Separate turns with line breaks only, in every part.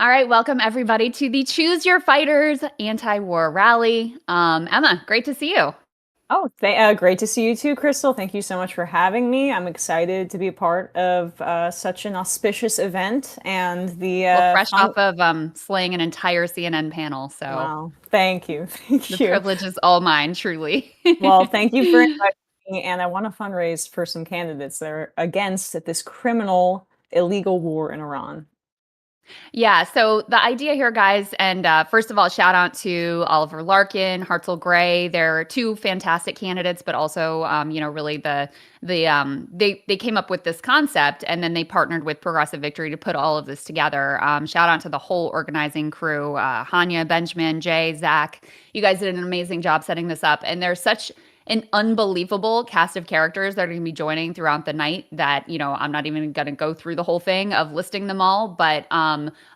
All right, welcome everybody to the Choose Your Fighters anti-war rally. Emma, great to see you.
Oh, great to see you too, Crystal. Thank you so much for having me. I'm excited to be a part of such an auspicious event and the
Well, fresh
fun.
off of slaying an entire CNN panel, so
Wow, thank you,
the
thank you.
privilege is all mine, truly.
Well, thank you for inviting me, and I want to fundraise for some candidates that are against this criminal, illegal war in Iran.
Yeah, so the idea here, guys, and first of all, shout out to Oliver Larkin, Hartzell Gray. They're two fantastic candidates, but also, really they came up with this concept, and then they partnered with Progressive Victory to put all of this together. Shout out to the whole organizing crew, Hanya, Benjamin, Jay, Zach. You guys did an amazing job setting this up, and there's such an unbelievable cast of characters that are going to be joining throughout the night that, I'm not even going to go through the whole thing of listing them all, but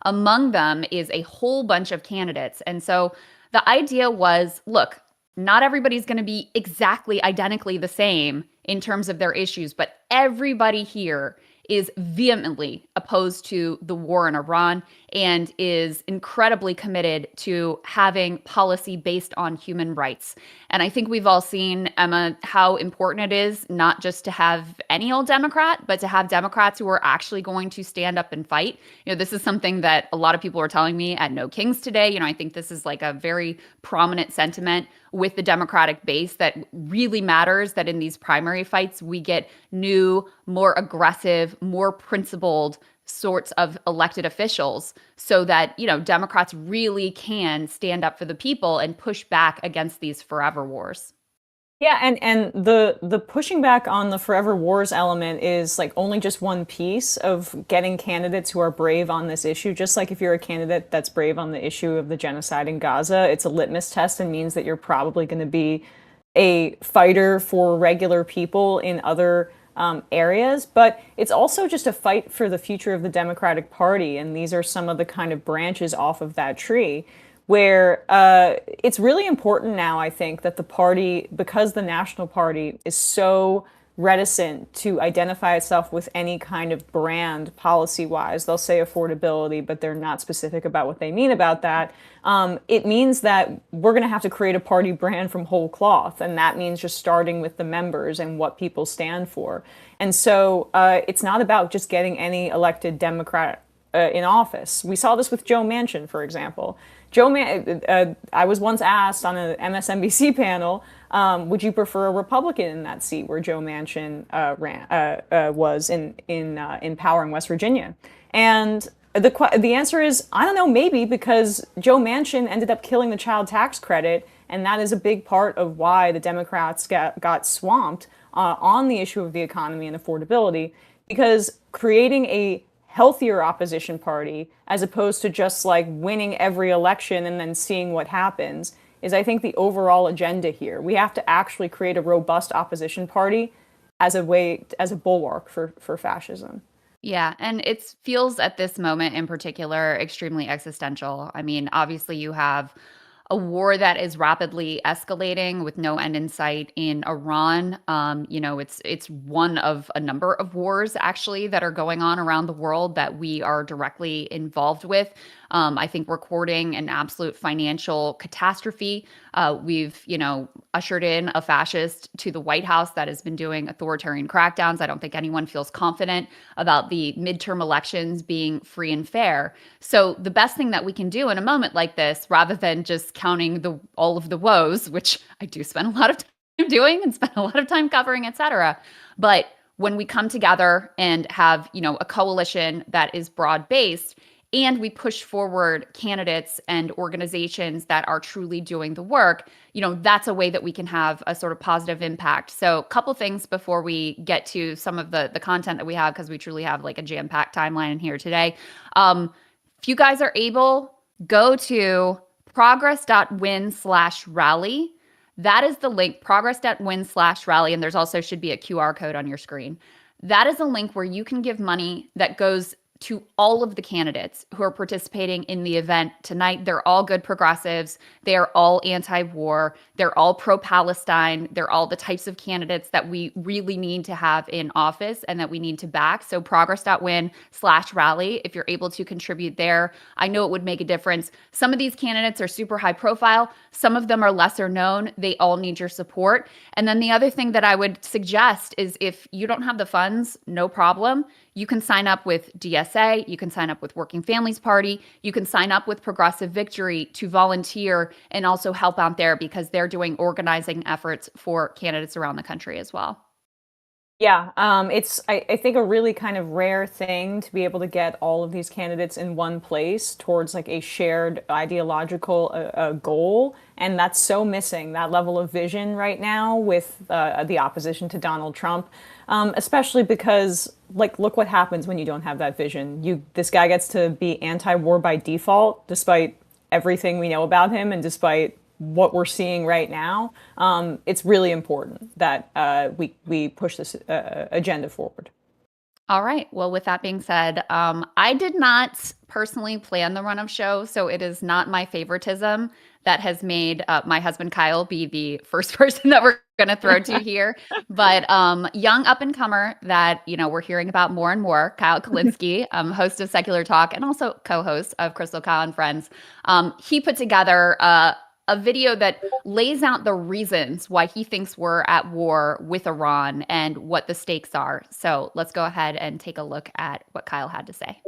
among them is a whole bunch of candidates. And so the idea was, look, not everybody's going to be exactly identically the same in terms of their issues, but everybody here is vehemently opposed to the war in Iran and is incredibly committed to having policy based on human rights. And I think we've all seen, Emma, how important it is not just to have any old Democrat, but to have Democrats who are actually going to stand up and fight. This is something that a lot of people are telling me at No Kings today. I think this is like a very prominent sentiment with the Democratic base that really matters, that in these primary fights, we get new, more aggressive, more principled sorts of elected officials so that, Democrats really can stand up for the people and push back against these forever wars.
Yeah, and the pushing back on the forever wars element is like only just one piece of getting candidates who are brave on this issue. Just like if you're a candidate that's brave on the issue of the genocide in Gaza, it's a litmus test and means that you're probably going to be a fighter for regular people in other areas. But it's also just a fight for the future of the Democratic Party, and these are some of the kind of branches off of that tree where it's really important now, I think, that the party, because the National Party is so reticent to identify itself with any kind of brand policy wise. They'll say affordability, but they're not specific about what they mean about that. It means that we're going to have to create a party brand from whole cloth. And that means just starting with the members and what people stand for. And so it's not about just getting any elected Democrat in office. We saw this with Joe Manchin, for example. I was once asked on an MSNBC panel, would you prefer a Republican in that seat where Joe Manchin was in power in West Virginia? And the answer is, I don't know, maybe, because Joe Manchin ended up killing the child tax credit, and that is a big part of why the Democrats got swamped on the issue of the economy and affordability, because creating a healthier opposition party as opposed to just like winning every election and then seeing what happens is, I think, the overall agenda here. We have to actually create a robust opposition party as a bulwark for fascism.
Yeah, and it feels at this moment in particular extremely existential. I mean, obviously, you have a war that is rapidly escalating with no end in sight in Iran. It's one of a number of wars actually that are going on around the world that we are directly involved with. I think we're courting an absolute financial catastrophe. We've, ushered in a fascist to the White House that has been doing authoritarian crackdowns. I don't think anyone feels confident about the midterm elections being free and fair. So the best thing that we can do in a moment like this, rather than just counting all of the woes, which I do spend a lot of time doing and spend a lot of time covering, et cetera, but when we come together and have, a coalition that is broad based, and we push forward candidates and organizations that are truly doing the work, that's a way that we can have a sort of positive impact. So a couple things before we get to some of the content that we have, because we truly have like a jam-packed timeline in here today. If you guys are able, go to progress.win/rally. That is the link, progress.win/rally. And there's also should be a QR code on your screen. That is a link where you can give money that goes to all of the candidates who are participating in the event tonight. They're all good progressives. They are all anti-war. They're all pro-Palestine. They're all the types of candidates that we really need to have in office and that we need to back. So progress.win/rally, if you're able to contribute there, I know it would make a difference. Some of these candidates are super high profile. Some of them are lesser known. They all need your support. And then the other thing that I would suggest is if you don't have the funds, no problem. You can sign up with DSA, you can sign up with Working Families Party, you can sign up with Progressive Victory to volunteer and also help out there because they're doing organizing efforts for candidates around the country as well.
Yeah, it's I think a really kind of rare thing to be able to get all of these candidates in one place towards like a shared ideological goal, and that's so missing, that level of vision right now with the opposition to Donald Trump, especially because like look what happens when you don't have that vision. This guy gets to be anti-war by default, despite everything we know about him and despite what we're seeing right now. It's really important that we push this agenda forward.
All right. Well, with that being said, I did not personally plan the run of show, so it is not my favoritism that has made my husband Kyle be the first person that we're going to throw to here. But young up and comer that we're hearing about more and more, Kyle Kulinski, host of Secular Talk and also co-host of Crystal Kyle and Friends. He put together a video that lays out the reasons why he thinks we're at war with Iran and what the stakes are. So let's go ahead and take a look at what Kyle had to say.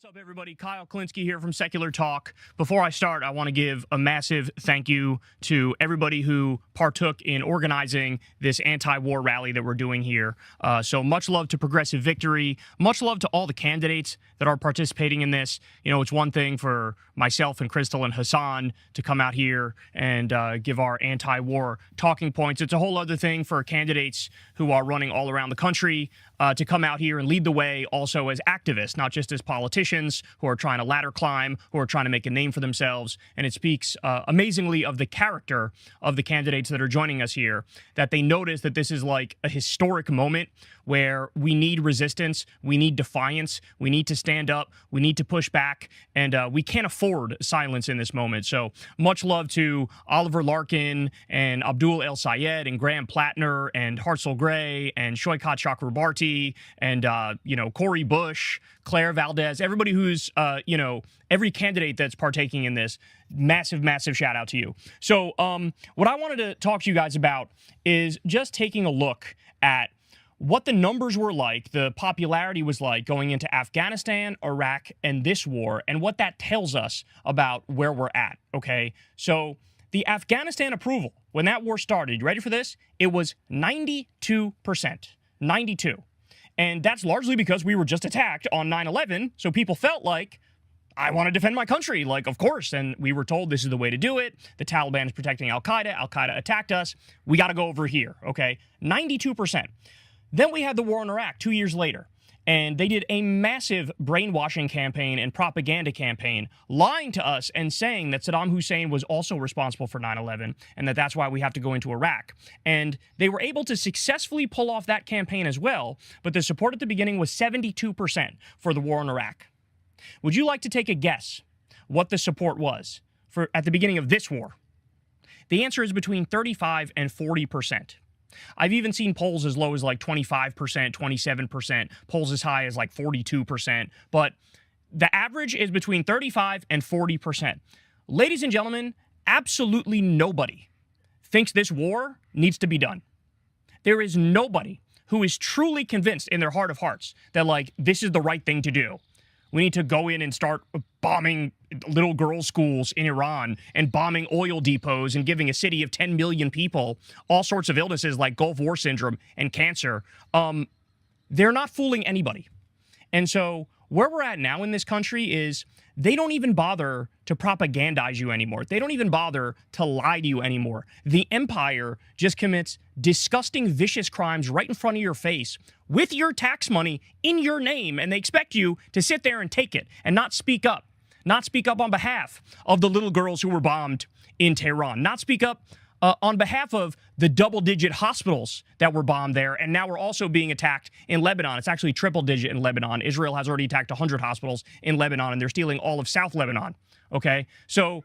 What's up, everybody? Kyle Kulinski here from Secular Talk. Before I start, I want to give a massive thank you to everybody who partook in organizing this anti-war rally that we're doing here. So much love to Progressive Victory. Much love to all the candidates that are participating in this. It's one thing for myself and Crystal and Hassan to come out here and give our anti-war talking points. It's a whole other thing for candidates who are running all around the country to come out here and lead the way also as activists, not just as politicians who are trying to ladder climb, who are trying to make a name for themselves. And it speaks amazingly of the character of the candidates that are joining us here, that they notice that this is like a historic moment where we need resistance, we need defiance, we need to stand up, we need to push back, and we can't afford silence in this moment. So much love to Oliver Larkin and Abdul El Sayed and Graham Plattner and Hartzell Gray and Shoykat Chakrabarti and, Cori Bush, Claire Valdez, everybody who's, every candidate that's partaking in this. Massive, massive shout out to you. So what I wanted to talk to you guys about is just taking a look at what the numbers were like, the popularity was like going into Afghanistan, Iraq, and this war, and what that tells us about where we're at, okay? So the Afghanistan approval, when that war started, you ready for this? It was 92%. 92. And that's largely because we were just attacked on 9/11, so people felt like, I want to defend my country, like, of course. And we were told this is the way to do it. The Taliban is protecting Al-Qaeda. Al-Qaeda attacked us. We got to go over here, okay? 92%. Then we had the war in Iraq 2 years later, and they did a massive brainwashing campaign and propaganda campaign, lying to us and saying that Saddam Hussein was also responsible for 9/11 and that that's why we have to go into Iraq. And they were able to successfully pull off that campaign as well, but the support at the beginning was 72% for the war in Iraq. Would you like to take a guess what the support was for at the beginning of this war? The answer is between 35 and 40%. I've even seen polls as low as like 25%, 27%, polls as high as like 42%, but the average is between 35 and 40%. Ladies and gentlemen, absolutely nobody thinks this war needs to be done. There is nobody who is truly convinced in their heart of hearts that like this is the right thing to do. We need to go in and start bombing little girls' schools in Iran and bombing oil depots and giving a city of 10 million people all sorts of illnesses like Gulf War syndrome and cancer. They're not fooling anybody. And so where we're at now in this country is they don't even bother to propagandize you anymore. They don't even bother to lie to you anymore. The empire just commits disgusting, vicious crimes right in front of your face with your tax money in your name, and they expect you to sit there and take it and not speak up on behalf of the little girls who were bombed in Tehran, not speak up on behalf of the double-digit hospitals that were bombed there, and now we're also being attacked in Lebanon. It's actually triple-digit in Lebanon. Israel has already attacked 100 hospitals in Lebanon, and they're stealing all of South Lebanon, okay? So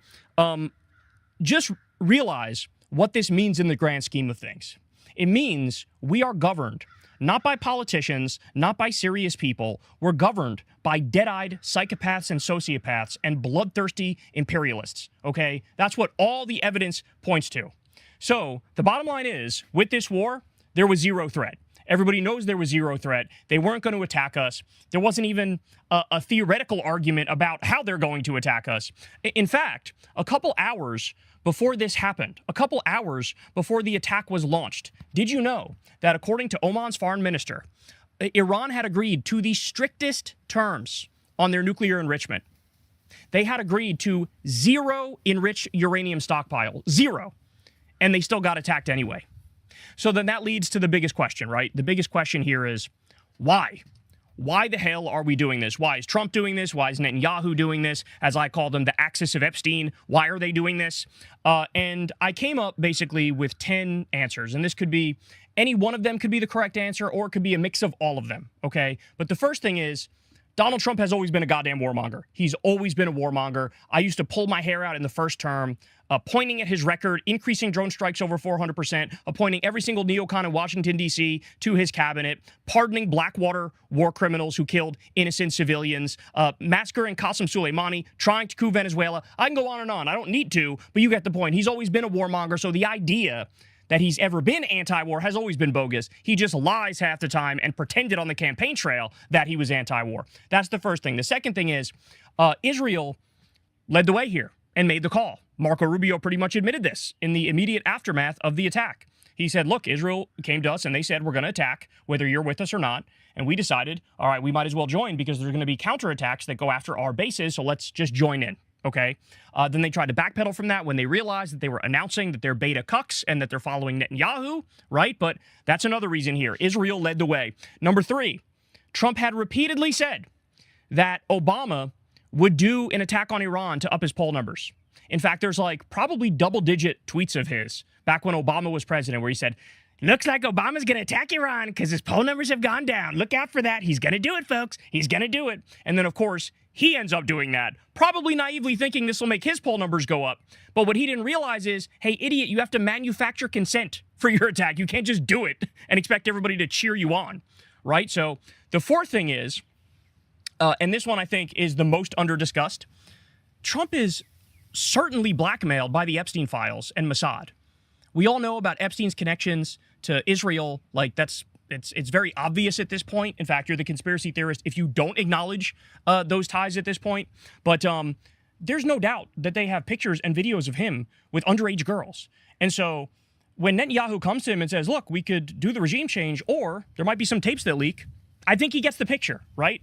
just realize what this means in the grand scheme of things. It means we are governed not by politicians, not by serious people. We're governed by dead-eyed psychopaths and sociopaths and bloodthirsty imperialists, okay? That's what all the evidence points to. So the bottom line is, with this war, there was zero threat. Everybody knows there was zero threat. They weren't going to attack us. There wasn't even a theoretical argument about how they're going to attack us. In fact, a couple hours before this happened, a couple hours before the attack was launched, did you know that according to Oman's foreign minister, Iran had agreed to the strictest terms on their nuclear enrichment? They had agreed to zero enriched uranium stockpile, zero, and they still got attacked anyway. So then that leads to the biggest question, right? The biggest question here is, why? Why the hell are we doing this? Why is Trump doing this? Why is Netanyahu doing this? As I call them, the axis of Epstein. Why are they doing this? And I came up basically with 10 answers, and this could be, any one of them could be the correct answer, or it could be a mix of all of them, okay? But the first thing is, Donald Trump has always been a goddamn warmonger. He's always been a warmonger. I used to pull my hair out in the first term, pointing at his record, increasing drone strikes over 400%, appointing every single neocon in Washington, D.C. to his cabinet, pardoning Blackwater war criminals who killed innocent civilians, massacring Qasem Soleimani, trying to coup Venezuela. I can go on and on. I don't need to, but you get the point. He's always been a warmonger, so the idea that he's ever been anti-war has always been bogus. He just lies half the time and pretended on the campaign trail that he was anti-war. That's the first thing. The second thing is Israel led the way here and made the call. Marco Rubio pretty much admitted this in the immediate aftermath of the attack. He said, look, Israel came to us and they said, we're going to attack whether you're with us or not. And we decided, all right, we might as well join because there's going to be counterattacks that go after our bases, so let's just join in. Okay. Then they tried to backpedal from that when they realized that they were announcing that they're beta cucks and that they're following Netanyahu, right? But that's another reason here. Israel led the way. Number 3, Trump had repeatedly said that Obama would do an attack on Iran to up his poll numbers. In fact, there's like probably double-digit tweets of his back when Obama was president where he said, looks like Obama's going to attack Iran because his poll numbers have gone down. Look out for that. He's going to do it, folks. He's going to do it. And then, of course, he ends up doing that, probably naively thinking this will make his poll numbers go up. But what he didn't realize is, hey, idiot, you have to manufacture consent for your attack. You can't just do it and expect everybody to cheer you on, right? So the fourth thing is, and this one I think is the most under-discussed, Trump is certainly blackmailed by the Epstein files and Mossad. We all know about Epstein's connections to Israel. Like, it's very obvious at this point. In fact, you're the conspiracy theorist if you don't acknowledge those ties at this point. But there's no doubt that they have pictures and videos of him with underage girls. And so when Netanyahu comes to him and says, look, we could do the regime change, or there might be some tapes that leak, I think he gets the picture, right?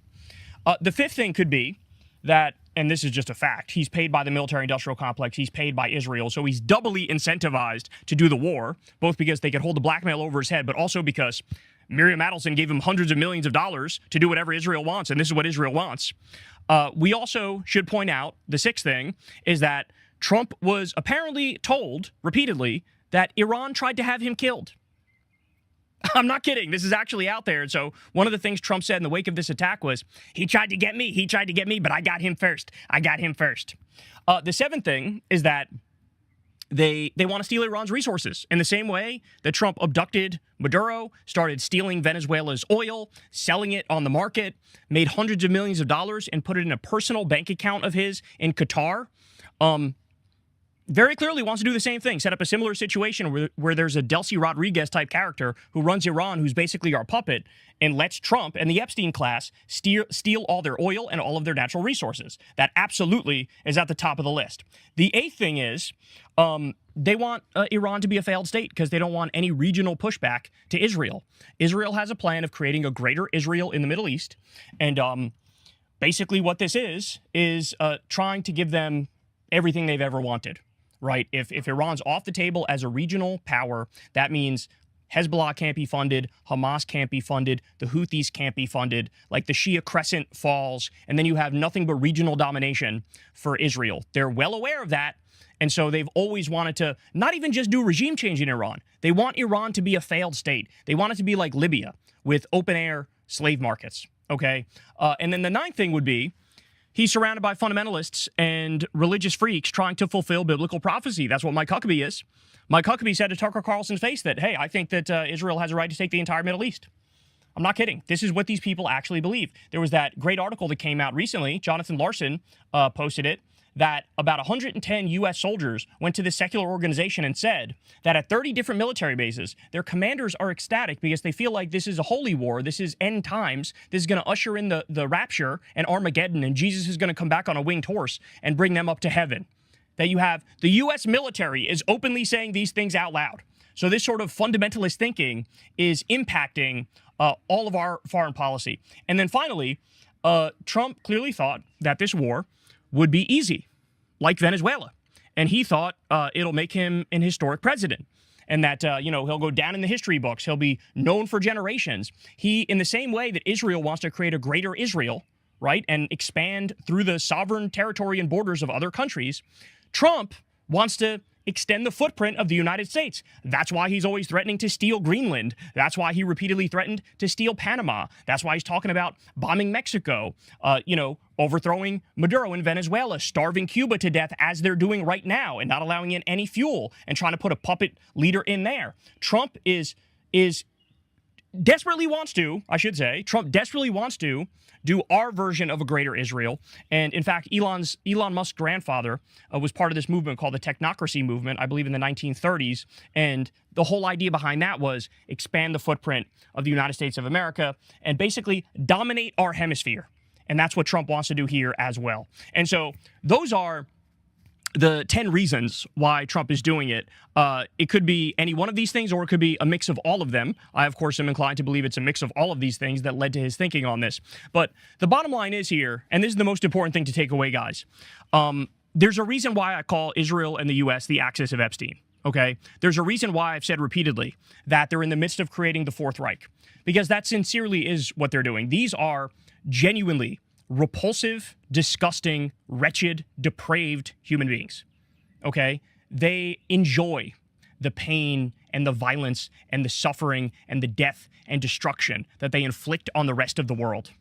The fifth thing could be that, and this is just a fact, he's paid by the military-industrial complex, he's paid by Israel, so he's doubly incentivized to do the war, both because they could hold the blackmail over his head, but also because Miriam Adelson gave him hundreds of millions of dollars to do whatever Israel wants, and this is what Israel wants. We also should point out, the sixth thing, is that Trump was apparently told, repeatedly, that Iran tried to have him killed. I'm not kidding. This is actually out there. And so one of the things Trump said in the wake of this attack was, he tried to get me, but I got him first. The seventh thing is that they want to steal Iran's resources in the same way that Trump abducted Maduro, started stealing Venezuela's oil, selling it on the market, made hundreds of millions of dollars and put it in a personal bank account of his in Qatar. Very clearly wants to do the same thing, set up a similar situation where there's a Delcy Rodriguez type character who runs Iran, who's basically our puppet, and lets Trump and the Epstein class steal all their oil and all of their natural resources. That absolutely is at the top of the list. The eighth thing is they want Iran to be a failed state because they don't want any regional pushback to Israel. Israel has a plan of creating a greater Israel in the Middle East, and basically what this is trying to give them everything they've ever wanted. Right? If Iran's off the table as a regional power, that means Hezbollah can't be funded, Hamas can't be funded, the Houthis can't be funded, like the Shia crescent falls, and then you have nothing but regional domination for Israel. They're well aware of that. And so they've always wanted to not even just do regime change in Iran. They want Iran to be a failed state. They want it to be like Libya with open air slave markets. Okay. And then the ninth thing would be he's surrounded by fundamentalists and religious freaks trying to fulfill biblical prophecy. That's what Mike Huckabee is. Mike Huckabee said to Tucker Carlson's face that, hey, I think that Israel has a right to take the entire Middle East. I'm not kidding. This is what these people actually believe. There was that great article that came out recently. Jonathan Larson posted it, that about 110 U.S. soldiers went to this secular organization and said that at 30 different military bases, their commanders are ecstatic because they feel like this is a holy war. This is end times. This is going to usher in the rapture and Armageddon, and Jesus is going to come back on a winged horse and bring them up to heaven. That you have the U.S. military is openly saying these things out loud. So this sort of fundamentalist thinking is impacting all of our foreign policy. And then finally, Trump clearly thought that this war would be easy, like Venezuela. And he thought it'll make him an historic president and that, he'll go down in the history books. He'll be known for generations. He, in the same way that Israel wants to create a greater Israel, right, and expand through the sovereign territory and borders of other countries, Trump wants to extend the footprint of the United States. That's why he's always threatening to steal Greenland. That's why he repeatedly threatened to steal Panama. That's why he's talking about bombing Mexico, overthrowing Maduro in Venezuela, starving Cuba to death as they're doing right now and not allowing in any fuel and trying to put a puppet leader in there. Trump desperately wants to do our version of a greater Israel. And in fact, Elon Musk's grandfather was part of this movement called the technocracy movement, I believe in the 1930s. And the whole idea behind that was expand the footprint of the United States of America and basically dominate our hemisphere. And that's what Trump wants to do here as well. And so those are the 10 reasons why Trump is doing it. It could be any one of these things, or it could be a mix of all of them. I, of course, am inclined to believe it's a mix of all of these things that led to his thinking on this. But the bottom line is here, and this is the most important thing to take away, guys. There's a reason why I call Israel and the U.S. the axis of Epstein, okay? There's a reason why I've said repeatedly that they're in the midst of creating the Fourth Reich, because that sincerely is what they're doing. These are genuinely repulsive, disgusting, wretched, depraved human beings, okay? They enjoy the pain and the violence and the suffering and the death and destruction that they inflict on the rest of the world.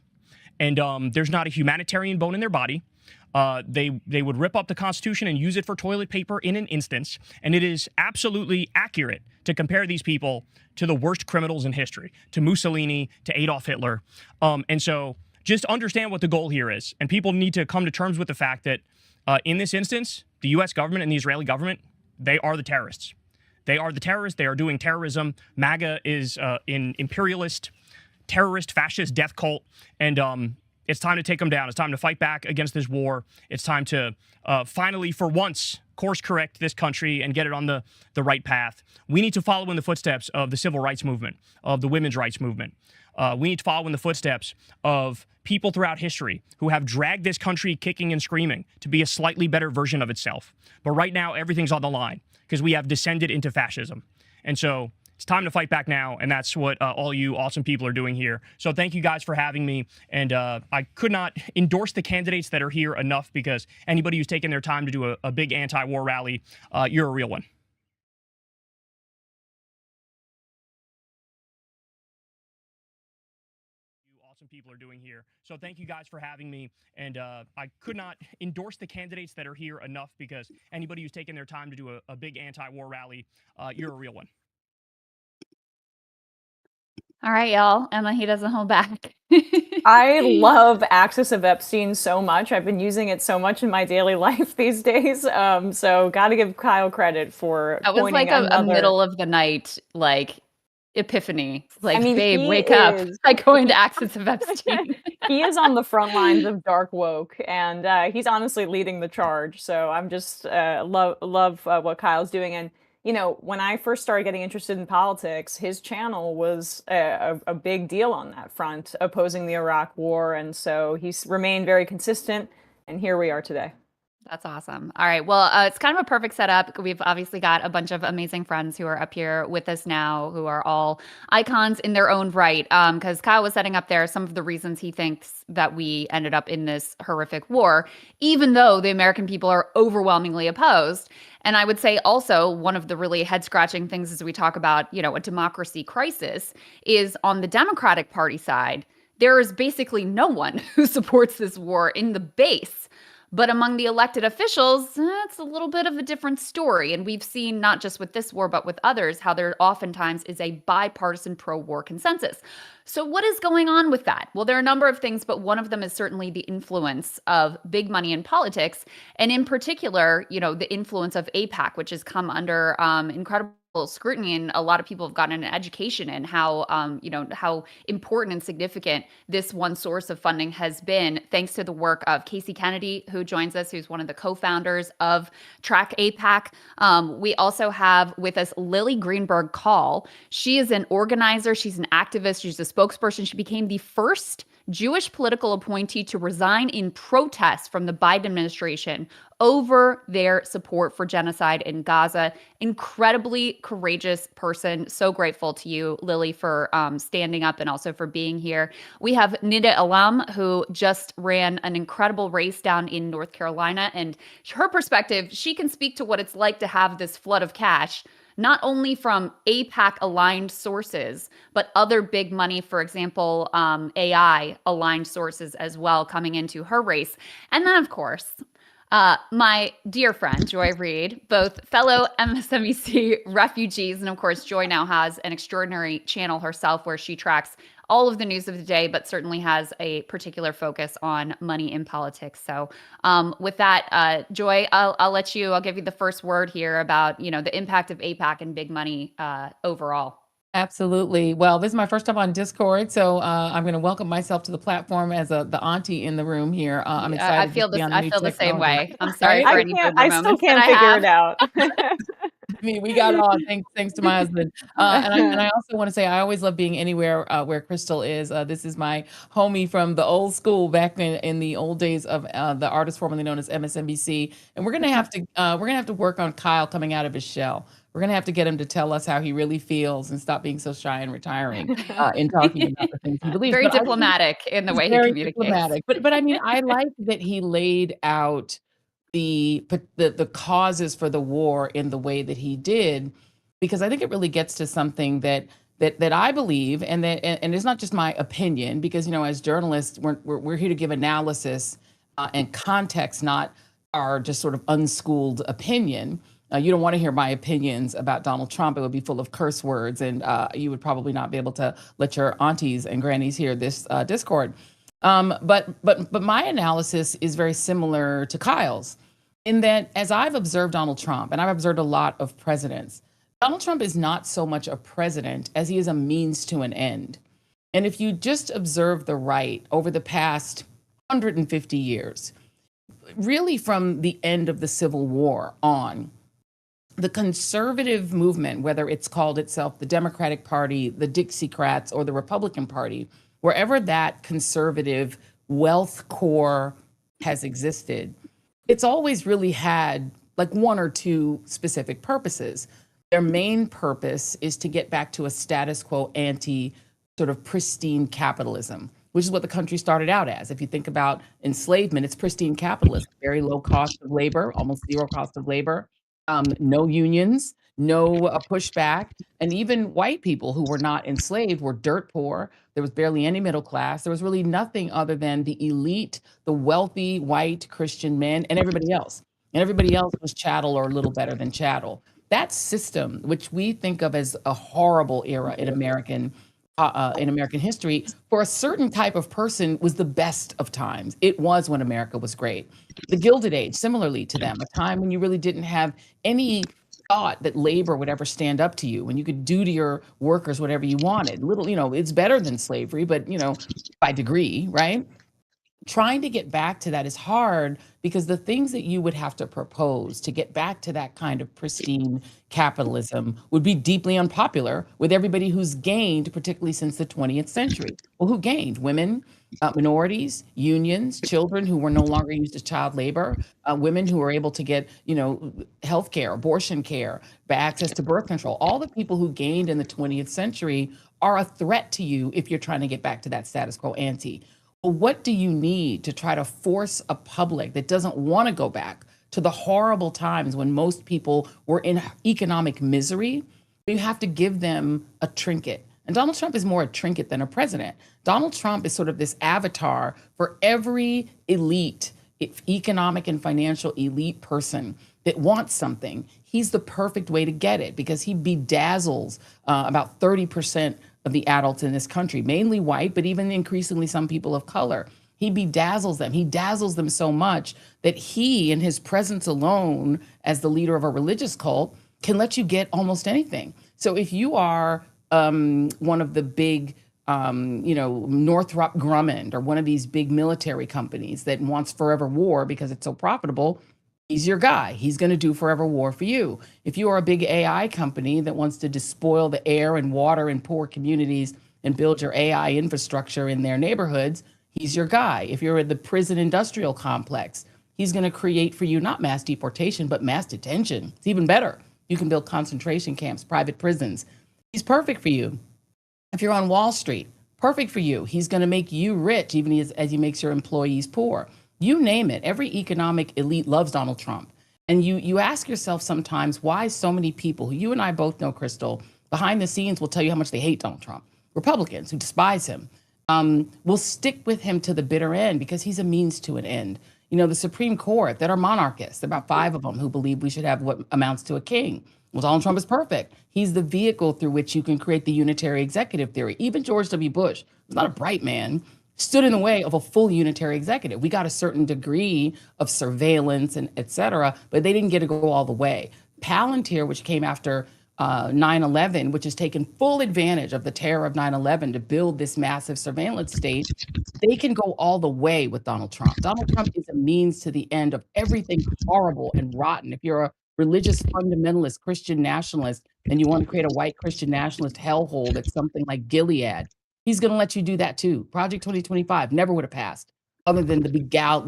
And there's not a humanitarian bone in their body. They would rip up the Constitution and use it for toilet paper in an instance. And it is absolutely accurate to compare these people to the worst criminals in history, to Mussolini, to Adolf Hitler. And so just understand what the goal here is. And people need to come to terms with the fact that in this instance, the U.S. government and the Israeli government, they are the terrorists. They are the terrorists. They are doing terrorism. MAGA is an imperialist, terrorist, fascist death cult. And it's time to take them down. It's time to fight back against this war. It's time to finally, for once, course correct this country and get it on the right path. We need to follow in the footsteps of the civil rights movement, of the women's rights movement. We need to follow in the footsteps of people throughout history who have dragged this country kicking and screaming to be a slightly better version of itself. But right now, everything's on the line because we have descended into fascism. And so it's time to fight back now, and that's what all you awesome people are doing here. So thank you guys for having me, and I could not endorse the candidates that are here enough, because anybody who's taken their time to do a big anti-war rally, you're a real one. Awesome people are doing here. So thank you guys for having me, and I could not endorse the candidates that are here enough, because anybody who's taken their time to do a big anti-war rally, you're a real one.
All right, y'all. Emma, he doesn't hold back.
I love Axis of Epstein so much. I've been using it so much in my daily life these days. So got to give Kyle credit for
That was
pointing
like a middle of the night, like, epiphany. Like,
I mean,
babe,
he
up.
is-
I go into Axis of Epstein.
He is on the front lines of dark woke, and he's honestly leading the charge. So I'm just love what Kyle's doing. And you know, when I first started getting interested in politics, his channel was a big deal on that front, opposing the Iraq War, and so he's remained very consistent. And here we are today.
That's awesome. All right. Well, it's kind of a perfect setup. We've obviously got a bunch of amazing friends who are up here with us now, who are all icons in their own right. Because Kyle was setting up there some of the reasons he thinks that we ended up in this horrific war, even though the American people are overwhelmingly opposed. And I would say also one of the really head scratching things as we talk about, a democracy crisis is on the Democratic Party side. There is basically no one who supports this war in the base. But among the elected officials, it's a little bit of a different story. And we've seen, not just with this war, but with others, how there oftentimes is a bipartisan pro war consensus. So, what is going on with that? Well, there are a number of things, but one of them is certainly the influence of big money in politics. And in particular, the influence of AIPAC, which has come under incredible scrutiny, and a lot of people have gotten an education in how how important and significant this one source of funding has been, thanks to the work of Casey Kennedy, who joins us, who's one of the co-founders of Track AIPAC. We also have with us Lily Greenberg Call. She is an organizer, she's an activist, she's a spokesperson. She became the first Jewish political appointee to resign in protest from the Biden administration over their support for genocide in Gaza. Incredibly courageous person. So grateful to you, Lily, for standing up and also for being here. We have Nida Alam, who just ran an incredible race down in North Carolina. And her perspective, she can speak to what it's like to have this flood of cash, not only from AIPAC-aligned sources, but other big money, for example, AI-aligned sources as well coming into her race. And then, of course, my dear friend, Joy Reid, both fellow MSNBC refugees, and of course, Joy now has an extraordinary channel herself where she tracks all of the news of the day, but certainly has a particular focus on money in politics. So with that, Joy, I'll give you the first word here about, the impact of AIPAC and big money overall.
Absolutely. Well, this is my first time on Discord, so I'm going to welcome myself to the platform as the auntie in the room here. I'm excited.
I feel the same way. I'm sorry
Right?
for any boomer
I still
moments
can't
that I
figure it
have.
out.
I mean, we got all thanks to my husband. And I also want to say I always love being anywhere where Crystal is. This is my homie from the old school back in the old days of the artist formerly known as MSNBC. And we're gonna have to work on Kyle coming out of his shell. We're gonna have to get him to tell us how he really feels and stop being so shy and retiring in talking about the things he believes.
Very
But
diplomatic in the way he
very
communicates.
diplomatic. But I mean, I like that he laid out the causes for the war in the way that he did, because I think it really gets to something that I believe, and it's not just my opinion, because as journalists we're here to give analysis and context, not our just sort of unschooled opinion. You don't want to hear my opinions about Donald Trump. It would be full of curse words, and you would probably not be able to let your aunties and grannies hear this Discord. But my analysis is very similar to Kyle's, in that as I've observed Donald Trump, and I've observed a lot of presidents, Donald Trump is not so much a president as he is a means to an end. And if you just observe the right over the past 150 years, really from the end of the Civil War on, the conservative movement, whether it's called itself the Democratic Party, the Dixiecrats, or the Republican Party, wherever that conservative wealth core has existed, it's always really had like one or two specific purposes. Their main purpose is to get back to a status quo ante sort of pristine capitalism, which is what the country started out as. If you think about enslavement, it's pristine capitalism, very low cost of labor, almost zero cost of labor. No unions, no pushback. And even white people who were not enslaved were dirt poor. There was barely any middle class. There was really nothing other than the elite, the wealthy white Christian men, and everybody else. And everybody else was chattel or a little better than chattel. That system, which we think of as a horrible era in American history, for a certain type of person was the best of times. It was when America was great. The Gilded Age, similarly to them, a time when you really didn't have any thought that labor would ever stand up to you, when you could do to your workers whatever you wanted. It's better than slavery, but by degree, right? Trying to get back to that is hard, because the things that you would have to propose to get back to that kind of pristine capitalism would be deeply unpopular with everybody who's gained, particularly since the 20th century. Well, who gained? Women, minorities, unions, children who were no longer used as child labor, women who were able to get, health care, abortion care, access to birth control. All the people who gained in the 20th century are a threat to you if you're trying to get back to that status quo ante. Well, what do you need to try to force a public that doesn't want to go back to the horrible times when most people were in economic misery? You have to give them a trinket. And Donald Trump is more a trinket than a president. Donald Trump is sort of this avatar for every elite, economic and financial elite person that wants something. He's the perfect way to get it because he bedazzles about 30% of the adults in this country, mainly white, but even increasingly some people of color. He bedazzles them. He dazzles them so much that he, in his presence alone as the leader of a religious cult, can let you get almost anything. So if you are one of the big, Northrop Grumman or one of these big military companies that wants forever war because it's so profitable, he's your guy. He's going to do forever war for you. If you are a big AI company that wants to despoil the air and water in poor communities and build your AI infrastructure in their neighborhoods, he's your guy. If you're at the prison industrial complex, he's going to create for you not mass deportation, but mass detention. It's even better. You can build concentration camps, private prisons. He's perfect for you. If you're on Wall Street, perfect for you. He's going to make you rich, even as he makes your employees poor. You name it. Every economic elite loves Donald Trump. And you ask yourself sometimes why so many people, who you and I both know, Crystal, behind the scenes will tell you how much they hate Donald Trump. Republicans who despise him will stick with him to the bitter end because he's a means to an end. The Supreme Court that are monarchists, about 5 of them who believe we should have what amounts to a king. Well, Donald Trump is perfect. He's the vehicle through which you can create the unitary executive theory. Even George W. Bush, who's not a bright man, stood in the way of a full unitary executive. We got a certain degree of surveillance and et cetera, but they didn't get to go all the way. Palantir, which came after 9/11, which has taken full advantage of the terror of 9/11 to build this massive surveillance state, they can go all the way with Donald Trump. Donald Trump is a means to the end of everything horrible and rotten. If you're a religious fundamentalist Christian nationalist and you want to create a white Christian nationalist hellhole that's something like Gilead, he's going to let you do that too. Project 2025 never would have passed other than the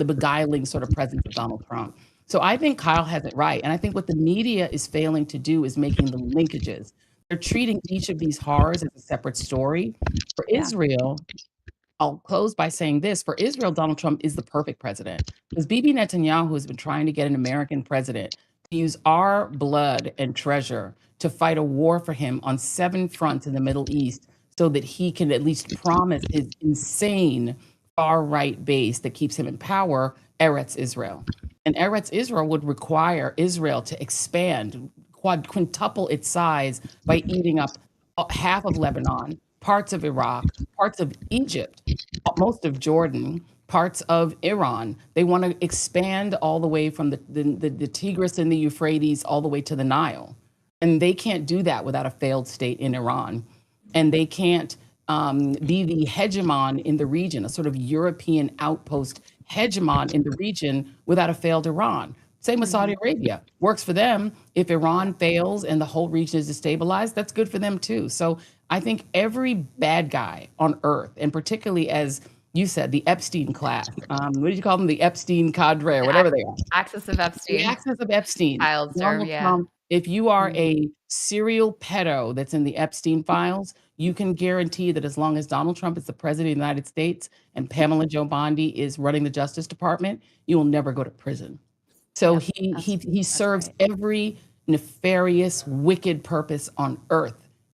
beguiling sort of presence of Donald Trump. So I think Kyle has it right. And I think what the media is failing to do is making the linkages. They're treating each of these horrors as a separate story. For Israel, I'll close by saying this. For Israel, Donald Trump is the perfect president because Bibi Netanyahu has been trying to get an American president to use our blood and treasure to fight a war for him on 7 fronts in the Middle East so that he can at least promise his insane far-right base that keeps him in power, Eretz Israel. And Eretz Israel would require Israel to expand, quintuple its size by eating up half of Lebanon, parts of Iraq, parts of Egypt, most of Jordan, parts of Iran. They want to expand all the way from the Tigris and the Euphrates all the way to the Nile. And they can't do that without a failed state in Iran. And they can't be the hegemon in the region, a sort of European outpost hegemon in the region without a failed Iran. Same with Saudi Arabia. Works for them. If Iran fails and the whole region is destabilized, that's good for them too. So I think every bad guy on earth, and particularly as you said, the Epstein class, what did you call them? The Epstein cadre or whatever they are.
Axis of Epstein.
The axis of Epstein.
Donald
Trump, if you are a serial pedo that's in the Epstein files, you can guarantee that as long as Donald Trump is the president of the United States and Pamela Joe Bondi is running the Justice Department, you will never go to prison. So he serves every nefarious, wicked purpose on earth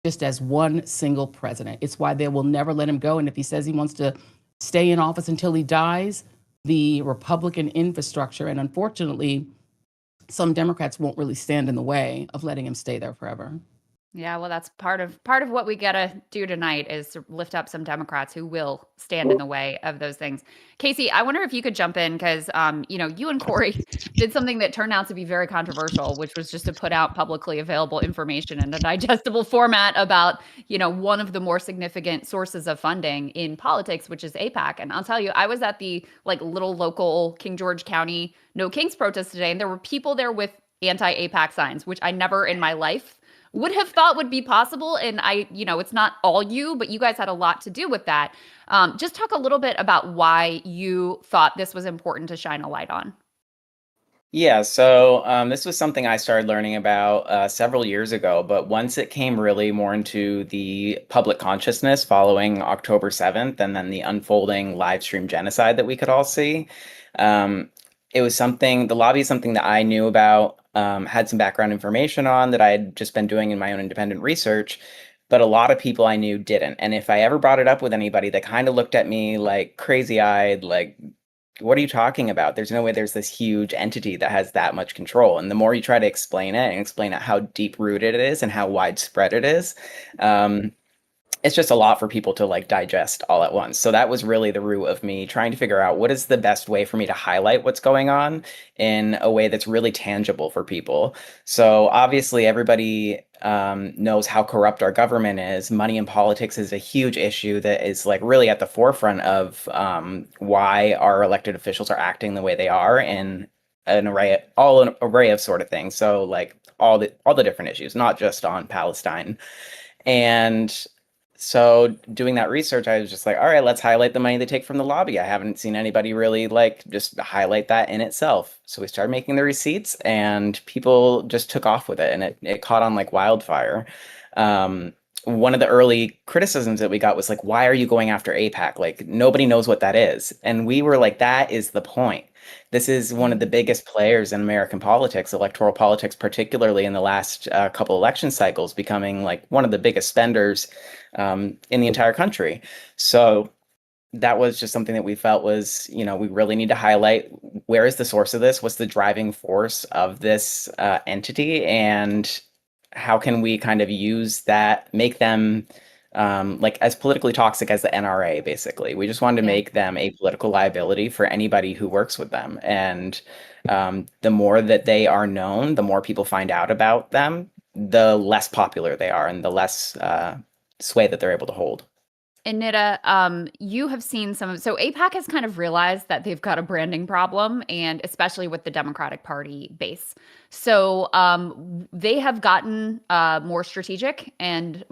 just as one single president. It's why they will never let him go. And if he says he wants to stay in office until he dies, the Republican infrastructure, and unfortunately, some Democrats won't really stand in the way of letting him stay there forever.
Yeah, well, that's part of what we gotta do tonight is to lift up some Democrats who will stand in the way of those things. Casey, I wonder if you could jump in because you and Corey did something that turned out to be very controversial, which was just to put out publicly available information in a digestible format about one of the more significant sources of funding in politics, which is AIPAC. And I'll tell you, I was at the little local King George County No Kings protest today, and there were people there with anti-AIPAC signs, which I never in my life would have thought would be possible. And it's not all you, but you guys had a lot to do with that. Just talk a little bit about why you thought this was important to shine a light on.
Yeah, so this was something I started learning about several years ago, but once it came really more into the public consciousness following October 7th and then the unfolding live stream genocide that we could all see, it was something, the lobby is something that I knew about, had some background information on that I had just been doing in my own independent research, but a lot of people I knew didn't. And if I ever brought it up with anybody, they kind of looked at me like crazy-eyed, like, what are you talking about? There's no way there's this huge entity that has that much control. And the more you try to explain it and explain it how deep rooted it is and how widespread it is, it's just a lot for people to like digest all at once. So that was really the root of me trying to figure out what is the best way for me to highlight what's going on in a way that's really tangible for people. So obviously everybody knows how corrupt our government is. Money in politics is a huge issue that is like really at the forefront of why our elected officials are acting the way they are in an array of sort of things. So like all the different issues, not just on Palestine. And so doing that research, I was just like, all right, let's highlight the money they take from the lobby. I haven't seen anybody really like just highlight that in itself. So we started making the receipts and people just took off with it and it caught on like wildfire. One of the early criticisms that we got was like, why are you going after AIPAC? Like nobody knows what that is. And we were like, that is the point. This is one of the biggest players in American politics, electoral politics, particularly in the last couple election cycles, becoming like one of the biggest spenders in the entire country. So that was just something that we felt was, we really need to highlight where is the source of this? What's the driving force of this entity? And how can we kind of use that, make them like as politically toxic as the NRA, basically. We just wanted to make them a political liability for anybody who works with them. And the more that they are known, the more people find out about them, the less popular they are and the less sway that they're able to hold.
And Nida, you have seen so AIPAC has kind of realized that they've got a branding problem, and especially with the Democratic Party base. So they have gotten more strategic and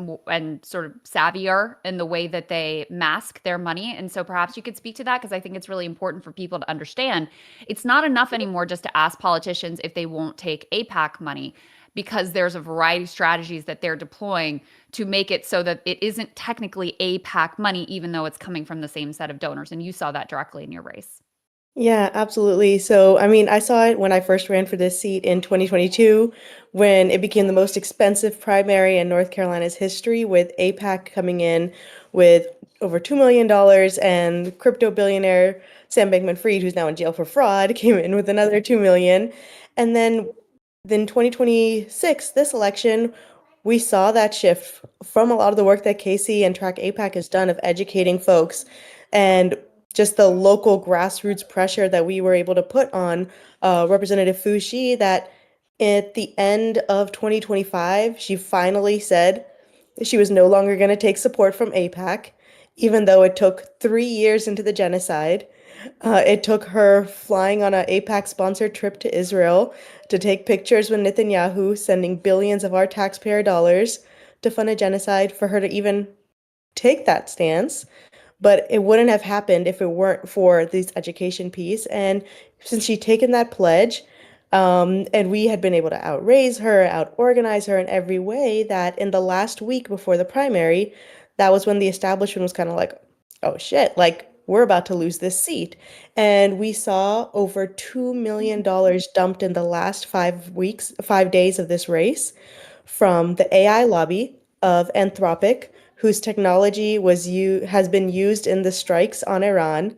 sort of savvier in the way that they mask their money. And so perhaps you could speak to that, because I think it's really important for people to understand. It's not enough anymore just to ask politicians if they won't take AIPAC money, because there's a variety of strategies that they're deploying to make it so that it isn't technically AIPAC money, even though it's coming from the same set of donors. And you saw that directly in your race.
Yeah, absolutely. So, I mean, I saw it when I first ran for this seat in 2022, when it became the most expensive primary in North Carolina's history, with AIPAC coming in with over $2 million, and crypto billionaire Sam Bankman-Fried, who's now in jail for fraud, came in with another $2 million. And then 2026, this election, we saw that shift from a lot of the work that Casey and Track AIPAC has done of educating folks, and just the local grassroots pressure that we were able to put on Representative Fu Xi, that at the end of 2025, she finally said she was no longer going to take support from AIPAC, even though it took 3 years into the genocide. It took her flying on an AIPAC-sponsored trip to Israel to take pictures with Netanyahu, sending billions of our taxpayer dollars to fund a genocide, for her to even take that stance. But it wouldn't have happened if it weren't for this education piece. And since she'd taken that pledge, and we had been able to outraise her, out-organize her in every way, that in the last week before the primary, that was when the establishment was kind of like, oh shit, like, we're about to lose this seat. And we saw over $2 million dumped in the last 5 days of this race from the AI lobby of Anthropic, whose technology has been used in the strikes on Iran,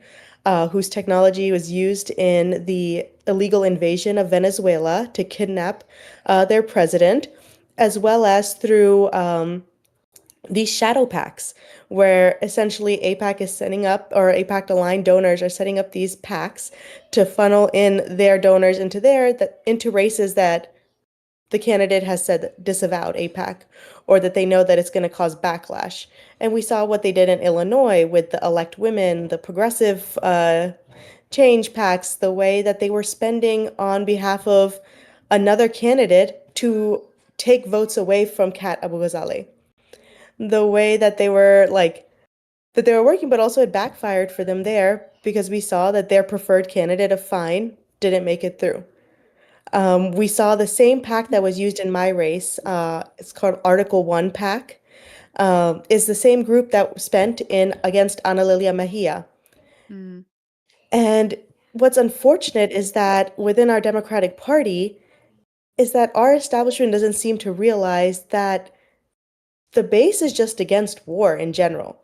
whose technology was used in the illegal invasion of Venezuela to kidnap their president, as well as through these shadow PACs, where essentially AIPAC is setting up, or AIPAC-aligned donors are setting up these PACs to funnel in their donors into races that the candidate has said disavowed AIPAC, or that they know that it's going to cause backlash. And we saw what they did in Illinois with the Elect Women, the progressive change PACs, the way that they were spending on behalf of another candidate to take votes away from Kat Abu Ghazaleh. The way that they were working, but also it backfired for them there because we saw that their preferred candidate of Fine didn't make it through. We saw the same PAC that was used in my race. It's called Article 1 PAC. Is the same group that spent in against Ana Lilia Mejia.
Mm.
And what's unfortunate is that within our Democratic Party, is that our establishment doesn't seem to realize that the base is just against war in general.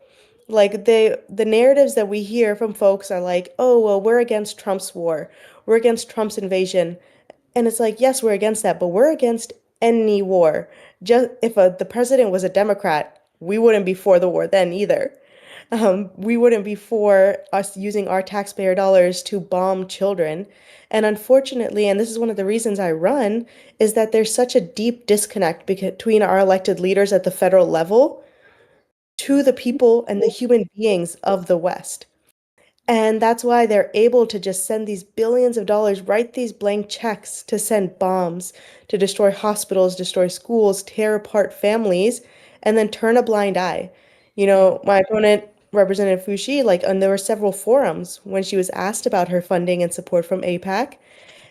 Like the narratives that we hear from folks are like, oh, well, we're against Trump's war. We're against Trump's invasion. And it's like, yes, we're against that, but we're against any war. Just if the president was a Democrat, we wouldn't be for the war then either. We wouldn't be for us using our taxpayer dollars to bomb children. And unfortunately, and this is one of the reasons I run, is that there's such a deep disconnect between our elected leaders at the federal level to the people and the human beings of the West. And that's why they're able to just send these billions of dollars, write these blank checks to send bombs, to destroy hospitals, destroy schools, tear apart families, and then turn a blind eye. You know, my opponent, Representative Fushi, and there were several forums when she was asked about her funding and support from AIPAC.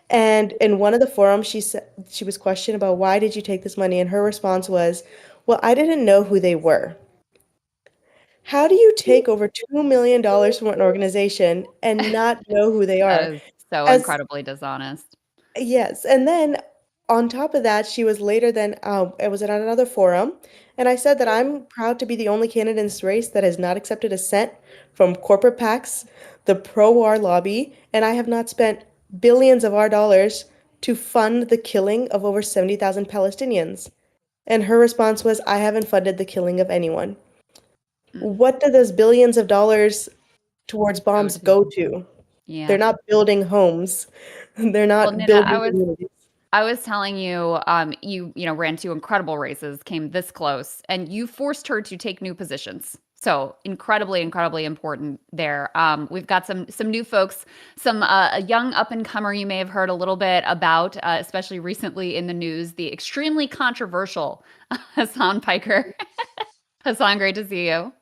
And in one of the forums, she was questioned about why did you take this money? And her response was, well, I didn't know who they were. How do you take over $2 million from an organization and not know who they
That
are?
is so
As
incredibly dishonest.
Yes, and then on top of that, she was later then it was at another forum, and I said that I'm proud to be the only candidate in this race that has not accepted a cent from corporate PACs, the pro-war lobby, and I have not spent billions of our dollars to fund the killing of over 70,000 Palestinians. And her response was, I haven't funded the killing of anyone. What do those billions of dollars towards bombs go to?
Yeah.
They're not building homes. They're
Well,
not
Nina,
building communities.
I was telling you, you ran two incredible races, came this close, and you forced her to take new positions. So incredibly, incredibly important there. We've got some new folks, a young up and comer you may have heard a little bit about, especially recently in the news, the extremely controversial Hassan Piker. Hassan, great to see you.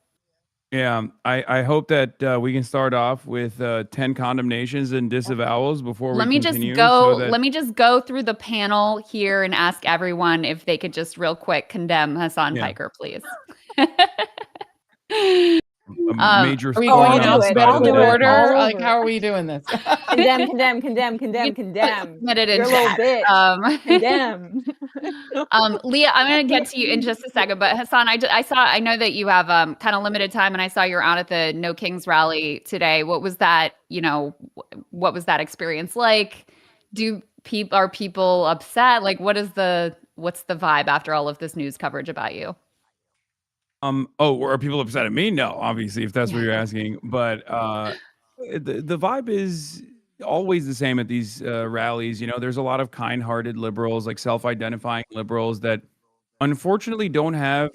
Yeah, I hope that we can start off with 10 condemnations and disavowals before we continue.
Let me just go through the panel here and ask everyone if they could just real quick condemn Hassan Piker, please.
Major
Are we
scorn
going
on
I'll
the
do it.
side
alphabetical
of the
I'll do it.
bed.
order?
All
Like,
over.
how are we doing this?
Condemn.
Submit it in
You're a little
chat.
bitch. Condemn.
Leah, I'm going to get to you in just a second, but Hassan, I know that you have kind of limited time, and I saw you're out at the No Kings rally today. What was that? What was that experience like? Are people upset? Like, what's the vibe after all of this news coverage about you?
Are people upset at me? No, obviously, if that's what you're asking. But the vibe is always the same at these rallies. There's a lot of kind-hearted liberals, like self-identifying liberals, that unfortunately don't have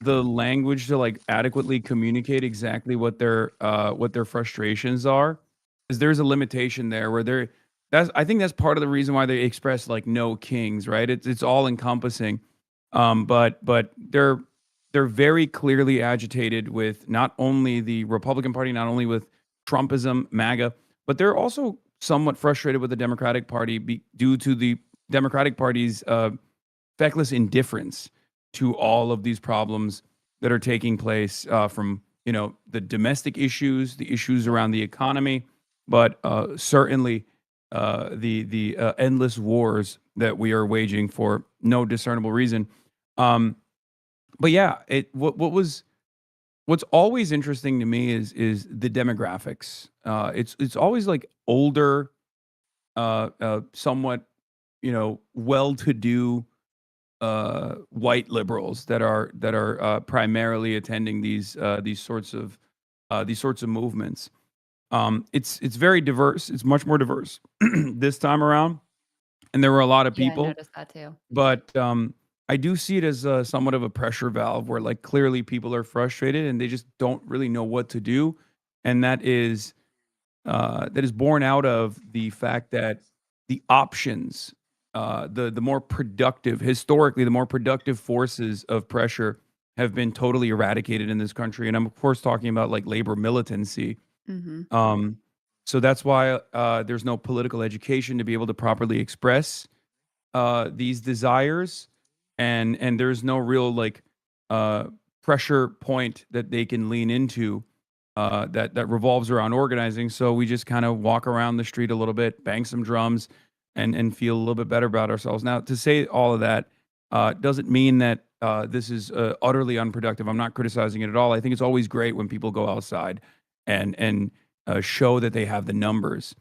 the language to like adequately communicate exactly what their frustrations are. Because there's a limitation there where I think that's part of the reason why they express like no kings, right? It's all encompassing. But they're very clearly agitated with not only the Republican Party, not only with Trumpism, MAGA, but they're also somewhat frustrated with the Democratic Party due to the Democratic Party's feckless indifference to all of these problems that are taking place from the domestic issues, the issues around the economy, but certainly the endless wars that we are waging for no discernible reason. But yeah, what's always interesting to me is the demographics. It's always like older, somewhat well-to-do white liberals that are primarily attending these sorts of movements. It's very diverse. It's much more diverse this time around, and there were a lot of people.
Yeah, I noticed that too.
But I do see it as somewhat of a pressure valve where like clearly people are frustrated and they just don't really know what to do. And that is born out of the fact that the options the more productive, historically, the more productive forces of pressure have been totally eradicated in this country. And I'm of course talking about like labor militancy.
Hmm.
Um, so that's why there's no political education to be able to properly express these desires, and there's no real like uh, pressure point that they can lean into that revolves around organizing. So we just kind of walk around the street a little bit, bang some drums, and feel a little bit better about ourselves. Now, to say all of that doesn't mean that this is utterly unproductive. I'm not criticizing it at all. I think it's always great when people go outside and show that they have the numbers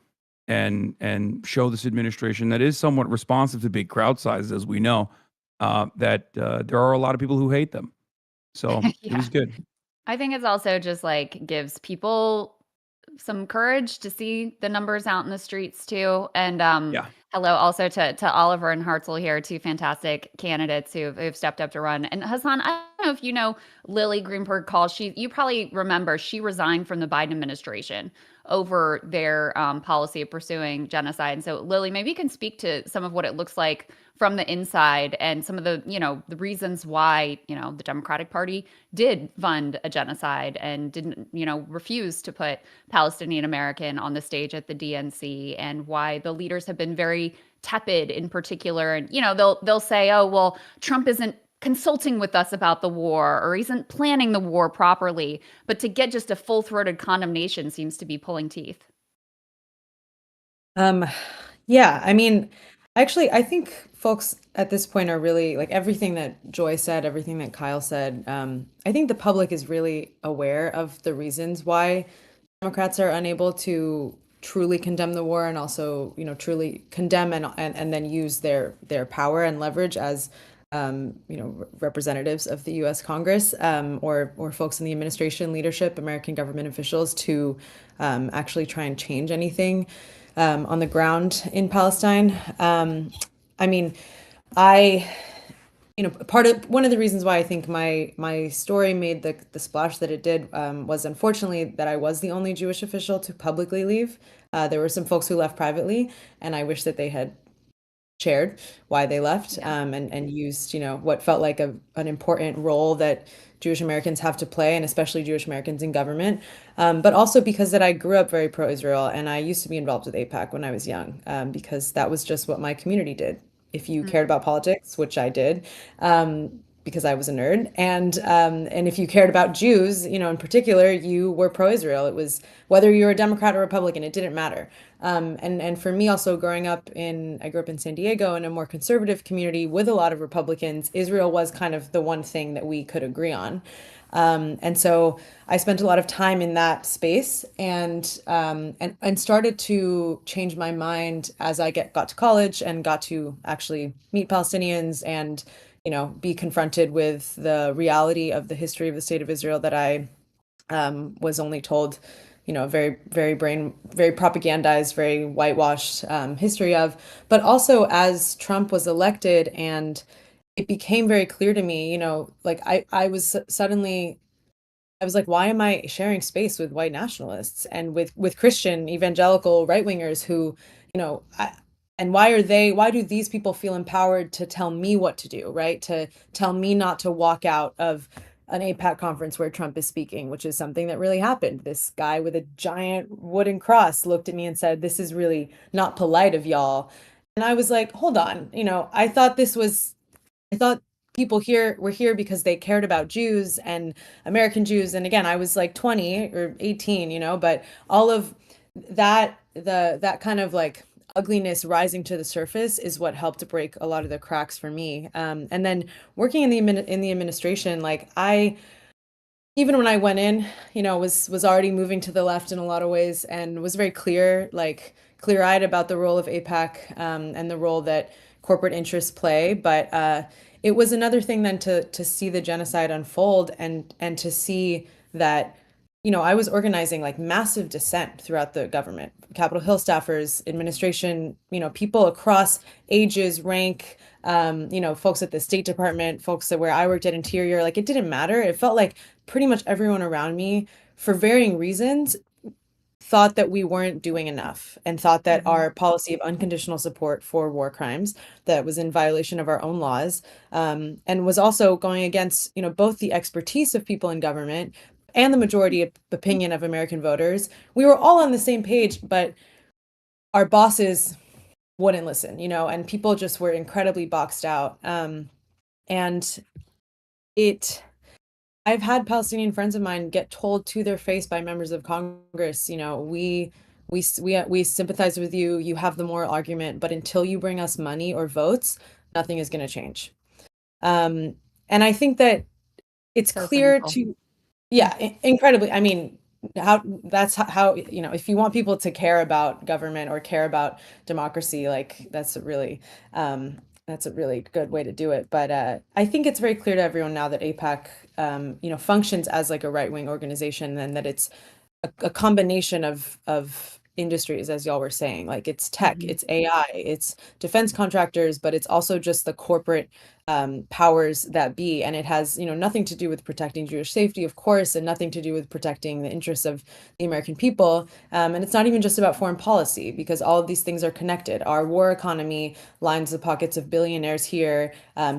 and show this administration that is somewhat responsive to big crowd sizes, as we know, that there are a lot of people who hate them. So it
Yeah.
was good.
I think it's also just like gives people some courage to see the numbers out in the streets too. And
Yeah.
hello also to Oliver and Hartzell here, two fantastic candidates who've stepped up to run. And Hassan, I don't know if you know Lily Greenberg Call. You probably remember she resigned from the Biden administration over their policy of pursuing genocide. And so Lily, maybe you can speak to some of what it looks like from the inside and some of the, the reasons why, the Democratic Party did fund a genocide and didn't, refuse to put Palestinian American on the stage at the DNC, and why the leaders have been very tepid in particular. And, they'll say, oh, well, Trump isn't consulting with us about the war or isn't planning the war properly. But to get just a full-throated condemnation seems to be pulling teeth.
Yeah, I mean, actually, I think folks at this point are really like everything that Joy said, everything that Kyle said. I think the public is really aware of the reasons why Democrats are unable to truly condemn the war and also, truly condemn and then use their power and leverage as representatives of the U.S. Congress or folks in the administration, leadership, American government officials to actually try and change anything on the ground in Palestine. I mean, one of the reasons why I think my story made the splash that it did was unfortunately that I was the only Jewish official to publicly leave. There were some folks who left privately, and I wish that they had shared why they left and used, what felt like an important role that Jewish Americans have to play, and especially Jewish Americans in government. But also because that I grew up very pro-Israel, and I used to be involved with AIPAC when I was young, because that was just what my community did. If you cared about politics, which I did, because I was a nerd, and if you cared about Jews, in particular, you were pro-Israel. It was whether you were a Democrat or Republican, it didn't matter. And for me, also I grew up in San Diego in a more conservative community with a lot of Republicans. Israel was kind of the one thing that we could agree on. And so I spent a lot of time in that space and started to change my mind as I got to college and got to actually meet Palestinians and, be confronted with the reality of the history of the state of Israel that I was only told, very, very very propagandized, very whitewashed history of. But also as Trump was elected and it became very clear to me, like I was like, why am I sharing space with white nationalists and with Christian evangelical right wingers who, and why do these people feel empowered to tell me what to do, right? To tell me not to walk out of an AIPAC conference where Trump is speaking, which is something that really happened. This guy with a giant wooden cross looked at me and said, "This is really not polite of y'all." And I was like, hold on, I thought people here were here because they cared about Jews and American Jews. And again, I was like 20 or 18, but all of that, that kind of like ugliness rising to the surface is what helped to break a lot of the cracks for me. And then working in the administration, like even when I went in, was already moving to the left in a lot of ways and was very clear-eyed about the role of AIPAC and the role that corporate interests play. But it was another thing then to see the genocide unfold and to see that, I was organizing like massive dissent throughout the government, Capitol Hill staffers, administration, people across ages, rank, folks at the State Department, folks where I worked at Interior, like it didn't matter. It felt like pretty much everyone around me, for varying reasons, thought that we weren't doing enough and thought that our policy of unconditional support for war crimes that was in violation of our own laws, and was also going against, both the expertise of people in government and the majority of opinion of American voters. We were all on the same page, but our bosses wouldn't listen, and people just were incredibly boxed out. And I've had Palestinian friends of mine get told to their face by members of Congress, we sympathize with you. You have the moral argument, but until you bring us money or votes, nothing is going to change. And I think that it's
So
clear
cynical.
to, yeah, incredibly. I mean, how if you want people to care about government or care about democracy, like that's a really good way to do it. But I think it's very clear to everyone now that AIPAC, functions as like a right-wing organization, and that it's a combination of industries, as y'all were saying. Like it's tech, it's AI, it's defense contractors, but it's also just the corporate powers that be. And it has, nothing to do with protecting Jewish safety, of course, and nothing to do with protecting the interests of the American people. And it's not even just about foreign policy, because all of these things are connected. Our war economy lines the pockets of billionaires here.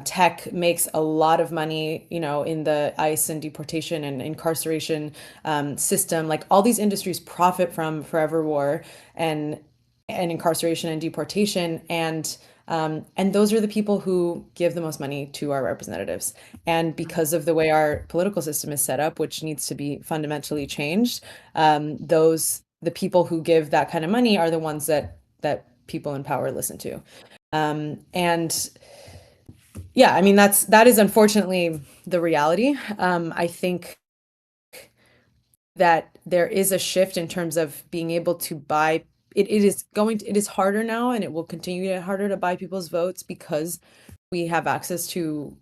Tech makes a lot of money, in the ICE and deportation and incarceration system. Like all these industries profit from forever war and incarceration and deportation. And those are the people who give the most money to our representatives. And because of the way our political system is set up, which needs to be fundamentally changed, the people who give that kind of money are the ones that people in power listen to. And yeah, I mean, that is unfortunately the reality. I think that there is a shift in terms of being able to buy. It is harder now, and it will continue to get harder to buy people's votes because we have access to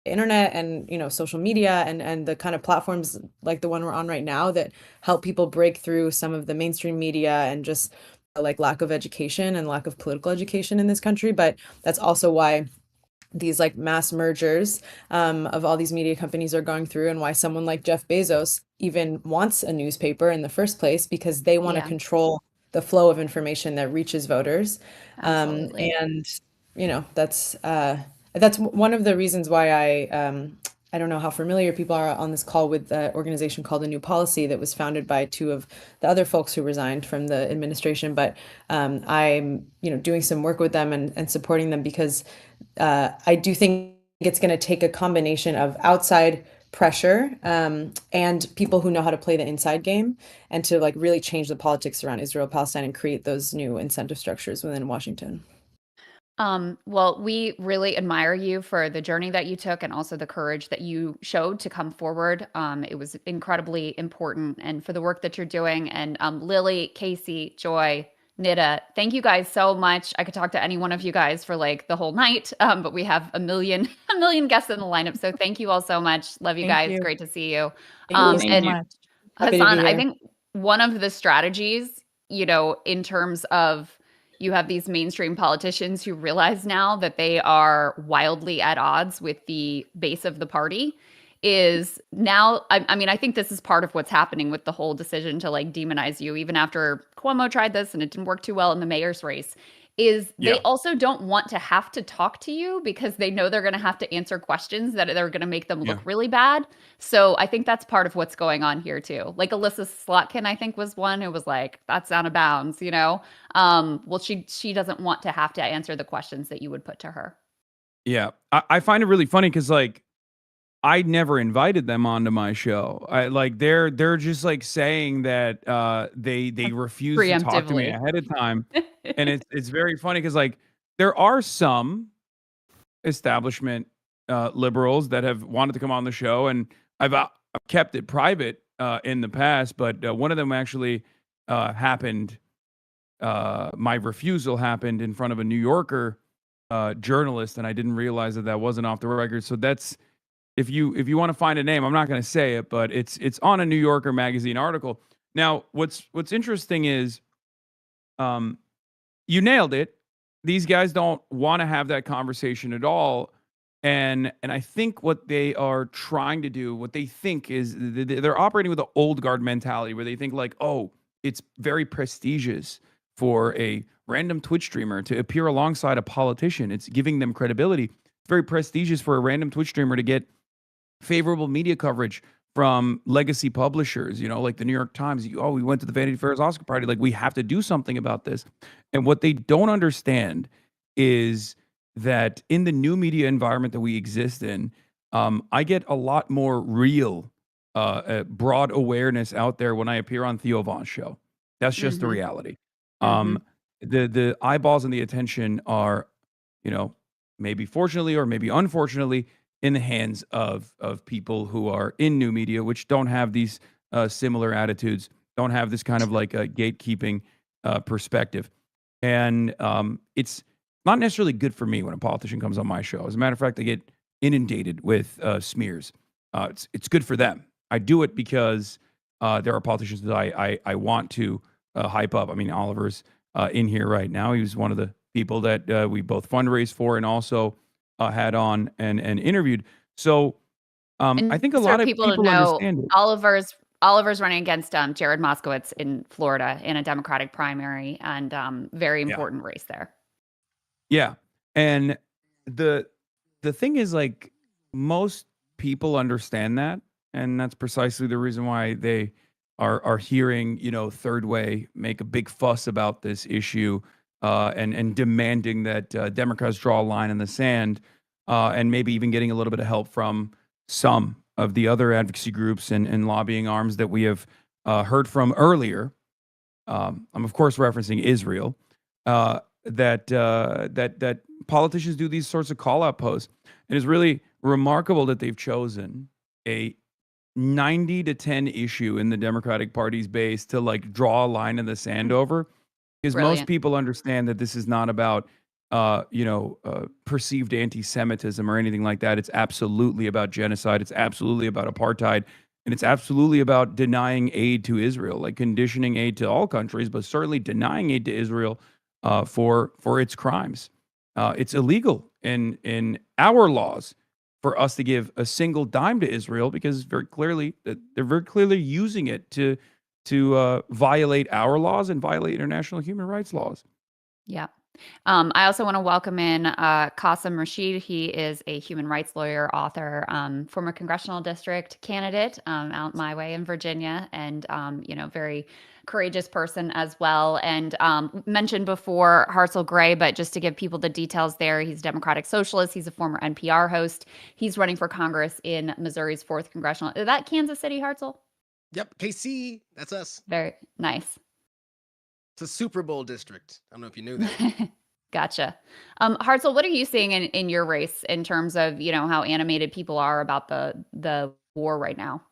internet and social media and the kind of platforms like the one we're on right now that help people break through some of the mainstream media and just like lack of education and lack of political education in this country. But that's also why these like mass mergers of all these media companies are going through, and why someone like Jeff Bezos even wants a newspaper in the first place, because they want to
Yeah.
control the flow of information that reaches voters.
Absolutely.
And that's one of the reasons why I don't know how familiar people are on this call with the organization called A New Policy that was founded by two of the other folks who resigned from the administration. But I'm doing some work with them and supporting them, because I do think it's going to take a combination of outside pressure and people who know how to play the inside game, and to like really change the politics around Israel Palestine and create those new incentive structures within Washington.
Well, we really admire you for the journey that you took and also the courage that you showed to come forward. It was incredibly important, and for the work that you're doing. And Lily, Casey, Joy, Nida, thank you guys so much. I could talk to any one of you guys for like the whole night, but we have a million guests in the lineup. So thank you all so much. Love you
Thank
guys.
you.
Great to see you.
Thank you so
And
much.
Happy to be
Hassan, I
here.
think one of the strategies, in terms of you have these mainstream politicians who realize now that they are wildly at odds with the base of the party, is now, I mean, I think this is part of what's happening with the whole decision to like demonize you, even after Cuomo tried this and it didn't work too well in the mayor's race, is they
Yeah.
also don't want to have to talk to you because they know they're going to have to answer questions that are going to make them look
Yeah.
really bad. So I think that's part of what's going on here too. Like Alyssa Slotkin, I think, was one who was like, that's out of bounds, well, she doesn't want to have to answer the questions that you would put to her.
Yeah. I find it really funny because like I never invited them onto my show. I like they're just like saying that they refuse to talk to me
Preemptively.
ahead of time. And it's very funny because like there are some establishment liberals that have wanted to come on the show, and I've kept it private in the past, but one of them actually happened. My refusal happened in front of a New Yorker journalist, and I didn't realize that wasn't off the record. So that's if you want to find a name, I'm not going to say it, but it's on a New Yorker magazine article. Now, what's interesting is, you nailed it. These guys don't want to have that conversation at all. And I think what they are trying to do, what they think is they're operating with an old guard mentality where they think like, oh, it's very prestigious for a random Twitch streamer to appear alongside a politician. It's giving them credibility. It's very prestigious for a random Twitch streamer to get favorable media coverage from legacy publishers, like the New York Times. Oh, we went to the Vanity Fair's Oscar party. Like, we have to do something about this. And what they don't understand is that in the new media environment that we exist in, I get a lot more real, broad awareness out there when I appear on Theo Von's show. That's just the
Mm-hmm.
reality.
Mm-hmm.
The eyeballs and the attention are, maybe fortunately or maybe unfortunately, in the hands of people who are in new media, which don't have these similar attitudes, don't have this kind of like a gatekeeping perspective. And it's not necessarily good for me when a politician comes on my show. As a matter of fact, I get inundated with smears. It's good for them. I do it because there are politicians that I want to hype up. I mean, Oliver's in here right now. He was one of the people that we both fundraised for and also had on and interviewed. So I
And
think a
for
lot of
people to
people
know,
understand it.
Oliver's running against Jared Moskowitz in Florida in a Democratic primary, and very
Yeah.
important race there.
Yeah. And the thing is, like, most people understand that, and that's precisely the reason why they are hearing, Third Way make a big fuss about this issue, and demanding that Democrats draw a line in the sand, and maybe even getting a little bit of help from some of the other advocacy groups and lobbying arms that we have heard from earlier. I'm of course referencing Israel. That politicians do these sorts of call out posts. It is really remarkable that they've chosen a 90-10 issue in the Democratic Party's base to like draw a line in the sand over, because most
Brilliant.
people understand that this is not about perceived anti-Semitism or anything like that. It's absolutely about genocide. It's absolutely about apartheid. And it's absolutely about denying aid to Israel, like conditioning aid to all countries, but certainly denying aid to Israel for its crimes. It's illegal in our laws for us to give a single dime to Israel, because they're very clearly using it to violate our laws and violate international human rights laws.
Yeah. I also want to welcome in Qasim Rashid. He is a human rights lawyer, author, former congressional district candidate out my way in Virginia, and very courageous person as well. And mentioned before Hartzell Gray, but just to give people the details there, he's a Democratic Socialist. He's a former NPR host. He's running for Congress in Missouri's 4th Congressional. Is that Kansas City, Hartzell?
Yep, KC, that's us.
Very nice.
It's a Super Bowl district. I don't know if you knew that.
Gotcha. Hartzell, what are you seeing in your race in terms of, how animated people are about the war right now?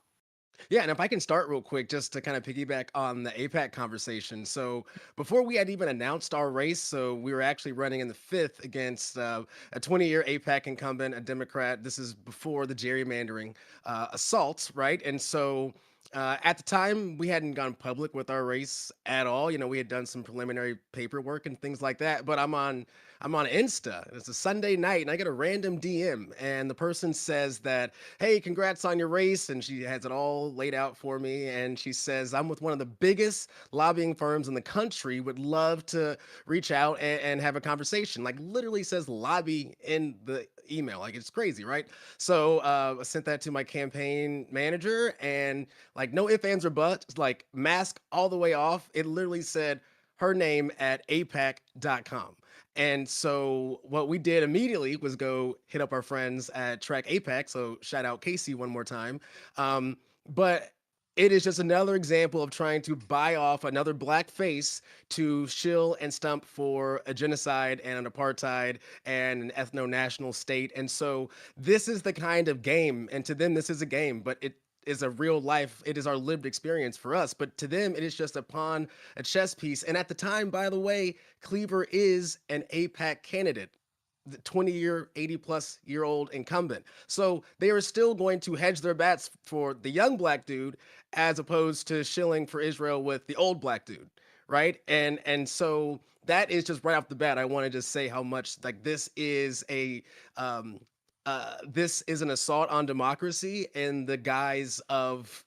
Yeah, and if I can start real quick, just to kind of piggyback on the APAC conversation. So before we had even announced our race, so we were actually running in the 5th against a 20-year APAC incumbent, a Democrat. This is before the gerrymandering assaults, right? And so at the time, we hadn't gone public with our race at all. We had done some preliminary paperwork and things like that. But I'm on Insta. And it's a Sunday night, and I get a random DM, and the person says that, "Hey, congrats on your race," and she has it all laid out for me. And she says, "I'm with one of the biggest lobbying firms in the country. Would love to reach out and have a conversation." Like, literally says lobby in the email. Like, it's crazy, right? So I sent that to my campaign manager, and like, no ifs, ands, or buts, like, mask all the way off. It literally said her name at apac.com. And so what we did immediately was go hit up our friends at Track APAC. So shout out Casey one more time. But it is just another example of trying to buy off another black face to shill and stump for a genocide and an apartheid and an ethno-national state. And so this is the kind of game, and to them this is a game, but it is a real life. It is our lived experience for us, but to them it is just a pawn, a chess piece. And at the time, by the way, Cleaver is an APAC candidate, the 20-year, 80-plus-year-old incumbent. So they are still going to hedge their bets for the young black dude as opposed to shilling for Israel with the old black dude, right? And so that is just right off the bat. I want to just say how much like this is an assault on democracy in the guise of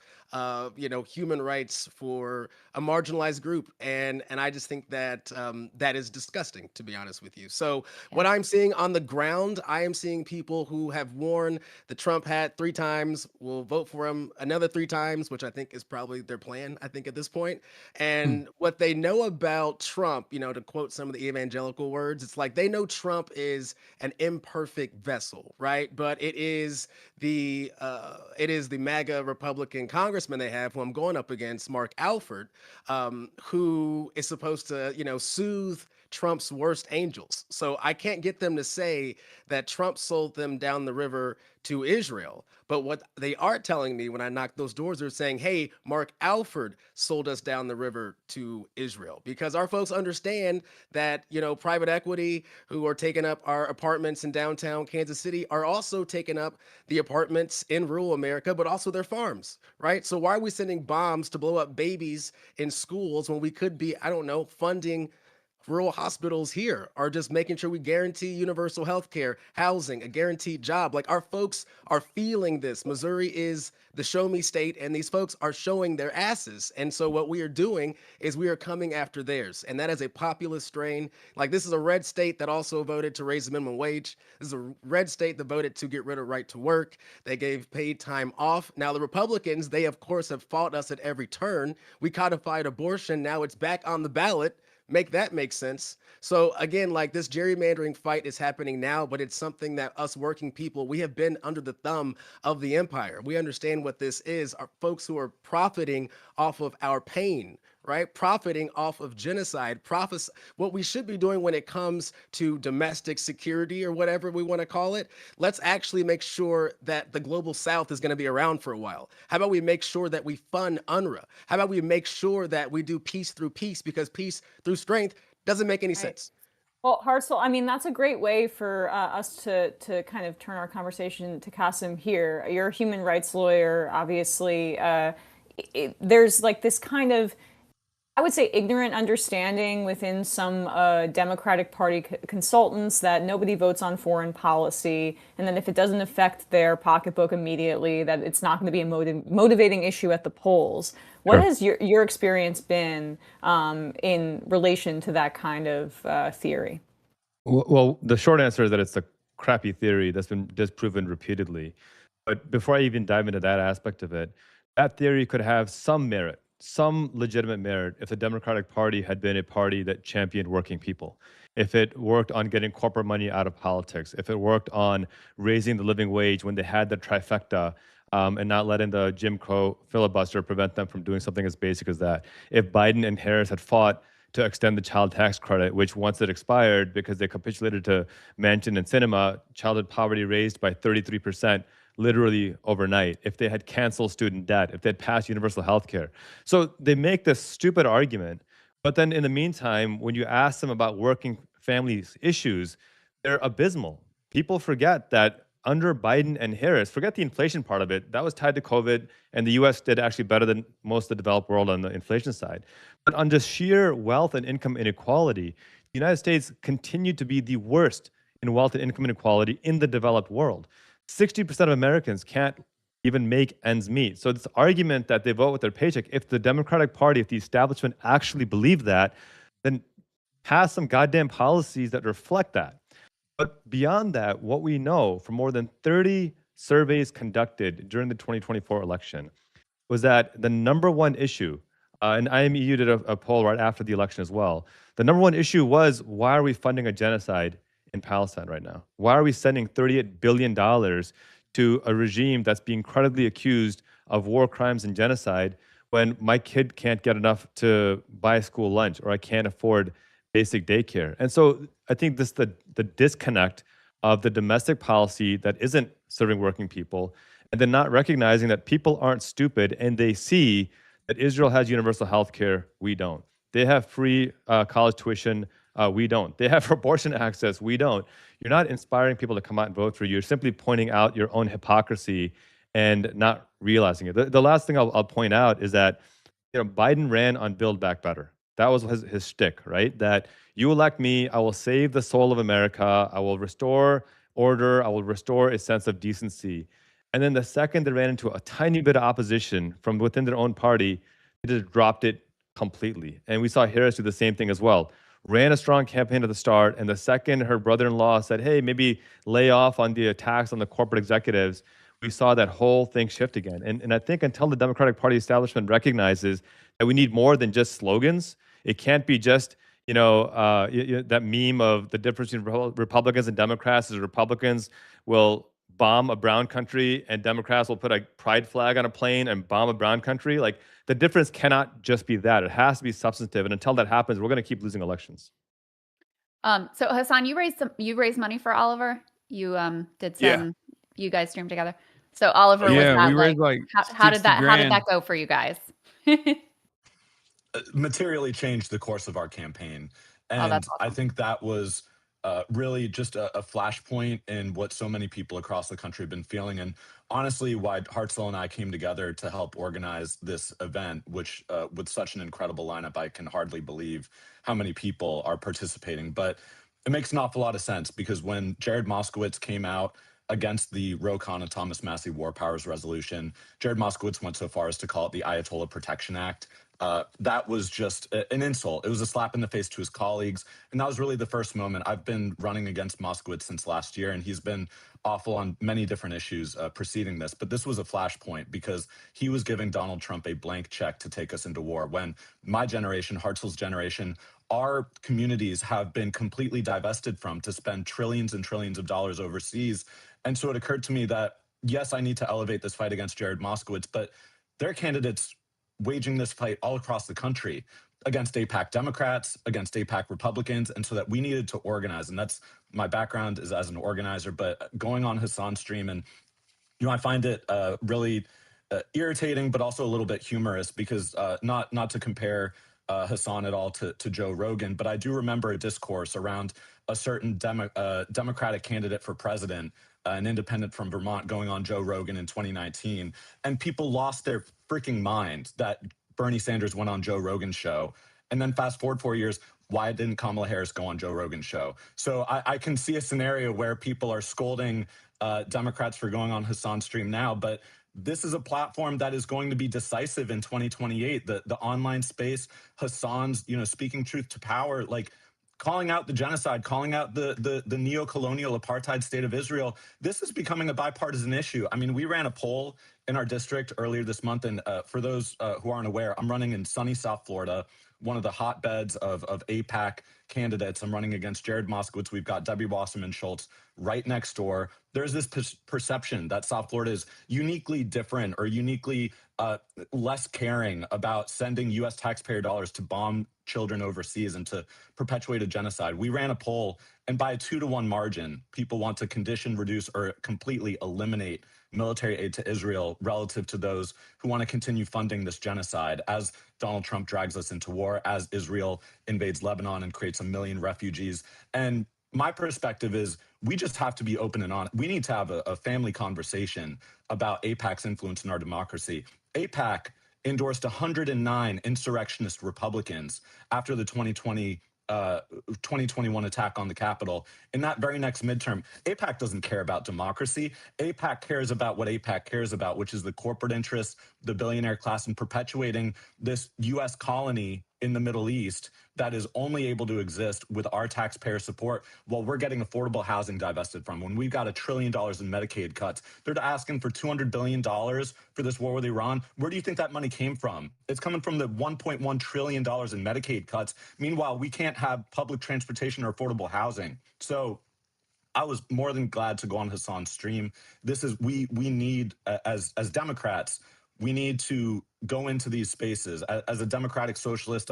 human rights for a marginalized group, and I just think that that is disgusting, to be honest with you. So what I'm seeing on the ground, I am seeing people who have worn the Trump hat 3 times, will vote for him another 3 times, which I think is probably their plan, I think, at this point. And what they know about Trump, to quote some of the evangelical words, it's like they know Trump is an imperfect vessel, right? But it is the MAGA Republican congressman they have, who I'm going up against, Mark Alford, who is supposed to, soothe Trump's worst angels. So I can't get them to say that Trump sold them down the river to Israel. But what they are telling me when I knock those doors, they're saying, hey, Mark Alford sold us down the river to Israel. Because our folks understand that, private equity who are taking up our apartments in downtown Kansas City are also taking up the apartments in rural America, but also their farms, right? So why are we sending bombs to blow up babies in schools when we could be, I don't know, funding rural hospitals here, are just making sure we guarantee universal health care, housing, a guaranteed job? Like, our folks are feeling this. Missouri is the show me state, and these folks are showing their asses. And so what we are doing is we are coming after theirs. And that is a populist strain. Like, this is a red state that also voted to raise the minimum wage. This is a red state that voted to get rid of right to work. They gave paid time off. Now, the Republicans, they of course have fought us at every turn. We codified abortion. Now it's back on the ballot. Make that make sense. So again, like, this gerrymandering fight is happening now, but it's something that us working people, we have been under the thumb of the empire. We understand what this is. Our folks who are profiting off of our pain, right? Profiting off of genocide, what we should be doing when it comes to domestic security, or whatever we want to call it. Let's actually make sure that the global south is going to be around for a while. How about we make sure that we fund UNRWA? How about we make sure that we do peace through peace, because peace through strength doesn't make any sense.
Well, Hartzell, I mean, that's a great way for us to kind of turn our conversation to Kasim here. You're a human rights lawyer, obviously. There's like this kind of, I would say, ignorant understanding within some Democratic Party consultants that nobody votes on foreign policy, and then if it doesn't affect their pocketbook immediately, that it's not going to be a motivating issue at the polls. What has your experience been in relation to that kind of theory?
Well, the short answer is that it's a crappy theory that's been disproven repeatedly. But before I even dive into that aspect of it, that theory could have some merit, some legitimate merit, if the Democratic Party had been a party that championed working people, if it worked on getting corporate money out of politics, if it worked on raising the living wage when they had the trifecta, and not letting the Jim Crow filibuster prevent them from doing something as basic as that. If Biden and Harris had fought to extend the child tax credit, which once it expired because they capitulated to Manchin and Sinema, childhood poverty raised by 33%, literally overnight, if they had canceled student debt, if they had passed universal health care. So they make this stupid argument, but then in the meantime, when you ask them about working families issues, they're abysmal. People forget that under Biden and Harris, forget the inflation part of it, that was tied to COVID, and the US did actually better than most of the developed world on the inflation side. But on just sheer wealth and income inequality, the United States continued to be the worst in wealth and income inequality in the developed world. 60% of Americans can't even make ends meet. So this argument that they vote with their paycheck, if the Democratic Party, if the establishment actually believed that, then pass some goddamn policies that reflect that. But beyond that, what we know from more than 30 surveys conducted during the 2024 election was that the number one issue, and IMEU did a poll right after the election as well, the number one issue was, why are we funding a genocide in Palestine right now? Why are we sending $38 billion to a regime that's being credibly accused of war crimes and genocide when my kid can't get enough to buy school lunch, or I can't afford basic daycare? And so I think this the disconnect of the domestic policy that isn't serving working people, and then not recognizing that people aren't stupid, and they see that Israel has universal health care, we don't. They have free college tuition, we don't. They have abortion access, we don't. You're not inspiring people to come out and vote for you. You're simply pointing out your own hypocrisy and not realizing it. The last thing I'll point out is that Biden ran on Build Back Better. That was his shtick, right? That you elect me, I will save the soul of America, I will restore order, I will restore a sense of decency. And then the second they ran into a tiny bit of opposition from within their own party, they just dropped it completely. And we saw Harris do the same thing as well. Ran a strong campaign at the start, and the second her brother-in-law said, hey, maybe lay off on the attacks on the corporate executives, we saw that whole thing shift again. And I think until the Democratic Party establishment recognizes that we need more than just slogans, it can't be just, that meme of the difference between Republicans and Democrats is Republicans will bomb a brown country and Democrats will put a pride flag on a plane and bomb a brown country. Like, the difference cannot just be that. It has to be substantive. And until that happens, we're going to keep losing elections.
So Hassan, you raised money for Oliver. You did some. You guys streamed together. So Oliver, was that
we raised like
how did
60 grand.
that go for you guys?
Materially changed the course of our campaign, and
that's
I
awesome.
think that was really just a flashpoint in what so many people across the country have been feeling, and honestly, why Hartzell and I came together to help organize this event, which with such an incredible lineup, I can hardly believe how many people are participating. But it makes an awful lot of sense because when Jared Moskowitz came out against the Ro Khan and Thomas Massie War Powers Resolution, Jared Moskowitz went so far as to call it the Ayatollah Protection Act. That was just an insult. It was a slap in the face to his colleagues. And that was really the first moment. I've been running against Moskowitz since last year, and he's been awful on many different issues preceding this. But this was a flashpoint because he was giving Donald Trump a blank check to take us into war when my generation, Hartzell's generation, our communities have been completely divested from to spend trillions and trillions of dollars overseas. And so it occurred to me that, yes, I need to elevate this fight against Jared Moskowitz, but there are candidates waging this fight all across the country against AIPAC Democrats, against AIPAC Republicans, and so that we needed to organize. And that's my background is as an organizer, but going on Hassan's stream, and I find it really irritating, but also a little bit humorous because not to compare Hassan at all to Joe Rogan, but I do remember a discourse around a certain Democratic candidate for president, an independent from Vermont, going on Joe Rogan in 2019, and people lost their freaking mind that Bernie Sanders went on Joe Rogan's show. And then fast forward 4 years, why didn't Kamala Harris go on Joe Rogan's show? So I can see a scenario where people are scolding Democrats for going on Hassan's stream now, but this is a platform that is going to be decisive in 2028. The online space, Hassan's, speaking truth to power, like calling out the genocide, calling out the neo-colonial apartheid state of Israel. This is becoming a bipartisan issue. I mean, we ran a poll in our district earlier this month, and for those who aren't aware, I'm running in sunny South Florida, one of the hotbeds of AIPAC candidates. I'm running against Jared Moskowitz. We've got Debbie Wasserman Schultz right next door. There's this perception that South Florida is uniquely different or uniquely less caring about sending U.S. taxpayer dollars to bomb children overseas and to perpetuate a genocide. We ran a poll, and by a 2-to-1 margin, people want to condition, reduce, or completely eliminate military aid to Israel relative to those who want to continue funding this genocide as Donald Trump drags us into war, as Israel invades Lebanon and creates 1 million refugees. And my perspective is we just have to be open and honest. We need to have a family conversation about AIPAC's influence in our democracy. AIPAC endorsed 109 insurrectionist Republicans after the 2021 attack on the Capitol. In that very next midterm, AIPAC doesn't care about democracy. AIPAC cares about what AIPAC cares about, which is the corporate interests, the billionaire class, and perpetuating this U.S. colony in the Middle East that is only able to exist with our taxpayer support while we're getting affordable housing divested from. When we've got $1 trillion in Medicaid cuts, they're asking for $200 billion for this war with Iran. Where do you think that money came from? It's coming from the $1.1 trillion in Medicaid cuts. Meanwhile, we can't have public transportation or affordable housing. So I was more than glad to go on Hassan's stream. This is, we need, as Democrats, we need to go into these spaces. As a democratic socialist,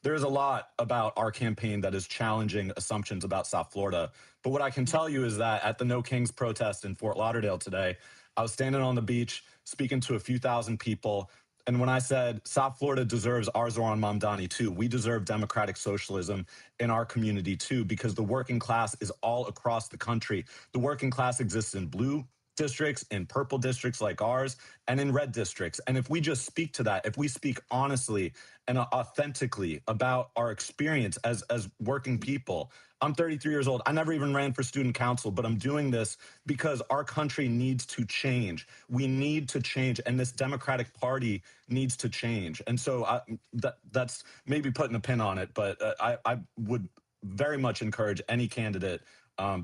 there's a lot about our campaign that is challenging assumptions about South Florida. But what I can tell you is that at the No Kings protest in Fort Lauderdale today, I was standing on the beach speaking to a few thousand people. And when I said South Florida deserves our Zoran Mamdani too, we deserve democratic socialism in our community too, because the working class is all across the country. The working class exists in blue, districts, in purple districts like ours, and in red districts. And if we just speak to that, if we speak honestly and authentically about our experience as working people. I'm 33 years old. I never even ran for student council, but I'm doing this because our country needs to change. We need to change, and this Democratic Party needs to change. And so that's maybe putting a pin on it, but I would very much encourage any candidate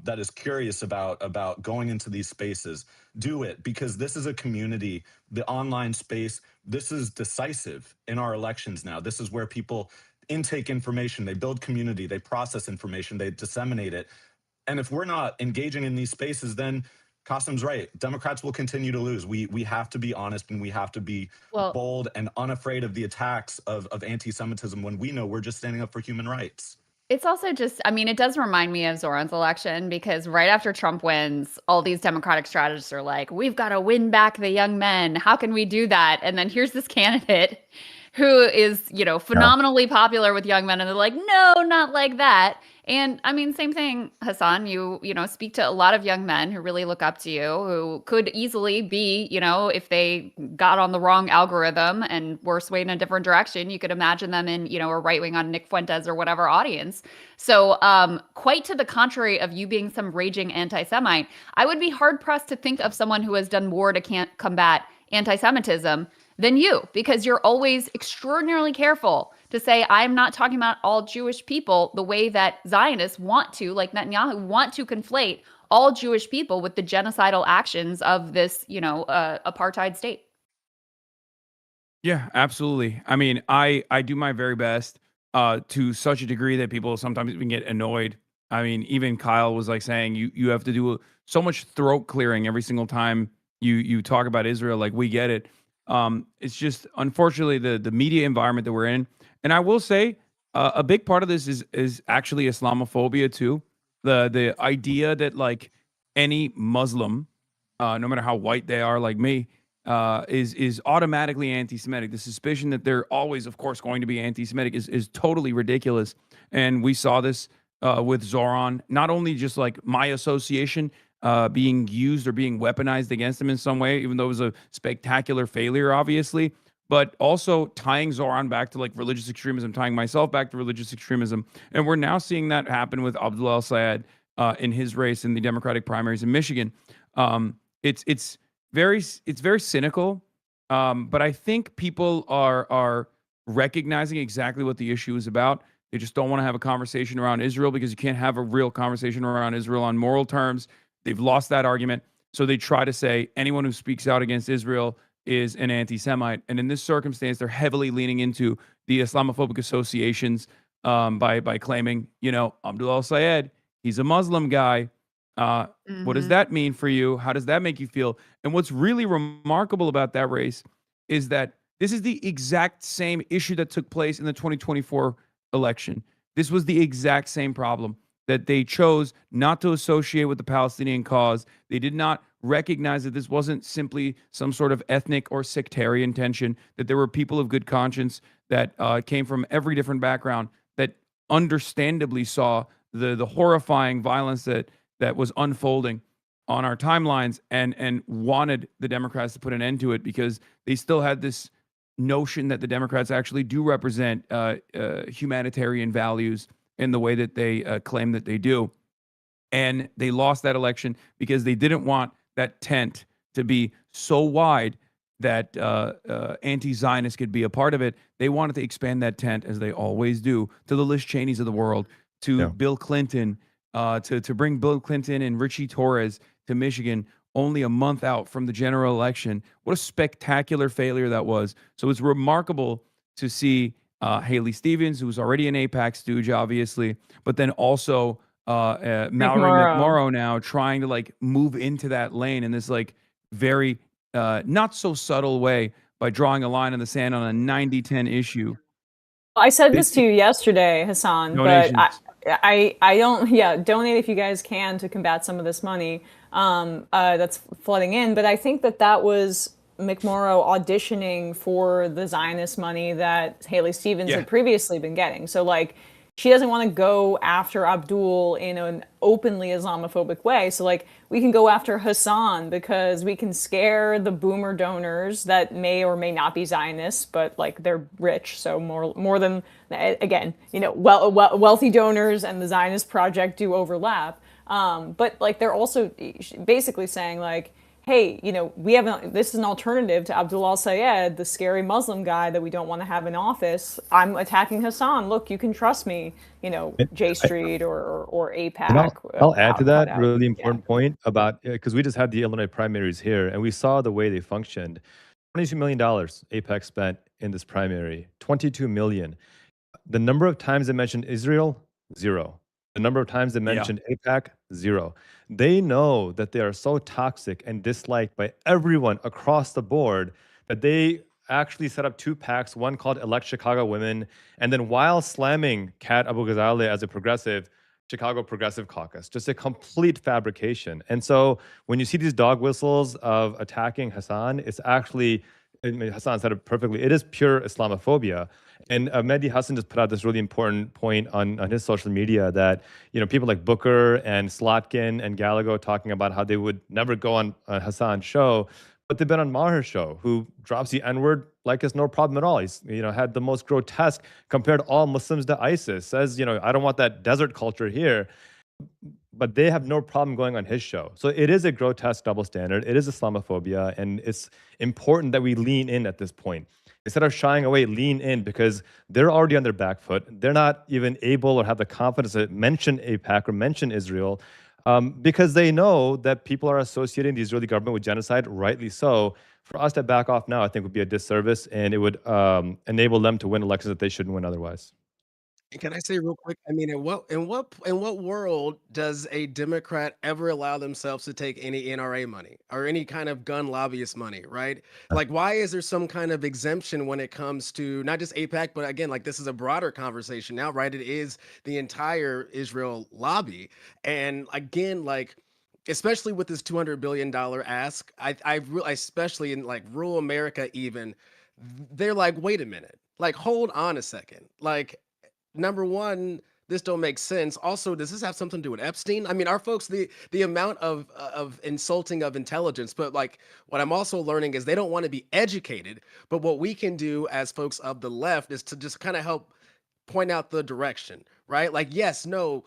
that is curious about going into these spaces, do it, because this is a community, the online space, this is decisive in our elections now. This is where people intake information, they build community, they process information, they disseminate it. And if we're not engaging in these spaces, then Qasim's right. Democrats will continue to lose. We have to be honest, and we have to be bold and unafraid of the attacks of anti-Semitism when we know we're just standing up for human rights.
It's also just, I mean, it does remind me of Zoran's election, because right after Trump wins, all these Democratic strategists are like, we've got to win back the young men. How can we do that? And then here's this candidate who is, phenomenally popular with young men. And they're like, no, not like that. And I mean, same thing, Hassan, you speak to a lot of young men who really look up to you, who could easily be, if they got on the wrong algorithm and were swayed in a different direction, you could imagine them in, a right wing on Nick Fuentes or whatever audience. So quite to the contrary of you being some raging anti-Semite, I would be hard pressed to think of someone who has done more to combat anti-Semitism than you, because you're always extraordinarily careful to say, I'm not talking about all Jewish people the way that Zionists want to, like Netanyahu, want to conflate all Jewish people with the genocidal actions of this, apartheid state.
Yeah, absolutely. I mean, I do my very best to such a degree that people sometimes even get annoyed. I mean, even Kyle was like saying you have to do so much throat clearing every single time you talk about Israel. Like, we get it. It's just, unfortunately, the media environment that we're in. And I will say a big part of this is actually Islamophobia too. The idea that like any Muslim, no matter how white they are, like me, is automatically anti-Semitic. The suspicion that they're always, of course, going to be anti-Semitic is totally ridiculous. And we saw this with Zoran, not only just like my association being used or being weaponized against him in some way, even though it was a spectacular failure, obviously, but also tying Zoran back to like religious extremism, tying myself back to religious extremism. And we're now seeing that happen with Abdullah al-Sayed in his race in the Democratic primaries in Michigan. It's very cynical, but I think people are recognizing exactly what the issue is about. They just don't want to have a conversation around Israel, because you can't have a real conversation around Israel on moral terms. They've lost that argument. So they try to say anyone who speaks out against Israel is an anti-Semite. And in this circumstance, they're heavily leaning into the Islamophobic associations by claiming, Abdullah al-Sayed, he's a Muslim guy. What does that mean for you? How does that make you feel? And what's really remarkable about that race is that this is the exact same issue that took place in the 2024 election. This was the exact same problem, that they chose not to associate with the Palestinian cause. They did not recognize that this wasn't simply some sort of ethnic or sectarian tension, that there were people of good conscience that came from every different background that understandably saw the horrifying violence that was unfolding on our timelines and wanted the Democrats to put an end to it, because they still had this notion that the Democrats actually do represent humanitarian values in the way that they claim that they do. And they lost that election because they didn't want that tent to be so wide that anti-Zionists could be a part of it. They wanted to expand that tent, as they always do, to the Liz Cheneys of the world, to Bill Clinton, to bring Bill Clinton and Richie Torres to Michigan only a month out from the general election. What a spectacular failure that was. So it's remarkable to see Haley Stevens, who's already an AIPAC stooge, obviously, but then also Mallory McMorrow now trying to like move into that lane in this like very not so subtle way by drawing a line in the sand on a 90-10 issue.
I said this to you yesterday, Hassan,
Donations.
but I don't, donate if you guys can to combat some of this money that's flooding in. But I think that was McMorrow auditioning for the Zionist money that Haley Stevens had previously been getting. So like, she doesn't want to go after Abdul in an openly Islamophobic way. So like we can go after Hassan because we can scare the boomer donors that may or may not be Zionists, but like they're rich, so more than, again, wealthy donors and the Zionist project do overlap. But like they're also basically saying like, hey, this is an alternative to Abdul al-Sayed, the scary Muslim guy that we don't want to have in office. I'm attacking Hassan. Look, you can trust me. J Street or AIPAC.
And I'll add to that
out.
really important point about, because we just had the Illinois primaries here and we saw the way they functioned. $22 million AIPAC spent in this primary, 22 million. The number of times they mentioned Israel, 0. The number of times they mentioned AIPAC, 0. They know that they are so toxic and disliked by everyone across the board that they actually set up 2 PACs, one called Elect Chicago Women, and then while slamming Kat Abu Ghazaleh as a progressive, Chicago Progressive Caucus, just a complete fabrication. And so when you see these dog whistles of attacking Hassan, it's actually, Hassan said it perfectly, it is pure Islamophobia. And Mehdi Hassan just put out this really important point on his social media that, people like Booker and Slotkin and Gallego talking about how they would never go on Hassan's show, but they've been on Maher's show, who drops the N-word like it's no problem at all. He's, had the most grotesque, compared all Muslims to ISIS, says, I don't want that desert culture here. But they have no problem going on his show. So it is a grotesque double standard. It is Islamophobia. And it's important that we lean in at this point. Instead of shying away, lean in, because they're already on their back foot. They're not even able or have the confidence to mention AIPAC or mention Israel, because they know that people are associating the Israeli government with genocide, rightly so. For us to back off now, I think would be a disservice, and it would enable them to win elections that they shouldn't win otherwise.
And can I say real quick? I mean, in what world does a Democrat ever allow themselves to take any NRA money or any kind of gun lobbyist money, right? Like, why is there some kind of exemption when it comes to not just AIPAC, but again, like this is a broader conversation now, right? It is the entire Israel lobby, and again, like, especially with this $200 billion ask, especially in like rural America, even they're like, wait a minute, like, hold on a second, like. Number one, this don't make sense. Also, does this have something to do with Epstein? I mean, our folks, the amount of insulting of intelligence, but like what I'm also learning is they don't want to be educated. But what we can do as folks of the left is to just kind of help point out the direction, right? Like, yes, no,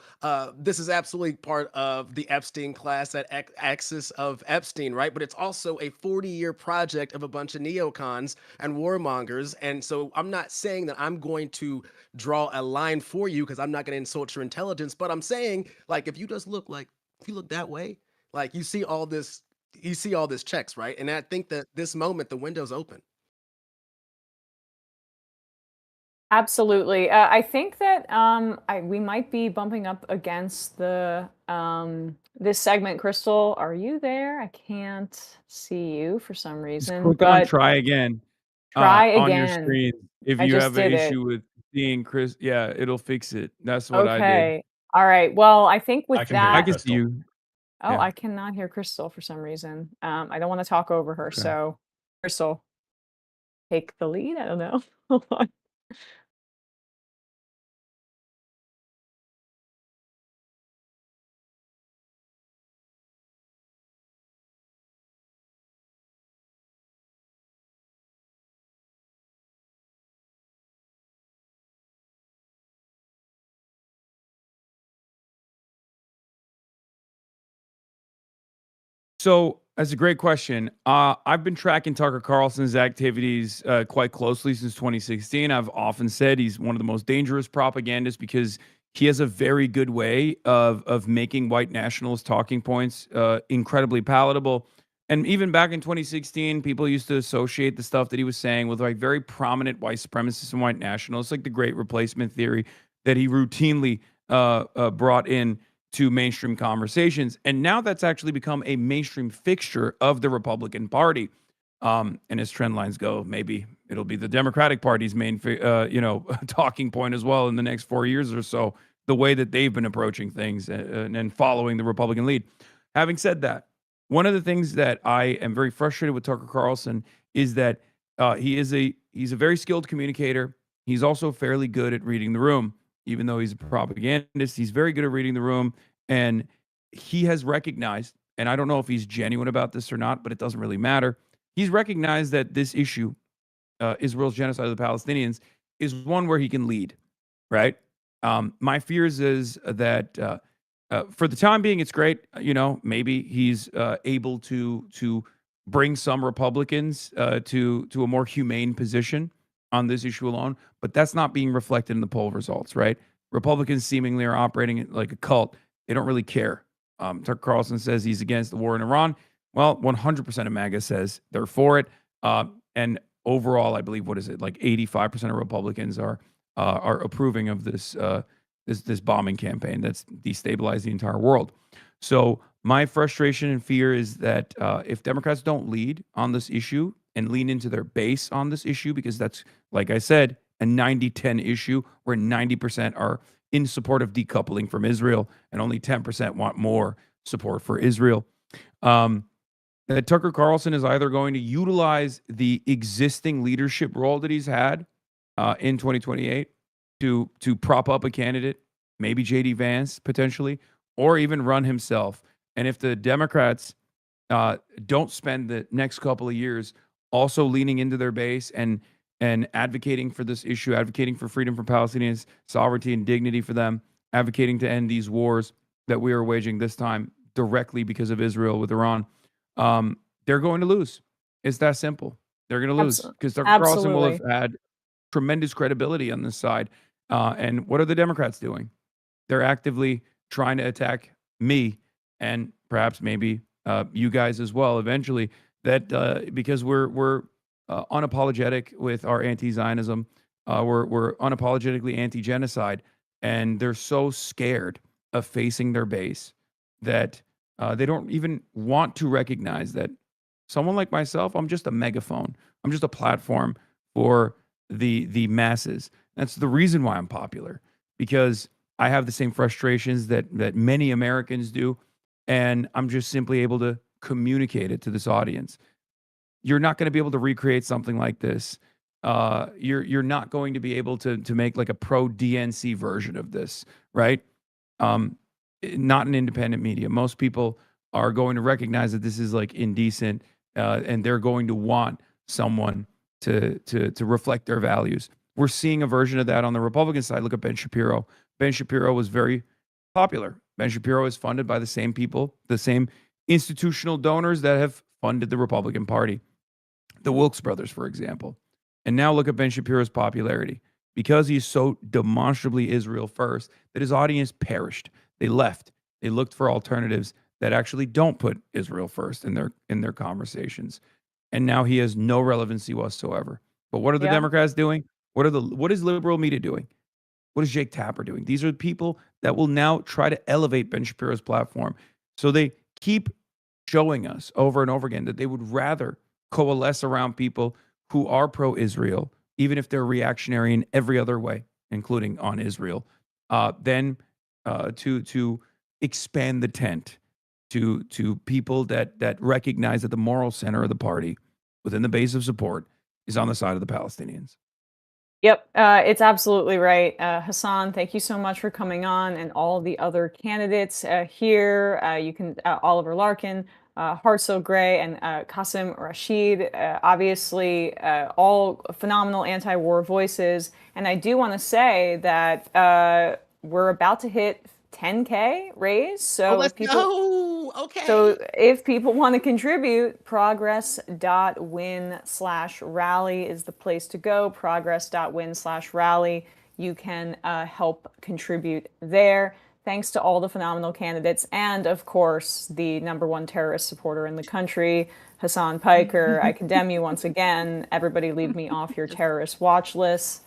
this is absolutely part of the Epstein class, that axis of Epstein, right? But it's also a 40-year project of a bunch of neocons and warmongers. And so I'm not saying that I'm going to draw a line for you because I'm not going to insult your intelligence, but I'm saying, like, if you look that way, like you see all this checks, right? And I think that this moment, the window's open.
Absolutely. I think that we might be bumping up against the this segment. Crystal, are you there? I can't see you for some
Just
reason.
click on
But
try again
try
on your
again.
screen. If
I
you
just
have an
did it.
issue with seeing Chris, yeah, it'll fix it. That's what I did.
Okay. All right. Well, I think with
I can hear you,
I
that.
can see
Crystal.
you.
Oh,
Yeah.
I cannot hear Crystal for some reason. I don't want to talk over her.
Okay.
So, Crystal, take the lead. I don't know. Hold on.
So that's a great question. I've been tracking Tucker Carlson's activities quite closely since 2016. I've often said he's one of the most dangerous propagandists because he has a very good way of making white nationalist talking points incredibly palatable. And even back in 2016, people used to associate the stuff that he was saying with like very prominent white supremacists and white nationalists, like the Great Replacement theory that he routinely brought in to mainstream conversations. And now that's actually become a mainstream fixture of the Republican Party. And as trend lines go, maybe it'll be the Democratic Party's main, talking point as well in the next 4 years or so, the way that they've been approaching things and following the Republican lead. Having said that, one of the things that I am very frustrated with Tucker Carlson is that he's a very skilled communicator. He's also fairly good at reading the room. even though he's a propagandist. He's very good at reading the room, and he has recognized, and I don't know if he's genuine about this or not, but it doesn't really matter. He's recognized that this issue, Israel's genocide of the Palestinians, is one where he can lead, right? My fears is that for the time being, it's great. Maybe he's able to bring some Republicans to a more humane position on this issue alone, but that's not being reflected in the poll results, right? Republicans seemingly are operating like a cult. They don't really care. Tucker Carlson says he's against the war in Iran. Well, 100% of MAGA says they're for it. And overall, I believe, what is it, like 85% of Republicans are approving of this this bombing campaign that's destabilized the entire world. So my frustration and fear is that if Democrats don't lead on this issue and lean into their base on this issue, because that's, like I said, a 90-10 issue where 90% are in support of decoupling from Israel and only 10% want more support for Israel. That Tucker Carlson is either going to utilize the existing leadership role that he's had in 2028 to prop up a candidate, maybe J.D. Vance potentially, or even run himself. And if the Democrats don't spend the next couple of years also leaning into their base and advocating for this issue, advocating for freedom for Palestinians, sovereignty and dignity for them, advocating to end these wars that we are waging this time directly because of Israel with Iran, they're going to lose. It's that simple. They're going to lose because Tucker Carlson will have had tremendous credibility on this side. And what are the Democrats doing? They're actively trying to attack me and perhaps maybe you guys as well eventually, that because we're unapologetic with our anti-Zionism, we're unapologetically anti-genocide, and they're so scared of facing their base that they don't even want to recognize that someone like myself, I'm just a megaphone. I'm just a platform for the masses. That's the reason why I'm popular, because I have the same frustrations that many Americans do, and I'm just simply able to communicate it to this audience. You're not going to be able to recreate something like this. You're not going to be able to make like a pro DNC version of this, right? Not an independent media. Most people are going to recognize that this is like indecent, and they're going to want someone to reflect their values. We're seeing a version of that on the Republican side. Look at Ben Shapiro. Ben Shapiro was very popular. Ben Shapiro is funded by the same people, the same institutional donors that have funded the Republican Party, the Wilkes brothers, for example. And now look at Ben Shapiro's popularity. Because he's so demonstrably Israel first, that his audience perished. They left. They looked for alternatives that actually don't put Israel first in their conversations. And now he has no relevancy whatsoever. But what are the Democrats doing? What is liberal media doing? What is Jake Tapper doing? These are people that will now try to elevate Ben Shapiro's platform. So they keep showing us over and over again that they would rather coalesce around people who are pro-Israel, even if they're reactionary in every other way, including on Israel, than to expand the tent to people that recognize that the moral center of the party, within the base of support, is on the side of the Palestinians.
Yep, it's absolutely right. Hassan, thank you so much for coming on, and all the other candidates here. You can, Oliver Larkin, Hartzell Gray, and Qasim Rashid, obviously all phenomenal anti-war voices. And I do want to say that we're about to hit 10K raise. So
let's go. Okay.
So if people want to contribute, progress.win/rally is the place to go. Progress.win/rally. You can help contribute there. Thanks to all the phenomenal candidates, and of course, the #1 terrorist supporter in the country, Hassan Piker. I condemn you once again. Everybody leave me off your terrorist watch list.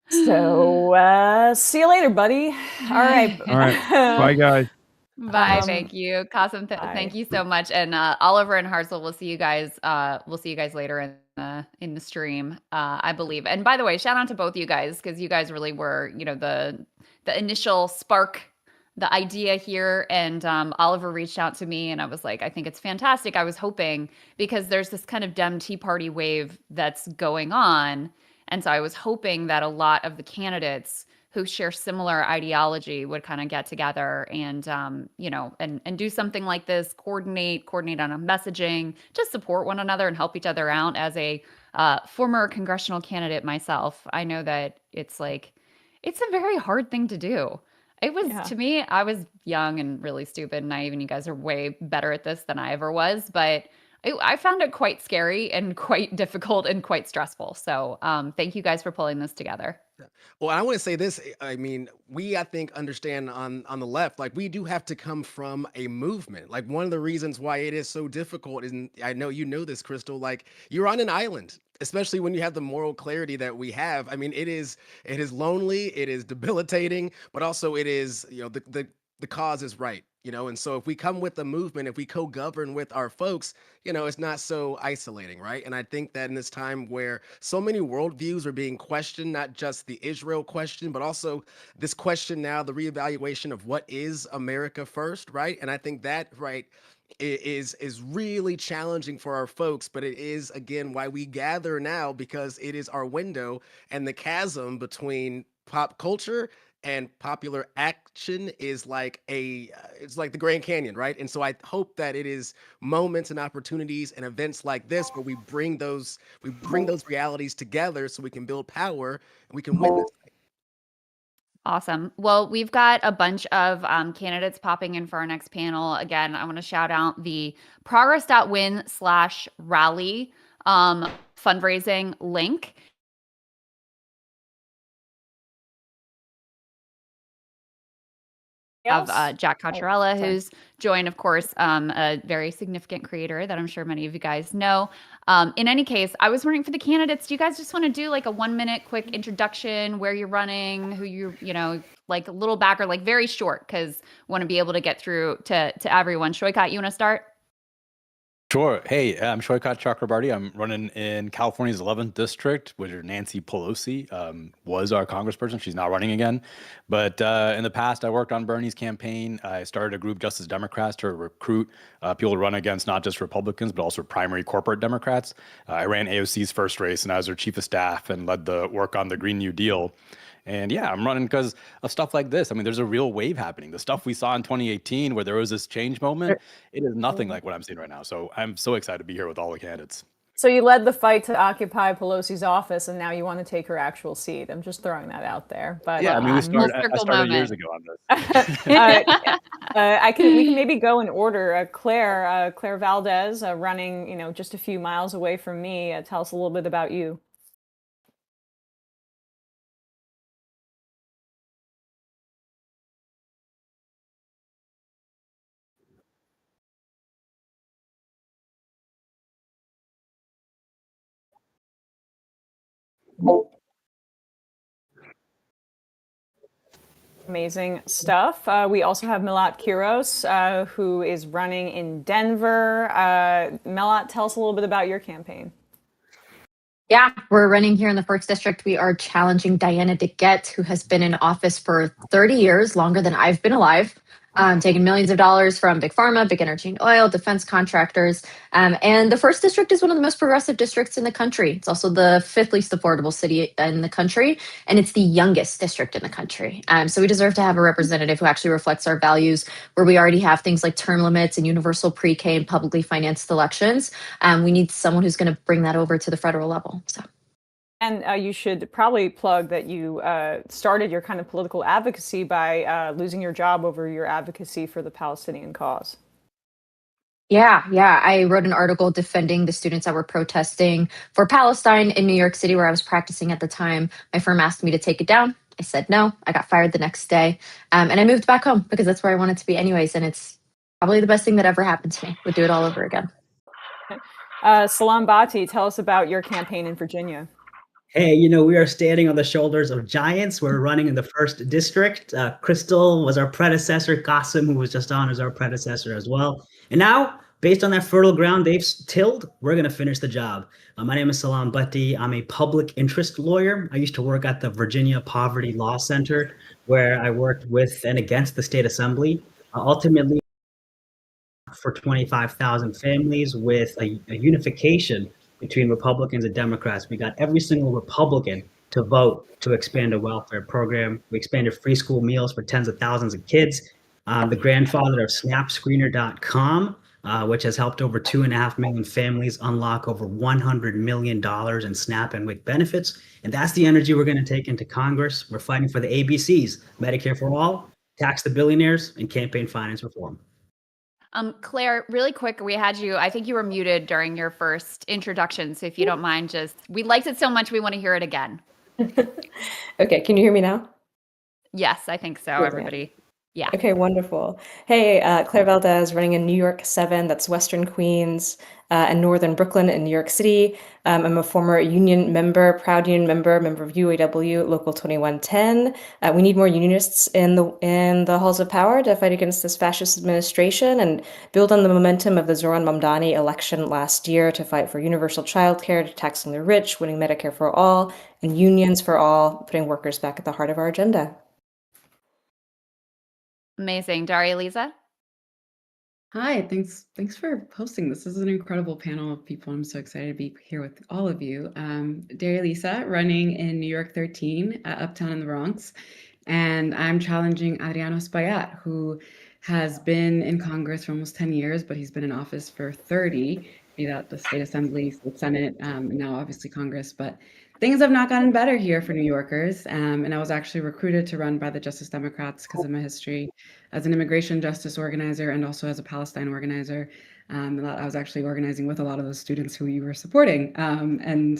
So, see you later, buddy. All right.
All right. Bye, guys.
Bye. Thank you, Qasim. Thank you so much. And Oliver and Hartzell, we'll see you guys. We'll see you guys later in the stream, I believe. And by the way, shout out to both you guys, because you guys really were, the initial spark, the idea here. And Oliver reached out to me, and I was like, I think it's fantastic. I was hoping, because there's this kind of Dem Tea Party wave that's going on. And so I was hoping that a lot of the candidates who share similar ideology would kind of get together and and do something like this, coordinate on a messaging, just support one another and help each other out. As a former congressional candidate myself, I know that it's a very hard thing to do. It was, to me, I was young and really stupid and naive, and you guys are way better at this than I ever was, but I found it quite scary and quite difficult and quite stressful. So thank you guys for pulling this together.
Well, I want to say this. I mean, I think understand on the left, like we do have to come from a movement. Like one of the reasons why it is so difficult is, and I know you know this, Crystal, like you're on an island, especially when you have the moral clarity that we have. I mean, it is lonely, it is debilitating, but also it is, the cause is right, and so if we come with the movement, if we co-govern with our folks, it's not so isolating, right? And I think that in this time where so many worldviews are being questioned, not just the Israel question, but also this question now, the reevaluation of what is America first, right? And I think that, right, is really challenging for our folks, but it is again why we gather now, because it is our window, and the chasm between pop culture and popular action is like it's like the Grand Canyon, right? And so I hope that it is moments and opportunities and events like this where we bring those realities together so we can build power and we can witness.
Awesome. Well, we've got a bunch of candidates popping in for our next panel. Again, I want to shout out the progress.win/rally fundraising link. Of Jack Cocciarella, who's joined, of course, a very significant creator that I'm sure many of you guys know. In any case, I was wondering for the candidates, do you guys just want to do like a 1-minute quick introduction, where you're running, who like a little backer, like very short, because want to be able to get through to everyone. Shoykat, you want to start?
Sure. Hey, I'm Shoykat Chakrabarty. I'm running in California's 11th district, where Nancy Pelosi was our congressperson. She's not running again. But in the past, I worked on Bernie's campaign. I started a group, Justice Democrats, to recruit people to run against not just Republicans, but also primary corporate Democrats. I ran AOC's first race, and I was her chief of staff and led the work on the Green New Deal. And yeah, I'm running because of stuff like this. I mean, there's a real wave happening. The stuff we saw in 2018, where there was this change moment, it is nothing like what I'm seeing right now. So I'm so excited to be here with all the candidates.
So you led the fight to occupy Pelosi's office, and now you want to take her actual seat. I'm just throwing that out there. But
yeah, I mean, I started years ago on this.
We can maybe go in order. Claire Valdez, running, just a few miles away from me. Tell us a little bit about you. Amazing stuff. We also have Melat Kiros, who is running in Denver. Melat, tell us a little bit about your campaign.
Yeah, we're running here in the 1st District. We are challenging Diana DeGette, who has been in office for 30 years, longer than I've been alive, taking millions of dollars from big pharma, big energy and oil, defense contractors. And the 1st District is one of the most progressive districts in the country. It's also the 5th least affordable city in the country, and it's the youngest district in the country. So we deserve to have a representative who actually reflects our values, where we already have things like term limits and universal pre-K and publicly financed elections. We need someone who's going to bring that over to the federal level. So.
And you should probably plug that you started your kind of political advocacy by losing your job over your advocacy for the Palestinian cause.
Yeah. I wrote an article defending the students that were protesting for Palestine in New York City, where I was practicing at the time. My firm asked me to take it down. I said no. I got fired the next day. And I moved back home because that's where I wanted to be anyways. And it's probably the best thing that ever happened to me. Would do it all over again.
Salam Bati, tell us about your campaign in Virginia.
Hey, we are standing on the shoulders of giants. We're running in the 1st District. Crystal was our predecessor. Qasim, who was just on, is our predecessor as well. And now, based on that fertile ground they've tilled, we're going to finish the job. My name is Salam Bati. I'm a public interest lawyer. I used to work at the Virginia Poverty Law Center, where I worked with and against the state assembly. Ultimately, for 25,000 families with a unification between Republicans and Democrats. We got every single Republican to vote to expand a welfare program. We expanded free school meals for tens of thousands of kids. The grandfather of SnapScreener.com, which has helped over 2.5 million families unlock over $100 million in SNAP and WIC benefits. And that's the energy we're going to take into Congress. We're fighting for the ABCs, Medicare for all, tax the billionaires, and campaign finance reform.
Claire, really quick, we had you, I think you were muted during your first introduction. So if you don't mind, we liked it so much, we want to hear it again.
Okay, can you hear me now?
Yes, I think so,
Brilliant.
everybody. Yeah.
Okay, wonderful. Hey, Claire Valdez, running in New York 7, that's Western Queens, and Northern Brooklyn in New York City. I'm a former union member, proud union member of UAW Local 2110. We need more unionists in the halls of power to fight against this fascist administration and build on the momentum of the Zoran Mamdani election last year to fight for universal childcare, taxing the rich, winning Medicare for all, and unions for all, putting workers back at the heart of our agenda.
Amazing. Daria Lisa?
Hi, thanks for hosting this. This is an incredible panel of people. I'm so excited to be here with all of you. Daria Lisa, running in New York 13, uptown in the Bronx. And I'm challenging Adriano Espaillat, who has been in Congress for almost 10 years, but he's been in office for 30, be that the state assembly, the Senate, and now obviously Congress. But things have not gotten better here for New Yorkers. And I was actually recruited to run by the Justice Democrats because of my history as an immigration justice organizer and also as a Palestine organizer. I was actually organizing with a lot of those students who you were supporting, and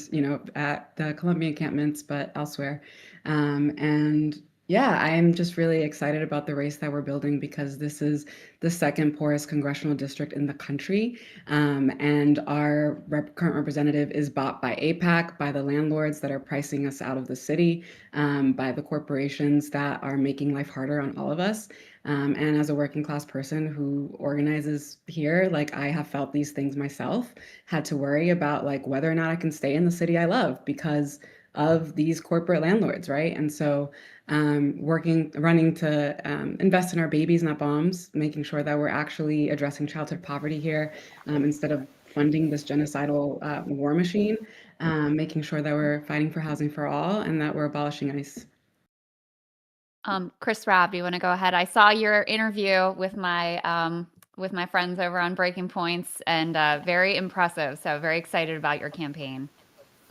at the Columbia encampments, but elsewhere. And yeah, I'm just really excited about the race that we're building because this is the second poorest congressional district in the country. And our current representative is bought by AIPAC, by the landlords that are pricing us out of the city, by the corporations that are making life harder on all of us. And as a working class person who organizes here, I have felt these things myself, had to worry about whether or not I can stay in the city I love because of these corporate landlords, right? And so running to invest in our babies, not bombs, making sure that we're actually addressing childhood poverty here instead of funding this genocidal war machine, making sure that we're fighting for housing for all and that we're abolishing ICE.
Chris Rabb, do you want to go ahead? I saw your interview with my friends over on Breaking Points, and very impressive. So very excited about your campaign.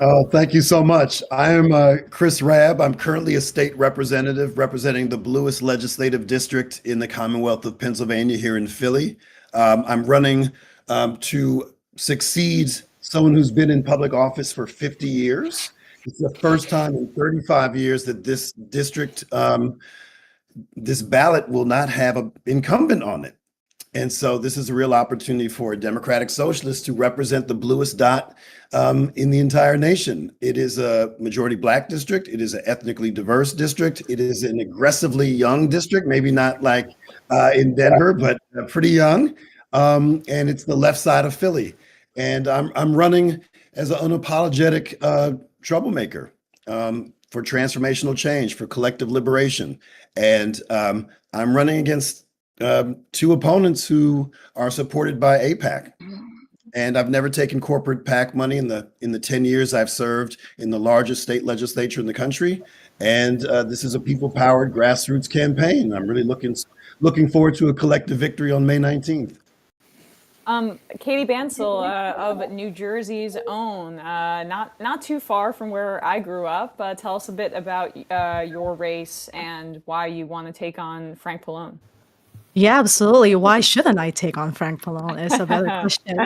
Oh, thank you so much. I am Chris Rabb. I'm currently a state representative representing the bluest legislative district in the Commonwealth of Pennsylvania here in Philly. I'm running to succeed someone who's been in public office for 50 years. It's the first time in 35 years that this district, this ballot will not have an incumbent on it. And so this is a real opportunity for a Democratic Socialist to represent the bluest dot in the entire nation. It is a majority Black district. It is an ethnically diverse district. It is an aggressively young district, maybe not like in Denver, but pretty young. And it's the left side of Philly. And I'm running as an unapologetic troublemaker for transformational change, for collective liberation. And I'm running against two opponents who are supported by AIPAC. And I've never taken corporate PAC money in the 10 years I've served in the largest state legislature in the country. And this is a people-powered grassroots campaign. I'm really looking forward to a collective victory on May 19th.
Katie Bansal of New Jersey's own, not too far from where I grew up. Tell us a bit about your race and why you want to take on Frank Pallone.
Yeah, absolutely. Why shouldn't I take on Frank Pallone is a better question.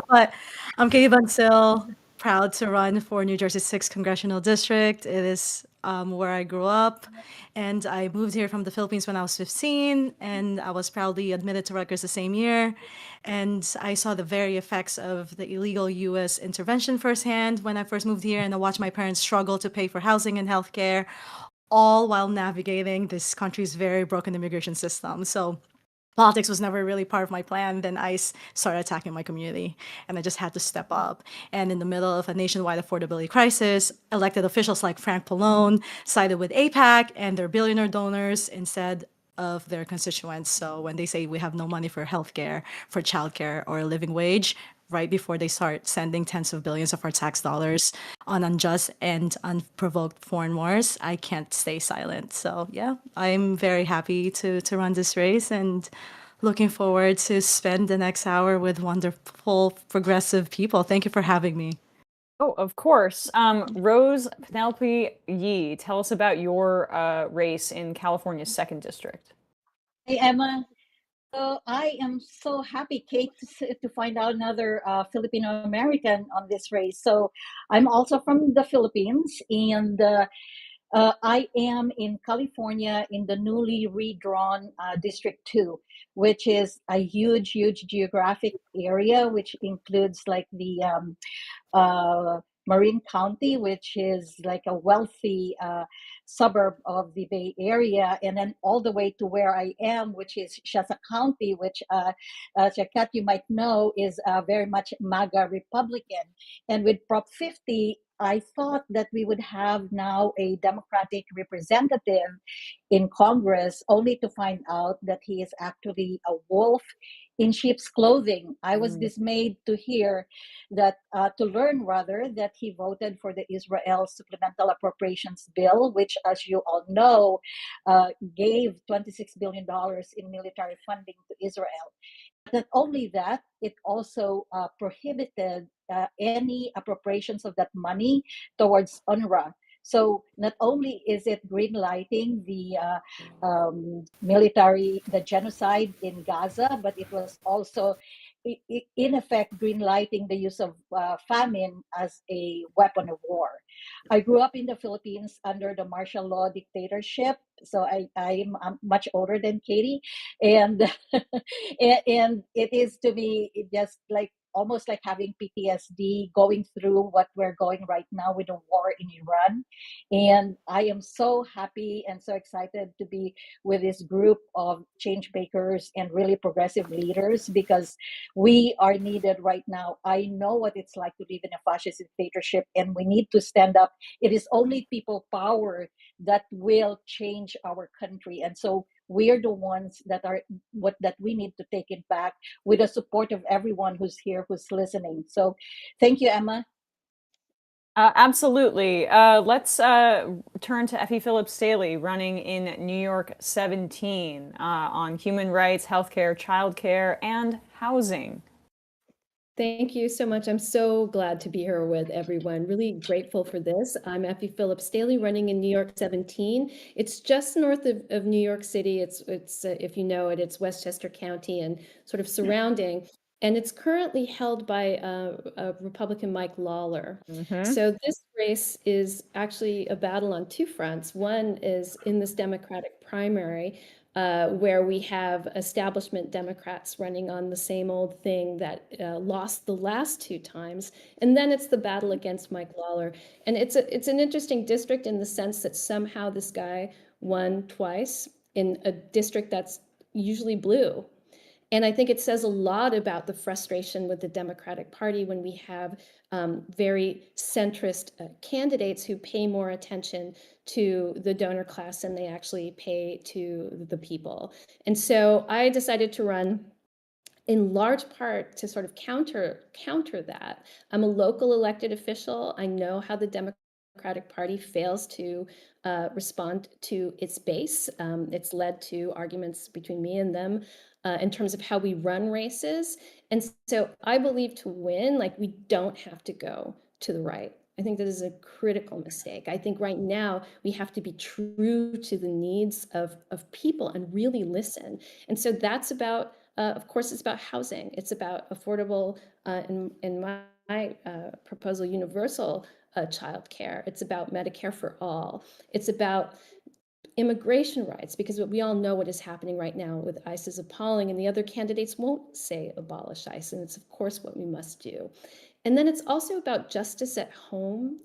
But I'm Katie Bansal, proud to run for New Jersey's 6th Congressional District. It is where I grew up. And I moved here from the Philippines when I was 15, and I was proudly admitted to Rutgers the same year. And I saw the very effects of the illegal U.S. intervention firsthand when I first moved here, and I watched my parents struggle to pay for housing and healthcare, all while navigating this country's very broken immigration system. So politics was never really part of my plan. Then ICE started attacking my community, and I just had to step up. And in the middle of a nationwide affordability crisis, elected officials like Frank Pallone sided with AIPAC and their billionaire donors instead of their constituents. So when they say we have no money for healthcare, for childcare, or a living wage, right before they start sending tens of billions of our tax dollars on unjust and unprovoked foreign wars, I can't stay silent. So yeah, I'm very happy to run this race and looking forward to spend the next hour with wonderful progressive people. Thank you for having me.
Oh, of course. Rose Penelope Yee, tell us about your race in California's 2nd District.
Hey, Emma. So I am so happy, Kate, to find out another Filipino American on this race. So I'm also from the Philippines, and I am in California in the newly redrawn District 2, which is a huge, huge geographic area, which includes like the Marin County, which is like a wealthy suburb of the Bay Area, and then all the way to where I am, which is Shasta County, which Jacat, you might know, is very much MAGA Republican. And with Prop 50, I thought that we would have now a Democratic representative in Congress, only to find out that he is actually a wolf in sheep's clothing. I was dismayed to hear that, to learn rather, that he voted for the Israel Supplemental Appropriations Bill, which, as you all know, gave $26 billion in military funding to Israel. Not only that, it also prohibited any appropriations of that money towards UNRWA. So not only is it greenlighting the military, the genocide in Gaza, but it was also, in effect, greenlighting the use of famine as a weapon of war. I grew up in the Philippines under the martial law dictatorship, so I'm much older than Katie, and and it is to me just like almost like having PTSD going through what we're going right now with the war in Iran. And I am so happy and so excited to be with this group of change makers and really progressive leaders, because we are needed right now. I know what it's like to live in a fascist dictatorship, and we need to stand up. It is only people power that will change our country. And so we're the ones that we need to take it back with the support of everyone who's here, who's listening. So thank you, Emma.
Absolutely. Let's turn to Effie Phillips Staley, running in New York 17 on human rights, healthcare, childcare, and housing.
Thank you so much. I'm so glad to be here with everyone. Really grateful for this. I'm Effie Phillips Staley, running in New York 17. It's just north of New York City. It's if you know it, it's Westchester County and sort of surrounding. And it's currently held by a Republican, Mike Lawler. So this race is actually a battle on two fronts. One is in this Democratic primary, where we have establishment Democrats running on the same old thing that lost the last two times. And then it's the battle against Mike Lawler. And it's an interesting district in the sense that somehow this guy won twice in a district that's usually blue. And I think it says a lot about the frustration with the Democratic Party when we have very centrist candidates who pay more attention to the donor class than they actually pay to the people. And so I decided to run in large part to sort of counter that. I'm a local elected official. I know how the Democratic Party fails to respond to its base. It's led to arguments between me and them in terms of how we run races. And so I believe to win, like, we don't have to go to the right. I think that is a critical mistake. I think right now we have to be true to the needs of people and really listen. And so that's about, of course, it's about housing. It's about affordable, in my proposal, universal child care. It's about Medicare for all. It's about immigration rights, because we all know what is happening right now with ICE is appalling, and the other candidates won't say abolish ICE, and it's of course what we must do. And then it's also about justice at home.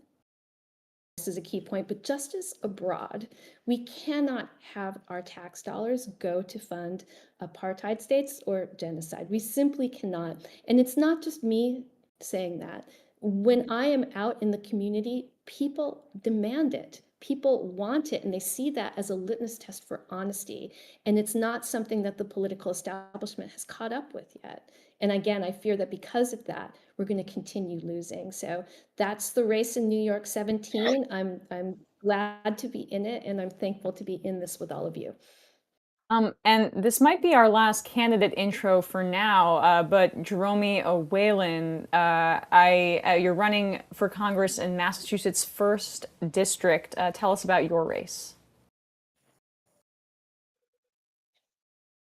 This is a key point, but justice abroad. We cannot have our tax dollars go to fund apartheid states or genocide. We simply cannot. And it's not just me saying that. When I am out in the community, people demand it. people want it and they see that as a litmus test for honesty. And it's not something that the political establishment has caught up with yet. And again, I fear that because of that, we're going to continue losing. So that's the race in New York 17. I'm glad to be in it, and I'm thankful to be in this with all of you.
And this might be our last candidate intro for now, but Jerome Whalen, you're running for Congress in Massachusetts' 1st District. Tell us about your race.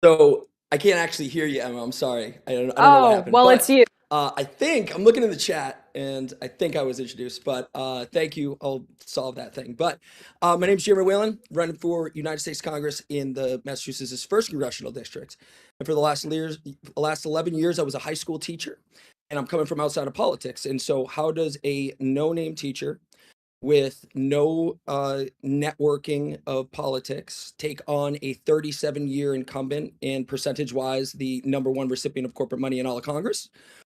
So I can't actually hear you, Emma. I'm sorry. I don't know what happened.
Well,
but,
it's you.
I think I'm looking in the chat, and I think I was introduced. But thank you. I'll solve that thing. But my name is Jeremy Whalen, running for United States Congress in the Massachusetts' 1st congressional district. And for the last 11 years, I was a high school teacher, and I'm coming from outside of politics. And so, how does a no-name teacher with no networking of politics take on a 37-year incumbent and percentage-wise the #1 recipient of corporate money in all of Congress?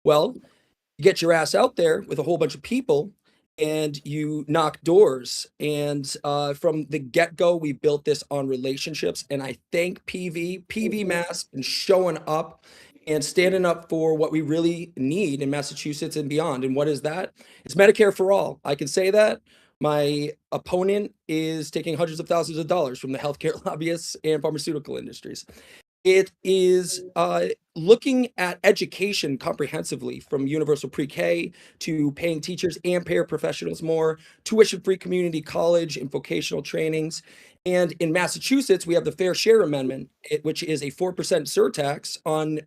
Well, you get your ass out there with a whole bunch of people and you knock doors. And from the get-go, we built this on relationships. And I thank PV Mass, and showing up and standing up for what we really need in Massachusetts and beyond. And what is that? It's Medicare for all. I can say that. My opponent is taking hundreds of thousands of dollars from the healthcare lobbyists and pharmaceutical industries. It is looking at education comprehensively, from universal pre-K to paying teachers and paraprofessionals more, tuition-free community college and vocational trainings. And in Massachusetts, we have the Fair Share Amendment, which is a 4% surtax on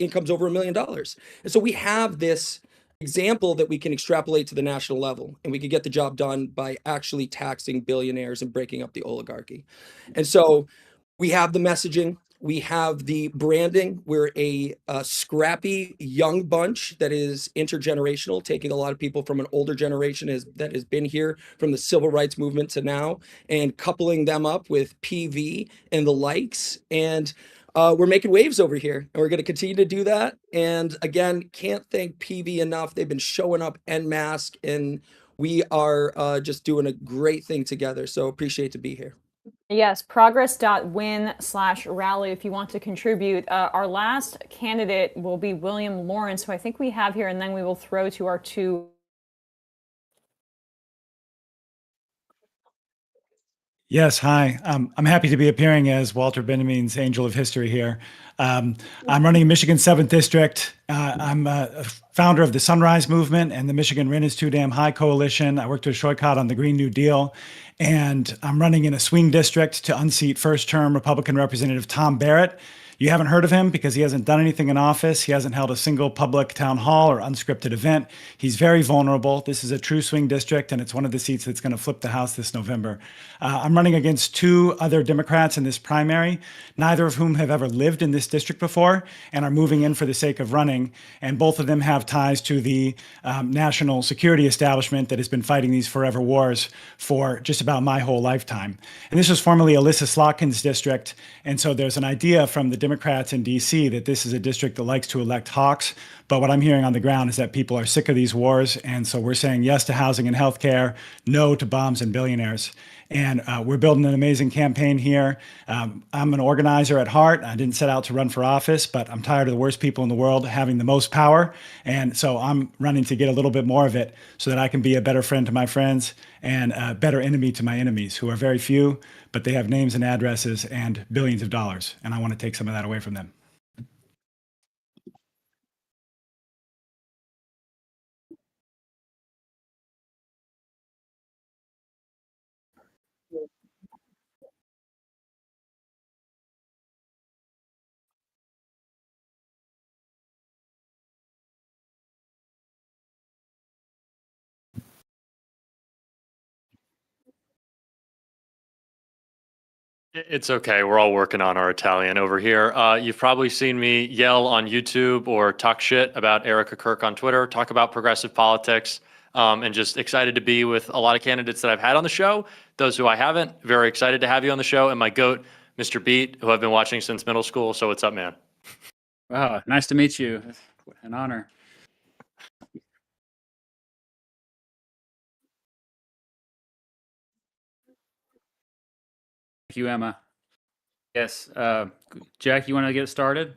incomes over $1 million. And so we have this example that we can extrapolate to the national level, and we can get the job done by actually taxing billionaires and breaking up the oligarchy. And so we have the messaging, we have the branding. We're a scrappy young bunch that is intergenerational, taking a lot of people from an older generation that has been here from the civil rights movement to now, and coupling them up with PV and the likes. And we're making waves over here, and we're going to continue to do that. And again, can't thank PV enough. They've been showing up en masse, and we are just doing a great thing together. So appreciate to be here.
Yes, progress.win/rally if you want to contribute. Our last candidate will be William Lawrence, who I think we have here, and then we will throw to our two.
Yes, hi. I'm happy to be appearing as Walter Benjamin's Angel of History here. I'm running in Michigan's 7th District. I'm a founder of the Sunrise Movement and the Michigan Rent is Too Damn High Coalition. I worked with Schroykott on the Green New Deal. And I'm running in a swing district to unseat first-term Republican Representative Tom Barrett. You haven't heard of him because he hasn't done anything in office. He hasn't held a single public town hall or unscripted event. He's very vulnerable. This is a true swing district, and it's one of the seats that's going to flip the House this November. I'm running against two other Democrats in this primary, neither of whom have ever lived in this district before and are moving in for the sake of running. And both of them have ties to the national security establishment that has been fighting these forever wars for just about my whole lifetime. And this was formerly Alyssa Slotkin's district. And so there's an idea from the Democrats in DC that this is a district that likes to elect hawks. But what I'm hearing on the ground is that people are sick of these wars. And so we're saying yes to housing and healthcare, no to bombs and billionaires. And we're building an amazing campaign here. I'm an organizer at heart. I didn't set out to run for office, but I'm tired of the worst people in the world having the most power. And so I'm running to get a little bit more of it so that I can be a better friend to my friends and a better enemy to my enemies, who are very few, but they have names and addresses and billions of dollars. And I want to take some of that away from them.
It's okay. We're all working on our Italian over here. You've probably seen me yell on YouTube or talk shit about Erica Kirk on Twitter, talk about progressive politics, and just excited to be with a lot of candidates that I've had on the show. Those who I haven't, very excited to have you on the show. And my goat, Mr. Beat, who I've been watching since middle school. So what's up, man?
Wow, nice to meet you. An honor. Thank you, Emma. Yes, Jack, you want to get started?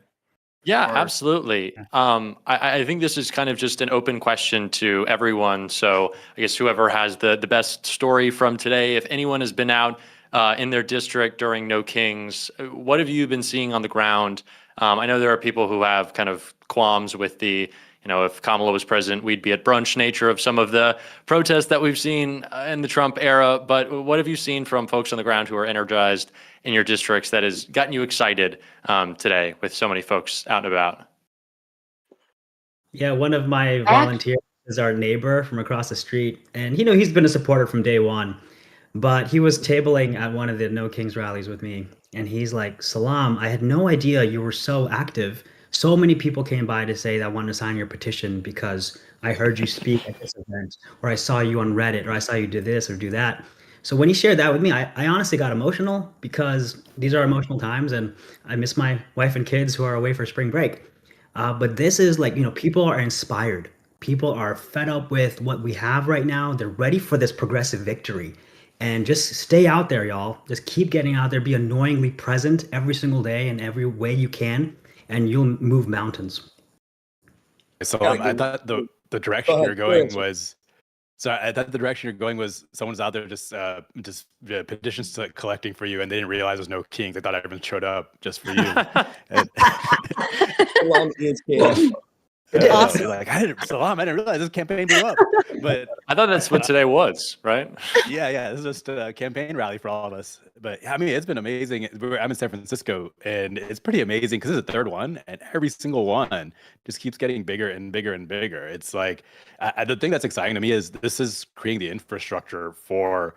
Yeah,
Or-
absolutely. I think this is kind of just an open question to everyone. So I guess whoever has the best story from today, if anyone has been out in their district during No Kings, what have you been seeing on the ground? I know there are people who have kind of qualms with the, if Kamala was president, we'd be at brunch nature of some of the protests that we've seen in the Trump era. But what have you seen from folks on the ground who are energized in your districts that has gotten you excited today with so many folks out and about?
Yeah, one of my volunteers is our neighbor from across the street, and he's been a supporter from day one. But he was tabling at one of the No Kings rallies with me, and he's like, "Salam, I had no idea you were so active. So many people came by to say that I wanted to sign your petition because I heard you speak at this event, or I saw you on Reddit, or I saw you do this or do that." So when he shared that with me, I honestly got emotional because these are emotional times, and I miss my wife and kids who are away for spring break. But this is like, people are inspired. People are fed up with what we have right now. They're ready for this progressive victory. And just stay out there, y'all. Just keep getting out there. Be annoyingly present every single day in every way you can, and you'll move mountains.
So I thought the direction you're going was. So I thought the direction you're going was someone's out there just petitions collecting for you, and they didn't realize there's no kings. They thought everyone showed up just for you.
Salam is king.
Awesome. Like I didn't realize this campaign blew up. But
I thought that's what today was, right?
Yeah. This is just a campaign rally for all of us. But I mean, it's been amazing. I'm in San Francisco, and it's pretty amazing because it's the third one, and every single one just keeps getting bigger and bigger and bigger. It's like the thing that's exciting to me is this is creating the infrastructure for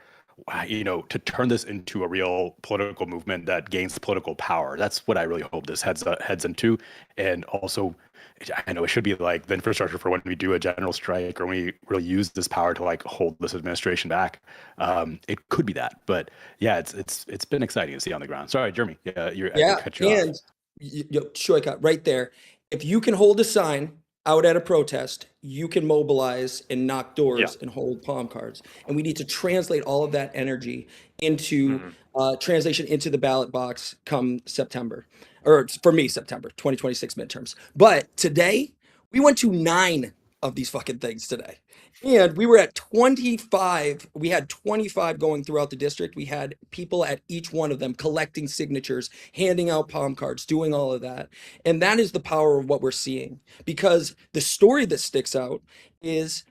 to turn this into a real political movement that gains political power. That's what I really hope this heads into, and also. I know it should be like the infrastructure for when we do a general strike or when we really use this power to like hold this administration back. It could be that, but yeah, it's been exciting to see on the ground. Sorry, Jeremy. Yeah, I cut you off.
And Shoika, right there. If you can hold a sign out at a protest, you can mobilize and knock doors and hold palm cards. And we need to translate all of that energy into translation into the ballot box come September. Or for me, September 2026 midterms. But today, we went to 9 of these fucking things today. And we were at 25. We had 25 going throughout the district. We had people at each one of them collecting signatures, handing out palm cards, doing all of that. And that is the power of what we're seeing. Because the story that sticks out is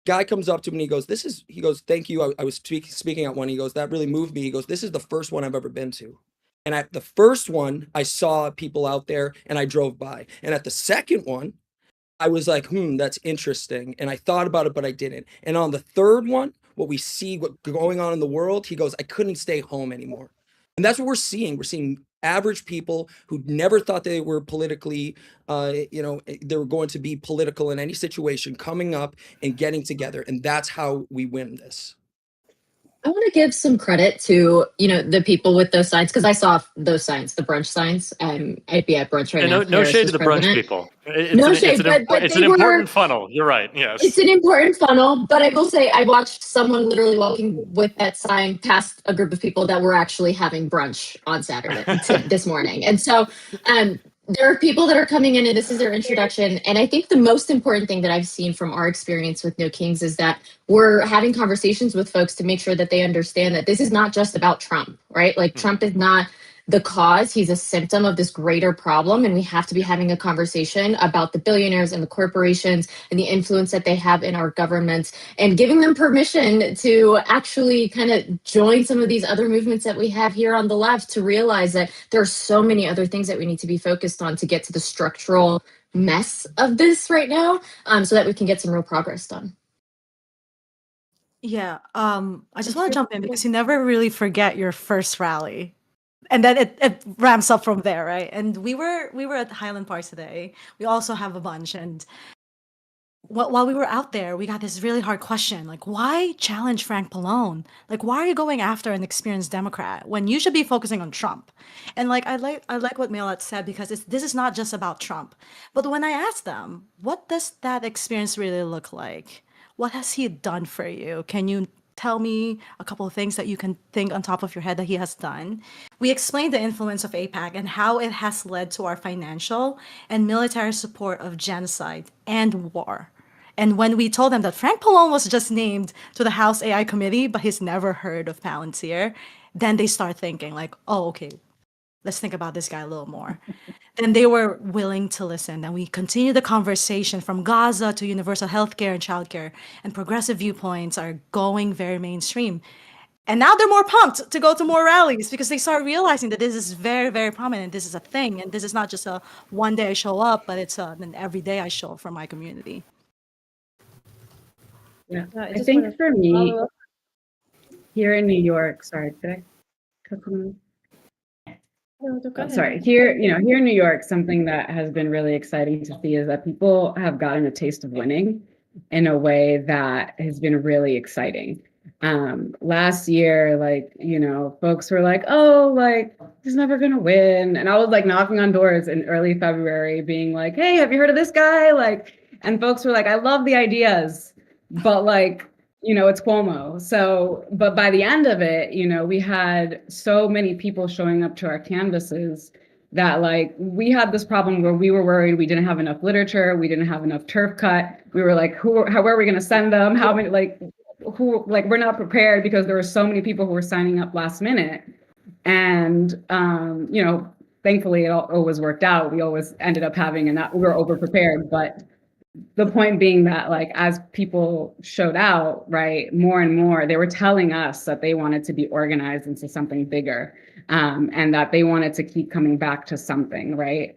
guy comes up to me and he goes, "Thank you. I was speaking at one." He goes, "That really moved me." He goes, "This is the first one I've ever been to." And at the first one, I saw people out there and I drove by. And at the second one, I was like, that's interesting. And I thought about it, but I didn't. And on the third one, what we see what's going on in the world, he goes, "I couldn't stay home anymore." And that's what we're seeing. We're seeing average people who never thought they were politically, they were going to be political in any situation, coming up and getting together. And that's how we win this.
I want to give some credit to, the people with those signs, because I saw those signs, the brunch signs. I'd be at brunch right now.
No shade to the brunch people. It's an important funnel. You're right. Yes.
It's an important funnel, but I will say I watched someone literally walking with that sign past a group of people that were actually having brunch on Saturday this morning. And so there are people that are coming in and this is their introduction. And I think the most important thing that I've seen from our experience with No Kings is that we're having conversations with folks to make sure that they understand that this is not just about Trump, right? Like Trump is not the cause. He's a symptom of this greater problem. And we have to be having a conversation about the billionaires and the corporations and the influence that they have in our governments and giving them permission to actually kind of join some of these other movements that we have here on the left to realize that there are so many other things that we need to be focused on to get to the structural mess of this right now, so that we can get some real progress done.
Yeah, I just want to jump in because you never really forget your first rally. And then it ramps up from there, right? And we were at Highland Park today. We also have a bunch, and while we were out there, we got this really hard question, like, why challenge Frank Pallone? Like, why are you going after an experienced Democrat when you should be focusing on Trump? And like, I like what Mailat said, because this is not just about Trump. But when I asked them, what does that experience really look like? What has he done for you? Can you tell me a couple of things that you can think on top of your head that he has done. We explained the influence of AIPAC and how it has led to our financial and military support of genocide and war. And when we told them that Frank Pallone was just named to the House AI committee, but he's never heard of Palantir, then they start thinking like, oh, okay, let's think about this guy a little more. Then they were willing to listen. And we continued the conversation from Gaza to universal healthcare and childcare. And progressive viewpoints are going very mainstream. And now they're more pumped to go to more rallies because they start realizing that this is very, very prominent. This is a thing. And this is not just a one day I show up, but it's an every day I show up for my community.
Yeah,
I
I
just
think
wanna
for me,
follow up.
here in New York, sorry, did I cut someone?
No, go
Oh,
ahead.
sorry. Here, here in New York, something that has been really exciting to see is that people have gotten a taste of winning in a way that has been really exciting. Last year, folks were like, oh, like, he's never gonna win. And I was like knocking on doors in early February being like, hey, have you heard of this guy? And folks were like, I love the ideas, but it's Cuomo. So, but by the end of it, we had so many people showing up to our canvases that we had this problem where we were worried we didn't have enough literature, we didn't have enough turf cut. We were like, where are we going to send them? How many, we're not prepared because there were so many people who were signing up last minute. And, thankfully it always worked out. We always ended up having, and we were over prepared, but the point being that as people showed out, right, more and more, they were telling us that they wanted to be organized into something bigger, and that they wanted to keep coming back to something, right?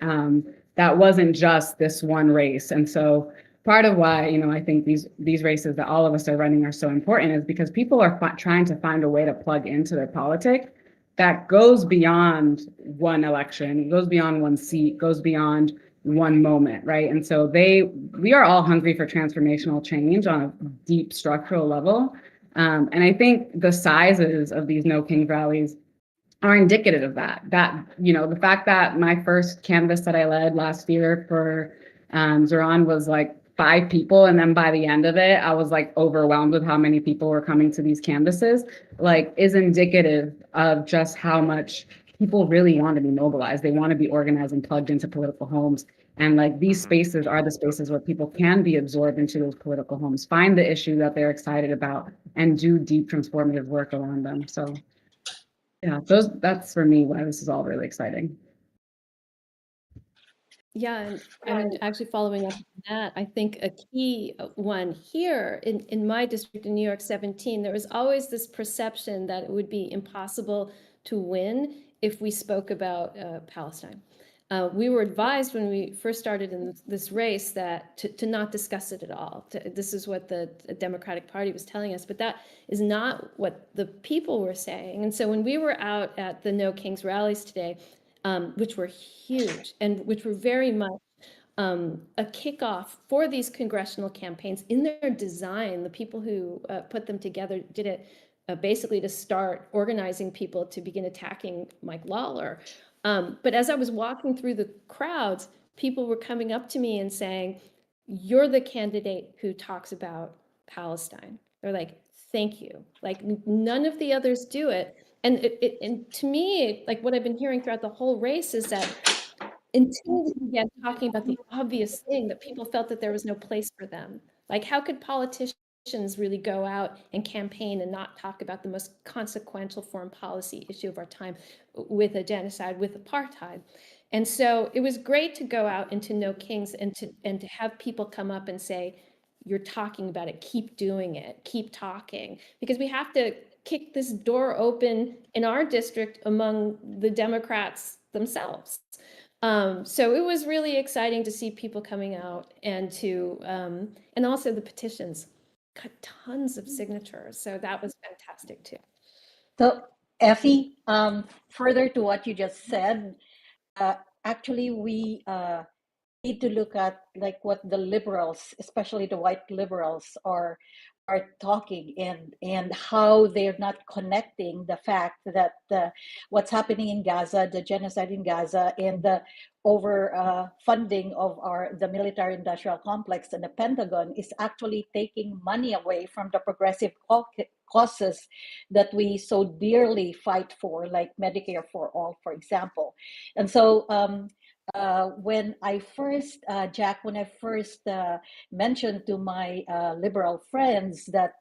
That wasn't just this one race. And so part of why, I think these races that all of us are running are so important is because people are trying to find a way to plug into their politics that goes beyond one election, goes beyond one seat, goes beyond one moment, right? And so we are all hungry for transformational change on a deep structural level. And I think the sizes of these No Kings rallies are indicative of that. The fact that my first canvas that I led last year for Zoran was 5 people. And then by the end of it, I was overwhelmed with how many people were coming to these canvases, is indicative of just how much people really want to be mobilized. They want to be organized and plugged into political homes. And these spaces are the spaces where people can be absorbed into those political homes, find the issue that they're excited about, and do deep transformative work around them. So yeah, that's for me why this is all really exciting.
Yeah, and actually following up on that, I think a key one here in my district in New York 17, there was always this perception that it would be impossible to win if we spoke about Palestine. We were advised when we first started in this race that to not discuss it at all. This is what the Democratic Party was telling us, but that is not what the people were saying. And so when we were out at the No Kings rallies today, which were huge and which were very much a kickoff for these congressional campaigns in their design, the people who put them together did it basically to start organizing people to begin attacking Mike Lawler. But as I was walking through the crowds, people were coming up to me and saying, you're the candidate who talks about Palestine. They're like, thank you. None of the others do it. And and to me, what I've been hearing throughout the whole race is that until we began talking about the obvious thing, that people felt that there was no place for them. How could politicians really go out and campaign and not talk about the most consequential foreign policy issue of our time with a genocide, with apartheid? And so it was great to go out into No Kings and to have people come up and say, you're talking about it, keep doing it, keep talking, because we have to kick this door open in our district among the Democrats themselves. So it was really exciting to see people coming out and and also the petitions got tons of signatures. So that was fantastic too.
So Effie, further to what you just said, actually we need to look at what the liberals, especially the white liberals, are are talking and how they're not connecting the fact that what's happening in Gaza, the genocide in Gaza, and the over funding of the military industrial complex and the Pentagon is actually taking money away from the progressive causes that we so dearly fight for, like Medicare for all, for example. And so when I first, Jack, mentioned to my liberal friends that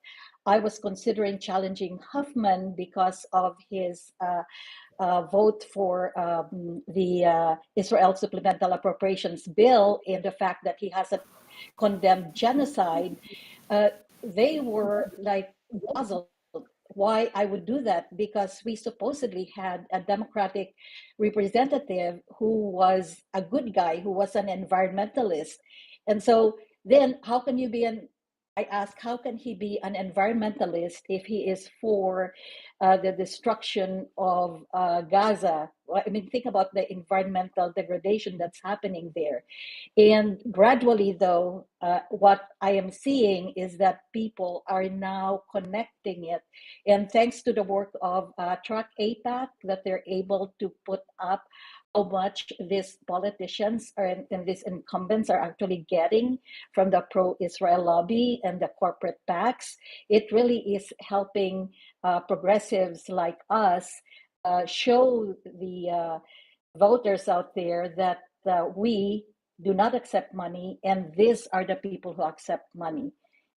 I was considering challenging Huffman because of his vote for the Israel Supplemental Appropriations Bill and the fact that he hasn't condemned genocide, they were like puzzled why I would do that, because we supposedly had a Democratic representative who was a good guy, who was an environmentalist. And so then how can you be I ask, how can he be an environmentalist if he is for the destruction of Gaza? I mean, think about the environmental degradation that's happening there. And gradually, though, what I am seeing is that people are now connecting it. And thanks to the work of Track APAC, that they're able to put up how much these politicians and these incumbents are actually getting from the pro-Israel lobby and the corporate PACs. It really is helping progressives like us show the voters out there that we do not accept money, and these are the people who accept money.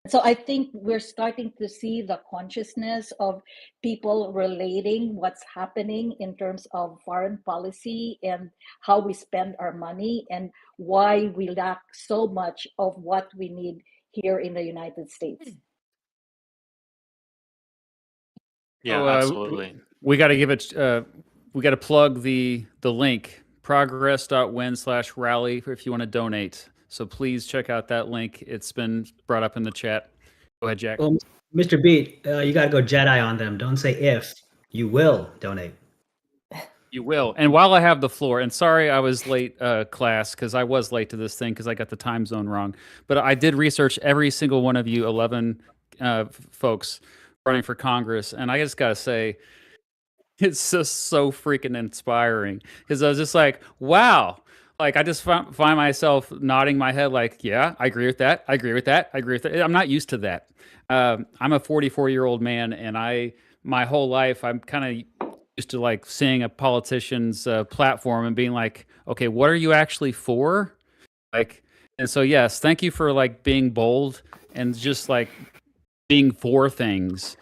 So I think we're starting to see the consciousness of people relating what's happening in terms of foreign policy and how we spend our money and why we lack so much of what we need here in the United States.
Yeah,
So,
absolutely.
we got to give it. We got to plug the link progress.win/rally if you want to donate. So please check out that link. It's been brought up in the chat. Go ahead, Jack.
Well, Mr. Beat, you got to go Jedi on them. Don't say if. You will donate.
You will. And while I have the floor, and sorry I was late, class, because I was late to this thing because I got the time zone wrong. But I did research every single one of you 11 folks running for Congress. And I just got to say, it's just so freaking inspiring because I was just like, wow. Like, I just find myself nodding my head like, yeah, I agree with that. I agree with that. I agree with that. I'm not used to that. I'm a 44-year-old man, and my whole life, I'm kind of used to like seeing a politician's platform and being like, okay, what are you actually for? Like, and so, yes, thank you for like being bold and just like being for things.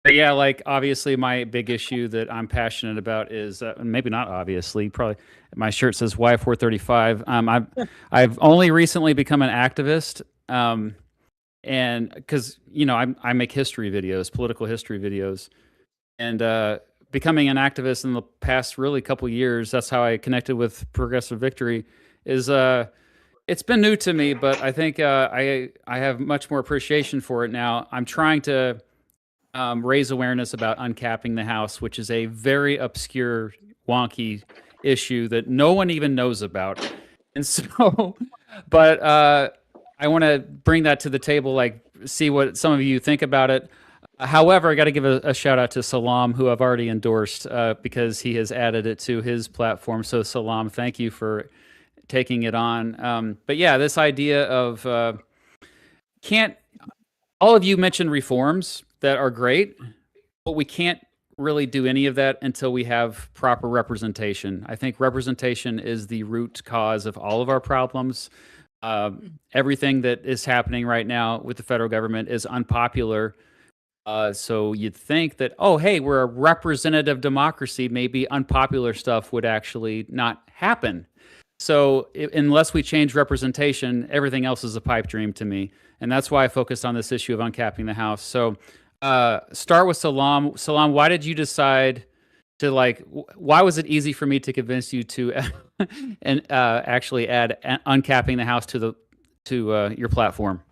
But yeah, like obviously my big issue that I'm passionate about is maybe not obviously, probably my shirt says Y435. I've only recently become an activist, and because I make history videos, political history videos, and becoming an activist in the past really couple years. That's how I connected with Progressive Victory. Is it's been new to me, but I think I have much more appreciation for it now. I'm trying to raise awareness about uncapping the House, which is a very obscure, wonky issue that no one even knows about. And so, but I want to bring that to the table, like see what some of you think about it. However, I got to give a shout out to Salam, who I've already endorsed because he has added it to his platform. So Salam, thank you for taking it on. But yeah, this idea of all of you mentioned reforms that are great, but we can't really do any of that until we have proper representation. I think representation is the root cause of all of our problems. Everything that is happening right now with the federal government is unpopular. So you'd think that, oh, hey, we're a representative democracy. Maybe unpopular stuff would actually not happen. So unless we change representation, everything else is a pipe dream to me. And that's why I focused on this issue of uncapping the House. So start with Salam. Salam, why did you decide to why was it easy for me to convince you to and actually add uncapping the House to your platform?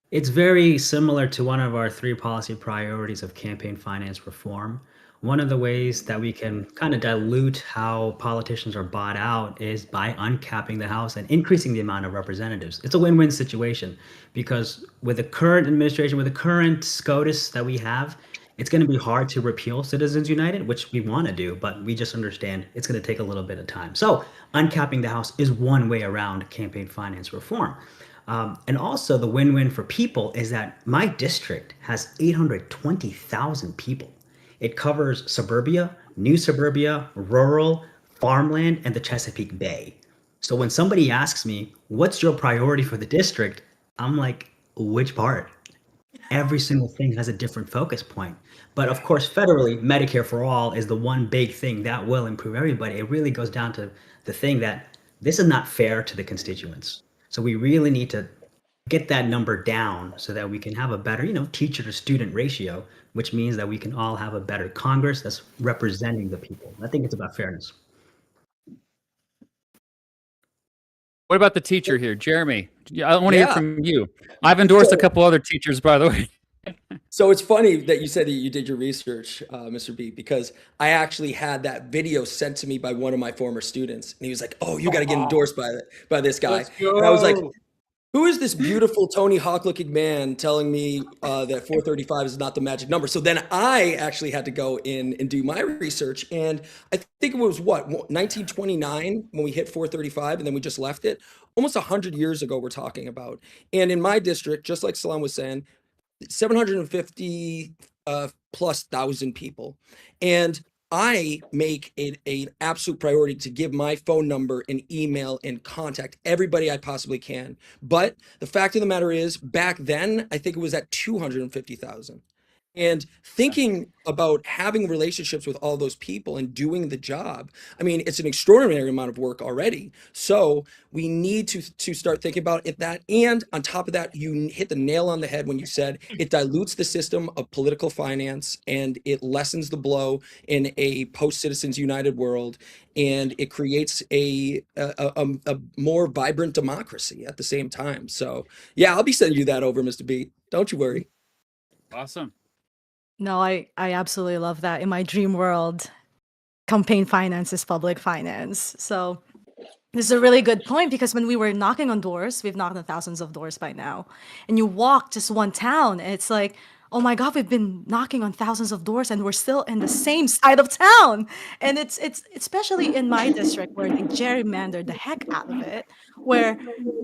It's very similar to one of our 3 policy priorities of campaign finance reform, one of the ways that we can kind of dilute how politicians are bought out is by uncapping the House and increasing the amount of representatives. It's a win-win situation because with the current administration, with the current SCOTUS that we have, it's going to be hard to repeal Citizens United, which we want to do, but we just understand it's going to take a little bit of time. So uncapping the House is one way around campaign finance reform. And also the win-win for people is that my district has 820,000 people. It covers suburbia, new suburbia, rural, farmland, and the Chesapeake Bay. So when somebody asks me, what's your priority for the district? I'm like, which part? Every single thing has a different focus point. But of course, federally, Medicare for all is the one big thing that will improve everybody. It really goes down to the thing that this is not fair to the constituents. So we really need to get that number down so that we can have a better, teacher to student ratio, which means that we can all have a better Congress that's representing the people. I think it's about fairness.
What about the teacher here, Jeremy? I want to hear from you. I've endorsed a couple other teachers, by the way.
So it's funny that you said that you did your research, Mr. B, because I actually had that video sent to me by one of my former students, and he was like, "Oh, you got to get endorsed by this guy." And I was like, "Who is this beautiful Tony Hawk-looking man telling me that 435 is not the magic number?" So then I actually had to go in and do my research, and I think it was 1929 when we hit 435, and then we just left it. Almost 100 years ago, we're talking about. And in my district, just like Salam was saying, 750 plus thousand people. And I make it an absolute priority to give my phone number and email and contact everybody I possibly can. But the fact of the matter is, back then, I think it was at 250,000. And thinking about having relationships with all those people and doing the job, I mean, it's an extraordinary amount of work already. So we need to start thinking about it that. And on top of that, you hit the nail on the head when you said it dilutes the system of political finance and it lessens the blow in a post-Citizens United world. And it creates a more vibrant democracy at the same time. So yeah, I'll be sending you that over, Mr. B. Don't you worry.
Awesome.
No, I absolutely love that. In my dream world, campaign finance is public finance. So this is a really good point because when we were knocking on doors, we've knocked on thousands of doors by now, and you walk just one town, and it's like, oh my God, we've been knocking on thousands of doors and we're still in the same side of town. And it's especially in my district where they gerrymandered the heck out of it, where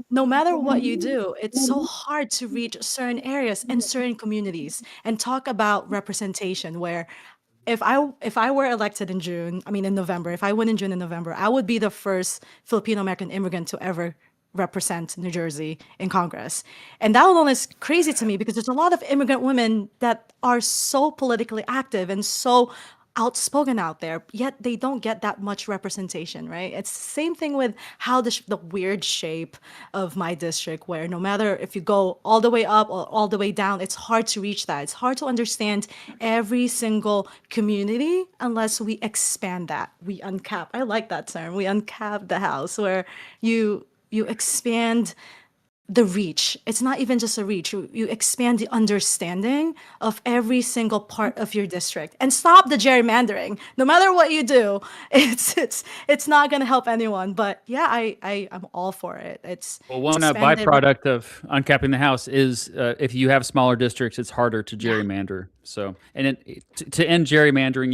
no matter what you do, it's so hard to reach certain areas and certain communities and talk about representation where if I were elected in November, if I win in June and November, I would be the first Filipino American immigrant to ever represent New Jersey in Congress. And that alone is crazy to me because there's a lot of immigrant women that are so politically active and so outspoken out there, yet they don't get that much representation, right? It's the same thing with how the weird shape of my district, where no matter if you go all the way up or all the way down, it's hard to reach that. It's hard to understand every single community unless we expand that. We uncap. I like that term. We uncap the House, where you expand the reach. It's not even just a reach. You expand the understanding of every single part of your district and stop the gerrymandering. No matter what you do, it's not going to help anyone. But yeah, I'm all for it.
One
expanded-
byproduct of uncapping the House is if you have smaller districts, it's harder to gerrymander. So, and to end gerrymandering,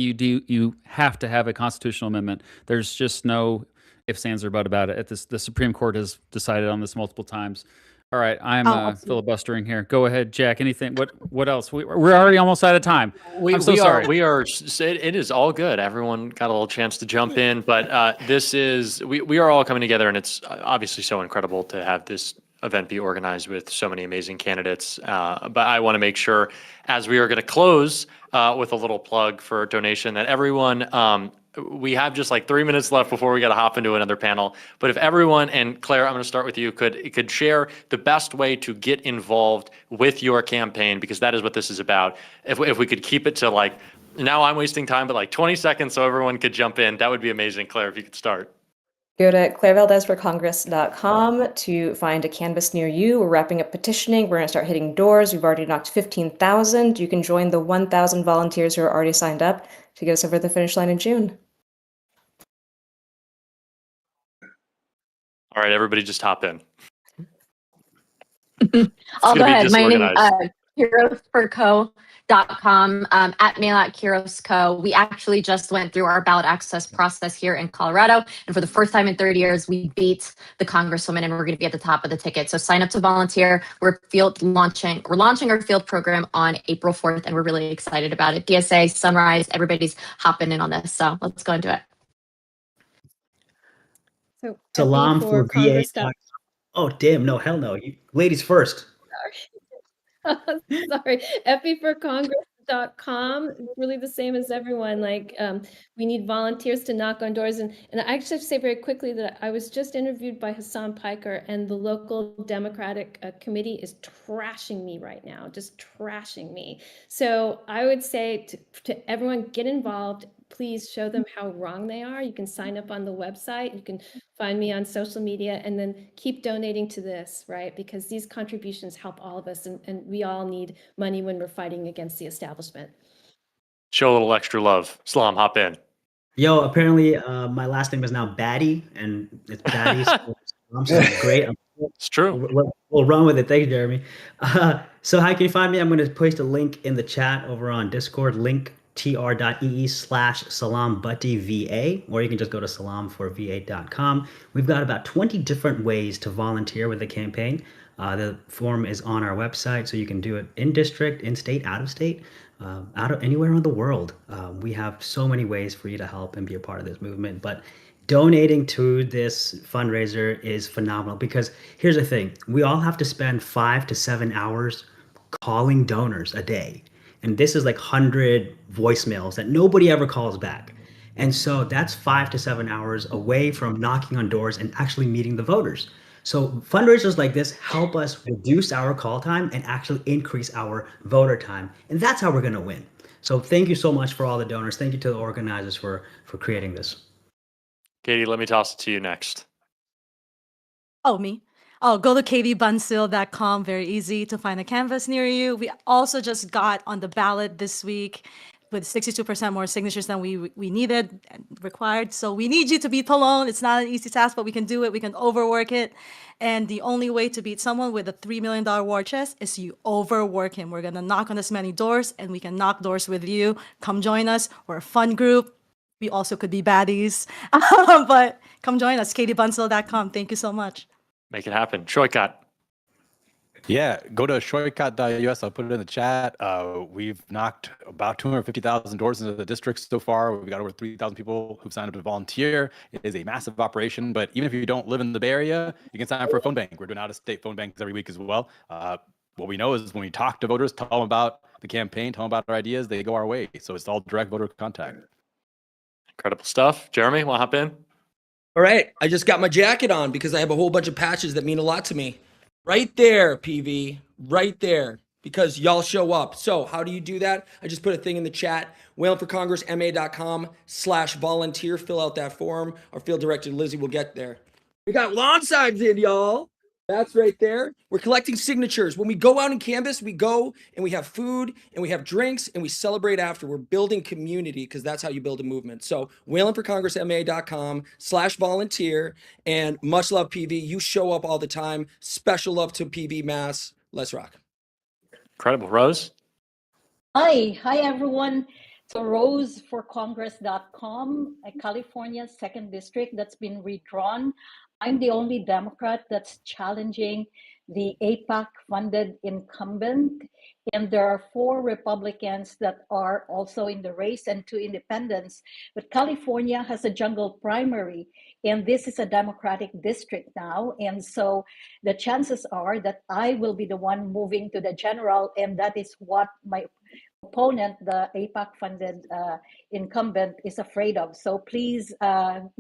you have to have a constitutional amendment. There's just no ifs, ands, or but about it. The Supreme Court has decided on this multiple times. All right, I'm filibustering here. Go ahead, Jack. Anything? What else? We're already almost out of time. I'm so sorry.
It is all good. Everyone got a little chance to jump in, but we are all coming together, and it's obviously so incredible to have this event be organized with so many amazing candidates. But I want to make sure, as we are going to close with a little plug for a donation, that everyone. We have just like 3 minutes left before we got to hop into another panel. But if everyone, and Claire, I'm going to start with you, could share the best way to get involved with your campaign, because that is what this is about. If we could keep it to like, now I'm wasting time, but like 20 seconds so everyone could jump in, that would be amazing. Claire, if you could start.
Go to clairevaldezforcongress.com to find a canvas near you. We're wrapping up petitioning. We're going to start hitting doors. We've already knocked 15,000. You can join the 1,000 volunteers who are already signed up to get us over the finish line in June.
All right, everybody just hop in.
I'll go
gonna be
ahead. My name
disorganized.
heroesforco.com, at mail@heroesco. We actually just went through our ballot access process here in Colorado, and for the first time in 30 years, we beat the Congresswoman, and we're going to be at the top of the ticket. So sign up to volunteer. We're launching our field program on April 4th, and we're really excited about it. DSA, Sunrise, everybody's hopping in on this. So let's go into it.
So
Salam for VA.
Congress.
Oh, damn. No, hell no. You, ladies first.
Sorry, effieforcongress.com, really the same as everyone. Like, we need volunteers to knock on doors. And I actually have to say very quickly that I was just interviewed by Hassan Piker, and the local Democratic committee is trashing me right now, just trashing me. So I would say to everyone, get involved. Please show them how wrong they are. You can sign up on the website. You can find me on social media, and then keep donating to this, right? Because these contributions help all of us, and we all need money when we're fighting against the establishment.
Show a little extra love. Salam, hop in.
Yo, apparently my last name is now Batty, and it's Batty. I'm so great.
It's true.
We'll run with it. Thank you, Jeremy. So how can you find me? I'm going to post a link in the chat over on Discord, link tr.ee/salambuttiva, or you can just go to salamforva.com. We've got about 20 different ways to volunteer with the campaign. The form is on our website, so you can do it in district, in state, out of state, out of anywhere in the world. We have so many ways for you to help and be a part of this movement. But donating to this fundraiser is phenomenal, because here's the thing. We all have to spend 5 to 7 hours calling donors a day. And this is like 100 voicemails that nobody ever calls back. And so that's 5 to 7 hours away from knocking on doors and actually meeting the voters. So fundraisers like this help us reduce our call time and actually increase our voter time. And that's how we're going to win. So thank you so much for all the donors. Thank you to the organizers for creating this.
Katie, let me toss it to you next.
Oh, me? Oh, go to katiebansil.com. Very easy to find a canvas near you. We also just got on the ballot this week with 62% more signatures than we needed and required. So we need you to beat Talon. It's not an easy task, but we can do it. We can overwork it. And the only way to beat someone with a $3 million war chest is you overwork him. We're going to knock on as many doors, and we can knock doors with you. Come join us. We're a fun group. We also could be baddies. But come join us, katiebansil.com. Thank you so much.
Make it happen. Shoykat.
Yeah, go to shoykat.us. I'll put it in the chat. We've knocked about 250,000 doors into the district so far. We've got over 3,000 people who've signed up to volunteer. It is a massive operation, but even if you don't live in the Bay Area, you can sign up for a phone bank. We're doing out-of-state phone banks every week as well. What we know is when we talk to voters, tell them about the campaign, tell them about our ideas, they go our way. So it's all direct voter contact.
Incredible stuff. Jeremy, want to hop in?
All right, I just got my jacket on because I have a whole bunch of patches that mean a lot to me. Right there, PV, right there, because y'all show up. So how do you do that? I just put a thing in the chat, whaling4congressma.com/volunteer. Fill out that form. Our field director, Lizzie, will get there. We got lawn signs in, y'all. That's right there. We're collecting signatures. When we go out and canvass, we go and we have food and we have drinks and we celebrate after. We're building community because that's how you build a movement. So whaling4congressma.com/volunteer, and much love, PV. You show up all the time. Special love to PV Mass. Let's rock.
Incredible. Rose?
Hi everyone. So roseforcongress.com, California's 2nd district that's been redrawn. I'm the only Democrat that's challenging the AIPAC-funded incumbent, and there are 4 Republicans that are also in the race and 2 independents. But California has a jungle primary, and this is a Democratic district now. And so the chances are that I will be the one moving to the general, and that is what my opponent, the AIPAC-funded incumbent, is afraid of. So please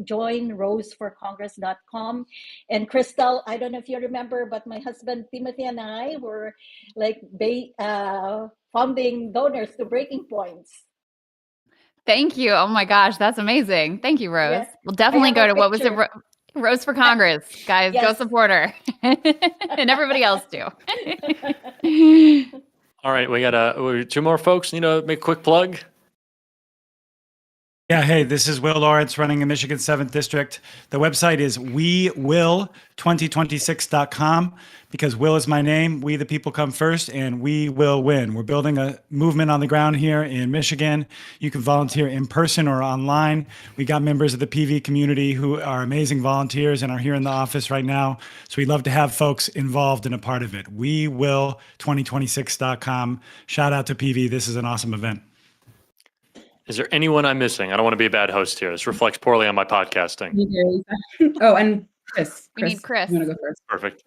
join roseforcongress.com. And Crystal, I don't know if you remember, but my husband Timothy and I were like founding donors to Breaking Points.
Thank you. Oh my gosh, that's amazing. Thank you, Rose.
Yes.
We'll definitely
I
go
have
to
a
what was it?
picture.
Rose for Congress, guys. Go
Yes.
support her. And everybody else too.
All right, we got 2 more folks. Need to make a quick plug.
Yeah, hey, this is Will Lawrence running in Michigan 7th District. The website is wewill2026.com because Will is my name. We the people come first and we will win. We're building a movement on the ground here in Michigan. You can volunteer in person or online. We got members of the PV community who are amazing volunteers and are here in the office right now. So we'd love to have folks involved and a part of it. Wewill2026.com. Shout out to PV. This is an awesome event.
Is there anyone I'm missing? I don't want to be a bad host here. This reflects poorly on my podcasting.
Oh, and Chris.
We need Chris.
You want to go first?
Perfect.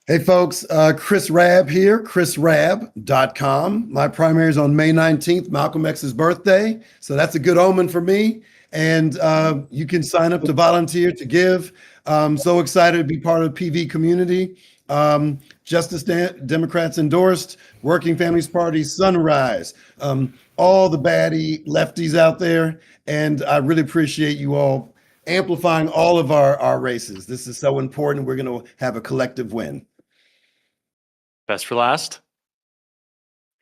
Hey folks, Chris Rabb here, chrisrabb.com. My primary is on May 19th, Malcolm X's birthday. So that's a good omen for me. And you can sign up to volunteer, to give. So excited to be part of the PV community. Justice Democrats endorsed, Working Families Party, Sunrise, all the baddie lefties out there. And I really appreciate you all amplifying all of our races. This is so important. We're going to have a collective win.
Best for last.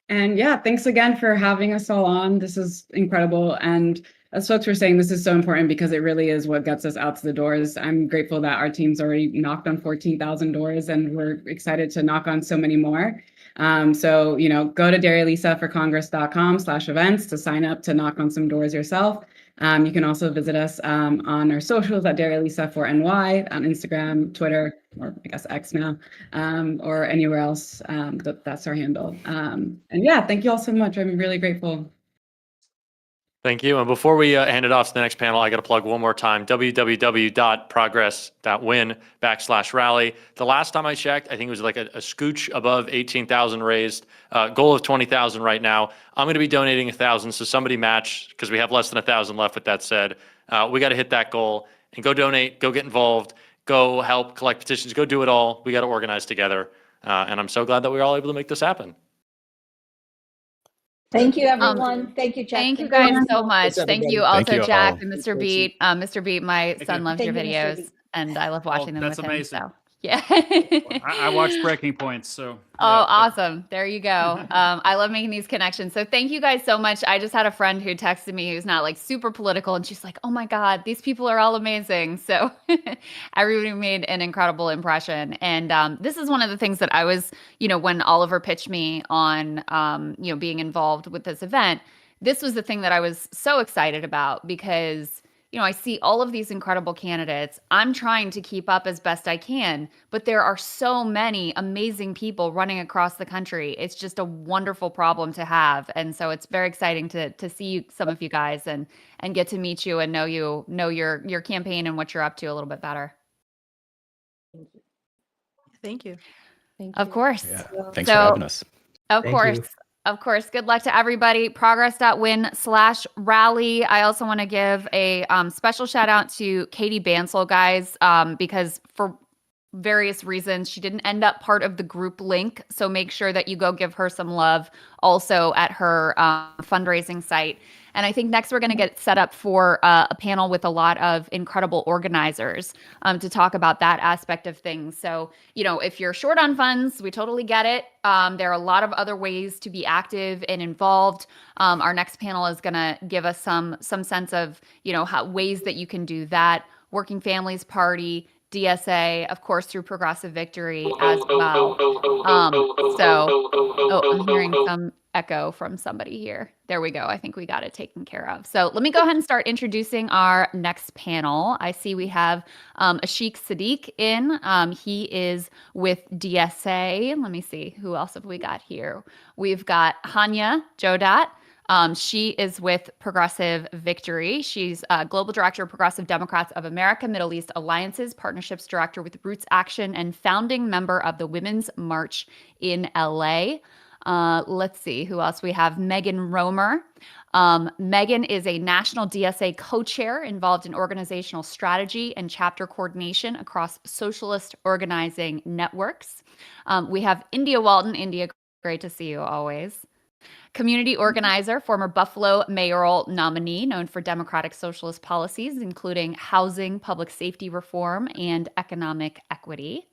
And yeah, thanks again for having us all on. This is incredible. And as folks were saying, this is so important because it really is what gets us out to the doors. I'm grateful that our team's already knocked on 14,000 doors and we're excited to knock on so many more. So, go to DariaLisaForCongress.com/events to sign up to knock on some doors yourself. You can also visit us on our socials at DariaLisa4NY on Instagram, Twitter, or I guess X now, or anywhere else. That's our handle. And yeah, thank you all so much. I'm really grateful.
Thank you. And before we hand it off to the next panel, I got to plug one more time, www.progress.win/rally. The last time I checked, I think it was like a scooch above 18,000 raised, goal of 20,000 right now. I'm going to be donating 1,000. So somebody match because we have less than 1,000 left. With that said, we got to hit that goal and go donate, go get involved, go help collect petitions, go do it all. We got to organize together. And I'm so glad that we were all able to make this happen.
Thank you, everyone. Thank you, Jack.
Thank you guys so much. Thank you
Thank
also,
you
Jack
all.
and Mr. Beat. Mr. Beat, my son loves your
Thank you, Mr.
videos,
Beat.
and I love watching them
that's
with him.
amazing.
So yeah.
I watch Breaking Points, so.
Oh, awesome. There you go. I love making these connections. So thank you guys so much. I just had a friend who texted me who's not like super political, and she's like, oh my God, these people are all amazing. So everybody made an incredible impression. And this is one of the things that I was, when Oliver pitched me on, being involved with this event, this was the thing that I was so excited about because I see all of these incredible candidates. I'm trying to keep up as best I can, but there are so many amazing people running across the country. It's just a wonderful problem to have. And so it's very exciting to see some of you guys and get to meet you and know your campaign and what you're up to a little bit better.
Thank you.
Of course.
Yeah. Thanks for having us.
Of
Thank
course.
you.
Of course. Good luck to everybody. Progress.win/rally. I also want to give a special shout out to Katie Bansel, guys, because for various reasons, she didn't end up part of the group link. So make sure that you go give her some love also at her fundraising site. And I think next we're going to get set up for a panel with a lot of incredible organizers to talk about that aspect of things. So, if you're short on funds, we totally get it. There are a lot of other ways to be active and involved. Our next panel is going to give us some sense of, ways that you can do that. Working Families Party, DSA, of course, through Progressive Victory as well. I'm hearing some echo from somebody here. There we go. I think we got it taken care of. So let me go ahead and start introducing our next panel. I see we have Ashik Sadiq in. He is with DSA. Let me see. Who else have we got here? We've got Hanya Jodat. She is with Progressive Victory. She's Global Director of Progressive Democrats of America, Middle East Alliances, Partnerships Director with Roots Action, and founding member of the Women's March in LA. Let's see who else we have. Megan Romer. Megan is a national DSA co-chair involved in organizational strategy and chapter coordination across socialist organizing networks. We have India Walton. India, great to see you always. Community organizer, former Buffalo mayoral nominee, known for democratic socialist policies, including housing, public safety reform, and economic equity.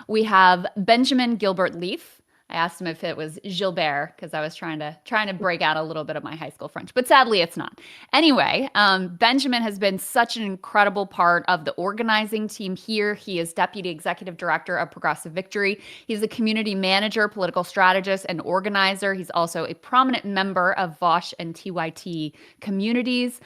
We have Benjamin Gilbert Leaf. I asked him if it was Gilbert because I was trying to break out a little bit of my high school French, but sadly it's not. Anyway, Benjamin has been such an incredible part of the organizing team here. He is deputy executive director of Progressive Victory. He's a community manager, political strategist, and organizer. He's also a prominent member of Vosh and TYT communities.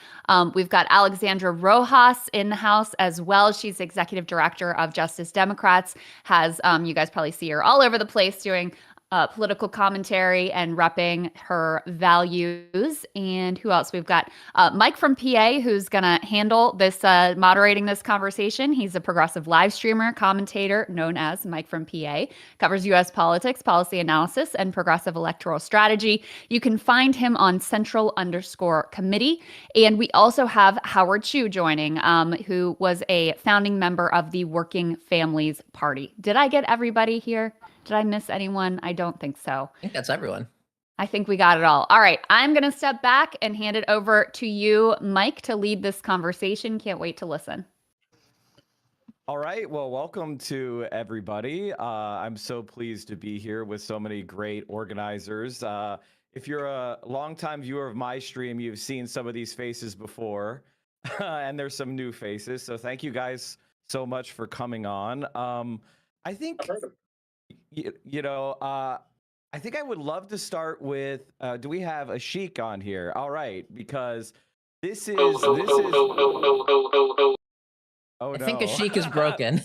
We've got Alexandra Rojas in the house as well. She's executive director of Justice Democrats. Has you guys probably see her all over the place doing political commentary and repping her values. And who else? We've got Mike from PA, who's going to handle this, moderating this conversation. He's a progressive live streamer, commentator known as Mike from PA, covers U.S. politics, policy analysis, and progressive electoral strategy. You can find him on Central_Committee. And we also have Howard Chu joining, who was a founding member of the Working Families Party. Did I get everybody here? Did I miss anyone? I don't think so.
I think that's everyone.
I think we got it all. All right. I'm going to step back and hand it over to you, Mike, to lead this conversation. Can't wait to listen.
All right. Well, welcome to everybody. I'm so pleased to be here with so many great organizers. If you're a longtime viewer of my stream, you've seen some of these faces before, and there's some new faces. So thank you guys so much for coming on. I think... I think I would love to start with, do we have Ashik on here? All right, because this is... Oh,
I think Ashik is broken.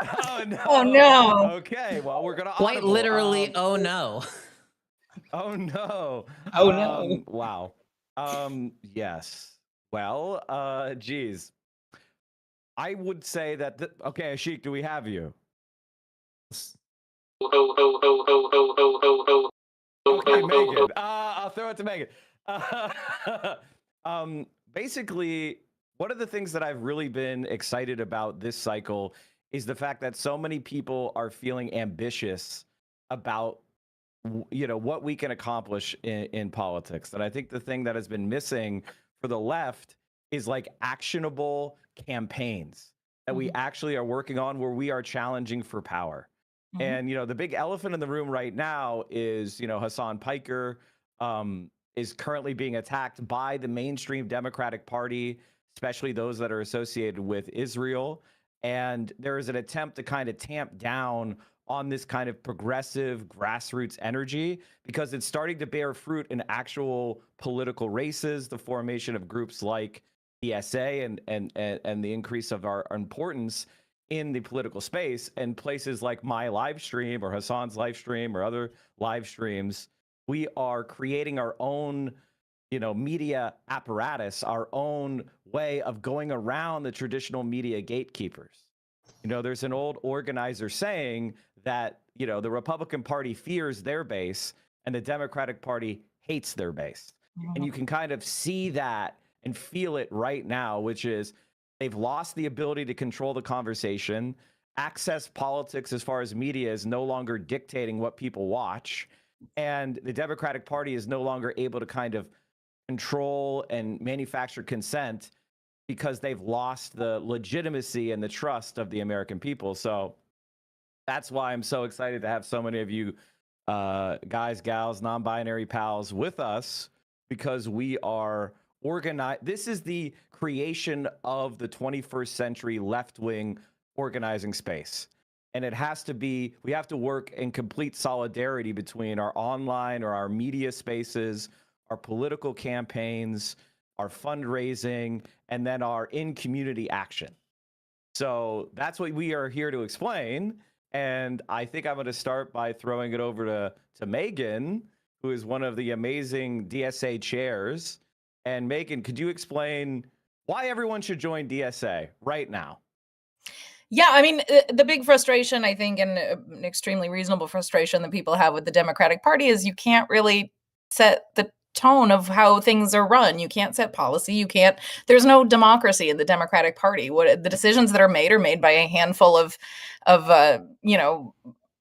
Oh, no.
Oh, no.
Okay, well, we're going to...
Quite literally, oh, no.
Oh, no.
Oh, no.
Wow. Yes. Well, geez. I would say that... Okay, Ashik, do we have you? Okay, Megan. I'll throw it to Megan. Basically, one of the things that I've really been excited about this cycle is the fact that so many people are feeling ambitious about, what we can accomplish in politics. And I think the thing that has been missing for the left is like actionable campaigns that we actually are working on where we are challenging for power. And, the big elephant in the room right now is, Hassan Piker is currently being attacked by the mainstream Democratic Party, especially those that are associated with Israel. And there is an attempt to kind of tamp down on this kind of progressive grassroots energy because it's starting to bear fruit in actual political races, the formation of groups like DSA and the increase of our importance in the political space, and places like my live stream or Hassan's live stream or other live streams. We are creating our own, media apparatus, our own way of going around the traditional media gatekeepers. There's an old organizer saying that, the Republican Party fears their base and the Democratic Party hates their base. And you can kind of see that and feel it right now, which is they've lost the ability to control the conversation. Access politics as far as media is no longer dictating what people watch. And the Democratic Party is no longer able to kind of control and manufacture consent because they've lost the legitimacy and the trust of the American people. So that's why I'm so excited to have so many of you guys, gals, non-binary pals with us, because we are organized. This is the creation of the 21st century left-wing organizing space. And it has to be, we have to work in complete solidarity between our online or our media spaces, our political campaigns, our fundraising, and then our in-community action. So that's what we are here to explain. And I think I'm going to start by throwing it over to Megan, who is one of the amazing DSA chairs. And Megan, could you explain why everyone should join DSA right now?
Yeah, I mean, the big frustration, I think, and an extremely reasonable frustration that people have with the Democratic Party is you can't really set the tone of how things are run. You can't set policy. There's no democracy in the Democratic Party. What the decisions that are made by a handful of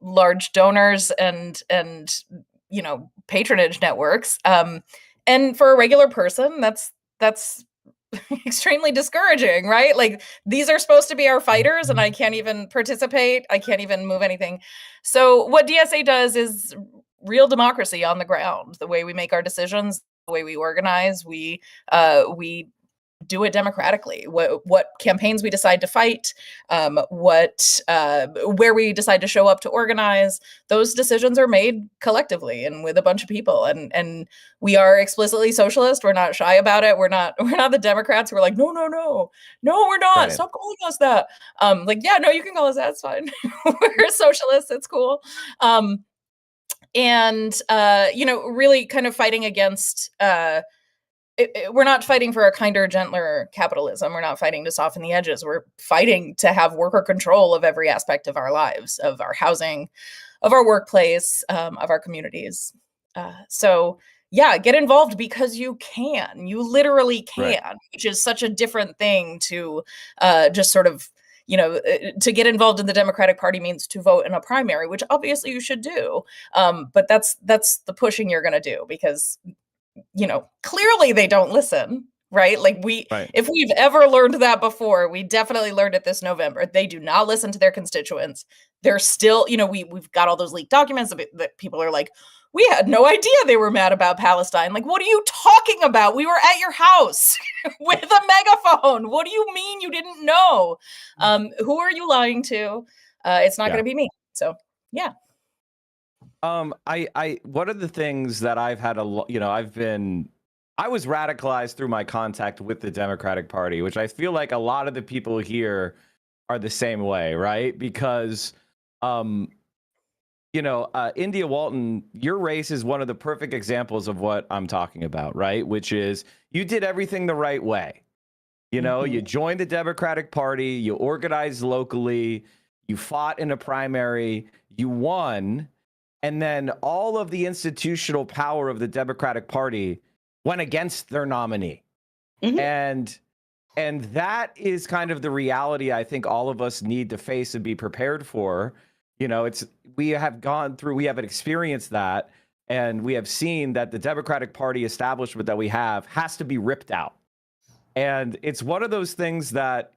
large donors and patronage networks. And for a regular person, that's extremely discouraging, right? Like, these are supposed to be our fighters and I can't even participate. I can't even move anything. So what DSA does is real democracy on the ground. The way we make our decisions, the way we organize, we do it democratically. What campaigns we decide to fight, where we decide to show up to organize, those decisions are made collectively and with a bunch of people. And we are explicitly socialist. We're not shy about it. We're not the Democrats who are like, no, we're not.
Right.
Stop calling us that. Like, yeah, no, you can call us that. It's fine. We're socialists. It's cool. Really kind of fighting against. We're not fighting for a kinder, gentler capitalism. We're not fighting to soften the edges. We're fighting to have worker control of every aspect of our lives, of our housing, of our workplace, of our communities. So yeah, get involved because you can. You literally can,
Right.
which is such a different thing to just sort of, to get involved in the Democratic Party means to vote in a primary, which obviously you should do. But that's the pushing you're going to do because clearly they don't listen, right? Like
Right.
if we've ever learned that before, we definitely learned it this November. They do not listen to their constituents. They're still, we've got all those leaked documents that people are like, we had no idea they were mad about Palestine. Like, what are you talking about? We were at your house with a megaphone. What do you mean you didn't know? Who are you lying to? It's not
Yeah.
going to be me. So, yeah.
One of the things that I've had I was radicalized through my contact with the Democratic Party, which I feel like a lot of the people here are the same way, right? Because, India Walton, your race is one of the perfect examples of what I'm talking about, right? Which is you did everything the right way. You joined the Democratic Party, you organized locally, you fought in a primary, you won. And then all of the institutional power of the Democratic Party went against their nominee. And that is kind of the reality I think all of us need to face and be prepared for. We have experienced that, and we have seen that the Democratic Party establishment that we have has to be ripped out. And it's one of those things that,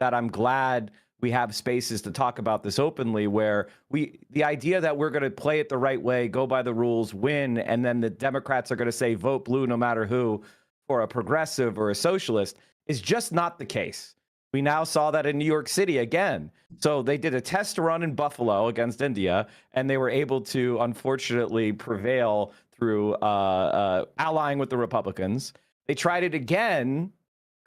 I'm glad we have spaces to talk about this openly, where the idea that we're going to play it the right way, go by the rules, win, and then the Democrats are going to say vote blue no matter who for a progressive or a socialist is just not the case. We now saw that in New York City again. So they did a test run in Buffalo against India, and they were able to unfortunately prevail through allying with the Republicans. They tried it again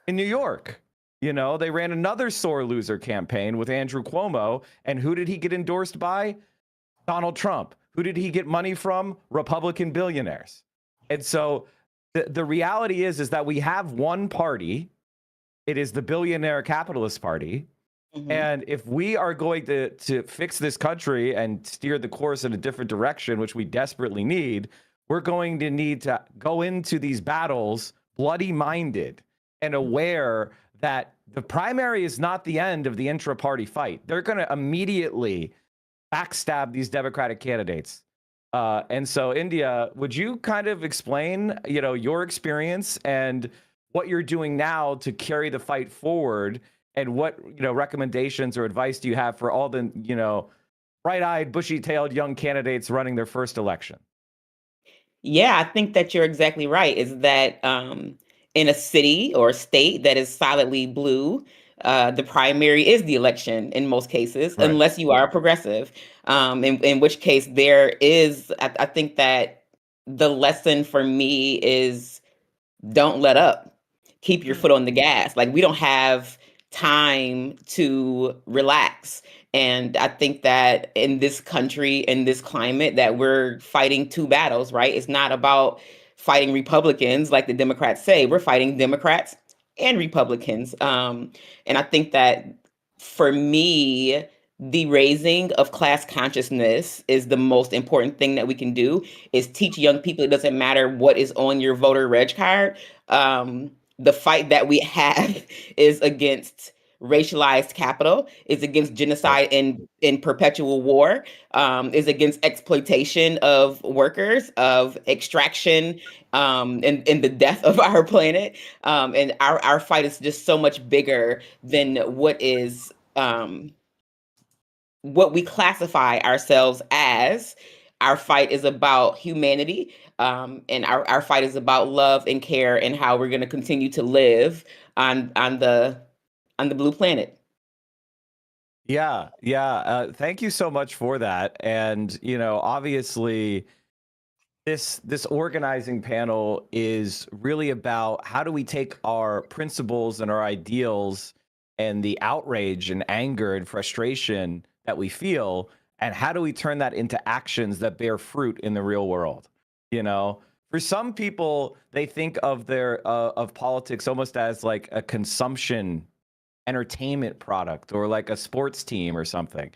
in New York. They ran another sore loser campaign with Andrew Cuomo. And who did he get endorsed by? Donald Trump. Who did he get money from? Republican billionaires. And so the reality is that we have one party. It is the billionaire capitalist party. And if we are going to fix this country and steer the course in a different direction, which we desperately need, we're going to need to go into these battles bloody-minded and aware that the primary is not the end of the intra-party fight. They're going to immediately backstab these Democratic candidates. And so, India, would you kind of explain, your experience and what you're doing now to carry the fight forward, and what, recommendations or advice do you have for all the, bright-eyed, bushy-tailed young candidates running their first election?
Yeah, I think that you're exactly right. Is that in a city or a state that is solidly blue, the primary is the election in most cases,
Right.
unless you are a progressive. In which case there is, I think that the lesson for me is don't let up. Keep your foot on the gas. Like, we don't have time to relax. And I think that in this country, in this climate, that we're fighting two battles, right? It's not about fighting Republicans like the Democrats say. We're fighting Democrats and Republicans. And I think that for me, the raising of class consciousness is the most important thing that we can do, is teach young people it doesn't matter what is on your voter reg card. The fight that we have is against racialized capital, is against genocide and perpetual war, is against exploitation of workers, of extraction, and the death of our planet. And our fight is just so much bigger than what is what we classify ourselves as. Our fight is about humanity, and our fight is about love and care and how we're going to continue to live on the blue planet.
Yeah, yeah. Thank you so much for that. And obviously, this organizing panel is really about how do we take our principles and our ideals and the outrage and anger and frustration that we feel, and how do we turn that into actions that bear fruit in the real world? For some people, they think of of politics almost as like a consumption entertainment product or like a sports team or something.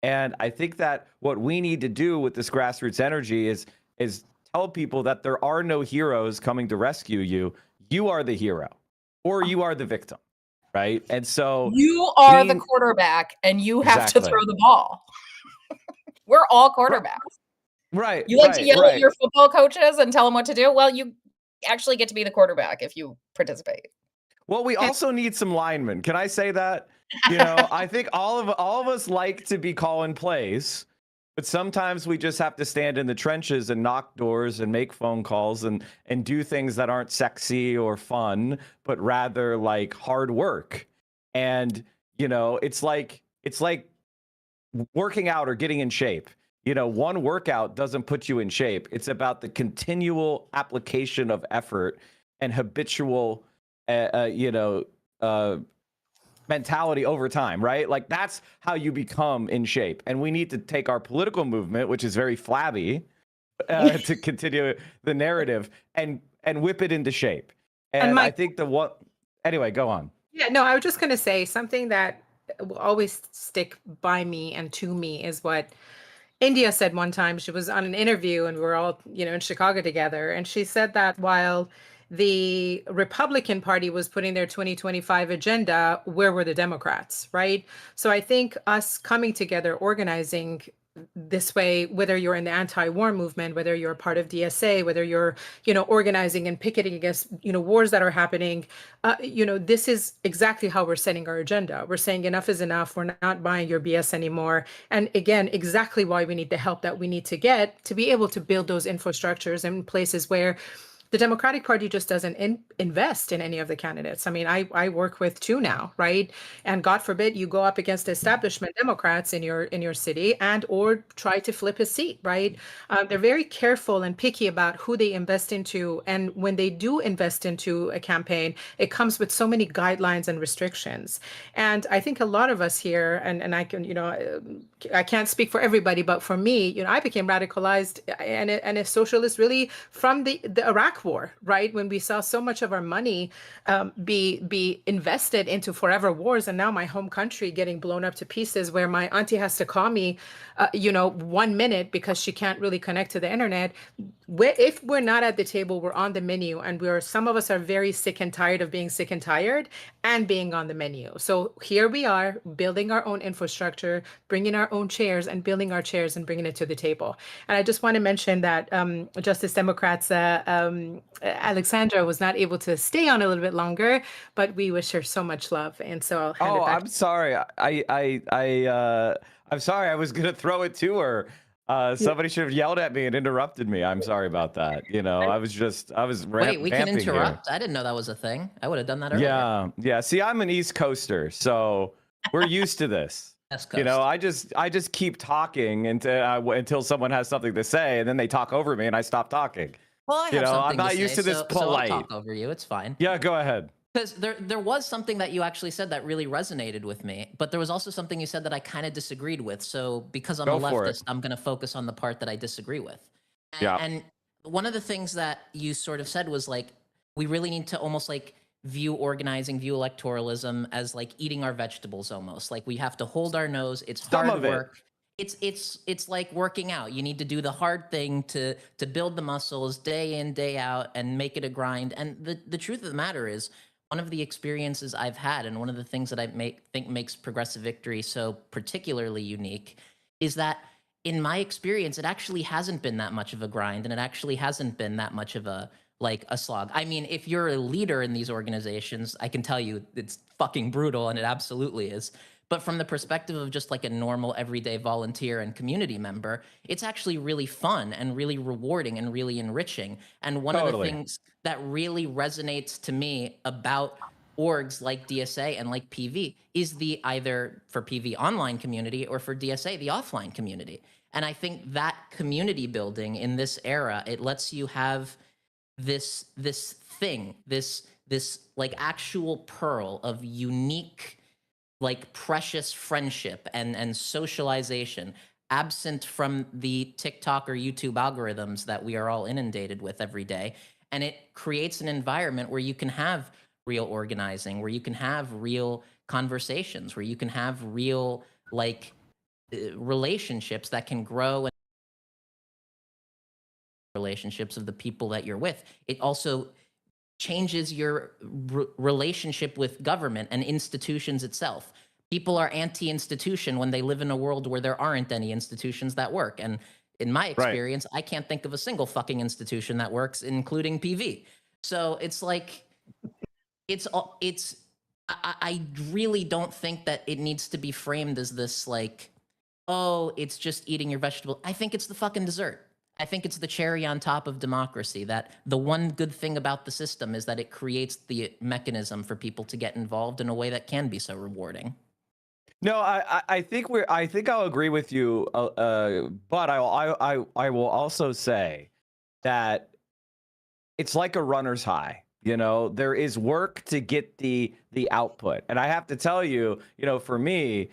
And I think that what we need to do with this grassroots energy is tell people that there are no heroes coming to rescue you. You are the hero, or you are the victim, right? And so
you are the quarterback, and you have to throw the ball. We're all quarterbacks.
Right.
You like to yell at your football coaches and tell them what to do? Well, you actually get to be the quarterback if you participate.
Well, we also need some linemen. Can I say that? I think all of us like to be calling plays, but sometimes we just have to stand in the trenches and knock doors and make phone calls and do things that aren't sexy or fun, but rather like hard work. And it's like working out or getting in shape. One workout doesn't put you in shape. It's about the continual application of effort and habitual mentality over time, right? Like that's how you become in shape. And we need to take our political movement, which is very flabby, to continue the narrative and whip it into shape. And I think anyway, go on.
Yeah, no, I was just going to say something that will always stick by me and to me is what India said one time. She was on an interview and we're all, in Chicago together. And she said that while the Republican Party was putting their 2025 agenda, where were the Democrats, right? So I think us coming together, organizing this way, whether you're in the anti-war movement, whether you're a part of DSA, whether you're, organizing and picketing against, wars that are happening, this is exactly how we're setting our agenda. We're saying enough is enough. We're not buying your BS anymore. And again, exactly why we need the help that we need to get to be able to build those infrastructures in places where the Democratic Party just doesn't invest in any of the candidates. I mean, I work with two now, right? And God forbid you go up against establishment Democrats in your city and or try to flip a seat, right? They're very careful and picky about who they invest into. And when they do invest into a campaign, it comes with so many guidelines and restrictions. And I think a lot of us here, and I can, I can't speak for everybody, but for me, I became radicalized and a socialist really from the Iraq War, right? When we saw so much of our money be invested into forever wars, and now my home country getting blown up to pieces, where my auntie has to call me, 1 minute because she can't really connect to the internet. If we're not at the table, we're on the menu, and some of us are very sick and tired of being sick and tired and being on the menu. So here we are building our own infrastructure, bringing our own chairs and building our chairs and bringing it to the table. And I just want to mention that Justice Democrats Alexandra was not able to stay on a little bit longer, but we wish her so much love. And so I'll hand it back.
I'm sorry. I'm sorry. I was gonna throw it to her. Somebody should have yelled at me and interrupted me. I'm sorry about that. I was
Wait, we can
vamping
interrupt?
here.
I didn't know that was a thing. I would have done that earlier.
Yeah. See, I'm an East Coaster, so we're used to this.
West Coast.
I just keep talking until someone has something to say, and then they talk over me, and I stop talking.
Well, I have something
I'm not
to
used
say,
to this
so
polite.
I'll talk over you. It's fine.
Yeah, go ahead.
Because there was something that you actually said that really resonated with me, but there was also something you said that I kind of disagreed with. So because I'm a leftist, I'm going to focus on the part that I disagree with. And one of the things that you sort of said was like, we really need to almost like view organizing, view electoralism as like eating our vegetables almost. Like we have to hold our nose. It's hard work. It's like working out. You need to do the hard thing to build the muscles day in, day out and make it a grind. And the truth of the matter is, one of the experiences I've had, and one of the things that I think makes Progressive Victory so particularly unique, is that in my experience, it actually hasn't been that much of a grind, and it actually hasn't been that much of a slog. I mean, if you're a leader in these organizations, I can tell you it's fucking brutal, and it absolutely is. But from the perspective of just like a normal everyday volunteer and community member, it's actually really fun and really rewarding and really enriching. And one of the things that really resonates to me about orgs like DSA and like PV is the either for PV online community or for DSA, the offline community. And I think that community building in this era, it lets you have this thing, this like actual pearl of unique, like precious friendship and socialization, absent from the TikTok or YouTube algorithms that we are all inundated with every day. And it creates an environment where you can have real organizing, where you can have real conversations, where you can have real like relationships that can grow, and relationships of the people that you're with. It also changes your relationship with government and institutions itself. People are anti-institution when they live in a world where there aren't any institutions that work. And in my experience, I can't think of a single fucking institution that works, including PV. So it's like, I really don't think that it needs to be framed as this like, oh, it's just eating your vegetable. I think it's the fucking dessert. I think it's the cherry on top of democracy, that the one good thing about the system is that it creates the mechanism for people to get involved in a way that can be so rewarding.
No, I think I'll agree with you, but I will also say that it's like a runner's high. You know, there is work to get the output, and I have to tell you, you know, for me,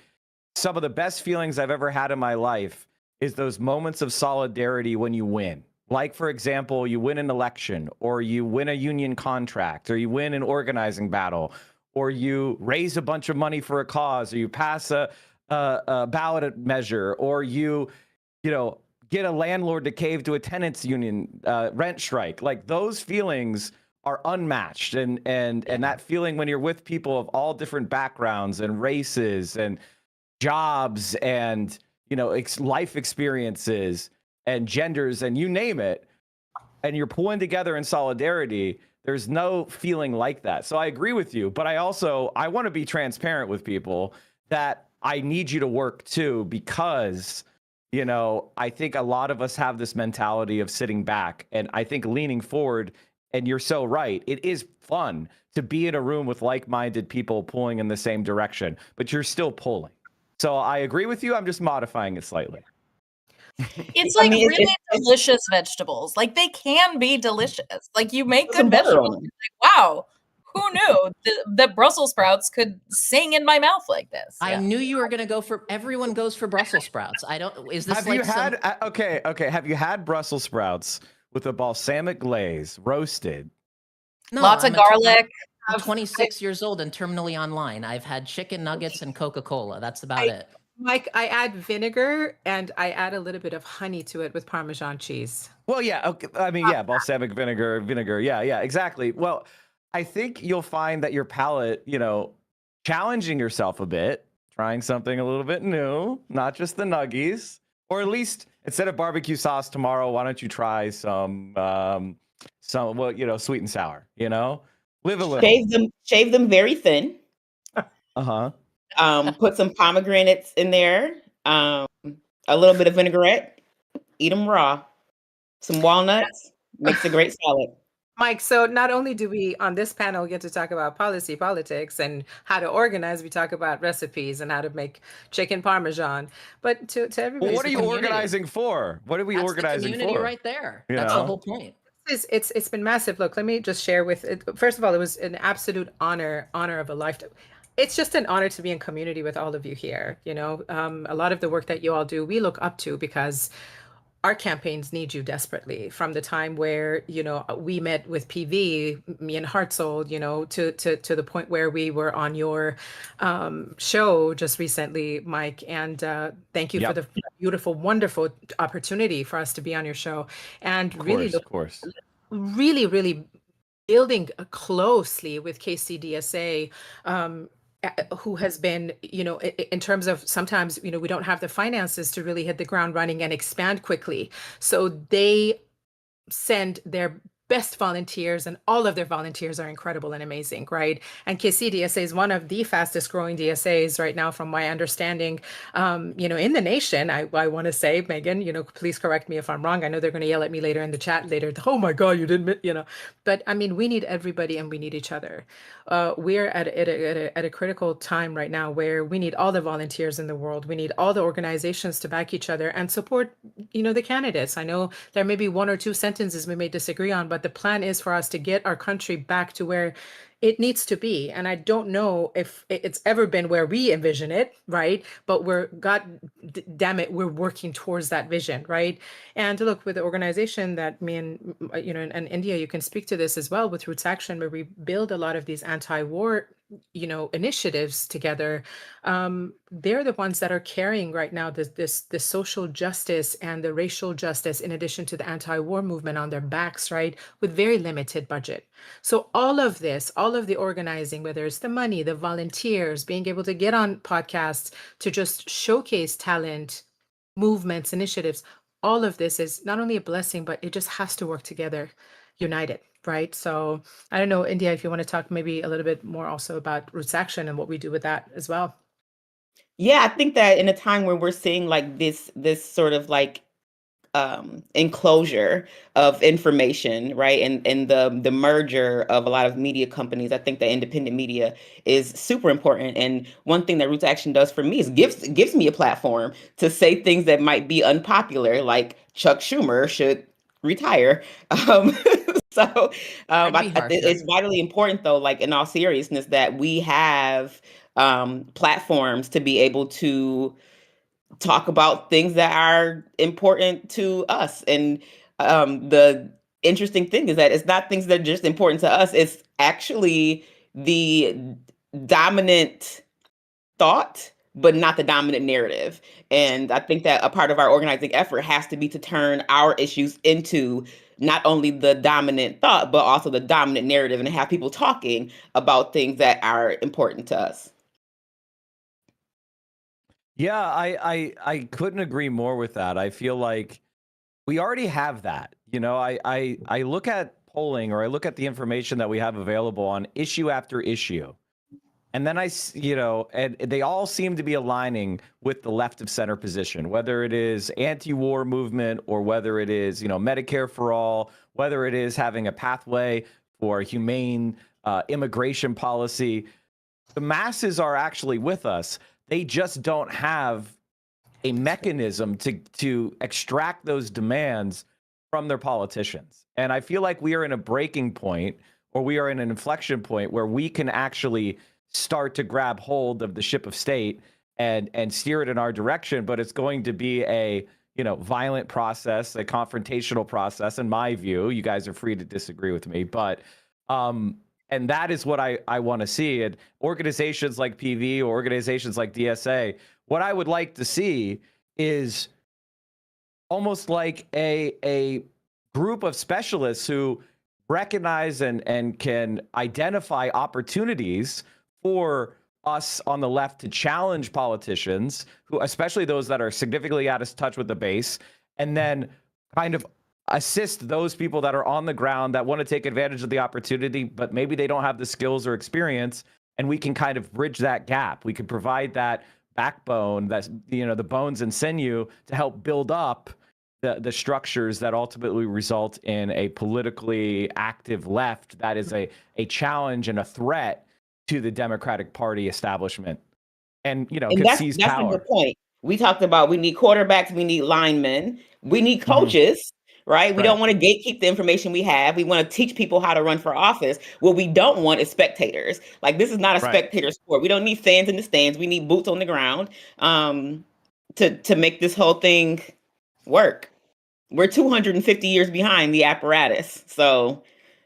some of the best feelings I've ever had in my life is those moments of solidarity when you win. Like, for example, you win an election, or you win a union contract, or you win an organizing battle, or you raise a bunch of money for a cause, or you pass a ballot measure, or you know, get a landlord to cave to a tenants union rent strike. Like, those feelings are unmatched, and that feeling when you're with people of all different backgrounds and races and jobs and, you know, life experiences and genders and you name it, and you're pulling together in solidarity, there's no feeling like that. So I agree with you, but I want to be transparent with people that I need you to work too, because, you know, I think a lot of us have this mentality of sitting back, and I think leaning forward, and you're so right, it is fun to be in a room with like-minded people pulling in the same direction, but you're still pulling. So I agree with you. I'm just modifying it slightly.
It's like really delicious vegetables. Like, they can be delicious. Like, you make good vegetables. Like, wow, who knew that Brussels sprouts could sing in my mouth like this?
I knew you were going to go for, everyone goes for Brussels sprouts. Is this
have
like
you had, okay. Have you had Brussels sprouts with a balsamic glaze, roasted?
No,
lots of garlic.
I'm 26 years old and terminally online. I've had chicken nuggets and Coca-Cola. That's about it.
Mike, I add vinegar and I add a little bit of honey to it with Parmesan cheese.
Well, yeah. Okay. I mean, yeah, balsamic vinegar. Yeah, exactly. Well, I think you'll find that your palate, you know, challenging yourself a bit, trying something a little bit new, not just the nuggies, or at least instead of barbecue sauce tomorrow, why don't you try some, well, you know, sweet and sour, you know? Live a little.
Shave them very thin.
Uh-huh.
Put some pomegranates in there. A little bit of vinaigrette. Eat them raw. Some walnuts. Makes a great salad.
Mike, so not only do we on this panel get to talk about politics, and how to organize, we talk about recipes and how to make chicken parmesan. But to everybody,
well, what are you organizing for? What are we organizing
the community
for?
Right there.
You
That's
know?
the whole point.
It's been massive. Look, let me just share with it. First of all, it was an absolute honor of a lifetime. It's just an honor to be in community with all of you here. You know, a lot of the work that you all do, we look up to, because our campaigns need you desperately. From the time where, you know, we met with PV, me and Hartsold, you know, to the point where we were on your show just recently, Mike. And thank you for the beautiful, wonderful opportunity for us to be on your show. And really,
of course.
really building closely with KCDSA, who has been, in terms of sometimes, we don't have the finances to really hit the ground running and expand quickly. So they send their best volunteers, and all of their volunteers are incredible and amazing, right? And KCDSA is one of the fastest growing DSAs right now, from my understanding, in the nation. I want to say, Megan, please correct me if I'm wrong. I know they're going to yell at me later in the chat later. Oh my God, you didn't, but I mean, we need everybody and we need each other. We're at a critical time right now where we need all the volunteers in the world. We need all the organizations to back each other and support, the candidates. I know there may be one or two sentences we may disagree on, but the plan is for us to get our country back to where it needs to be. And I don't know if it's ever been where we envision it, right? But God damn it, we're working towards that vision, right? And look, with the organization that me and, and India, you can speak to this as well, with Roots Action, where we build a lot of these anti-war initiatives together. They're the ones that are carrying right now this social justice and the racial justice, in addition to the anti-war movement, on their backs, right? With very limited budget. So all of this, all of the organizing, whether it's the money, the volunteers, being able to get on podcasts to just showcase talent, movements, initiatives, all of this is not only a blessing, but it just has to work together, united. Right. So I don't know, India, if you want to talk maybe a little bit more also about Roots Action and what we do with that as well.
Yeah, I think that in a time where we're seeing like this sort of like enclosure of information, right, and the merger of a lot of media companies, I think that independent media is super important. And one thing that Roots Action does for me is gives me a platform to say things that might be unpopular, like Chuck Schumer should retire. So it's vitally important, though, like in all seriousness, that we have platforms to be able to talk about things that are important to us. And the interesting thing is that it's not things that are just important to us. It's actually the dominant thought, but not the dominant narrative. And I think that a part of our organizing effort has to be to turn our issues into not only the dominant thought, but also the dominant narrative, and have people talking about things that are important to us.
Yeah, I couldn't agree more with that. I feel like we already have that. I look at polling, or I look at the information that we have available on issue after issue. And then and they all seem to be aligning with the left of center position, whether it is anti-war movement, or whether it is, Medicare for all, whether it is having a pathway for humane immigration policy. The masses are actually with us. They just don't have a mechanism to extract those demands from their politicians. And I feel like we are in a breaking point, or we are in an inflection point, where we can actually start to grab hold of the ship of state and steer it in our direction. But it's going to be a violent process, a confrontational process, in my view. You guys are free to disagree with me, but and that is what I want to see. And organizations like PV, or organizations like DSA, what I would like to see is almost like a group of specialists who recognize and can identify opportunities for us on the left to challenge politicians, who, especially those that are significantly out of touch with the base, and then kind of assist those people that are on the ground that want to take advantage of the opportunity, but maybe they don't have the skills or experience, and we can kind of bridge that gap. We can provide that backbone, that the bones and sinew, to help build up the structures that ultimately result in a politically active left that is a challenge and a threat to the Democratic Party establishment, and could seize power.
That's a good point. We talked about, we need quarterbacks, we need linemen, we need coaches, right? We don't want to gatekeep the information we have. We want to teach people how to run for office. What we don't want is spectators. Like, this is not a spectator sport. We don't need fans in the stands. We need boots on the ground to make this whole thing work. We're 250 years behind the apparatus, so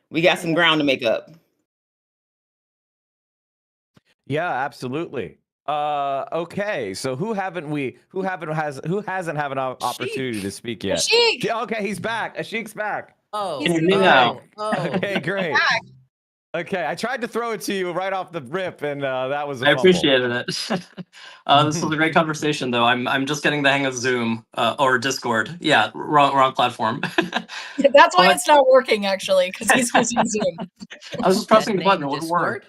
we got some ground to make up.
Yeah, absolutely. Okay, so who hasn't had an opportunity to speak yet?
Ashiq!
Okay, he's back. Ashiq's back.
Oh,
Can you hear me now?
Okay, great. Okay, I tried to throw it to you right off the rip, and that was a
I
fumble.
appreciated it. This was a great conversation, though. I'm just getting the hang of Zoom or Discord. Yeah, wrong platform.
That's why
But-
it's not working, actually, because he's using Zoom.
I was just pressing the button. It wouldn't work.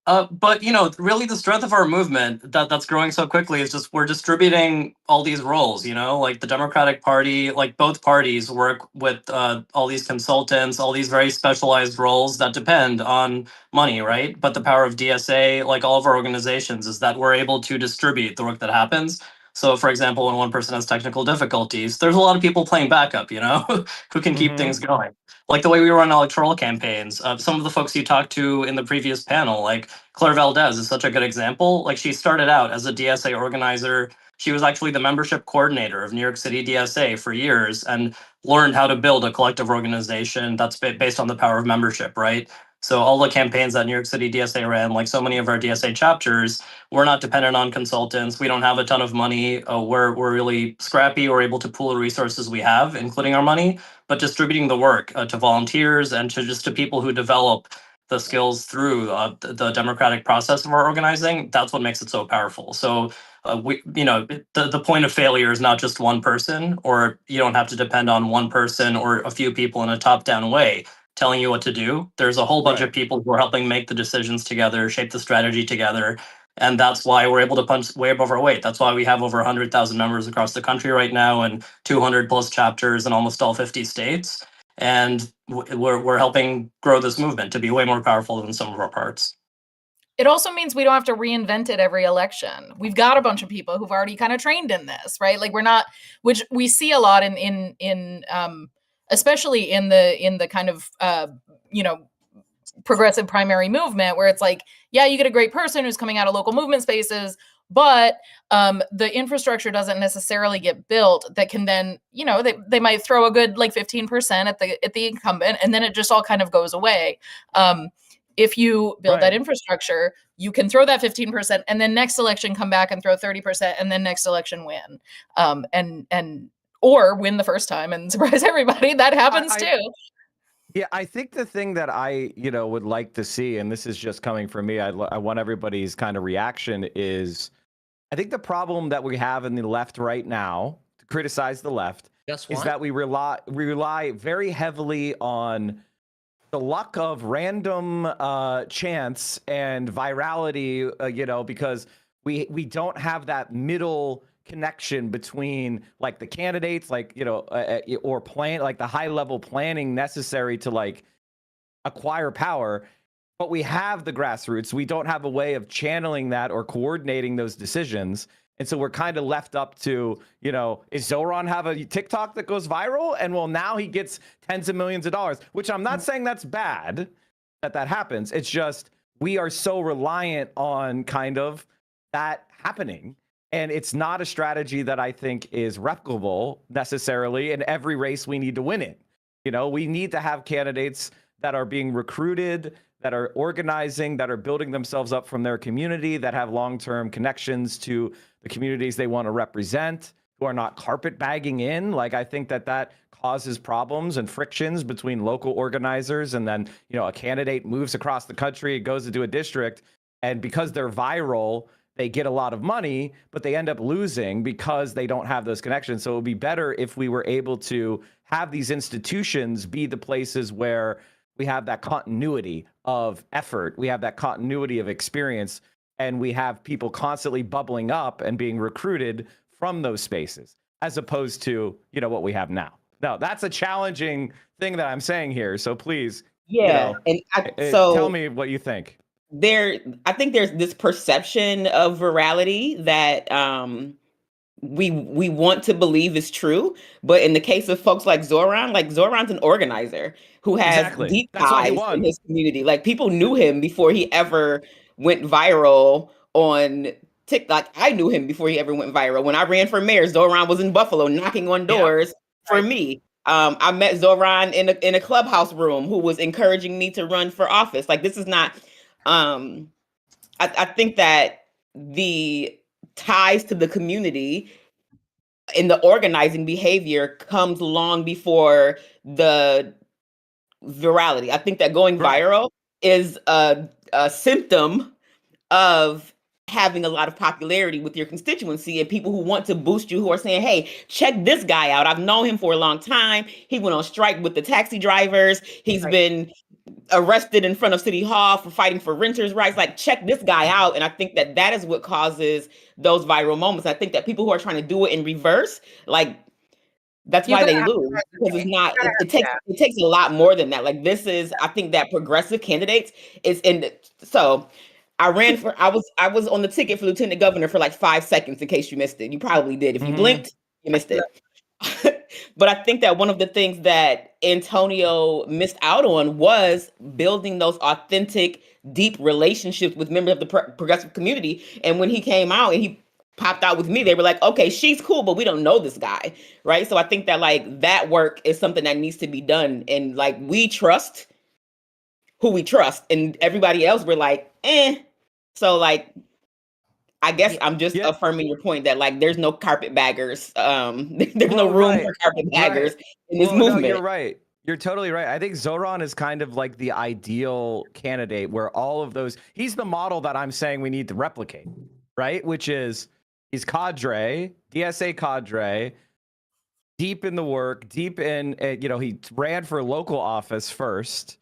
But really the strength of our movement that's growing so quickly is just we're distributing all these roles, like the Democratic Party, like both parties work with all these consultants, all these very specialized roles that depend on money, right? But the power of DSA, like all of our organizations, is that we're able to distribute the work that happens. So for example, when one person has technical difficulties, there's a lot of people playing backup, who can keep things going. Like the way we run electoral campaigns. Some of the folks you talked to in the previous panel, like Claire Valdez is such a good example. Like she started out as a DSA organizer. She was actually the membership coordinator of New York City DSA for years and learned how to build a collective organization that's based on the power of membership, right? So all the campaigns that New York City DSA ran, like so many of our DSA chapters, we're not dependent on consultants. We don't have a ton of money. We're really scrappy. We're able to pool the resources we have, including our money, but distributing the work to volunteers and to people who develop the skills through the democratic process of our organizing. That's what makes it so powerful. So the point of failure is not just one person, or you don't have to depend on one person or a few people in a top-down way telling you what to do. There's a whole bunch of people who are helping make the decisions together, shape the strategy together. And that's why we're able to punch way above our weight. That's why we have over 100,000 members across the country right now and 200 plus chapters in almost all 50 states. And we're helping grow this movement to be way more powerful than some of our parts.
It also means we don't have to reinvent it every election. We've got a bunch of people who've already kind of trained in this, right? Like we're not, which we see a lot in especially in the kind of progressive primary movement, where it's like, yeah, you get a great person who's coming out of local movement spaces, but the infrastructure doesn't necessarily get built that can then, they might throw a good like 15% at the incumbent, and then it just all kind of goes away. If you build that infrastructure, you can throw that 15% and then next election come back and throw 30% and then next election win. Or win the first time and surprise everybody. That happens too.
Yeah, I think the thing that I, would like to see, and this is just coming from me, I want everybody's kind of reaction, is I think the problem that we have in the left right now, to criticize the left, is that we rely very heavily on the luck of random chance and virality, because we don't have that middle connection between like the candidates, like or plan, like the high level planning necessary to like acquire power, but we have the grassroots. We don't have a way of channeling that or coordinating those decisions, and so we're kind of left up to, is Zoran have a TikTok that goes viral, and well, now he gets tens of millions of dollars, which I'm not saying that's bad that happens. It's just we are so reliant on kind of that happening. And it's not a strategy that I think is replicable necessarily in every race we need to win it. We need to have candidates that are being recruited, that are organizing, that are building themselves up from their community, that have long-term connections to the communities they want to represent, who are not carpetbagging in. Like, I think that causes problems and frictions between local organizers. And then, a candidate moves across the country, goes to do a district, and because they're viral, they get a lot of money, but they end up losing because they don't have those connections. So it would be better if we were able to have these institutions be the places where we have that continuity of effort, we have that continuity of experience, and we have people constantly bubbling up and being recruited from those spaces, as opposed to, what we have now. Now, that's a challenging thing that I'm saying here. So please, tell me what you think.
I think there's this perception of virality that we want to believe is true, but in the case of folks like Zoran's an organizer who has deep ties in his community. Like, people knew him before he ever went viral on TikTok. I knew him before he ever went viral. When I ran for mayor, Zoran was in Buffalo knocking on doors for me. I met Zoran in a clubhouse room who was encouraging me to run for office. Like, this is not. I think that the ties to the community in the organizing behavior comes long before the virality. I think that going viral is a symptom of having a lot of popularity with your constituency and people who want to boost you, who are saying, hey, check this guy out. I've known him for a long time. He went on strike with the taxi drivers. He's been arrested in front of City Hall for fighting for renters' rights. Like, check this guy out. And I think that that is what causes those viral moments. I think that people who are trying to do it in reverse, like, that's why they lose, because it's not, it takes a lot more than that. Like, this is, I think that progressive candidates is so I was on the ticket for lieutenant governor for like 5 seconds, in case you missed it. You probably did. If you blinked, you missed it. But I think that one of the things that Antonio missed out on was building those authentic, deep relationships with members of the progressive community. And when he came out and he popped out with me, they were like, okay, she's cool, but we don't know this guy, right? So I think that like that work is something that needs to be done. And like, we trust who we trust, and everybody else, we're like, eh. So like, I guess I'm just affirming your point that like, there's no carpetbaggers. There's no room for carpetbaggers in this movement.
No, you're right. You're totally right. I think Zoran is kind of like the ideal candidate where all of those, he's the model that I'm saying we need to replicate, right? Which is, he's cadre, DSA cadre, deep in the work, deep in, he ran for local office first.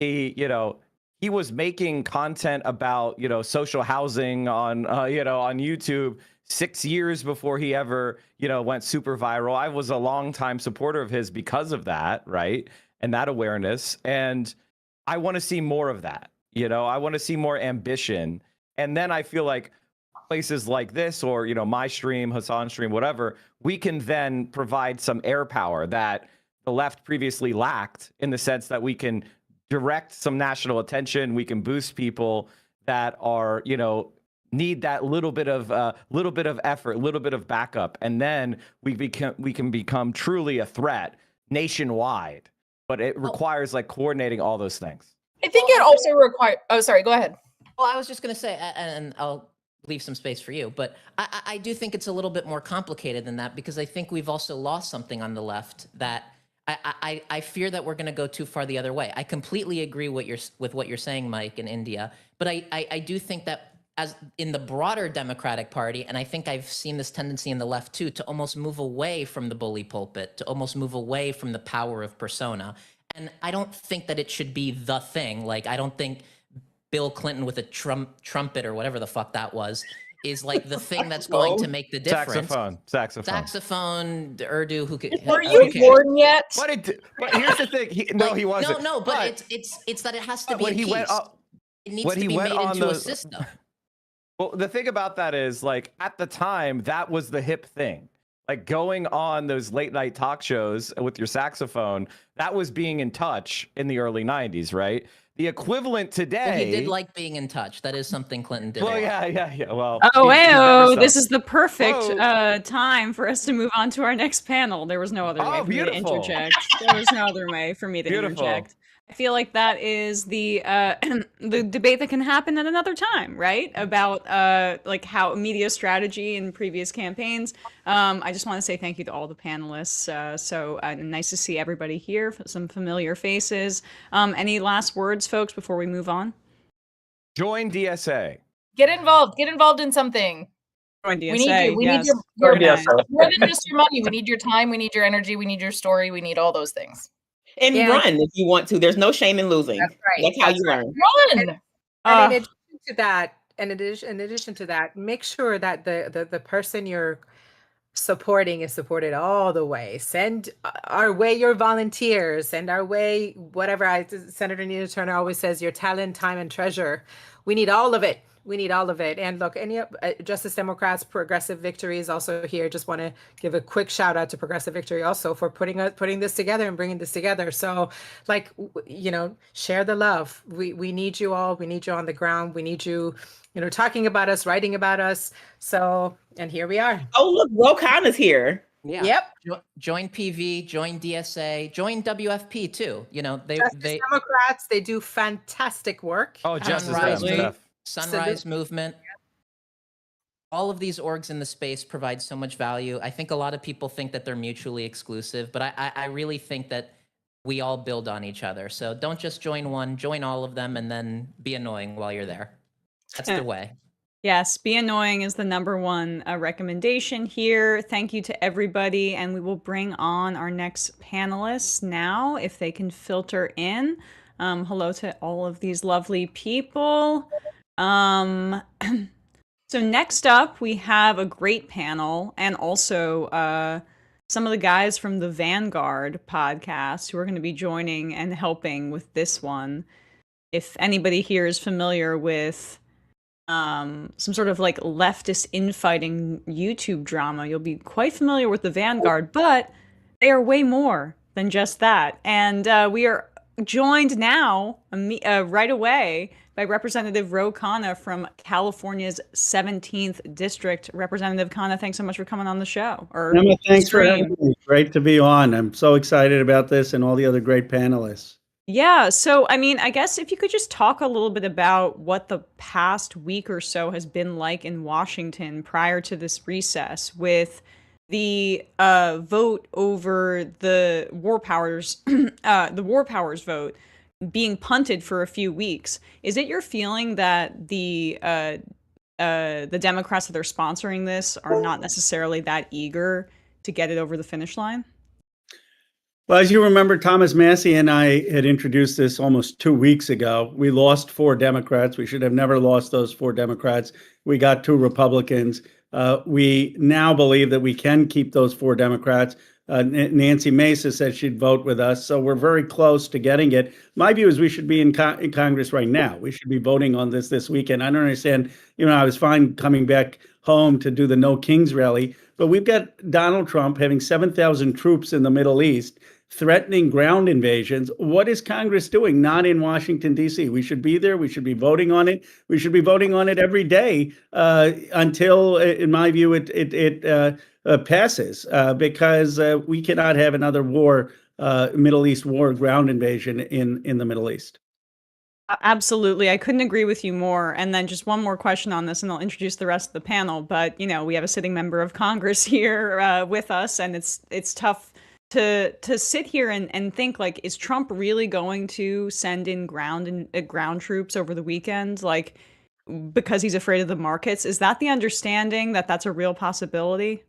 He was making content about, social housing on, on YouTube 6 years before he ever, went super viral. I was a longtime supporter of his because of that, right? And that awareness. And I want to see more of that. I want to see more ambition. And then I feel like places like this, or, my stream, Hassan's stream, whatever, we can then provide some air power that the left previously lacked, in the sense that we can direct some national attention. We can boost people that are, need that little bit of effort, a little bit of backup, and then we can become truly a threat nationwide. But it requires like coordinating all those things.
I think it also requires. Oh, sorry. Go ahead.
Well, I was just going to say, and I'll leave some space for you, but I do think it's a little bit more complicated than that, because I think we've also lost something on the left that I fear that we're going to go too far the other way. I completely agree with what you're saying, Mike, in India, but I do think that as in the broader Democratic Party, and I think I've seen this tendency in the left too, to almost move away from the bully pulpit, to almost move away from the power of persona. And I don't think that it should be the thing. Like, I don't think Bill Clinton with a trumpet or whatever the fuck that was is like the thing that's going to make the difference. Saxophone, Urdu. Who could?
Were you born yet?
But here's the thing. He wasn't.
No. But it's that it has to be a piece. It needs to be made into a system.
Well, the thing about that is, like, at the time, that was the hip thing. Like, going on those late night talk shows with your saxophone, that was being in touch in the early 90s, right? The equivalent today.
Well, he did like being in touch. That is something Clinton did.
Well, yeah. Well.
Oh, this is the perfect time for us to move on to our next panel. There was no other way for me to interject. There was no other way for me to interject. I feel like that is the the debate that can happen at another time, right? About like how media strategy in previous campaigns. I just want to say thank you to all the panelists. So nice to see everybody here, some familiar faces. Any last words, folks, before we move on?
Join DSA.
Get involved in something.
Join DSA.
We need you. We need your more than just your money. We need your time. We need your energy. We need your story. We need all those things.
And run if you want to. There's no shame in losing. That's right. That's how you learn.
Run.
And in addition to that, make sure that the person you're supporting is supported all the way. Send our way your volunteers. Send our way whatever. Senator Nina Turner always says, your talent, time, and treasure. We need all of it. We need all of it. And look, any Justice Democrats, Progressive Victory is also here. Just want to give a quick shout out to Progressive Victory also for putting this together and bringing this together. So, like, share the love. We need you all. We need you on the ground. We need you, talking about us, writing about us. So, and here we are.
Oh, look, Rokan is here.
Yeah.
Yep.
Join PV, join DSA, join WFP too. They
Democrats, they do fantastic work.
Oh, Justice
Sunrise Movement. all of these orgs in the space provide so much value. I think a lot of people think that they're mutually exclusive, but I really think that we all build on each other. So don't just join one, join all of them, and then be annoying while you're there. That's the way.
Yes, be annoying is the #1 recommendation here. Thank you to everybody, and we will bring on our next panelists now, if they can filter in. Hello to all of these lovely people. So next up, we have a great panel, and also some of the guys from the Vanguard podcast who are going to be joining and helping with this one. If anybody here is familiar with some sort of like leftist infighting YouTube drama, you'll be quite familiar with the Vanguard, but they are way more than just that. And we are joined now right away by Representative Ro Khanna from California's 17th District. Representative Khanna, thanks so much for coming on the show.
Emma, thanks for having me. Great to be on. I'm so excited about this and all the other great panelists.
Yeah, so I mean, I guess if you could just talk a little bit about what the past week or so has been like in Washington prior to this recess with the vote over the war powers, the war powers vote being punted for a few weeks. Is it your feeling that the Democrats that are sponsoring this are not necessarily that eager to get it over the finish line?
Well, as you remember, Thomas Massie and I had introduced this almost 2 weeks ago. We lost 4 Democrats. We should have never lost those 4 Democrats. We got 2 Republicans. We now believe that we can keep those 4 Democrats. Nancy Mace said she'd vote with us, so we're very close to getting it. My view is we should be in Congress right now. We should be voting on this weekend. I don't understand. I was fine coming back home to do the No Kings rally, but we've got Donald Trump having 7,000 troops in the Middle East, threatening ground invasions. What is Congress doing? Not in Washington, D.C. We should be there. We should be voting on it. We should be voting on it every day until, in my view, it passes, because we cannot have another war, Middle East war, ground invasion in the Middle East.
Absolutely. I couldn't agree with you more. And then just one more question on this, and I'll introduce the rest of the panel. But, we have a sitting member of Congress here with us, and it's tough to sit here and think, like, is Trump really going to send in ground troops over the weekend, like, because he's afraid of the markets? Is that the understanding that that's a real possibility?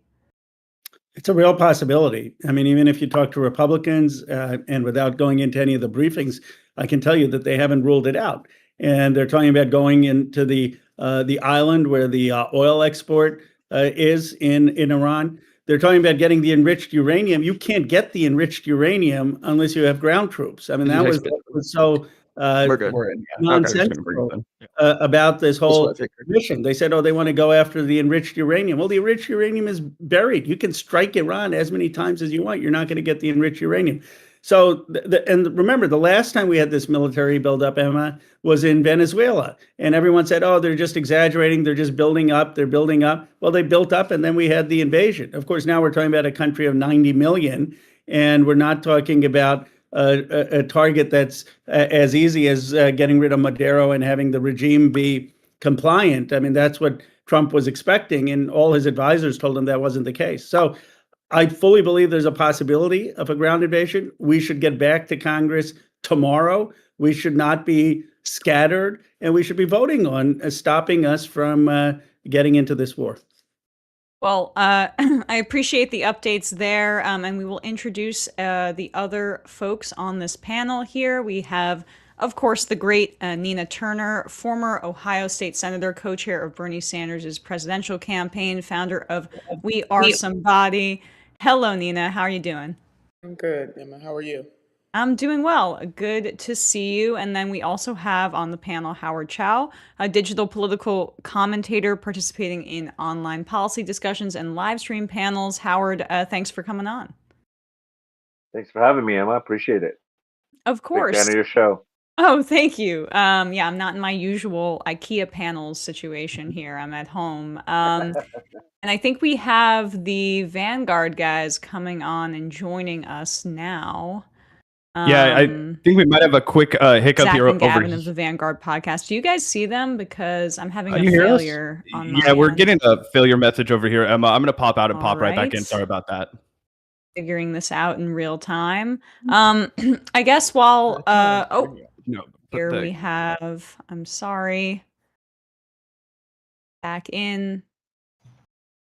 It's a real possibility. I mean, even if you talk to Republicans, and without going into any of the briefings, I can tell you that they haven't ruled it out. And they're talking about going into the island where the oil export is in Iran. They're talking about getting the enriched uranium. You can't get the enriched uranium unless you have ground troops. I mean, that was so nonsensical about this whole mission. They said, they want to go after the enriched uranium. Well, the enriched uranium is buried. You can strike Iran as many times as you want. You're not going to get the enriched uranium. So, and remember, the last time we had this military buildup, Emma, was in Venezuela. And everyone said, they're just exaggerating. They're just building up. They're building up. Well, they built up, and then we had the invasion. Of course, now we're talking about a country of 90 million, and we're not talking about a target that's as easy as getting rid of Maduro and having the regime be compliant. I mean, that's what Trump was expecting, and all his advisors told him that wasn't the case. So I fully believe there's a possibility of a ground invasion. We should get back to Congress tomorrow. We should not be scattered, and we should be voting on stopping us from getting into this war.
Well, I appreciate the updates there, and we will introduce the other folks on this panel here. We have, of course, the great Nina Turner, former Ohio State Senator, co-chair of Bernie Sanders' presidential campaign, founder of We Are Somebody. Hello, Nina. How are you doing?
I'm good, Emma. How are you?
I'm doing well. Good to see you. And then we also have on the panel Howard Chow, a digital political commentator participating in online policy discussions and live stream panels. Howard, thanks for coming on.
Thanks for having me, Emma. I appreciate it.
Of course.
Big fan of your show.
Oh, thank you. Yeah, I'm not in my usual IKEA panels situation here. I'm at home. And I think we have the Vanguard guys coming on and joining us now.
Yeah, I think we might have a quick hiccup
Zach
here
and
over
Gavin of the Vanguard podcast. Do you guys see them? Because I'm having a
you hear us?
failure on my
Yeah, we're
end.
getting a failure message over here, Emma. I'm gonna pop out and
All
pop right back in.
right.
Sorry about that.
Figuring this out in real time. I guess while here we have, I'm sorry, back in.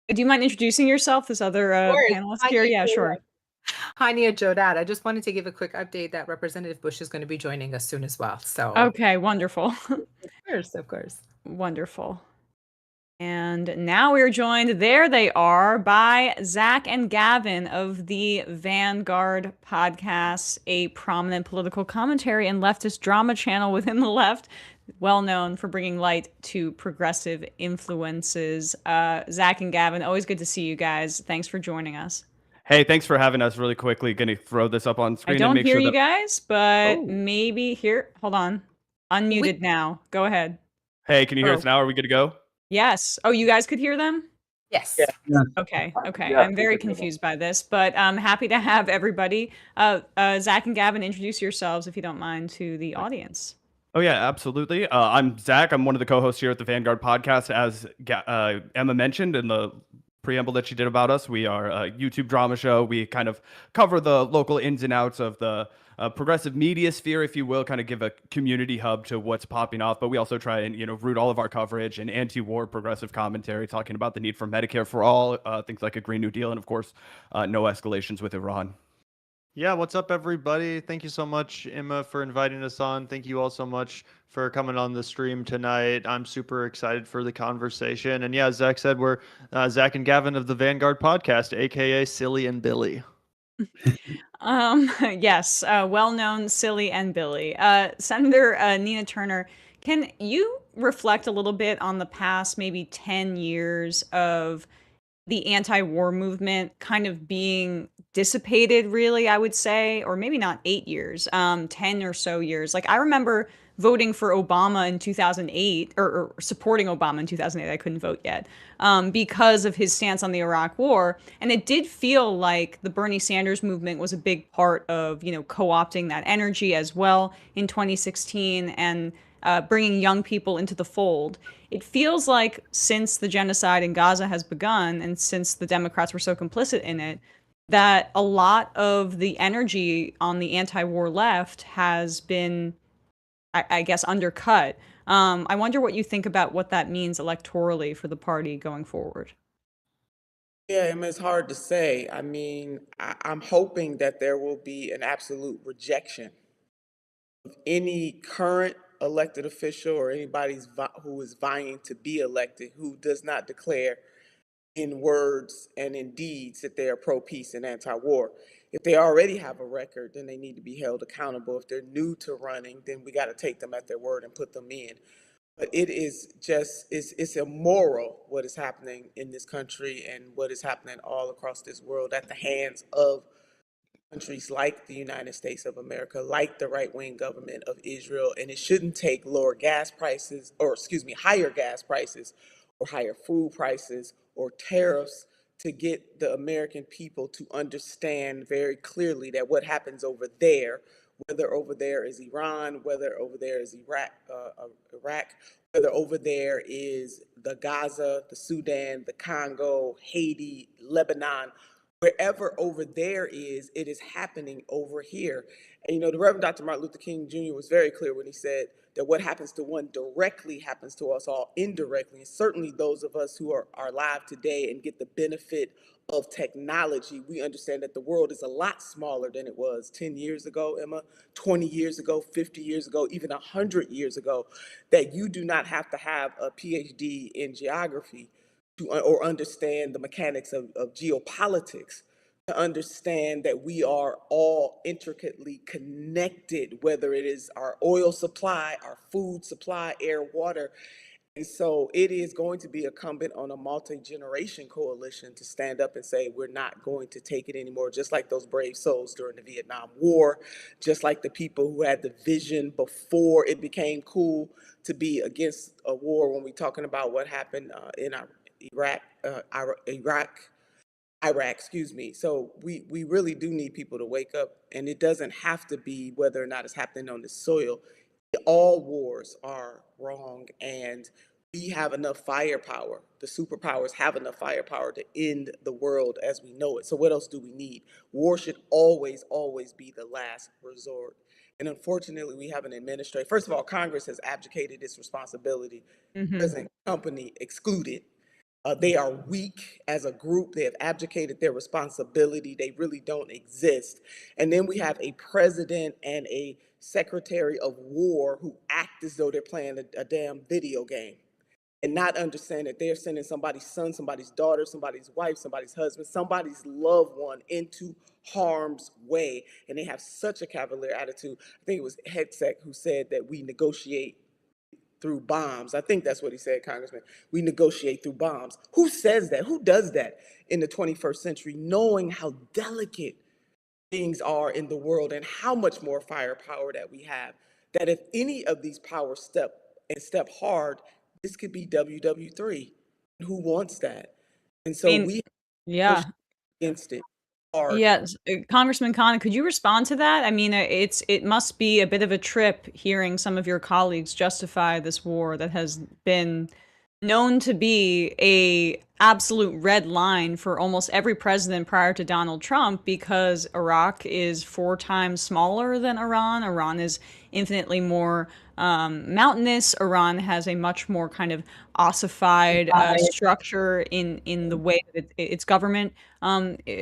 Do you mind introducing yourself, this other panelist here? Yeah, sure.
Hania Jodat. I just wanted to give a quick update that Representative Bush is going to be joining us soon as well. So
Okay, wonderful.
of course.
Wonderful. And now we're joined, there they are, by Zach and Gavin of the Vanguard podcast, a prominent political commentary and leftist drama channel within the left, well known for bringing light to progressive influences. Zach and Gavin, always good to see you guys. Thanks for joining us.
Hey, thanks for having us. Really quickly, gonna throw this up on screen.
I don't
and make
hear
sure
you
that...
guys, but maybe here. Hold on. Unmuted now. Go ahead.
Hey, can you hear us now? Are we good to go?
Yes. Oh, you guys could hear them?
Yes.
Yeah.
Okay.
Yeah,
I'm very confused by this, but I'm happy to have everybody. Zach and Gavin, introduce yourselves, if you don't mind, to the audience.
Oh yeah, absolutely. I'm Zach. I'm one of the co-hosts here at the Vanguard podcast. As Emma mentioned in the preamble that she did about us, we are a YouTube drama show. We kind of cover the local ins and outs of the progressive media sphere, if you will, kind of give a community hub to what's popping off. But we also try and, root all of our coverage in anti-war progressive commentary, talking about the need for Medicare for all, things like a Green New Deal, and of course, no escalations with Iran.
Yeah, what's up, everybody? Thank you so much, Emma, for inviting us on. Thank you all so much for coming on the stream tonight. I'm super excited for the conversation. And yeah, as Zach said, we're Zach and Gavin of the Vanguard podcast, aka Silly and Billy.
Yes, well-known Silly and Billy. Senator Nina Turner, can you reflect a little bit on the past maybe 10 years of the anti-war movement kind of being dissipated, really, I would say, or maybe not 8 years, 10 or so years. Like, I remember voting for Obama in 2008, or supporting Obama in 2008. I couldn't vote yet because of his stance on the Iraq War. And it did feel like the Bernie Sanders movement was a big part of, co-opting that energy as well in 2016 and bringing young people into the fold. It feels like since the genocide in Gaza has begun and since the Democrats were so complicit in it, that a lot of the energy on the anti-war left has been, I guess, undercut. I wonder what you think about what that means electorally for the party going forward.
Yeah, it's hard to say. I mean, I'm hoping that there will be an absolute rejection of any current elected official or anybody who is vying to be elected who does not declare in words and in deeds that they are pro-peace and anti-war. If they already have a record, then they need to be held accountable. If they're new to running, then we got to take them at their word and put them in. But it is just, it's immoral what is happening in this country and what is happening all across this world at the hands of countries like the United States of America, like the right-wing government of Israel. And it shouldn't take higher gas prices or higher food prices or tariffs to get the American people to understand very clearly that what happens over there, whether over there is Iran, whether over there is Iraq, whether over there is the Gaza, the Sudan, the Congo, Haiti, Lebanon, wherever over there is, it is happening over here. And the Reverend Dr. Martin Luther King Jr. was very clear when he said that what happens to one directly happens to us all indirectly. And certainly those of us who are alive today and get the benefit of technology, we understand that the world is a lot smaller than it was 10 years ago, Emma, 20 years ago, 50 years ago, even 100 years ago, that you do not have to have a PhD in geography or understand the mechanics of geopolitics to understand that we are all intricately connected, whether it is our oil supply, our food supply, air, water. And so it is going to be incumbent on a multi-generation coalition to stand up and say, we're not going to take it anymore, just like those brave souls during the Vietnam War, just like the people who had the vision before it became cool to be against a war when we're talking about what happened in Iraq, Iraq, excuse me. So we really do need people to wake up, and it doesn't have to be whether or not it's happening on the soil. All wars are wrong, and we have enough firepower. The superpowers have enough firepower to end the world as we know it. So what else do we need? War should always, always be the last resort. And unfortunately, we have an administration. First of all, Congress has abdicated its responsibility, present company excluded. They are weak as a group. They have abdicated their responsibility. They really don't exist. And then we have a president and a secretary of war who act as though they're playing a damn video game and not understand that they're sending somebody's son, somebody's daughter, somebody's wife, somebody's husband, somebody's loved one into harm's way. And they have such a cavalier attitude. I think it was Hegseth who said that we negotiate through bombs. I think that's what he said, Congressman. We negotiate through bombs. Who says that? Who does that in the 21st century, knowing how delicate things are in the world and how much more firepower that we have, that if any of these powers step hard, this could be WW3. Who wants that? And so we push against it hard.
Yes, Congressman Khan, could you respond to that? I mean, it must be a bit of a trip hearing some of your colleagues justify this war that has been known to be a absolute red line for almost every president prior to Donald Trump, because Iraq is 4 times smaller than Iran. Iran is infinitely more mountainous. Iran has a much more kind of ossified structure in the way that its government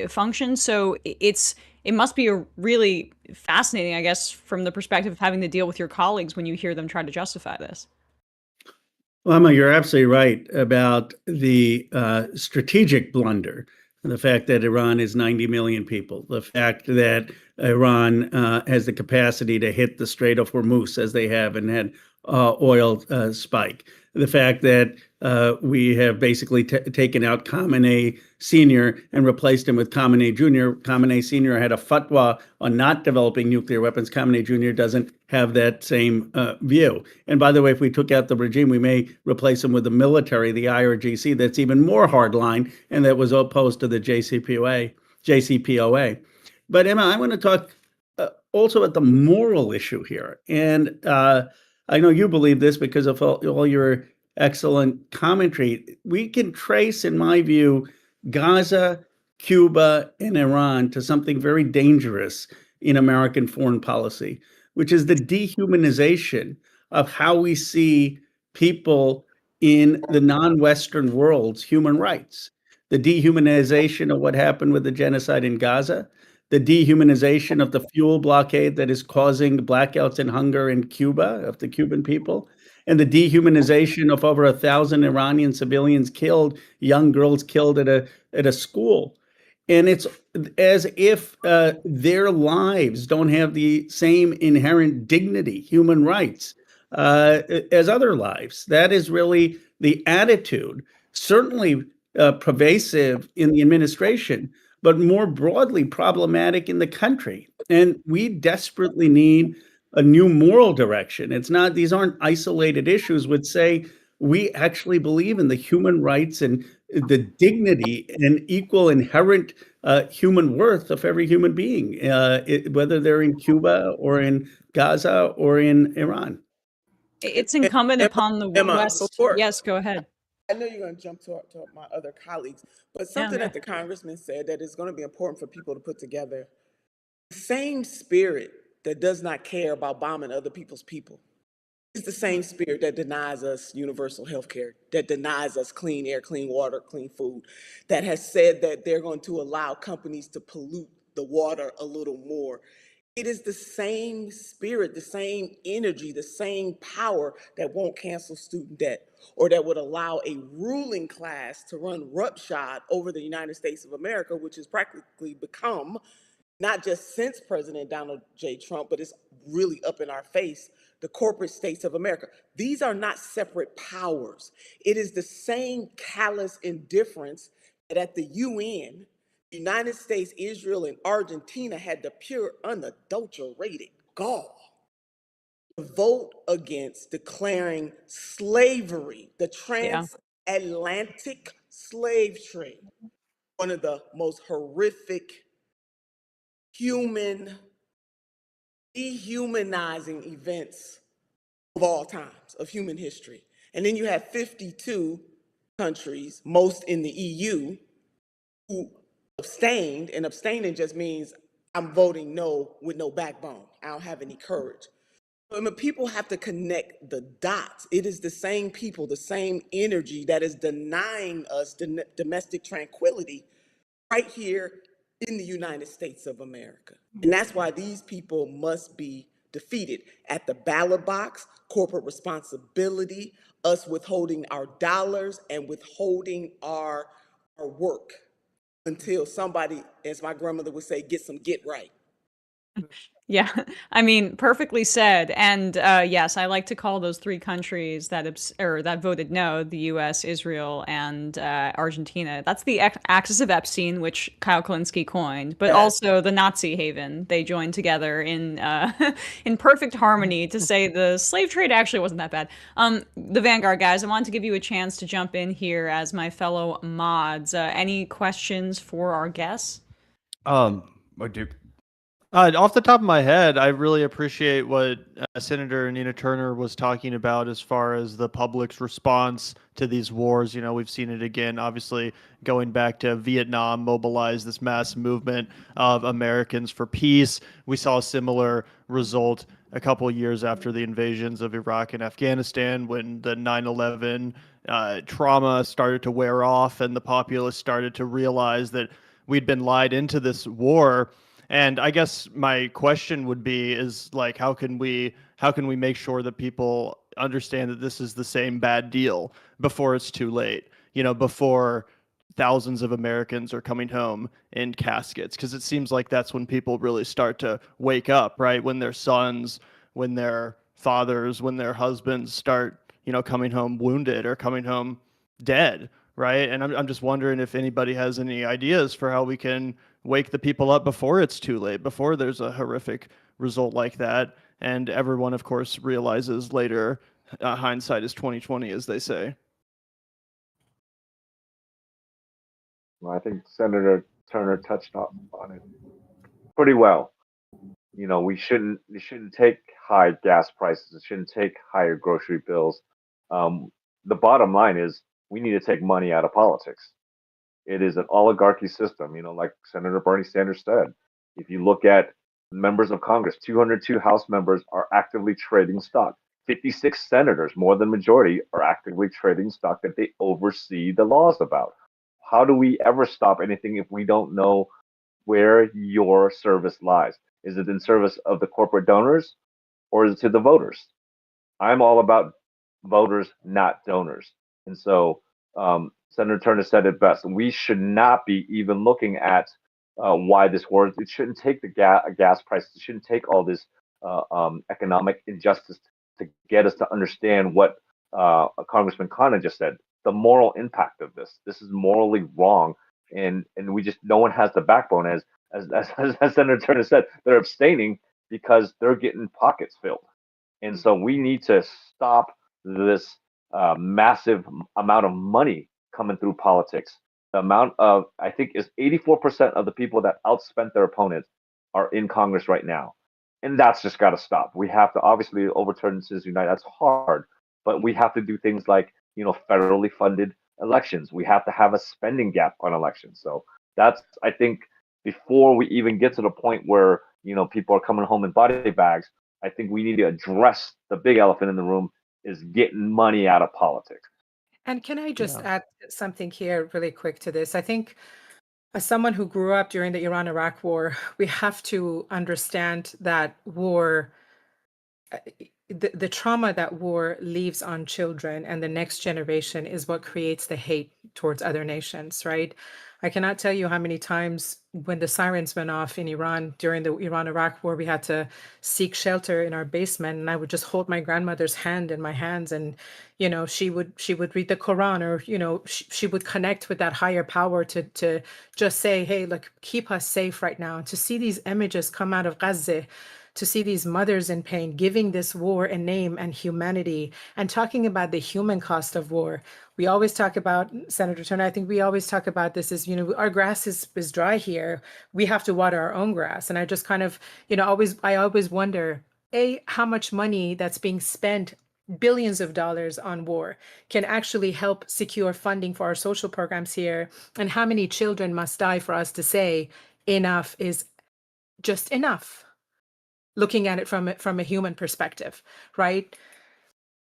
functions. So it must be a really fascinating, I guess, from the perspective of having to deal with your colleagues when you hear them try to justify this.
Well, Emma, you're absolutely right about the strategic blunder, the fact that Iran is 90 million people, the fact that Iran has the capacity to hit the Strait of Hormuz as they have and had oil spike, the fact that we have basically taken out Khamenei Sr. and replaced him with Khamenei Jr. Khamenei Sr. had a fatwa on not developing nuclear weapons. Khamenei Jr. doesn't have that same view. And by the way, if we took out the regime, we may replace him with the military, the IRGC, that's even more hardline and that was opposed to the JCPOA. But Emma, I want to talk also about the moral issue here. And I know you believe this because of all your excellent commentary. We can trace, in my view, Gaza, Cuba, and Iran to something very dangerous in American foreign policy, which is the dehumanization of how we see people in the non-Western world's human rights. The dehumanization of what happened with the genocide in Gaza, the dehumanization of the fuel blockade that is causing blackouts and hunger in Cuba, of the Cuban people, and the dehumanization of over 1,000 Iranian civilians killed, young girls killed at a school. And it's as if their lives don't have the same inherent dignity, human rights, as other lives. That is really the attitude, certainly pervasive in the administration, but more broadly problematic in the country. And we desperately need a new moral direction. These aren't isolated issues, would say we actually believe in the human rights and the dignity and equal inherent human worth of every human being, whether they're in Cuba or in Gaza or in Iran.
It's incumbent upon the West. Yes, go ahead.
I know you're going to jump to my other colleagues, but something that the congressman said that is going to be important for people to put together. The same spirit that does not care about bombing other people's people is the same spirit that denies us universal health care, that denies us clean air, clean water, clean food, that has said that they're going to allow companies to pollute the water a little more. It is the same spirit, the same energy, the same power that won't cancel student debt or that would allow a ruling class to run roughshod over the United States of America, which has practically become, not just since President Donald J. Trump, but it's really up in our face, the corporate states of America. These are not separate powers. It is the same callous indifference that at the UN, United States, Israel, and Argentina had the pure, unadulterated gall to vote against declaring slavery, the transatlantic slave trade, one of the most horrific, human, dehumanizing events of all times, of human history. And then you have 52 countries, most in the EU, who abstained, and abstaining just means I'm voting no with no backbone. I don't have any courage. I mean, people have to connect the dots. It is the same people, the same energy that is denying us domestic tranquility right here in the United States of America. And that's why these people must be defeated at the ballot box, corporate responsibility, us withholding our dollars and withholding our work until somebody, as my grandmother would say, get right.
Yeah, I mean, perfectly said. And yes, I like to call those three countries that that voted no: the U.S., Israel, and Argentina. That's the axis of Epstein, which Kyle Kalinske coined, but also the Nazi haven. They joined together in in perfect harmony to say the slave trade actually wasn't that bad. The Vanguard guys, I wanted to give you a chance to jump in here as my fellow mods. Any questions for our guests?
Off the top of my head, I really appreciate what Senator Nina Turner was talking about as far as the public's response to these wars. You know, we've seen it again, obviously, going back to Vietnam, mobilize this mass movement of Americans for peace. We saw a similar result a couple of years after the invasions of Iraq and Afghanistan, when the 9/11 trauma started to wear off and the populace started to realize that we'd been lied into this war. And I guess my question would be is like, how can we make sure that people understand that this is the same bad deal before it's too late, you know, before thousands of Americans are coming home in caskets? Because it seems like that's when people really start to wake up, right? When their sons, when their fathers, when their husbands start, you know, coming home wounded or coming home dead, right? And I'm just wondering if anybody has any ideas for how we can wake the people up before it's too late, before there's a horrific result like that. And everyone, of course, realizes later, hindsight is 20/20, as they say.
Well, I think Senator Turner touched on it pretty well. You know, we shouldn't take high gas prices. We shouldn't take higher grocery bills. The bottom line is we need to take money out of politics. It is an oligarchy system, you know, like Senator Bernie Sanders said. If you look at members of Congress, 202 House members are actively trading stock. 56 senators, more than majority, are actively trading stock that they oversee the laws about. How do we ever stop anything if we don't know where your service lies? Is it in service of the corporate donors or is it to the voters? I'm all about voters, not donors. And so Senator Turner said it best. We should not be even looking at why this war. It shouldn't take the gas prices. It shouldn't take all this economic injustice to get us to understand what Congressman Khanna just said. The moral impact of this. This is morally wrong, and we just, no one has the backbone. As Senator Turner said, they're abstaining because they're getting pockets filled, and so we need to stop this massive amount of money coming through politics. The amount of, I think, is 84% of the people that outspent their opponents are in Congress right now. And that's just got to stop. We have to obviously overturn Citizens United. That's hard, but we have to do things like, you know, federally funded elections. We have to have a spending gap on elections. So that's, I think, before we even get to the point where, you know, people are coming home in body bags, I think we need to address the big elephant in the room, is getting money out of politics.
And can I just add something here really quick to this? I think as someone who grew up during the Iran-Iraq war, we have to understand that war, the trauma that war leaves on children and the next generation is what creates the hate towards other nations, right? I cannot tell you how many times when the sirens went off in Iran during the Iran-Iraq war, we had to seek shelter in our basement, and I would just hold my grandmother's hand in my hands, and you know, she would read the Quran, or you know, she would connect with that higher power to just say, hey, look, keep us safe right now. And to see these images come out of Gaza, to see these mothers in pain, giving this war a name and humanity, and talking about the human cost of war. We always talk about, Senator Turner, I think we always talk about this is, our grass is dry here. We have to water our own grass. And I just kind of, I always wonder, how much money that's being spent, billions of dollars on war, can actually help secure funding for our social programs here, and how many children must die for us to say enough is just enough, looking at it from a human perspective, right?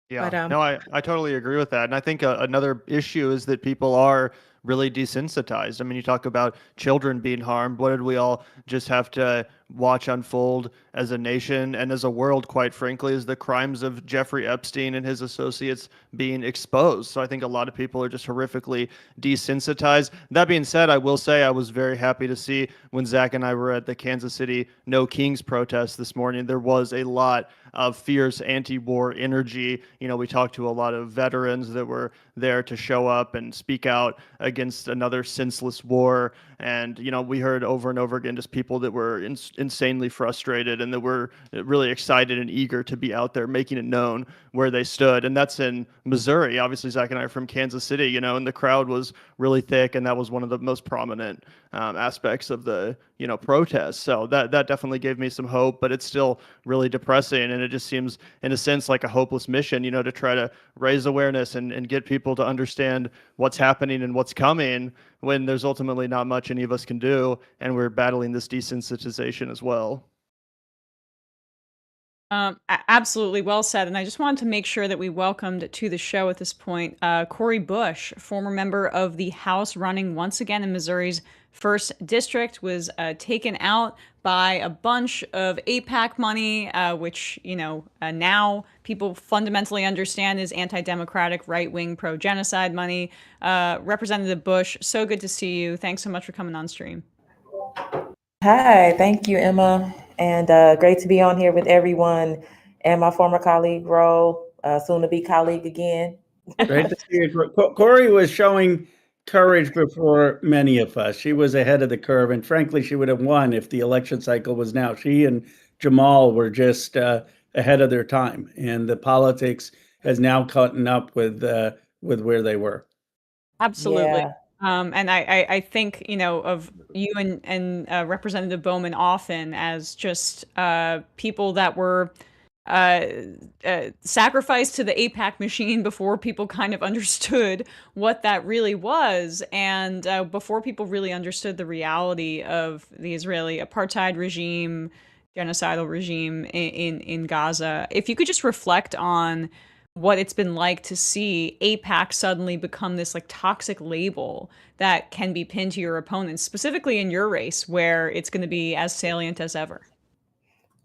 Yeah,
But
no, I totally agree with that. And I think another issue is that people are really desensitized. I mean, you talk about children being harmed. What did we all just have to watch unfold as a nation and as a world, quite frankly, is the crimes of Jeffrey Epstein and his associates being exposed. So I think a lot of people are just horrifically desensitized. That being said, I will say I was very happy to see when Zach and I were at the Kansas City No Kings protest this morning, there was a lot of fierce anti-war energy. We talked to a lot of veterans that were there to show up and speak out against another senseless war. And, we heard over and over again just people that were insanely frustrated and that were really excited and eager to be out there making it known where they stood. And that's in Missouri. Obviously, Zach and I are from Kansas City, and the crowd was really thick. And that was one of the most prominent aspects of the, protest. So that definitely gave me some hope, but it's still really depressing. And it just seems, in a sense, like a hopeless mission, to try to raise awareness and get people to understand what's happening and what's coming, when there's ultimately not much any of us can do, and we're battling this desensitization as well.
Absolutely well said. And I just wanted to make sure that we welcomed to the show at this point Cori Bush, former member of the House, running once again in Missouri's 1st District, was taken out by a bunch of AIPAC money, which, now people fundamentally understand is anti-democratic, right-wing, pro-genocide money. Representative Bush, so good to see you. Thanks so much for coming on stream.
Hi, thank you, Emma. And great to be on here with everyone and my former colleague, Ro, soon to be colleague again.
Great to see you. Cori was showing courage before many of us. She was ahead of the curve, and frankly, she would have won if the election cycle was now. She and Jamal were just ahead of their time, and the politics has now caught up with where they were.
Absolutely.
Yeah.
And I think, of you and Representative Bowman often as just people that were sacrificed to the AIPAC machine before people kind of understood what that really was, and before people really understood the reality of the Israeli apartheid regime, genocidal regime in Gaza. If you could just reflect on what it's been like to see AIPAC suddenly become this toxic label that can be pinned to your opponents, specifically in your race, where it's going to be as salient as ever.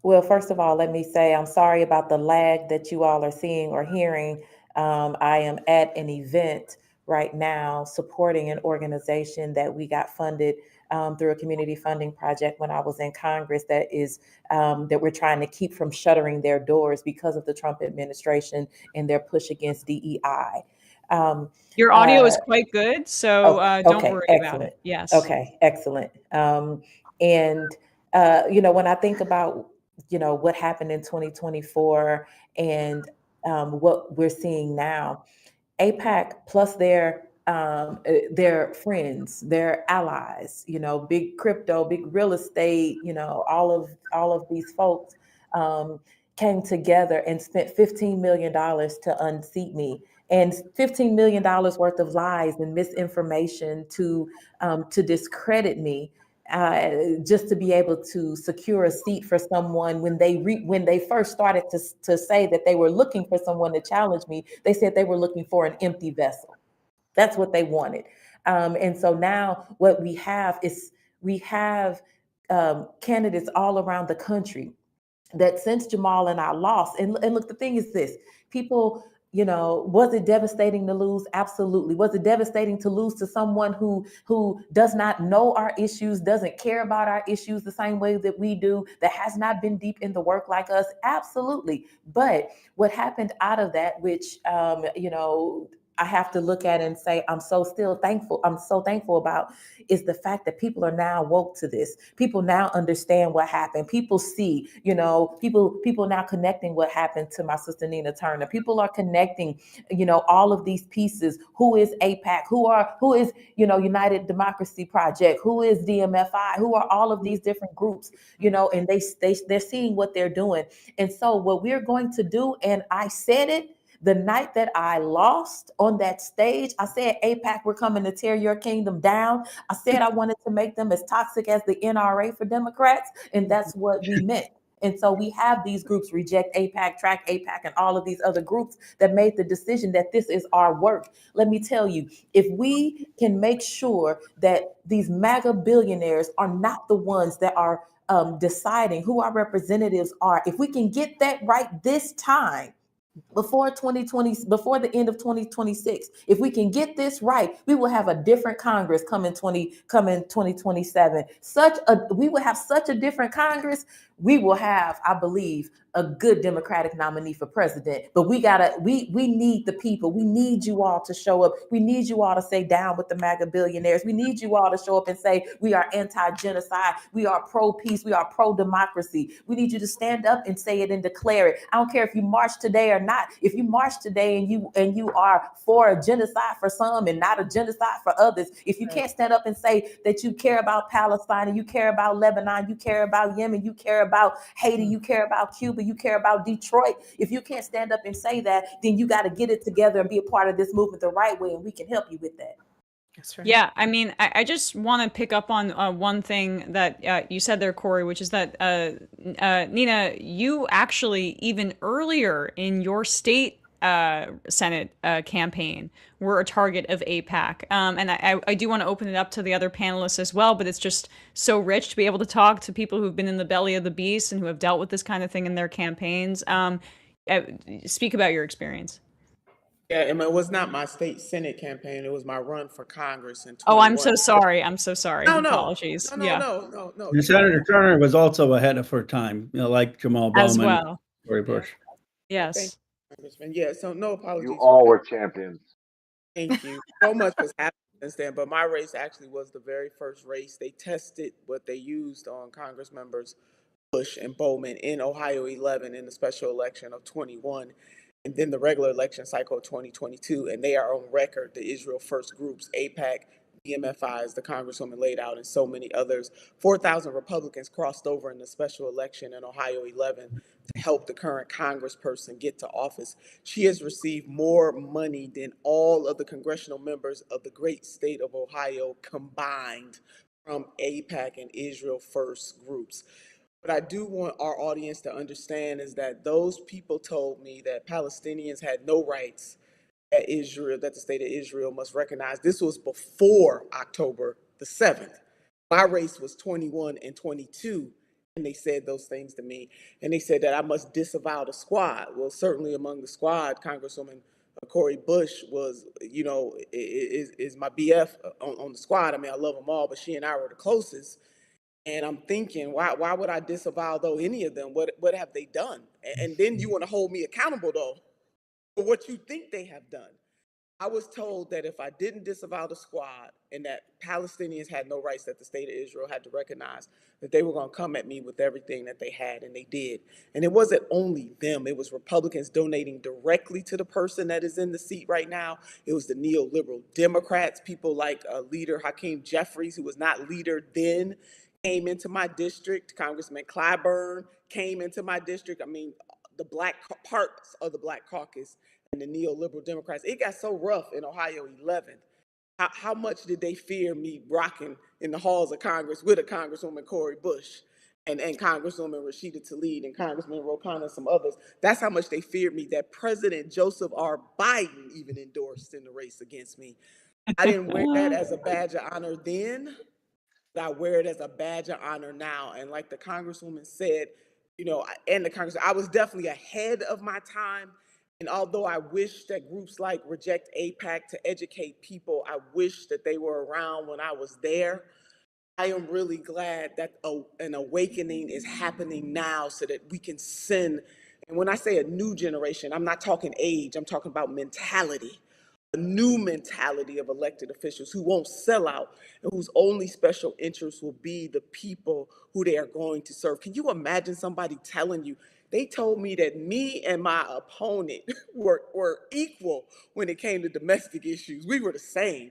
Well, first of all, let me say I'm sorry about the lag that you all are seeing or hearing. I am at an event right now supporting an organization that we got funded through a community funding project when I was in Congress that we're trying to keep from shuttering their doors because of the Trump administration and their push against DEI.
Your audio is quite good, so don't worry about it. Yes.
Okay, excellent. When I think about what happened in 2024 and what we're seeing now, AIPAC plus their friends, their allies, big crypto, big real estate, all of these folks came together and spent $15 million to unseat me, and $15 million worth of lies and misinformation to discredit me. Just to be able to secure a seat for someone when they first started to say that they were looking for someone to challenge me, they said they were looking for an empty vessel. That's what they wanted. And so now what we have is candidates all around the country that since Jamal and I lost, and look, the thing is this, people, was it devastating to lose? Absolutely. Was it devastating to lose to someone who does not know our issues, doesn't care about our issues the same way that we do, that has not been deep in the work like us? Absolutely. But what happened out of that, which, I have to look at it and say, I'm so thankful about is the fact that people are now woke to this. People now understand what happened. People see, people now connecting what happened to my sister Nina Turner. People are connecting, all of these pieces. Who is AIPAC? Who is, United Democracy Project? Who is DMFI? Who are all of these different groups, and they're seeing what they're doing. And so what we're going to do, and I said it, the night that I lost on that stage, I said, AIPAC, we're coming to tear your kingdom down. I said I wanted to make them as toxic as the NRA for Democrats, and that's what we meant. And so we have these groups, Reject AIPAC, Track AIPAC, and all of these other groups that made the decision that this is our work. Let me tell you, if we can make sure that these MAGA billionaires are not the ones that are deciding who our representatives are, if we can get that right this time, before the end of 2026, if we can get this right, we will have a different Congress come in 2027. We will have such a different Congress. We will have, I believe, a good Democratic nominee for president. But we need the people. We need you all to show up. We need you all to say down with the MAGA billionaires. We need you all to show up and say we are anti-genocide. We are pro-peace. We are pro-democracy. We need you to stand up and say it and declare it. I don't care if you march today or not. If you march today and you are for a genocide for some and not a genocide for others, if you can't stand up and say that you care about Palestine and you care about Lebanon, you care about Yemen, you care about Haiti, you care about Cuba, you care about Detroit. If you can't stand up and say that, then you got to get it together and be a part of this movement the right way, and we can help you with that.
That's right.
Yeah, I mean, I just want to pick up on one thing that you said there, Corey, which is that Nina, you actually even earlier in your state Senate campaign were a target of AIPAC. And I do want to open it up to the other panelists as well, but it's just so rich to be able to talk to people who've been in the belly of the beast and who have dealt with this kind of thing in their campaigns. Speak about your experience.
Yeah, and it was not my state Senate campaign. It was my run for Congress in 2021.
Oh, I'm so sorry. I'm so sorry.
No.
Apologies.
No.
And Senator Turner was also ahead of her time, like Jamal Bowman,
As well.
Cory Bush.
Yes.
Yeah, so no apologies.
You all were champions.
Thank you. So much was happening since then, but my race actually was the very first race. They tested what they used on Congress members Bush and Bowman in Ohio 11 in the special election of 21, and then the regular election cycle of 2022, and they are on record, the Israel First groups, AIPAC, DMFI, as the Congresswoman laid out, and so many others. 4,000 Republicans crossed over in the special election in Ohio 11 to help the current congressperson get to office. She has received more money than all of the congressional members of the great state of Ohio combined from AIPAC and Israel First groups. What I do want our audience to understand is that those people told me that Palestinians had no rights, that the state of Israel must recognize. This was before October the 7th. My race was 21 and 22, and they said those things to me. And they said that I must disavow the squad. Well, certainly among the squad, Congresswoman Cori Bush was, is my BF on the squad. I mean, I love them all, but she and I were the closest. And I'm thinking, why would I disavow though any of them? What have they done? And then you want to hold me accountable though for what you think they have done. I was told that if I didn't disavow the squad and that Palestinians had no rights, that the state of Israel had to recognize that they were going to come at me with everything that they had, and they did. And it wasn't only them. It was Republicans donating directly to the person that is in the seat right now. It was the neoliberal Democrats, people like leader Hakeem Jeffries, who was not leader then, came into my district. Congressman Clyburn came into my district. I mean, the black parts of the Black Caucus and the neoliberal Democrats. It got so rough in Ohio 11. How much did they fear me rocking in the halls of Congress with a Congresswoman Cori Bush and Congresswoman Rashida Tlaib and Congressman Ro Khanna and some others? That's how much they feared me, that President Joseph R. Biden even endorsed in the race against me. I didn't wear that as a badge of honor then, but I wear it as a badge of honor now. And like the Congresswoman said, and the Congress, I was definitely ahead of my time. And although I wish that groups like Reject AIPAC to educate people, I wish that they were around when I was there. I am really glad that an awakening is happening now so that we can send, and when I say a new generation, I'm not talking age, I'm talking about mentality a new mentality of elected officials who won't sell out and whose only special interest will be the people who they are going to serve. Can you imagine somebody telling you, they told me that me and my opponent were equal when it came to domestic issues. We were the same.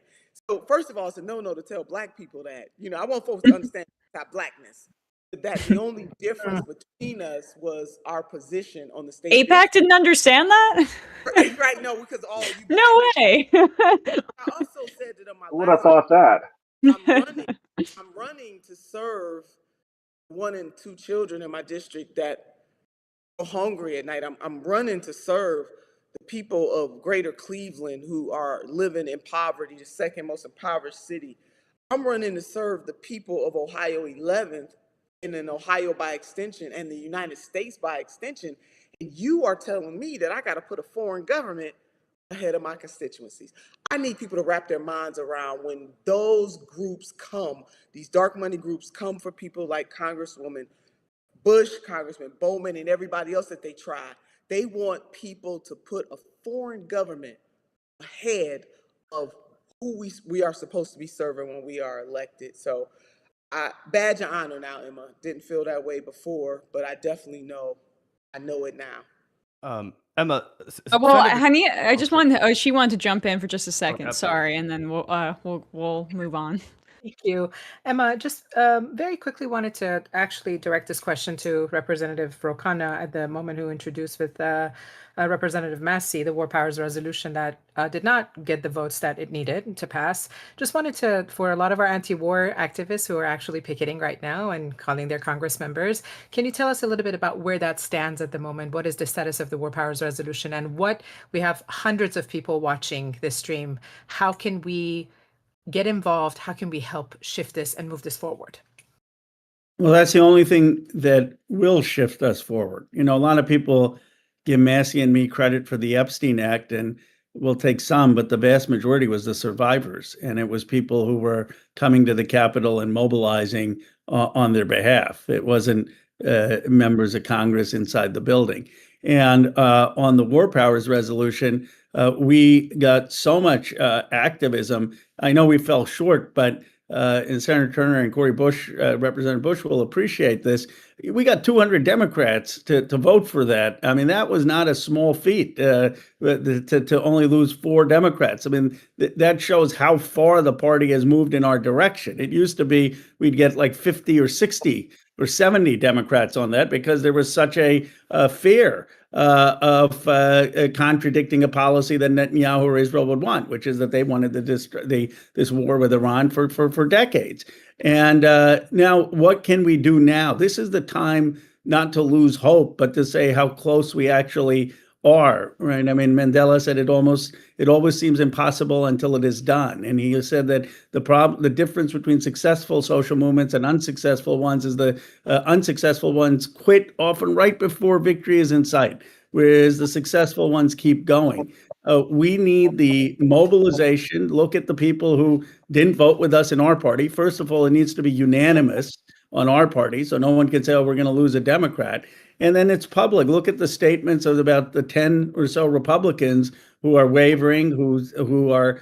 So first of all, it's a no-no to tell Black people that. I want folks to understand that Blackness. That the only difference between us was our position on the state.
AIPAC didn't understand that?
Right, no, because
no way.
I also said that on my
Who would have thought that?
I'm running to serve 1 and 2 children in my district that are hungry at night. I'm running to serve the people of Greater Cleveland who are living in poverty, the second most impoverished city. I'm running to serve the people of Ohio 11th, and in Ohio by extension, and the United States by extension. And you are telling me that I got to put a foreign government ahead of my constituencies. I need people to wrap their minds around when those groups come, these dark money groups come for people like Congresswoman Bush, Congressman Bowman, and everybody else that they try. They want people to put a foreign government ahead of who we are supposed to be serving when we are elected. So badge of honor now, Emma. Didn't feel that way before, but I definitely know. I know it now.
Emma.
Well, honey, I just wanted. She wanted to jump in for just a second. Okay. Sorry, and then we'll move on.
Thank you. Emma, just very quickly wanted to actually direct this question to Representative Ro Khanna at the moment, who introduced with Representative Massey the War Powers resolution that did not get the votes that it needed to pass. Just wanted to, for a lot of our anti-war activists who are actually picketing right now and calling their Congress members, can you tell us a little bit about where that stands at the moment? What is the status of the War Powers resolution? And we have hundreds of people watching this stream. How can we get involved? How can we help shift this and move this forward?
Well, that's the only thing that will shift us forward. A lot of people give Massey and me credit for the Epstein Act, and we'll take some, but the vast majority was the survivors. And it was people who were coming to the Capitol and mobilizing on their behalf. It wasn't members of Congress inside the building. And on the War Powers resolution, we got so much activism. I know we fell short, but and Senator Turner and Cori Bush, Representative Bush will appreciate this. We got 200 Democrats to vote for that. I mean, that was not a small feat to only lose 4 Democrats. I mean, that shows how far the party has moved in our direction. It used to be we'd get like 50 or 60 or 70 Democrats on that because there was such a fear of contradicting a policy that Netanyahu or Israel would want, which is that they wanted this war with Iran for decades. And now, what can we do now? This is the time not to lose hope, but to say how close we actually are, right? I mean, Mandela said it always seems impossible until it is done. And he said that the difference between successful social movements and unsuccessful ones is the unsuccessful ones quit often right before victory is in sight, whereas the successful ones keep going. We need the mobilization. Look at the people who didn't vote with us in our party. First of all, it needs to be unanimous on our party, so no one can say, oh, we're going to lose a Democrat. And then it's public. Look at the statements of about the 10 or so Republicans who are wavering, who are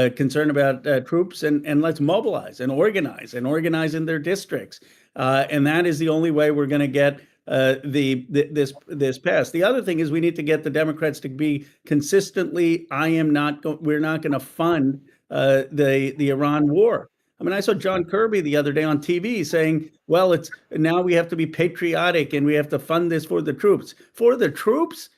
concerned about troops, and let's mobilize and organize in their districts. And that is the only way we're going to get this passed. The other thing is we need to get the Democrats to be consistently, we're not going to fund the Iran war. I mean, I saw John Kirby the other day on TV saying, well, now we have to be patriotic and we have to fund this for the troops. For the troops?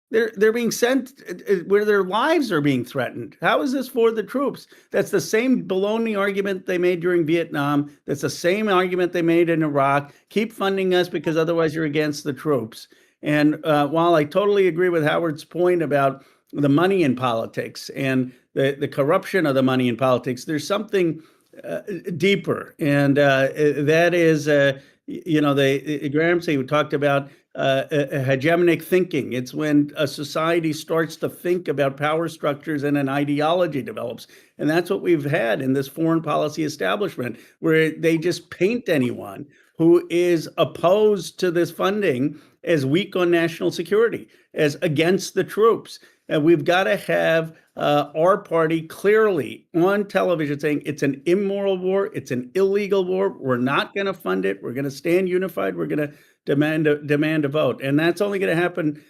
They're being sent where their lives are being threatened. How is this for the troops? That's the same baloney argument they made during Vietnam. That's the same argument they made in Iraq. Keep funding us because otherwise you're against the troops. And while I totally agree with Howard's point about the money in politics and the corruption of the money in politics, there's something deeper, and that is, Gramsci talked about hegemonic thinking. It's when a society starts to think about power structures and an ideology develops, and that's what we've had in this foreign policy establishment, where they just paint anyone who is opposed to this funding as weak on national security, as against the troops. And we've got to have our party clearly on television saying it's an immoral war, it's an illegal war. We're not going to fund it. We're going to stand unified. We're going to demand a vote, and that's only going to happen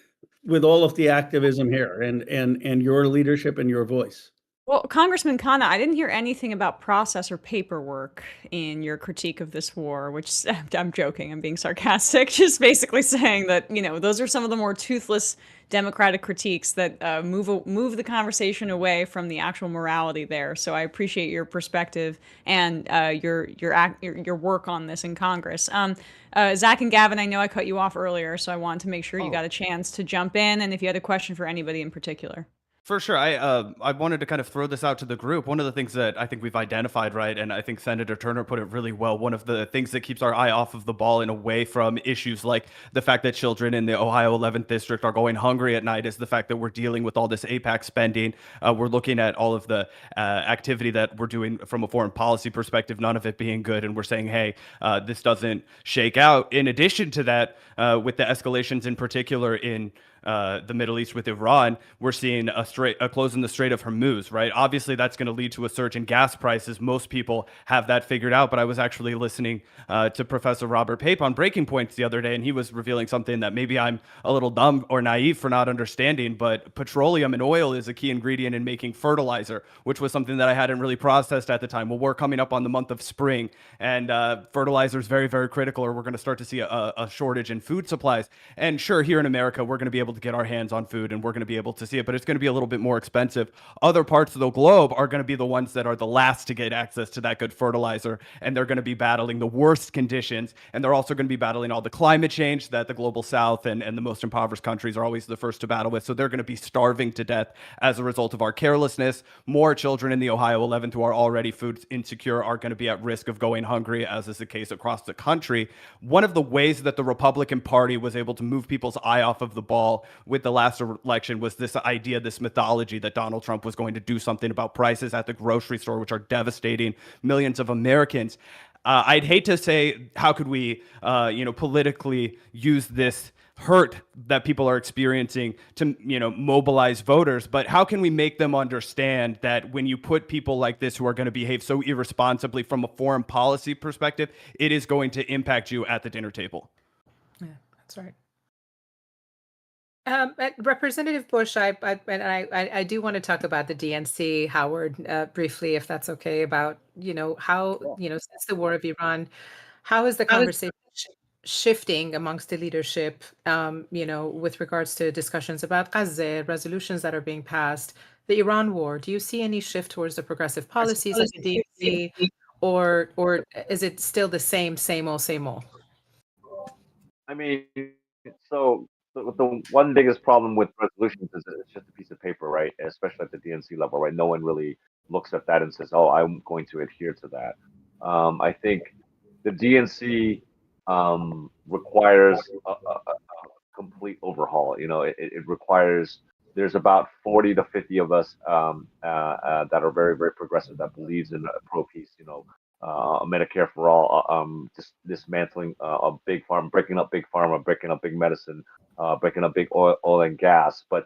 with all of the activism here and your leadership and your voice.
Well, Congressman Khanna, I didn't hear anything about process or paperwork in your critique of this war, which I'm joking, I'm being sarcastic, just basically saying that, those are some of the more toothless Democratic critiques that move the conversation away from the actual morality there. So I appreciate your perspective and your work on this in Congress. Zach and Gavin, I know I cut you off earlier, so I wanted to make sure you got a chance to jump in, and if you had a question for anybody in particular.
For sure. I wanted to kind of throw this out to the group. One of the things that I think we've identified, right, and I think Senator Turner put it really well, one of the things that keeps our eye off of the ball and away from issues like the fact that children in the Ohio 11th District are going hungry at night is the fact that we're dealing with all this AIPAC spending. We're looking at all of the activity that we're doing from a foreign policy perspective, none of it being good. And we're saying, hey, this doesn't shake out. In addition to that, with the escalations in particular in the Middle East with Iran, we're seeing a close in the Strait of Hormuz, right? Obviously, that's going to lead to a surge in gas prices. Most people have that figured out, but I was actually listening to Professor Robert Pape on Breaking Points the other day, and he was revealing something that maybe I'm a little dumb or naive for not understanding, but petroleum and oil is a key ingredient in making fertilizer, which was something that I hadn't really processed at the time. Well, we're coming up on the month of spring, and fertilizer is very, very critical, or we're going to start to see a shortage in food supplies. And sure, here in America, we're going to be able to get our hands on food and we're going to be able to see it, but it's going to be a little bit more expensive. Other parts of the globe are going to be the ones that are the last to get access to that good fertilizer, and they're going to be battling the worst conditions, and they're also going to be battling all the climate change that the global south and the most impoverished countries are always the first to battle with. So they're going to be starving to death as a result of our carelessness. More children in the Ohio 11th who are already food insecure are going to be at risk of going hungry, as is the case across the country. One of the ways that the Republican Party was able to move people's eye off of the ball with the last election was this idea, this mythology that Donald Trump was going to do something about prices at the grocery store, which are devastating millions of Americans. I'd hate to say, how could we, politically use this hurt that people are experiencing to, mobilize voters, but how can we make them understand that when you put people like this who are going to behave so irresponsibly from a foreign policy perspective, it is going to impact you at the dinner table?
Yeah, that's right. Representative Bush, I do want to talk about the DNC, Howard, briefly, if that's okay, about, how, since the war of Iran, how is the conversation shifting amongst the leadership, with regards to discussions about Gaza, resolutions that are being passed, the Iran war? Do you see any shift towards the progressive policies of the DNC, or is it still the same old, same old?
I mean, so the one biggest problem with resolutions is that it's just a piece of paper, right? Especially at the DNC level, right? No one really looks at that and says, "Oh, I'm going to adhere to that." I think the DNC requires a complete overhaul. It requires. There's about 40 to 50 of us that are very, very progressive, that believes in pro-peace. Medicare for all, just dismantling a big farm, breaking up big pharma, breaking up big medicine, breaking up big oil and gas. But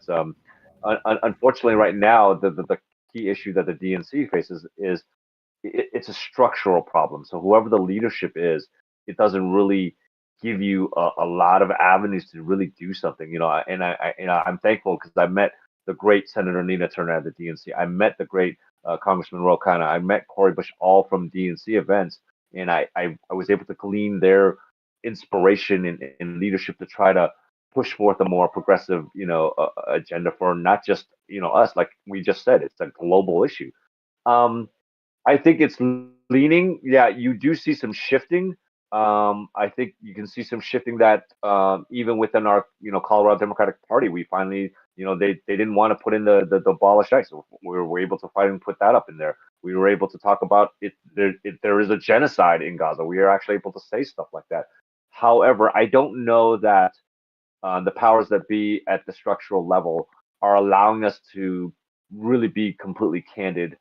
unfortunately, right now, the key issue that the DNC faces is it's a structural problem. So whoever the leadership is, it doesn't really give you a lot of avenues to really do something. I'm thankful because I met the great Senator Nina Turner at the DNC. I met the great Congressman Ro Khanna. I met Cori Bush, all from DNC events, and I was able to glean their inspiration and leadership to try to push forth a more progressive, agenda for not just us. Like we just said, it's a global issue. I think it's leaning. Yeah, you do see some shifting. I think you can see some shifting that even within our Colorado Democratic Party, we finally they didn't want to put in the abolish ICE. So we were able to finally put that up in there. We were able to talk about it. There is a genocide in Gaza. We are actually able to say stuff like that. However, I don't know that the powers that be at the structural level are allowing us to really be completely candid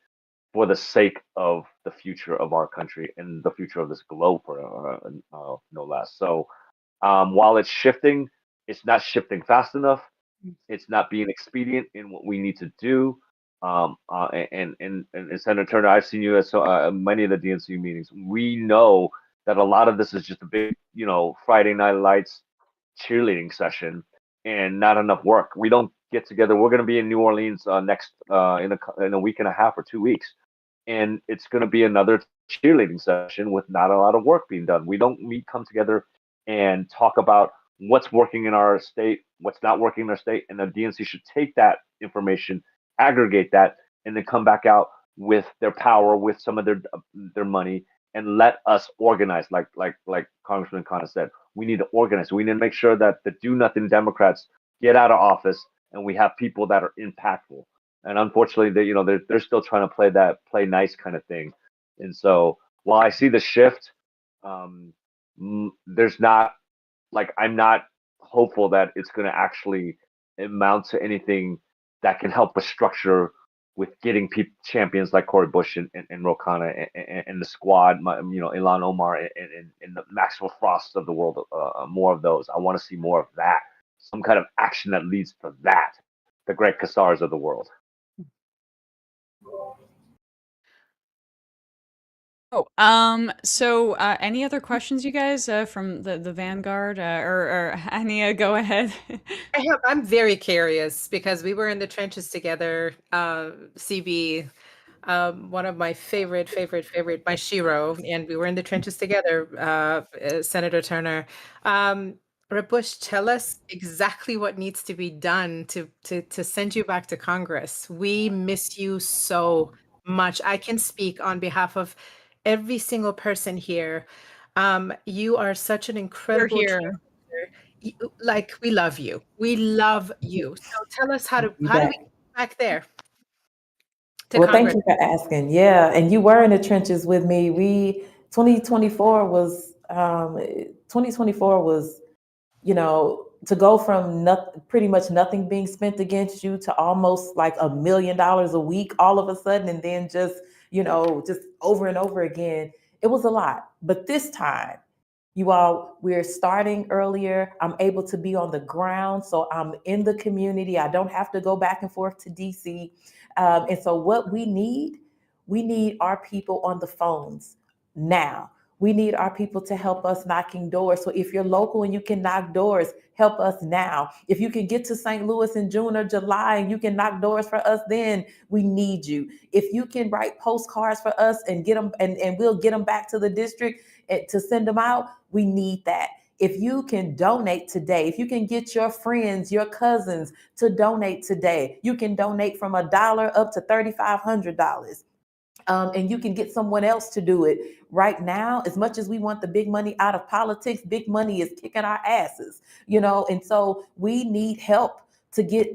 for the sake of the future of our country and the future of this globe, no less. So while it's shifting, it's not shifting fast enough. It's not being expedient in what we need to do. And Senator Turner, I've seen you at many of the DNC meetings. We know that a lot of this is just a big, Friday Night Lights cheerleading session and not enough work. We don't get together. We're going to be in New Orleans next in a week and a half or 2 weeks, and it's going to be another cheerleading session with not a lot of work being done. We don't come together and talk about what's working in our state, what's not working in our state, and the DNC should take that information, aggregate that, and then come back out with their power, with some of their money, and let us organize. Like Congressman Khanna said, we need to organize. We need to make sure that the do-nothing Democrats get out of office, and we have people that are impactful. And unfortunately, they're still trying to play nice kind of thing. And so while I see the shift, there's not, I'm not hopeful that it's going to actually amount to anything that can help us structure with getting champions like Cori Bush and Ro Khanna and the squad, Ilhan Omar and the Maxwell Frost of the world, more of those. I want to see more of that, some kind of action that leads to that, the Greg Casars of the world.
So any other questions, you guys, from the Vanguard, or Ania, go ahead.
I'm very curious because we were in the trenches together. CB, one of my favorite, my Shiro, and we were in the trenches together. Senator Turner, Rep. Bush, tell us exactly what needs to be done to send you back to Congress. We miss you so much. I can speak on behalf of every single person here. You are such an incredible
here.
We love you. We love you. So tell us how do we get back there?
Well, thank you for asking. Yeah, and you were in the trenches with me. 2024 was, to go from pretty much nothing being spent against you to almost like $1 million a week all of a sudden, and then just over and over again. It was a lot. But this time, you all, we're starting earlier. I'm able to be on the ground, so I'm in the community. I don't have to go back and forth to DC. And so what we need our people on the phones now. We need our people to help us knocking doors. So if you're local and you can knock doors, help us now. If you can get to St. Louis in June or July and you can knock doors for us, then we need you. If you can write postcards for us and get them, and we'll get them back to the district to send them out, we need that. If you can donate today, if you can get your friends, your cousins to donate today, you can donate from $1 up to $3,500. And you can get someone else to do it. Right now, as much as we want the big money out of politics, big money is kicking our asses, and so we need help to get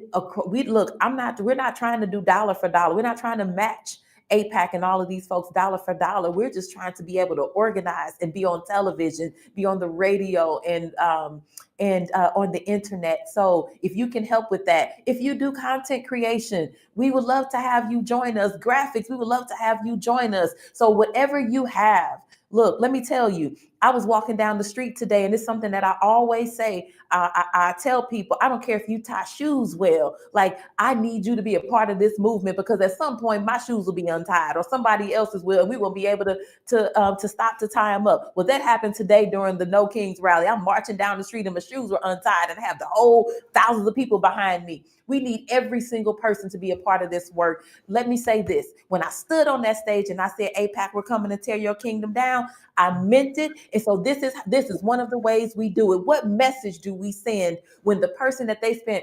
we're not trying to do dollar for dollar. We're not trying to match AIPAC and all of these folks dollar for dollar. We're just trying to be able to organize and be on television, be on the radio, and on the internet. So if you can help with that, if you do content creation, we would love to have you join us. Graphics, we would love to have you join us. So whatever you have, look, let me tell you, I was walking down the street today, and it's something that I always say. I tell people, I don't care if you tie shoes well, I need you to be a part of this movement, because at some point my shoes will be untied or somebody else's will, and we won't be able to stop to tie them up. Well, that happened today during the No Kings rally. I'm marching down the street and my shoes were untied, and I have the whole thousands of people behind me. We need every single person to be a part of this work. Let me say this. When I stood on that stage and I said, AIPAC, we're coming to tear your kingdom down, I meant it. And so this is one of the ways we do it. What message do we send when the person that they spent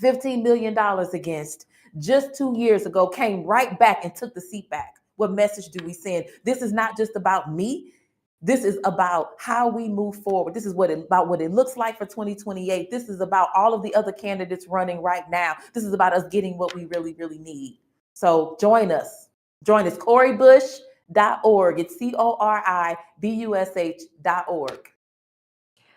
$15 million against just 2 years ago came right back and took the seat back? What message do we send? This is not just about me. This is about how we move forward. This is about what it looks like for 2028. This is about all of the other candidates running right now. This is about us getting what we really, really need. So join us. Join us. CoriBush.org. It's CoriBush.org.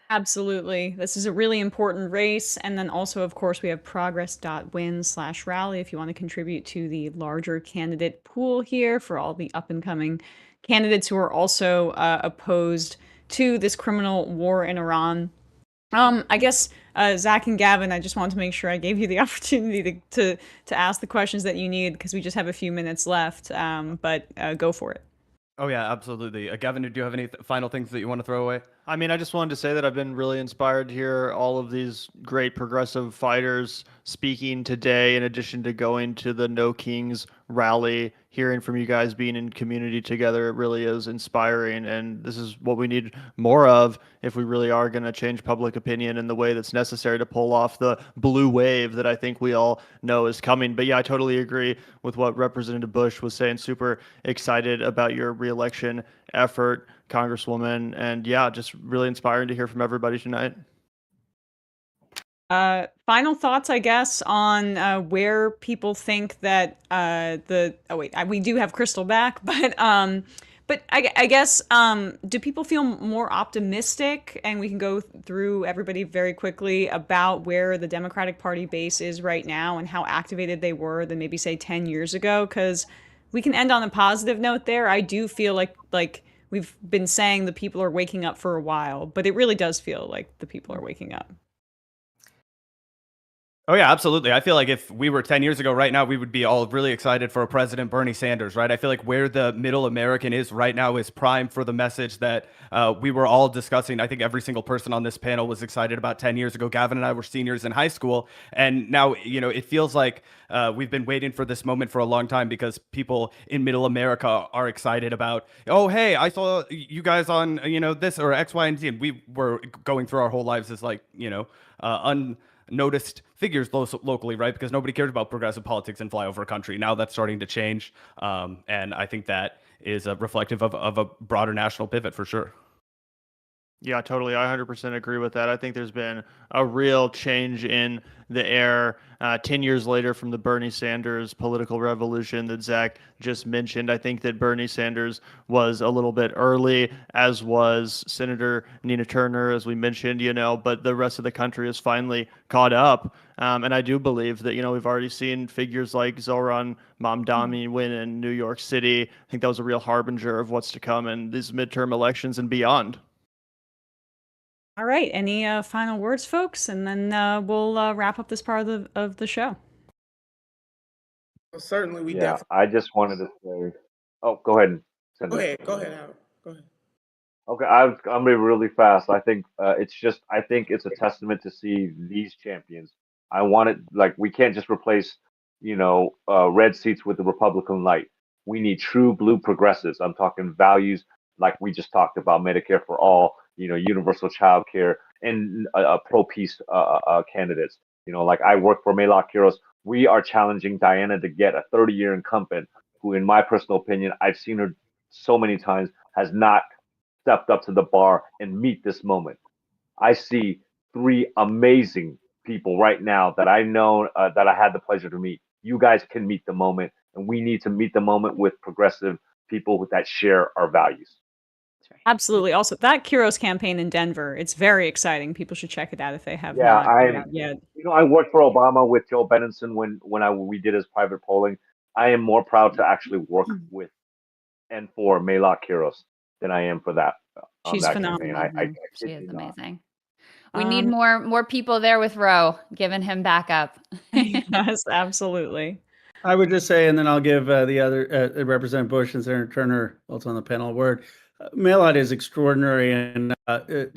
Absolutely. This is a really important race. And then also, of course, we have progress.win/rally if you want to contribute to the larger candidate pool here for all the up and coming candidates who are also opposed to this criminal war in Iran. I guess Zach and Gavin, I just wanted to make sure I gave you the opportunity to ask the questions that you need because we just have a few minutes left. But go for it.
Oh yeah, absolutely. Gavin, do you have any final things that you want to throw away?
I mean, I just wanted to say that I've been really inspired to hear all of these great progressive fighters speaking today, in addition to going to the No Kings rally. Hearing from you guys being in community together, it really is inspiring. And this is what we need more of if we really are going to change public opinion in the way that's necessary to pull off the blue wave that I think we all know is coming. But yeah, I totally agree with what Representative Bush was saying. Super excited about your reelection effort, Congresswoman. And yeah, just really inspiring to hear from everybody tonight.
Final thoughts, I guess, on where people think that we do have Crystal back, but I guess do people feel more optimistic? And we can go through everybody very quickly about where the Democratic Party base is right now and how activated they were than maybe say 10 years ago. Because we can end on a positive note there. I do feel like we've been saying the people are waking up for a while, but it really does feel like the people are waking up.
Oh yeah, absolutely. I feel like if we were 10 years ago right now, we would be all really excited for President Bernie Sanders, right? I feel like where the middle American is right now is prime for the message that we were all discussing. I think every single person on this panel was excited about 10 years ago. Gavin and I were seniors in high school. And now, it feels like we've been waiting for this moment for a long time because people in middle America are excited about, oh, hey, I saw you guys on, this or X, Y, and Z. And we were going through our whole lives as unnoticed figures locally, right? Because nobody cares about progressive politics in flyover country. Now that's starting to change. And I think that is reflective of a broader national pivot for sure.
Yeah, totally. I 100% agree with that. I think there's been a real change in the air 10 years later from the Bernie Sanders political revolution that Zach just mentioned. I think that Bernie Sanders was a little bit early, as was Senator Nina Turner, as we mentioned, but the rest of the country has finally caught up. And I do believe that, we've already seen figures like Zoran Mamdani win in New York City. I think that was a real harbinger of what's to come in these midterm elections and beyond.
All right. Any final words, folks? And then we'll wrap up this part of the show.
Well, certainly, we
definitely. I just wanted to say. Oh, go ahead.
Go ahead, Howard. Go ahead.
Okay, I'm gonna be really fast. I think it's a testament to see these champions. I want it we can't just replace red seats with the Republican light. We need true blue progressives. I'm talking values like we just talked about, Medicare for all, universal child care, and pro-peace candidates. I work for Mayla Quiroz. We are challenging Diana to get a 30-year incumbent who, in my personal opinion, I've seen her so many times, has not stepped up to the bar and meet this moment. I see 3 amazing people right now that I know that I had the pleasure to meet. You guys can meet the moment, and we need to meet the moment with progressive people that share our values.
Absolutely. Also, that Quiroz campaign in Denver, it's very exciting. People should check it out if they have not yet.
I worked for Obama with Joe Benenson when we did his private polling. I am more proud to actually work with and for Mayla Quiroz than I am for that.
She's
that
phenomenal.
She is amazing. We need more people there with Roe, giving him backup.
Yes, absolutely.
I would just say, and then I'll give the other Representative Bush and Senator Turner, also on the panel, a word. Mailot is extraordinary and kind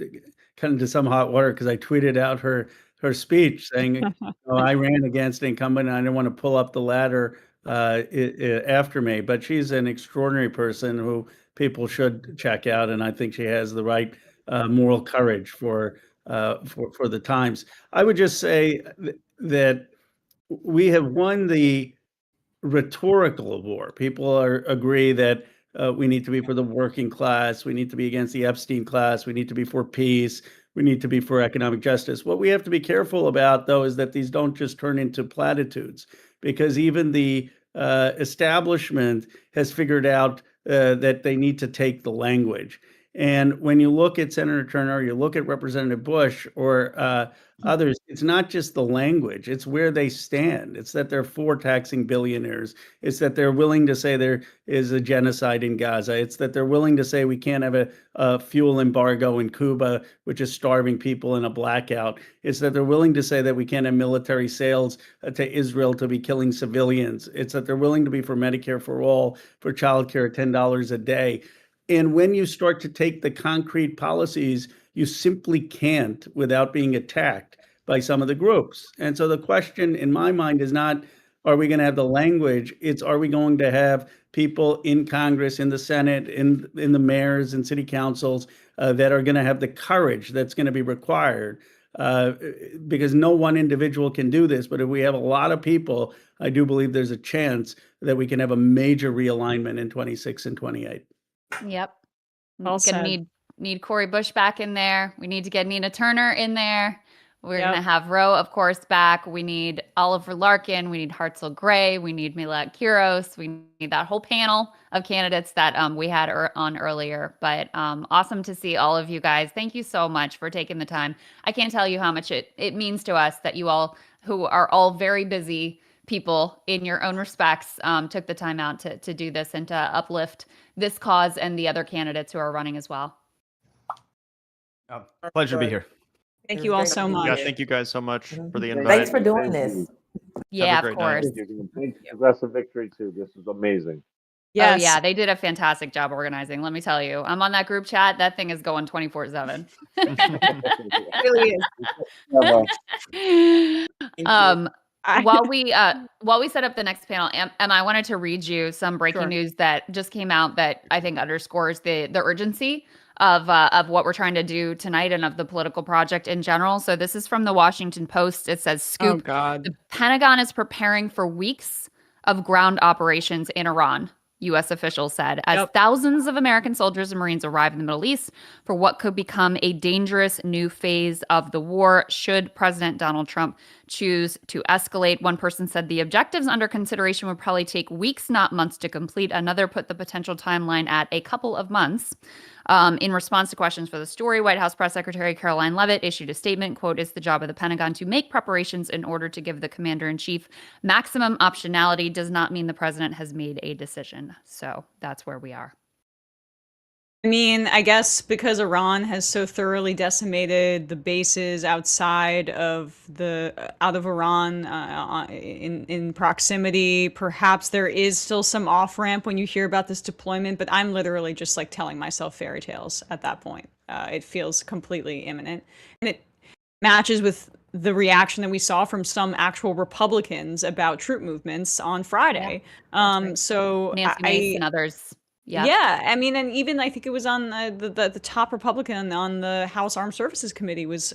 of to some hot water because I tweeted out her speech saying, I ran against an incumbent and I didn't want to pull up the ladder after me. But she's an extraordinary person who people should check out, and I think she has the right moral courage for the times. I would just say that we have won the rhetorical war. People agree that we need to be for the working class. We need to be against the Epstein class. We need to be for peace. We need to be for economic justice. What we have to be careful about, though, is that these don't just turn into platitudes, because even the establishment has figured out that they need to take the language. And when you look at Senator Turner, you look at Representative Bush or others, it's not just the language, it's where they stand. It's that they're for taxing billionaires. It's that they're willing to say there is a genocide in Gaza. It's that they're willing to say we can't have a fuel embargo in Cuba, which is starving people in a blackout. It's that they're willing to say that we can't have military sales to Israel to be killing civilians. It's that they're willing to be for Medicare for all, for childcare at $10 a day. And when you start to take the concrete policies, you simply can't without being attacked by some of the groups. And so the question in my mind is not, are we going to have the language? It's, are we going to have people in Congress, in the Senate, in the mayors and city councils that are going to have the courage that's going to be required? Because no one individual can do this. But if we have a lot of people, I do believe there's a chance that we can have a major realignment in 26 and 28.
Yep.
Well
Gonna
said.
need Cori Bush back in there. We need to get Nina Turner in there. We're gonna have Roe, of course, back. We need Oliver Larkin. We need Hartzell Gray. We need Milad Kiros. We need that whole panel of candidates that we had on earlier. But awesome to see all of you guys. Thank you so much for taking the time. I can't tell you how much it means to us that you all, who are all very busy people in your own respects, took the time out to do this and to uplift this cause and the other candidates who are running as well.
Pleasure to be here.
Thank you all so much.
Yeah, thank you guys so much for the invite.
Thanks for doing this.
Yeah,
Have a
of
great night.
course.
Big progressive victory too. This is amazing.
Yes. Oh yeah, they did a fantastic job organizing. Let me tell you, I'm on that group chat. That thing is going 24/7.
It really is.
While we set up the next panel, Emma, I wanted to read you some breaking news that just came out that I think underscores the urgency of what we're trying to do tonight and of the political project in general. So this is from the Washington Post. It says, "Scoop:
Oh God.
The Pentagon is preparing for weeks of ground operations in Iran." U.S. officials said, as thousands of American soldiers and Marines arrive in the Middle East for what could become a dangerous new phase of the war should President Donald Trump choose to escalate. One person said the objectives under consideration would probably take weeks, not months to complete. Another put the potential timeline at a couple of months. In response to questions for the story, White House Press Secretary Caroline Leavitt issued a statement, quote, "It's the job of the Pentagon to make preparations in order to give the commander-in-chief maximum optionality. Does not mean the president has made a decision." So that's where we are.
I mean, I guess because Iran has so thoroughly decimated the bases outside of Iran in proximity, perhaps there is still some off ramp when you hear about this deployment. But I'm literally just like telling myself fairy tales at that point. It feels completely imminent, and it matches with the reaction that we saw from some actual Republicans about troop movements on Friday. So
Nancy Mace and others.
Yeah, I mean, and even I think it was on the top Republican on the House Armed Services Committee was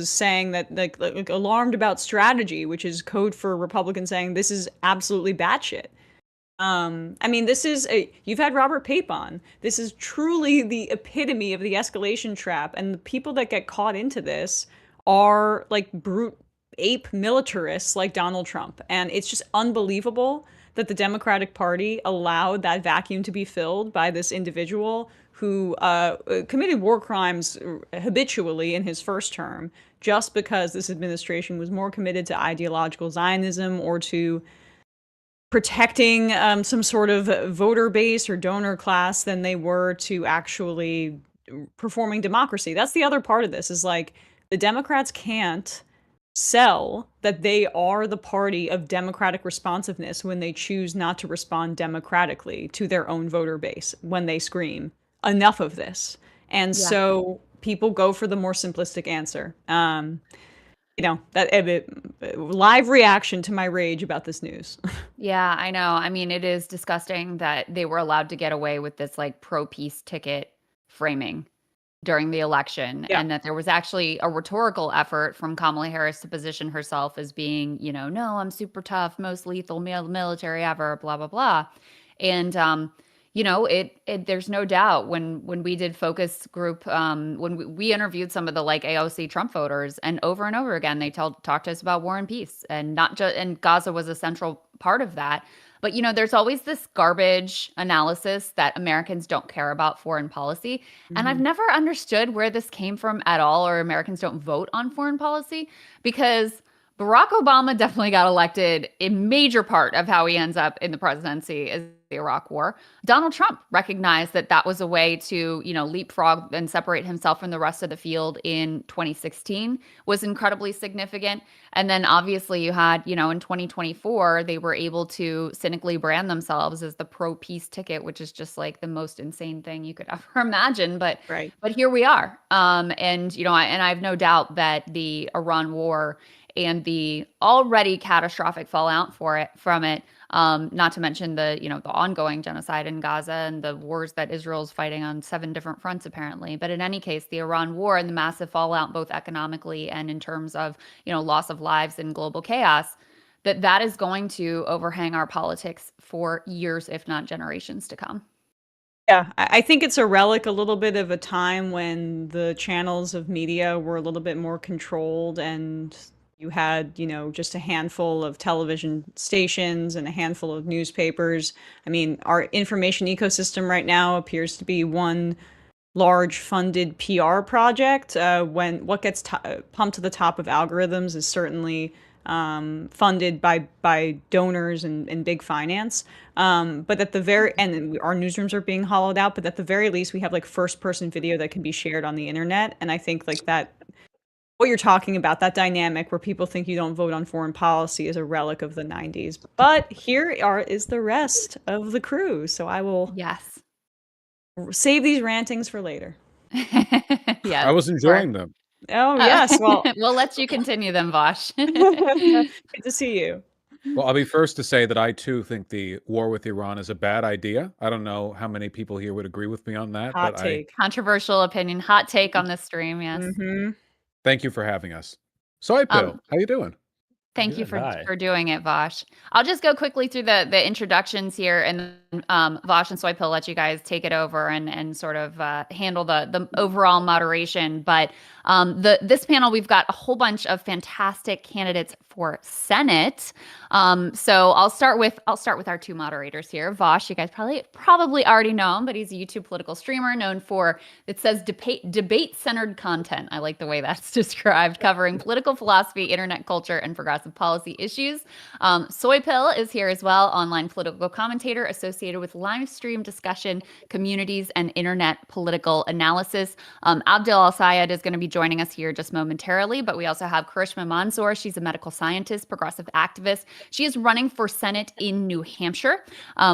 saying that like alarmed about strategy, which is code for Republicans saying this is absolutely batshit. I mean, you've had Robert Pape on. This is truly the epitome of the escalation trap, and the people that get caught into this are like brute ape militarists like Donald Trump, and it's just unbelievable that the Democratic Party allowed that vacuum to be filled by this individual who committed war crimes habitually in his first term, just because this administration was more committed to ideological Zionism or to protecting some sort of voter base or donor class than they were to actually performing democracy. That's the other part of this, is like the Democrats can't sell that they are the party of democratic responsiveness when they choose not to respond democratically to their own voter base when they scream enough of this. And so people go for the more simplistic answer. That live reaction to my rage about this news.
Yeah, I know. I mean, it is disgusting that they were allowed to get away with this like pro-peace ticket framing during the election, and that there was actually a rhetorical effort from Kamala Harris to position herself as being, no, I'm super tough, most lethal military ever, blah, blah, blah. And, there's no doubt when we did focus group, when we interviewed some of the like AOC Trump voters, and over again, they talked to us about war and peace, and not just, and Gaza was a central part of that. But there's always this garbage analysis that Americans don't care about foreign policy. And I've never understood where this came from at all, or Americans don't vote on foreign policy, because Barack Obama definitely got elected. A major part of how he ends up in the presidency is the Iraq War. Donald Trump recognized that that was a way to, leapfrog and separate himself from the rest of the field in 2016, was incredibly significant. And then obviously you had, in 2024, they were able to cynically brand themselves as the pro-peace ticket, which is just like the most insane thing you could ever imagine. But here we are. And I have no doubt that the Iran war and the already catastrophic fallout from it, not to mention the ongoing genocide in Gaza and the wars that Israel's fighting on 7 different fronts apparently. But in any case, the Iran war and the massive fallout, both economically and in terms of loss of lives and global chaos, that is going to overhang our politics for years, if not generations to come.
Yeah, I think it's a relic a little bit of a time when the channels of media were a little bit more controlled, and you had, just a handful of television stations and a handful of newspapers. I mean, our information ecosystem right now appears to be one large funded PR project. When what gets pumped to the top of algorithms is certainly funded by donors and big finance. But at the and our newsrooms are being hollowed out. But at the very least, we have like first person video that can be shared on the internet, and I think like that. What you're talking about, that dynamic where people think you don't vote on foreign policy, is a relic of the 90s. But here is the rest of the crew. So I will save these rantings for later.
Yeah,
I was enjoying them.
Oh, yes. Well,
we'll let you continue them, Vosh.
Good to see you.
Well, I'll be first to say that I too think the war with Iran is a bad idea. I don't know how many people here would agree with me on that.
Hot take. Controversial opinion. Hot take on this stream, yes.
Thank you for having us. Soy Pill, how you doing?
Thank you for doing it, Vosh. I'll just go quickly through the introductions here, and then Vosh and Soy Pill let you guys take it over and sort of handle the overall moderation. But this panel, we've got a whole bunch of fantastic candidates for Senate. So I'll start with our 2 moderators here. Vosh, you guys probably already know him, but he's a YouTube political streamer known for, it says, debate-centered content. I like the way that's described, covering political philosophy, internet culture, and progressive policy issues. Soy Pill is here as well, online political commentator associated with live stream discussion, communities, and internet political analysis. Abdel Al-Sayed is going to be joining us here just momentarily, but we also have Karishma Mansour. She's a medical scientist, progressive activist. She is running for Senate in New Hampshire.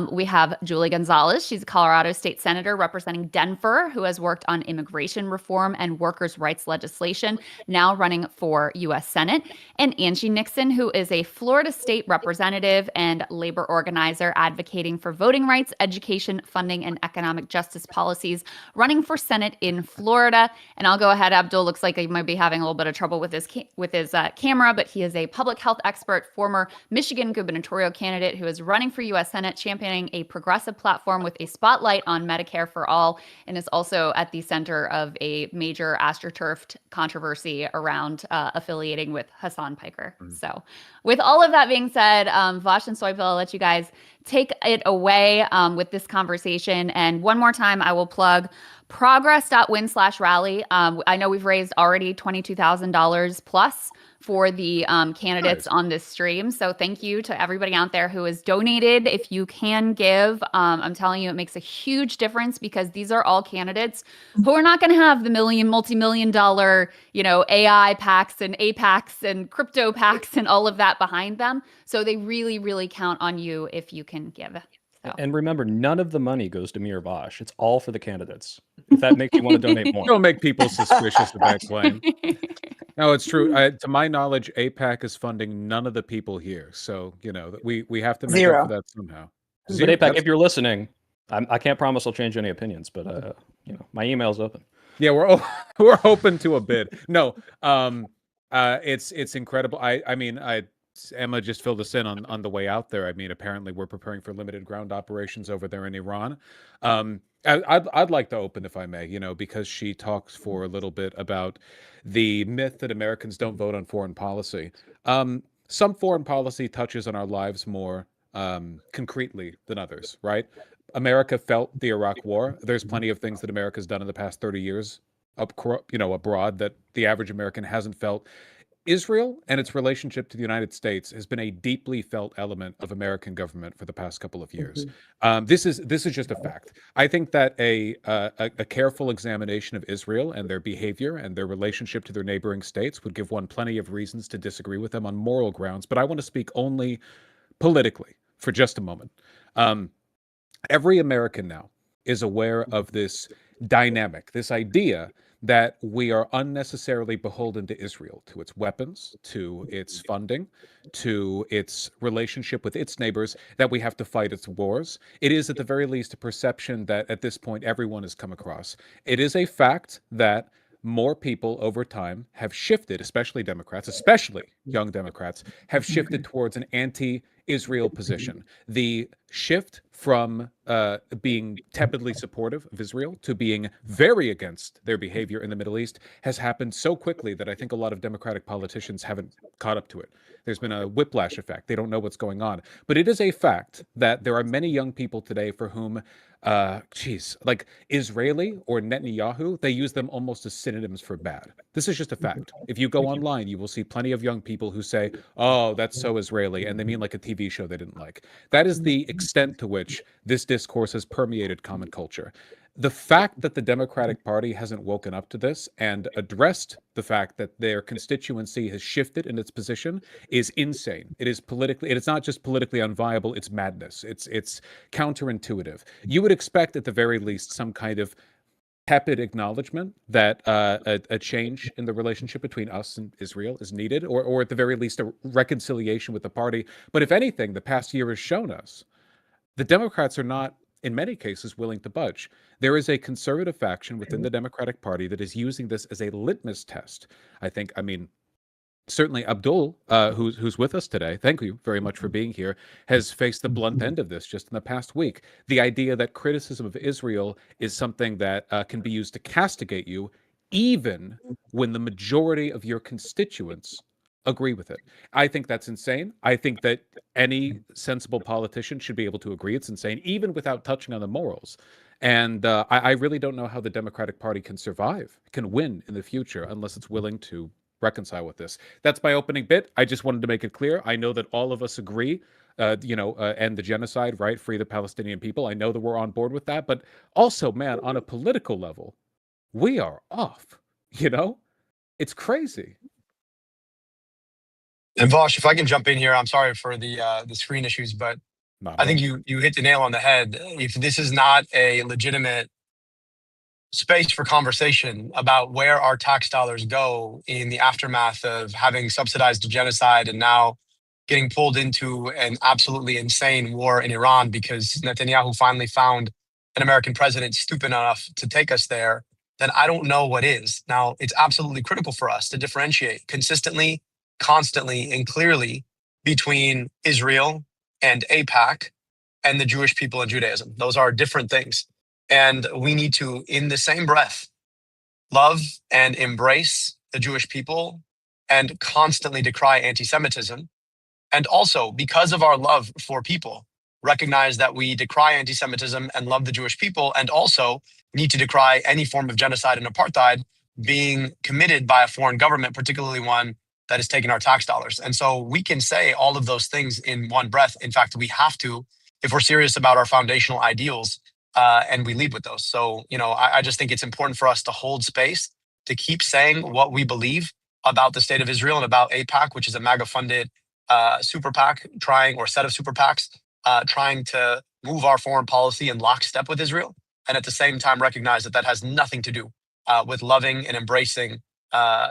We have Julie Gonzalez. She's a Colorado state senator representing Denver, who has worked on immigration reform and workers' rights legislation, now running for U.S. Senate. And Angie Nixon, who is a Florida state representative and labor organizer advocating for voting rights, education, funding, and economic justice policies, running for Senate in Florida. And I'll go ahead. Abdul looks like he might be having a little bit of trouble with his camera, but he is a public health expert, former Michigan gubernatorial candidate who is running for U.S. Senate, championing a progressive platform with a spotlight on Medicare for all, and is also at the center of a major AstroTurf controversy around affiliating with Hassan Piker. So with all of that being said, Vosh and Soy Pill, I'll let you guys take it away with this conversation. And one more time, I will plug progress.win/rally. I know we've raised already $22,000 plus for the candidates on this stream. So thank you to everybody out there who has donated. If you can give, I'm telling you, it makes a huge difference, because these are all candidates who are not going to have the multi-million dollar, AI packs and APACs and crypto packs and all of that behind them. So they really, really count on you if you can give. So.
And remember, none of the money goes to me or Vosh. It's all for the candidates. If that makes you want to donate more.
Don't make people suspicious of that claim. No, it's true. To my knowledge, AIPAC is funding none of the people here. So, we have to make up for that somehow.
But AIPAC, if you're listening, I can't promise I'll change any opinions, but my email's open.
Yeah, we're open to a bid. No, it's incredible. I mean, Emma just filled us in on the way out there. I mean, apparently we're preparing for limited ground operations over there in Iran. I'd like to open, if I may, because she talks for a little bit about the myth that Americans don't vote on foreign policy. Some foreign policy touches on our lives more concretely than others, right? America felt the Iraq War. There's plenty of things that America's done in the past 30 years abroad that the average American hasn't felt. Israel and its relationship to the United States has been a deeply felt element of American government for the past couple of years. This is just a fact. I think that a careful examination of Israel and their behavior and their relationship to their neighboring states would give one plenty of reasons to disagree with them on moral grounds. But I want to speak only politically for just a moment. Every American now is aware of this dynamic, this idea that we are unnecessarily beholden to Israel, to its weapons, to its funding, to its relationship with its neighbors, that we have to fight its wars. It is at the very least a perception that at this point everyone has come across. It is a fact that more people over time have shifted, especially Democrats, especially young Democrats, have shifted towards an anti-Israel position. The shift from being tepidly supportive of Israel to being very against their behavior in the Middle East has happened so quickly that I think a lot of Democratic politicians haven't caught up to it. There's been a whiplash effect. They don't know what's going on. But it is a fact that there are many young people today for whom like Israeli or Netanyahu, they use them almost as synonyms for bad. This is just a fact. If you go online, you will see plenty of young people who say, oh, that's so Israeli, and they mean like a TV show they didn't like. That is the extent to which this discourse has permeated common culture. The fact that the Democratic Party hasn't woken up to this and addressed the fact that their constituency has shifted in its position is insane. It's not just politically unviable, it's madness. It's counterintuitive. You would expect at the very least some kind of tepid acknowledgement that a change in the relationship between us and Israel is needed, or at the very least a reconciliation with the party. But if anything, the past year has shown us the Democrats are not, in many cases, willing to budge. There is a conservative faction within the Democratic Party that is using this as a litmus test. Certainly Abdul, who's with us today, thank you very much for being here, has faced the blunt end of this just in the past week. The idea that criticism of Israel is something that can be used to castigate you, even when the majority of your constituents agree with it. I think that's insane. I think that any sensible politician should be able to agree it's insane, even without touching on the morals. And I really don't know how the Democratic Party can survive, can win in the future, unless it's willing to reconcile with this. That's my opening bit. I just wanted to make it clear. I know that all of us agree, end the genocide, right? Free the Palestinian people. I know that we're on board with that. But also, man, on a political level, we are off. It's crazy.
And Vosh, if I can jump in here, I'm sorry for the screen issues, but I think you hit the nail on the head. If this is not a legitimate space for conversation about where our tax dollars go in the aftermath of having subsidized a genocide and now getting pulled into an absolutely insane war in Iran because Netanyahu finally found an American president stupid enough to take us there, then I don't know what is. Now, it's absolutely critical for us to differentiate consistently, constantly, and clearly between Israel and AIPAC and the Jewish people and Judaism. Those are different things. And we need to, in the same breath, love and embrace the Jewish people and constantly decry anti-Semitism. And also, because of our love for people, recognize that we decry anti-Semitism and love the Jewish people, and also need to decry any form of genocide and apartheid being committed by a foreign government, particularly one that is taking our tax dollars. And so we can say all of those things in one breath. In fact, we have to, if we're serious about our foundational ideals, and we lead with those. So, I just think it's important for us to hold space, to keep saying what we believe about the state of Israel and about AIPAC, which is a MAGA-funded super PAC or set of super PACs, trying to move our foreign policy in lockstep with Israel, and at the same time recognize that has nothing to do with loving and embracing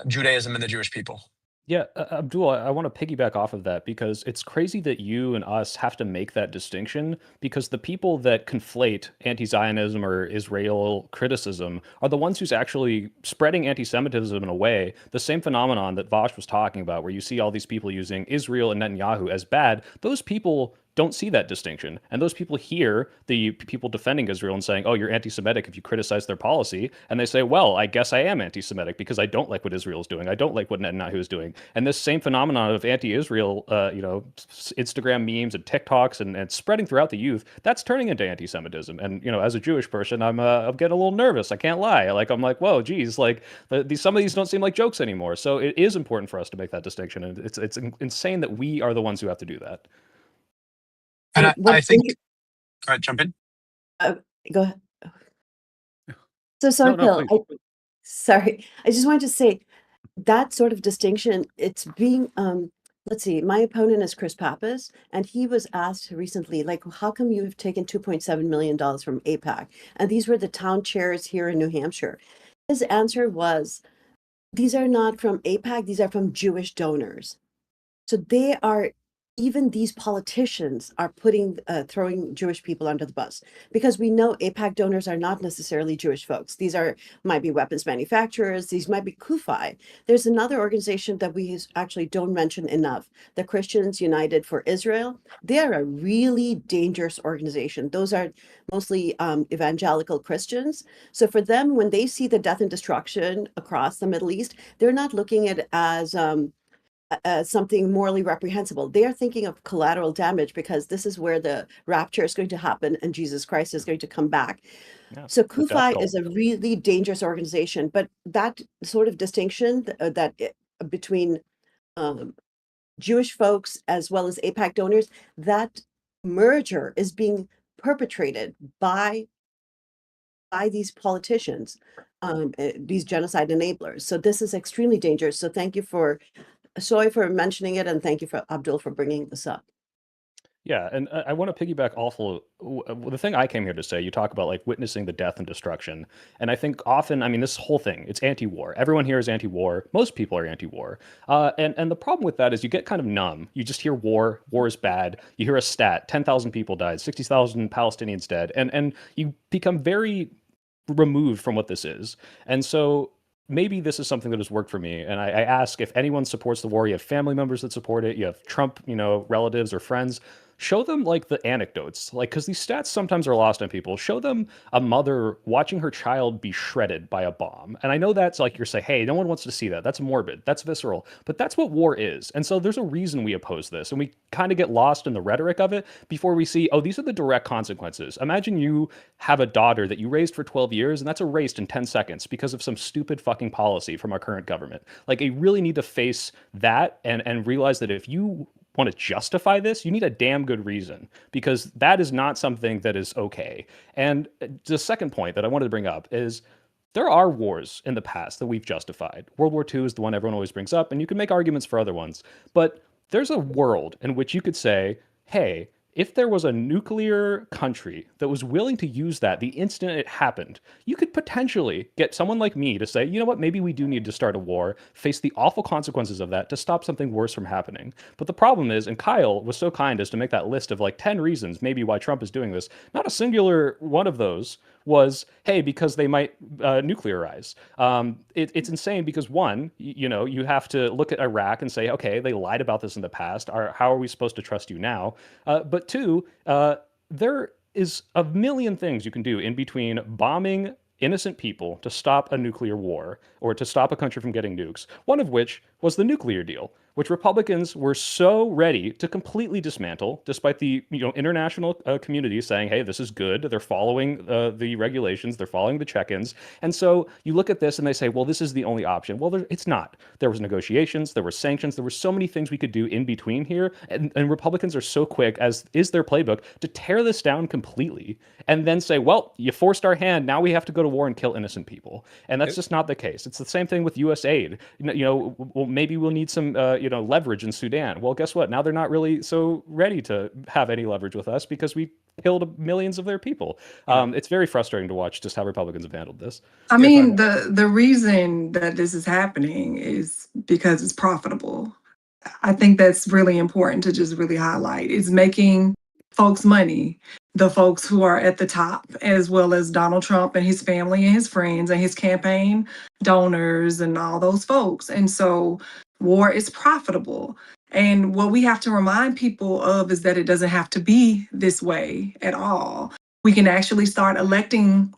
Judaism and the Jewish people.
Yeah, Abdul, I want to piggyback off of that because it's crazy that you and us have to make that distinction, because the people that conflate anti-Zionism or Israel criticism are the ones who's actually spreading anti-Semitism in a way, the same phenomenon that Vosh was talking about, where you see all these people using Israel and Netanyahu as bad. Those people don't see that distinction. And those people hear the people defending Israel and saying, oh, you're anti-Semitic if you criticize their policy. And they say, well, I guess I am anti-Semitic because I don't like what Israel is doing. I don't like what Netanyahu is doing. And this same phenomenon of anti-Israel, Instagram memes and TikToks and spreading throughout the youth, that's turning into anti-Semitism. And, as a Jewish person, I'm getting a little nervous. I can't lie. I'm like, whoa, geez, some of these don't seem like jokes anymore. So it is important for us to make that distinction. And it's insane that we are the ones who have to do that.
And I think, go ahead, jump in.
Go ahead. So sorry,
No,
Bill. Sorry. I just wanted to say that sort of distinction, it's being, let's see, my opponent is Chris Pappas, and he was asked recently, how come you have taken $2.7 million from AIPAC? And these were the town chairs here in New Hampshire. His answer was, these are not from AIPAC, these are from Jewish donors. So they are, even these politicians are throwing Jewish people under the bus, because we know AIPAC donors are not necessarily Jewish folks. These might be weapons manufacturers. These might be CUFI. There's another organization that we actually don't mention enough, the Christians United for Israel. They are a really dangerous organization. Those are mostly evangelical Christians. So for them, when they see the death and destruction across the Middle East, they're not looking at it as something morally reprehensible. They are thinking of collateral damage, because this is where the rapture is going to happen and Jesus Christ is going to come back. Yeah, so CUFI is a really dangerous organization, but that sort of distinction between Jewish folks as well as AIPAC donors, that merger is being perpetrated by these politicians, these genocide enablers. So this is extremely dangerous. So thank you for Soy for mentioning it, and thank you for Abdul for bringing this up.
Yeah, and I want to piggyback the thing I came here to say. You talk about witnessing the death and destruction, and I think often, this whole thing, it's anti-war. Everyone here is anti-war. Most people are anti-war, and the problem with that is you get kind of numb. You just hear war is bad. You hear a stat: 10,000 people died, 60,000 Palestinians dead, and you become very removed from what this is, and so. Maybe this is something that has worked for me. And I ask, if anyone supports the war, you have family members that support it, you have Trump, relatives or friends, show them the anecdotes, because these stats sometimes are lost on people. Show them a mother watching her child be shredded by a bomb. And I know that's you're saying, hey, no one wants to see that. That's morbid. That's visceral. But that's what war is. And so there's a reason we oppose this. And we kind of get lost in the rhetoric of it before we see, oh, these are the direct consequences. Imagine you have a daughter that you raised for 12 years and that's erased in 10 seconds because of some stupid fucking policy from our current government. You really need to face that and realize that if you want to justify this, you need a damn good reason, because that is not something that is okay. And the second point that I wanted to bring up is there are wars in the past that we've justified. World War II is the one everyone always brings up, and you can make arguments for other ones. But there's a world in which you could say, hey, if there was a nuclear country that was willing to use that the instant it happened, you could potentially get someone like me to say, you know what, maybe we do need to start a war, face the awful consequences of that to stop something worse from happening. But the problem is, and Kyle was so kind as to make that list of 10 reasons maybe why Trump is doing this, not a singular one of those was, hey, because they might nuclearize. It's insane because one, you have to look at Iraq and say, okay, they lied about this in the past. How are we supposed to trust you now? But two, there is a million things you can do in between bombing innocent people to stop a nuclear war or to stop a country from getting nukes, one of which was the nuclear deal, which Republicans were so ready to completely dismantle, despite the international community saying, hey, this is good. They're following the regulations. They're following the check-ins. And so you look at this and they say, well, this is the only option. Well, it's not. There was negotiations. There were sanctions. There were so many things we could do in between here. And Republicans are so quick, as is their playbook, to tear this down completely and then say, well, you forced our hand. Now we have to go to war and kill innocent people. And that's just not the case. It's the same thing with U.S. aid. Well, maybe we'll need some leverage in Sudan. Well, guess what? Now they're not really so ready to have any leverage with us because we killed millions of their people. It's very frustrating to watch just how Republicans have handled this.
I mean, the reason that this is happening is because it's profitable. I think that's really important to just really highlight. It's making folks money, the folks who are at the top, as well as Donald Trump and his family and his friends and his campaign donors and all those folks. And so war is profitable. And what we have to remind people of is that it doesn't have to be this way at all. We can actually start electing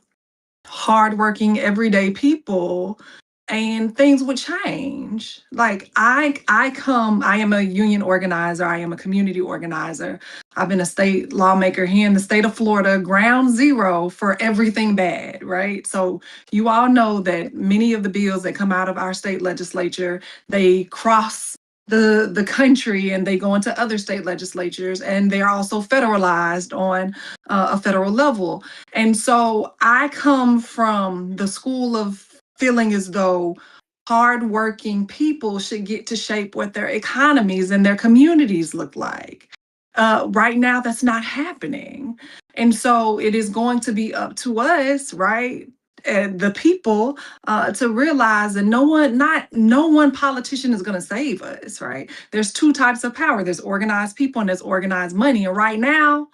hardworking, everyday people, and things would change. Like I am a union organizer, I am a community organizer. I've been a state lawmaker here in the state of Florida, ground zero for everything bad, right? So you all know that many of the bills that come out of our state legislature, they cross the country and they go into other state legislatures, and they're also federalized on a federal level. And so I come from the school of feeling as though hardworking people should get to shape what their economies and their communities look like. Right now, that's not happening. And so it is going to be up to us, right? The people to realize that no one politician is going to save us, right? There's two types of power. There's organized people and there's organized money. And right now,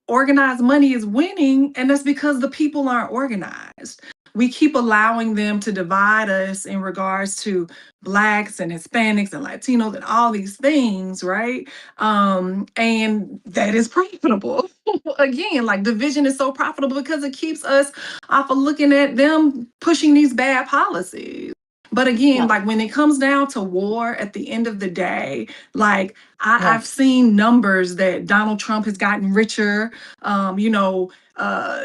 organized money is winning, and that's because the people aren't organized. We keep allowing them to divide us in regards to Blacks and Hispanics and Latinos and all these things, right? And that is profitable. Again, like division is so profitable because it keeps us off of looking at them pushing these bad policies. But again, like when it comes down to war at the end of the day, like I've seen numbers that Donald Trump has gotten richer.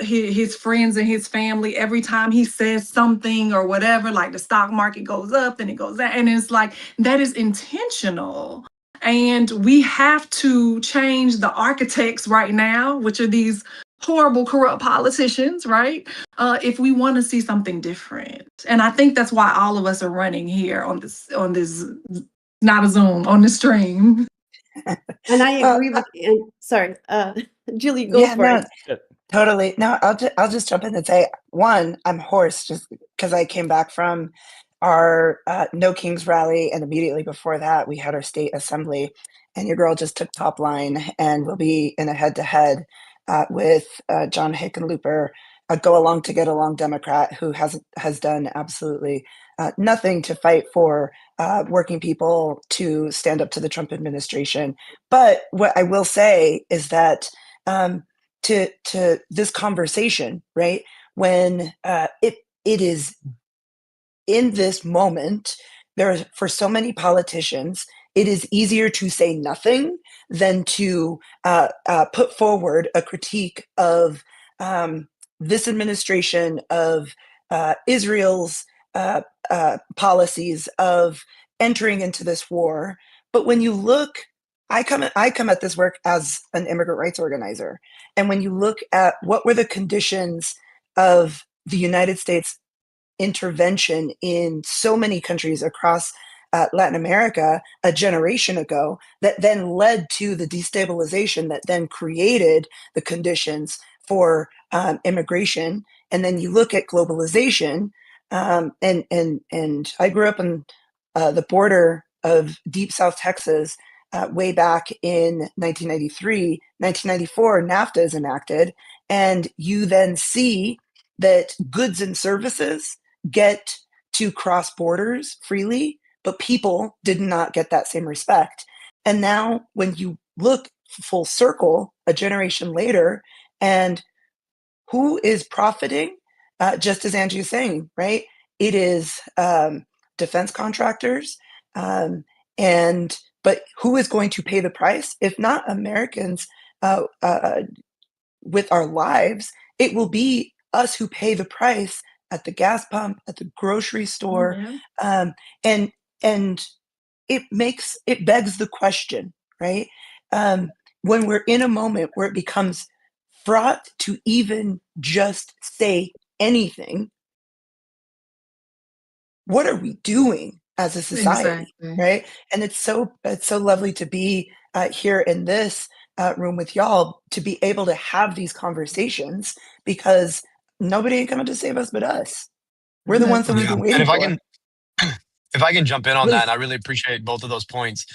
His friends and his family, every time he says something or whatever, like the stock market goes up, then it goes down. And it's like, that is intentional. And we have to change the architects right now, which are these horrible, corrupt politicians, right? If we want to see something different. And I think that's why all of us are running here on this, not a Zoom, on the stream.
And I agree with you. Sorry, Julie, go for it.
Totally. No, I'll just jump in and say, one, I'm hoarse just because I came back from our No Kings rally, and immediately before that, we had our state assembly, and your girl just took top line, and we'll be in a head-to-head with John Hickenlooper, a go-along to get along Democrat who has done absolutely nothing to fight for working people to stand up to the Trump administration. But what I will say is that to this conversation, right? When it is in this moment, for so many politicians, it is easier to say nothing than to put forward a critique of this administration, of Israel's policies, of entering into this war. But when you look, I come at this work as an immigrant rights organizer. And when you look at what were the conditions of the United States intervention in so many countries across Latin America a generation ago, that then led to the destabilization that then created the conditions for immigration. And then you look at globalization, and I grew up on the border of deep South Texas way back in 1993, 1994, NAFTA is enacted, and you then see that goods and services get to cross borders freely, but people did not get that same respect. And now when you look full circle a generation later, and who is profiting, just as Angie's saying, right? It is defense contractors, but who is going to pay the price? If not Americans with our lives, it will be us who pay the price at the gas pump, at the grocery store. Mm-hmm. And it begs the question, right? When we're in a moment where it becomes fraught to even just say anything, what are we doing as a society, right? And it's so lovely to be here in this room with y'all, to be able to have these conversations, because nobody ain't coming to save us but us. We're the ones that we've been waiting for.
If I can jump in on that, and I really appreciate both of those points.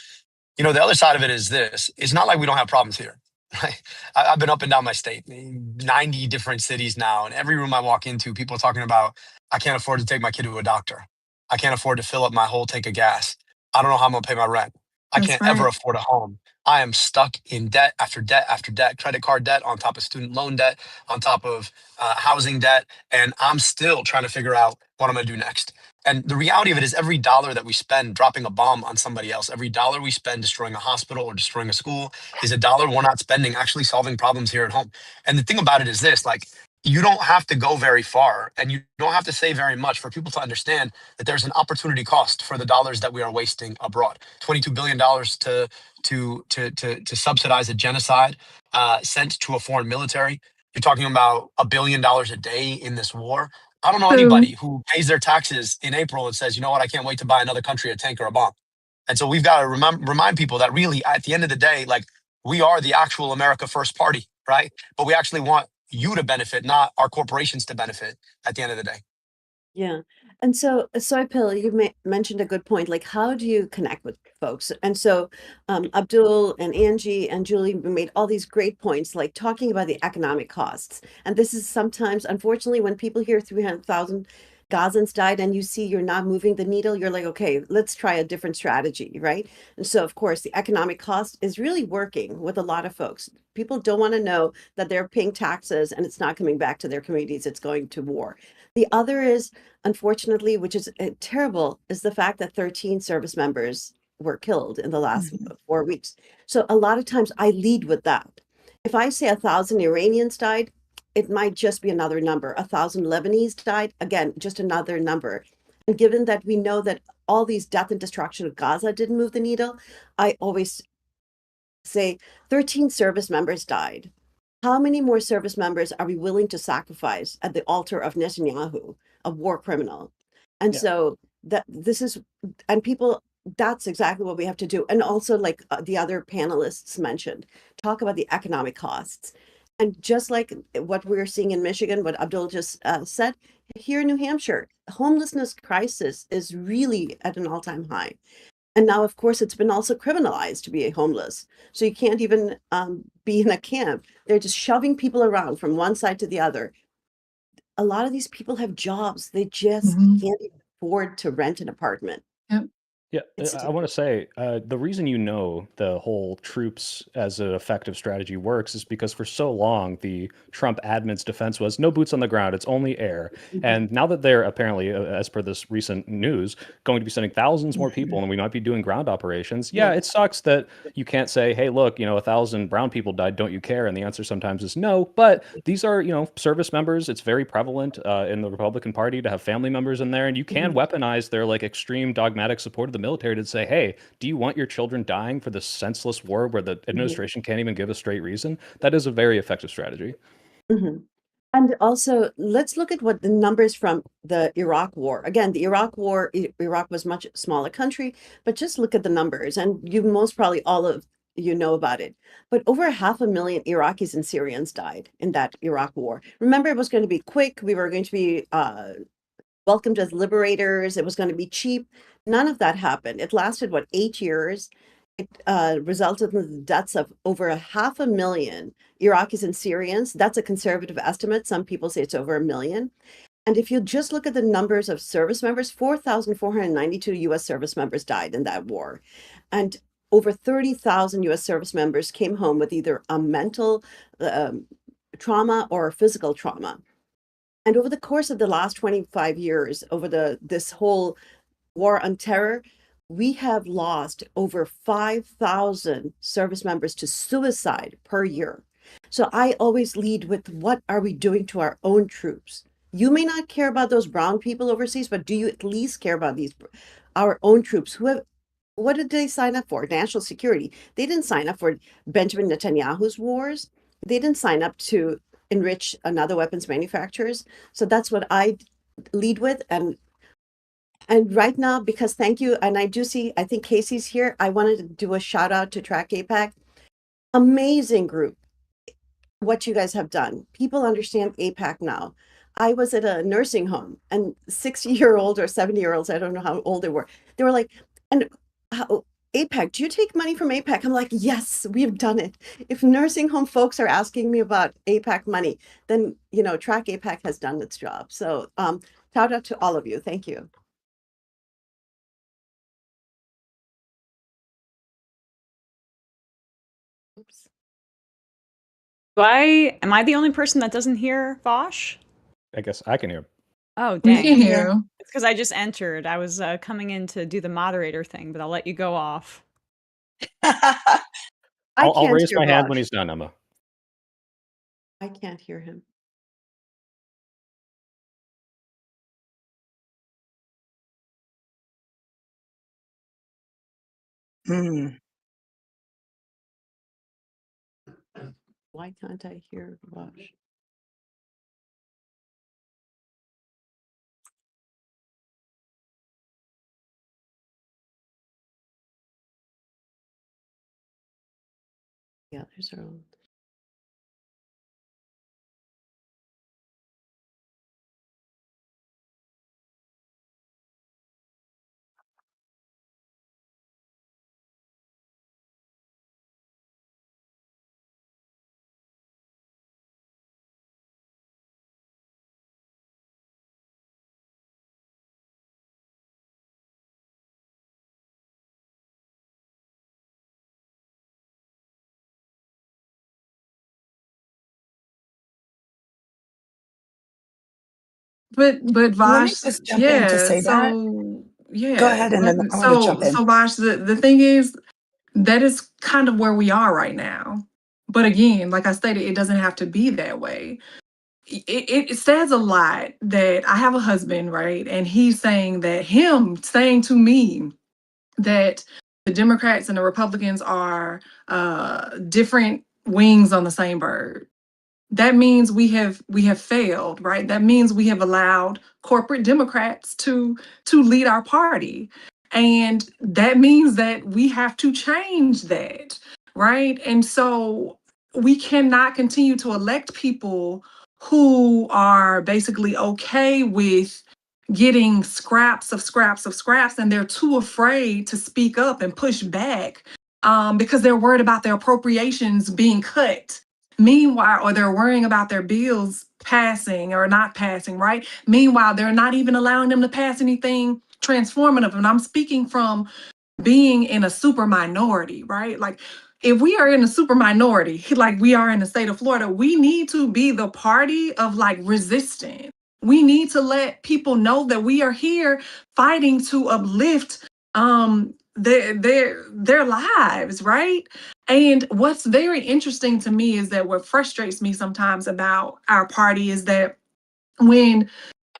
You know, the other side of it is this: it's not like we don't have problems here. Right? I've been up and down my state, 90 different cities now, and every room I walk into, people are talking about, I can't afford to take my kid to a doctor. I can't afford to fill up my whole tank of gas. I don't know how I'm gonna pay my rent. I
That's
can't ever
right.
afford a home. I am stuck in debt after debt after debt, credit card debt on top of student loan debt, on top of housing debt. And I'm still trying to figure out what I'm going to do next. And the reality of it is every dollar that we spend dropping a bomb on somebody else, every dollar we spend destroying a hospital or destroying a school is a dollar we're not spending actually solving problems here at home. And the thing about it is this, like, you don't have to go very far and you don't have to say very much for people to understand that there's an opportunity cost for the dollars that we are wasting abroad. $22 billion to subsidize a genocide sent to a foreign military. You're talking about $1 billion a day in this war. I don't know anybody who pays their taxes in April and says, you know what, I can't wait to buy another country a tank or a bomb. And so we've got to remind people that really, at the end of the day, like, we are the actual America First Party, right? But we actually want you to benefit, not our corporations to benefit at the end of the day.
Yeah. And so, Soipil, you mentioned a good point. Like, how do you connect with folks? And so, Abdul and Angie and Julie made all these great points, like talking about the economic costs. And this is sometimes, unfortunately, when people hear 300,000 Gazans died and you see you're not moving the needle, you're like, okay, let's try a different strategy, right? And so, of course, the economic cost is really working with a lot of folks. People don't want to know that they're paying taxes and it's not coming back to their communities, it's going to war. The other is, unfortunately, which is terrible, is the fact that 13 service members were killed in the last 4 weeks. So a lot of times I lead with that. If I say 1,000 Iranians died, it might just be another number. 1,000 Lebanese died, again, just another number. And given that we know that all these death and destruction of Gaza didn't move the needle, I always say 13 service members died. How many more service members are we willing to sacrifice at the altar of Netanyahu, a war criminal? And so that's exactly what we have to do. And also, like the other panelists mentioned, talk about the economic costs. And just like what we're seeing in Michigan, what Abdul just said, here in New Hampshire, homelessness crisis is really at an all-time high. And now, of course, it's been also criminalized to be homeless. So you can't even be in a camp. They're just shoving people around from one side to the other. A lot of these people have jobs. They just can't afford to rent an apartment.
Yeah, I want to say the reason the whole troops as an effective strategy works is because for so long the Trump admin's defense was no boots on the ground, it's only air. And now that they're apparently, as per this recent news, going to be sending thousands more people and we might be doing ground operations, it sucks that you can't say, hey, look, 1,000 brown people died, don't you care? And the answer sometimes is no. But these are, service members. It's very prevalent in the Republican Party to have family members in there, and you can weaponize their like extreme dogmatic support of the military to say, hey, do you want your children dying for this senseless war where the administration can't even give a straight reason? That is a very effective strategy.
And also, let's look at what the numbers from the Iraq War. Again, the Iraq War, Iraq was much smaller country, but just look at the numbers, and you most probably all of you know about it. But over 500,000 Iraqis and Syrians died in that Iraq War. Remember, it was going to be quick. We were going to be welcomed as liberators. It was going to be cheap. None of that happened. It lasted, 8 years? It resulted in the deaths of over 500,000 Iraqis and Syrians. That's a conservative estimate. Some people say it's over 1 million. And if you just look at the numbers of service members, 4,492 U.S. service members died in that war. And over 30,000 U.S. service members came home with either a mental trauma or physical trauma. And over the course of the last 25 years, over this whole war on terror, we have lost over 5,000 service members to suicide per year. So I always lead with, what are we doing to our own troops? You may not care about those brown people overseas, but do you at least care about our own troops what did they sign up for? National security. They didn't sign up for Benjamin Netanyahu's wars. They didn't sign up to enrich another weapons manufacturers. So that's what I lead with. And right now, because thank you, and I think Casey's here, I wanted to do a shout out to Track APAC. Amazing group, what you guys have done. People understand APAC now. I was at a nursing home and 60-year-old or 70-year-olds, I don't know how old they were like, and APAC, do you take money from APAC? I'm like, yes, we've done it. If nursing home folks are asking me about APAC money, then, Track APAC has done its job. So shout out to all of you. Thank you. Oops.
Am I the only person that doesn't hear Vosh?
I guess I can hear.
Oh,
We
dang.
can hear him.
It's because I just entered. I was coming in to do the moderator thing, but I'll let you go off.
I'll raise my hand when he's done, Emma.
I can't hear him. Why can't I hear Vosh? Yeah, there's our own.
But
Let me
Vosh,
just jump in to say that.
so
Go
yeah,
ahead, and then I want to jump in.
so Vosh, the thing is, that is kind of where we are right now. But again, like I stated, it doesn't have to be that way. It says a lot that I have a husband, right? And he's saying to me that the Democrats and the Republicans are different wings on the same bird. That means we have failed, right? That means we have allowed corporate Democrats to lead our party. And that means that we have to change that, right? And so we cannot continue to elect people who are basically okay with getting scraps and they're too afraid to speak up and push back because they're worried about their appropriations being cut. Meanwhile, or they're worrying about their bills passing or not passing, right? Meanwhile, they're not even allowing them to pass anything transformative. And I'm speaking from being in a super minority, right? Like, if we are in a super minority, like we are in the state of Florida, we need to be the party of like resistance. We need to let people know that we are here fighting to uplift their lives, right? And what's very interesting to me is that what frustrates me sometimes about our party is that when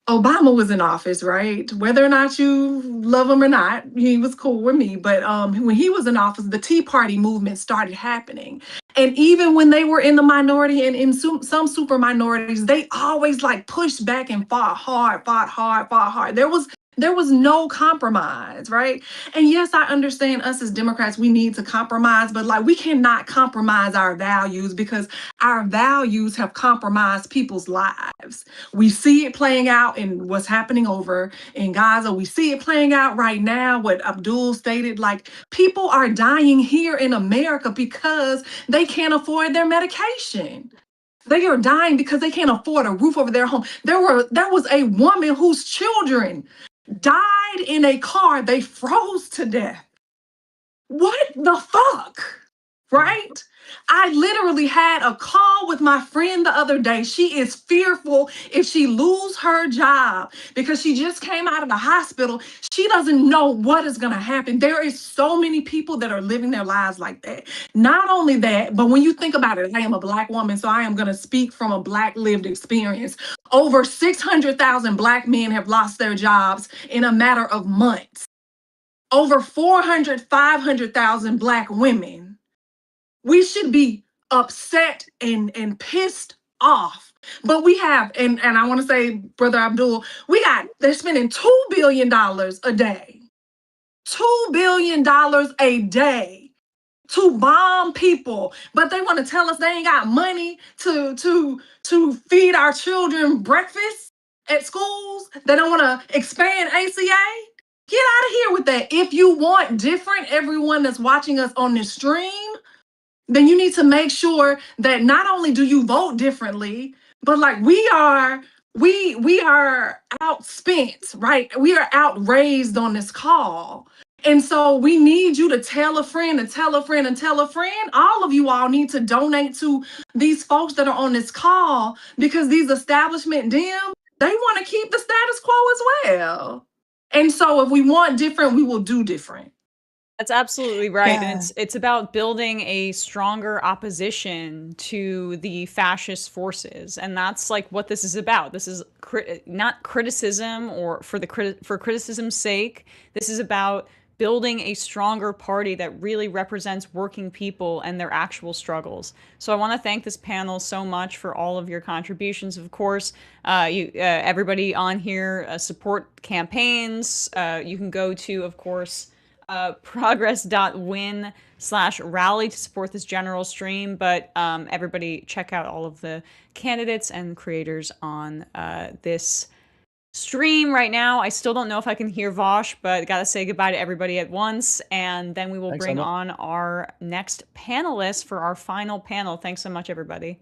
Obama was in office, right? Whether or not you love him or not, he was cool with me. But when he was in office, the Tea Party movement started happening. And even when they were in the minority and in some super minorities, they always like pushed back and fought hard. There was no compromise, right? And yes, I understand us as Democrats, we need to compromise, but like we cannot compromise our values because our values have compromised people's lives. We see it playing out in what's happening over in Gaza. We see it playing out right now, what Abdul stated, like people are dying here in America because they can't afford their medication. They are dying because they can't afford a roof over their home. There was a woman whose children died in a car. They froze to death. What the fuck? Right? I literally had a call with my friend the other day. She is fearful if she lose her job because she just came out of the hospital. She doesn't know what is going to happen. There is so many people that are living their lives like that. Not only that, but when you think about it, I am a Black woman, so I am going to speak from a Black lived experience. Over 600,000 Black men have lost their jobs in a matter of months. Over 500,000 Black women. We should be upset and pissed off. But we have, and I want to say, Brother Abdul, they're spending $2 billion a day. $2 billion a day to bomb people. But they want to tell us they ain't got money to feed our children breakfast at schools. They don't want to expand ACA. Get out of here with that. If you want different, everyone that's watching us on this stream, then you need to make sure that not only do you vote differently, but like we are outspent, right? We are outraised on this call. And so we need you to tell a friend and tell a friend and tell a friend. All of you all need to donate to these folks that are on this call, because these establishment dim, they want to keep the status quo as well. And so if we want different, we will do different.
That's absolutely right.
Yeah.
And it's about building a stronger opposition to the fascist forces. And that's like what this is about. This is not criticism or for criticism's sake. This is about building a stronger party that really represents working people and their actual struggles. So I want to thank this panel so much for all of your contributions. Of course, everybody on here support campaigns. You can go to, of course, progress.win/rally to support this general stream, but everybody check out all of the candidates and creators on this stream right now. I still don't know if I can hear Vosh, but gotta say goodbye to everybody at once, and then we will
Thanks,
bring
Emma.
on our next panelist for our final panel. Thanks so much, everybody.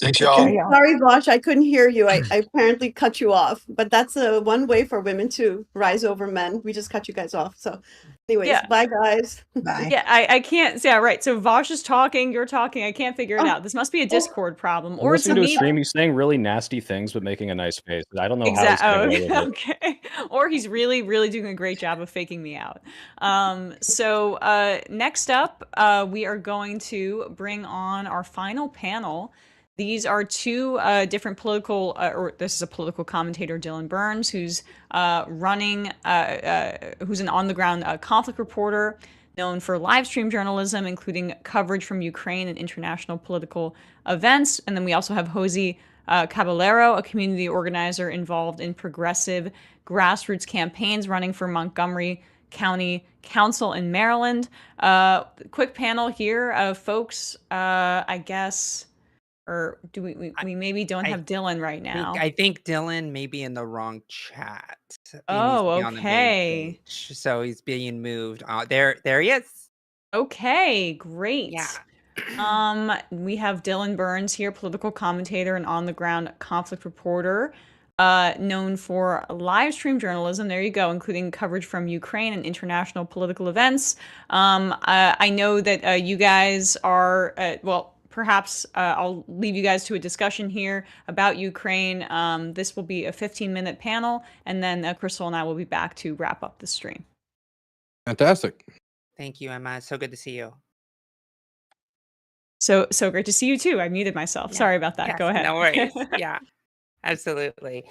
Thanks, y'all.
Okay, y'all.
Sorry, Vosh, I couldn't hear you. I apparently cut you off, but that's one way for women to rise over men. We just cut you guys off. So anyways,
Yeah.
bye guys.
Bye.
Yeah, I can't. Yeah, right. So Vosh is talking, you're talking. I can't figure it out. This must be a Discord problem,
I'm
or it's
listening to a
me.
stream. He's saying really nasty things, but making a nice face. I don't know how he's
Exactly.
getting away with it.
Okay. Or he's really, really doing a great job of faking me out. So next up, we are going to bring on our final panel. These are two different political, or this is a political commentator, Dylan Burns, who's running, who's an on-the-ground conflict reporter, known for live stream journalism, including coverage from Ukraine and international political events. And then we also have Josie Caballero, a community organizer involved in progressive grassroots campaigns, running for Montgomery County Council in Maryland. Quick panel here of folks, I guess, or do we maybe don't have Dylan right now?
I think Dylan may be in the wrong chat. He needs to
Oh,
be on the main
okay.
page. So he's being moved. There he is.
Okay, great.
Yeah.
We have Dylan Burns here, political commentator and on-the-ground conflict reporter, known for live stream journalism. There you go, including coverage from Ukraine and international political events. I know that you guys are, well, perhaps I'll leave you guys to a discussion here about Ukraine. This will be a 15-minute panel, and then Crystal and I will be back to wrap up the stream.
Fantastic.
Thank you, Emma. It's so good to see you.
So great to see you too. I muted myself.
Yeah.
Sorry about that.
Yes,
Go ahead.
No worries. Yeah, absolutely.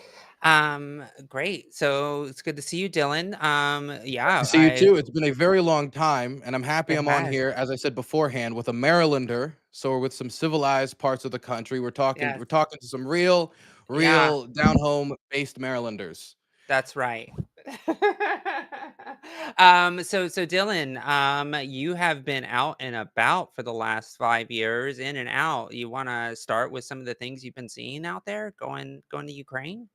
Great. So it's good to see you, Dylan. Yeah.
See you too. It's been a very long time, and I'm happy
It
I'm on
has.
here, as I said beforehand, with a Marylander. So we're with some civilized parts of the country. We're talking
Yes.
to some real
Yeah.
down home based Marylanders.
That's right. So Dylan, you have been out and about for the last 5 years, in and out. You want to start with some of the things you've been seeing out there, going to Ukraine?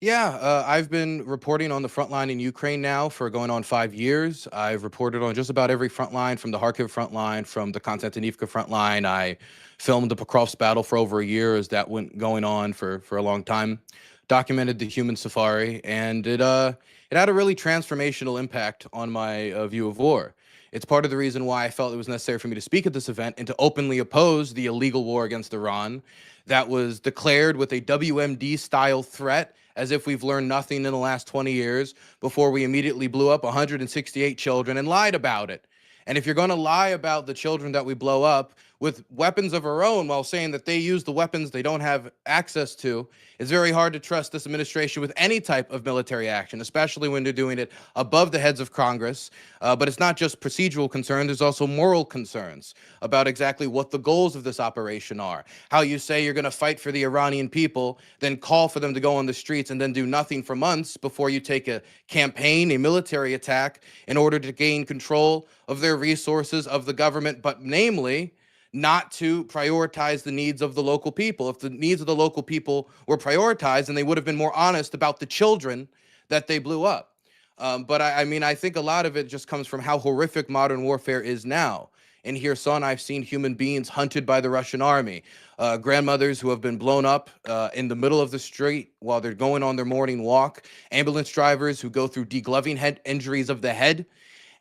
Yeah, I've been reporting on the front line in Ukraine now for going on 5 years. I've reported on just about every front line, from the Kharkiv front line, from the Konstantinivka front line. I filmed the Pokrovsk battle for over a year as that went going on for a long time. Documented the human safari, and it had a really transformational impact on my view of war. It's part of the reason why I felt it was necessary for me to speak at this event and to openly oppose the illegal war against Iran that was declared with a WMD-style threat, as if we've learned nothing in the last 20 years, before we immediately blew up 168 children and lied about it. And if you're going to lie about the children that we blow up with weapons of our own while saying that they use the weapons they don't have access to, it's very hard to trust this administration with any type of military action, especially when they're doing it above the heads of Congress. But it's not just procedural concerns, there's also moral concerns about exactly what the goals of this operation are. How you say you're going to fight for the Iranian people, then call for them to go on the streets and then do nothing for months before you take a campaign, a military attack, in order to gain control of their resources, of the government, but namely, not to prioritize the needs of the local people. If the needs of the local people were prioritized, then they would have been more honest about the children that they blew up. But I mean, I think a lot of it just comes from how horrific modern warfare is now. in Kherson, I've seen human beings hunted by the Russian army, grandmothers who have been blown up in the middle of the street while they're going on their morning walk, ambulance drivers who go through degloving head injuries of the head.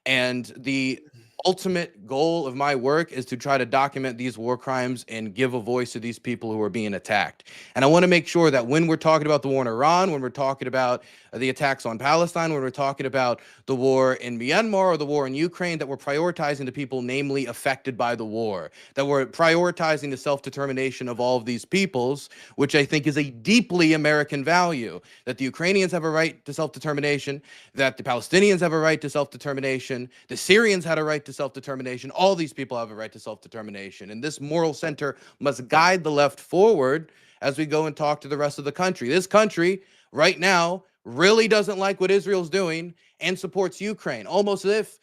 And the ultimate goal of my work is to try to document these war crimes and give a voice to these people who are being attacked. And I want to make sure that when we're talking about the war in Iran, when we're talking about the attacks on Palestine, when we're talking about the war in Myanmar or the war in Ukraine, that we're prioritizing the people namely affected by the war, that we're prioritizing the self-determination of all of these peoples, which I think is a deeply American value, that the Ukrainians have a right to self-determination, that the Palestinians have a right to self-determination, the Syrians had a right to self-determination, all these people have a right to self-determination. And this moral center must guide the left forward as we go and talk to the rest of the country. This country right now really doesn't like what Israel's doing and supports Ukraine, almost as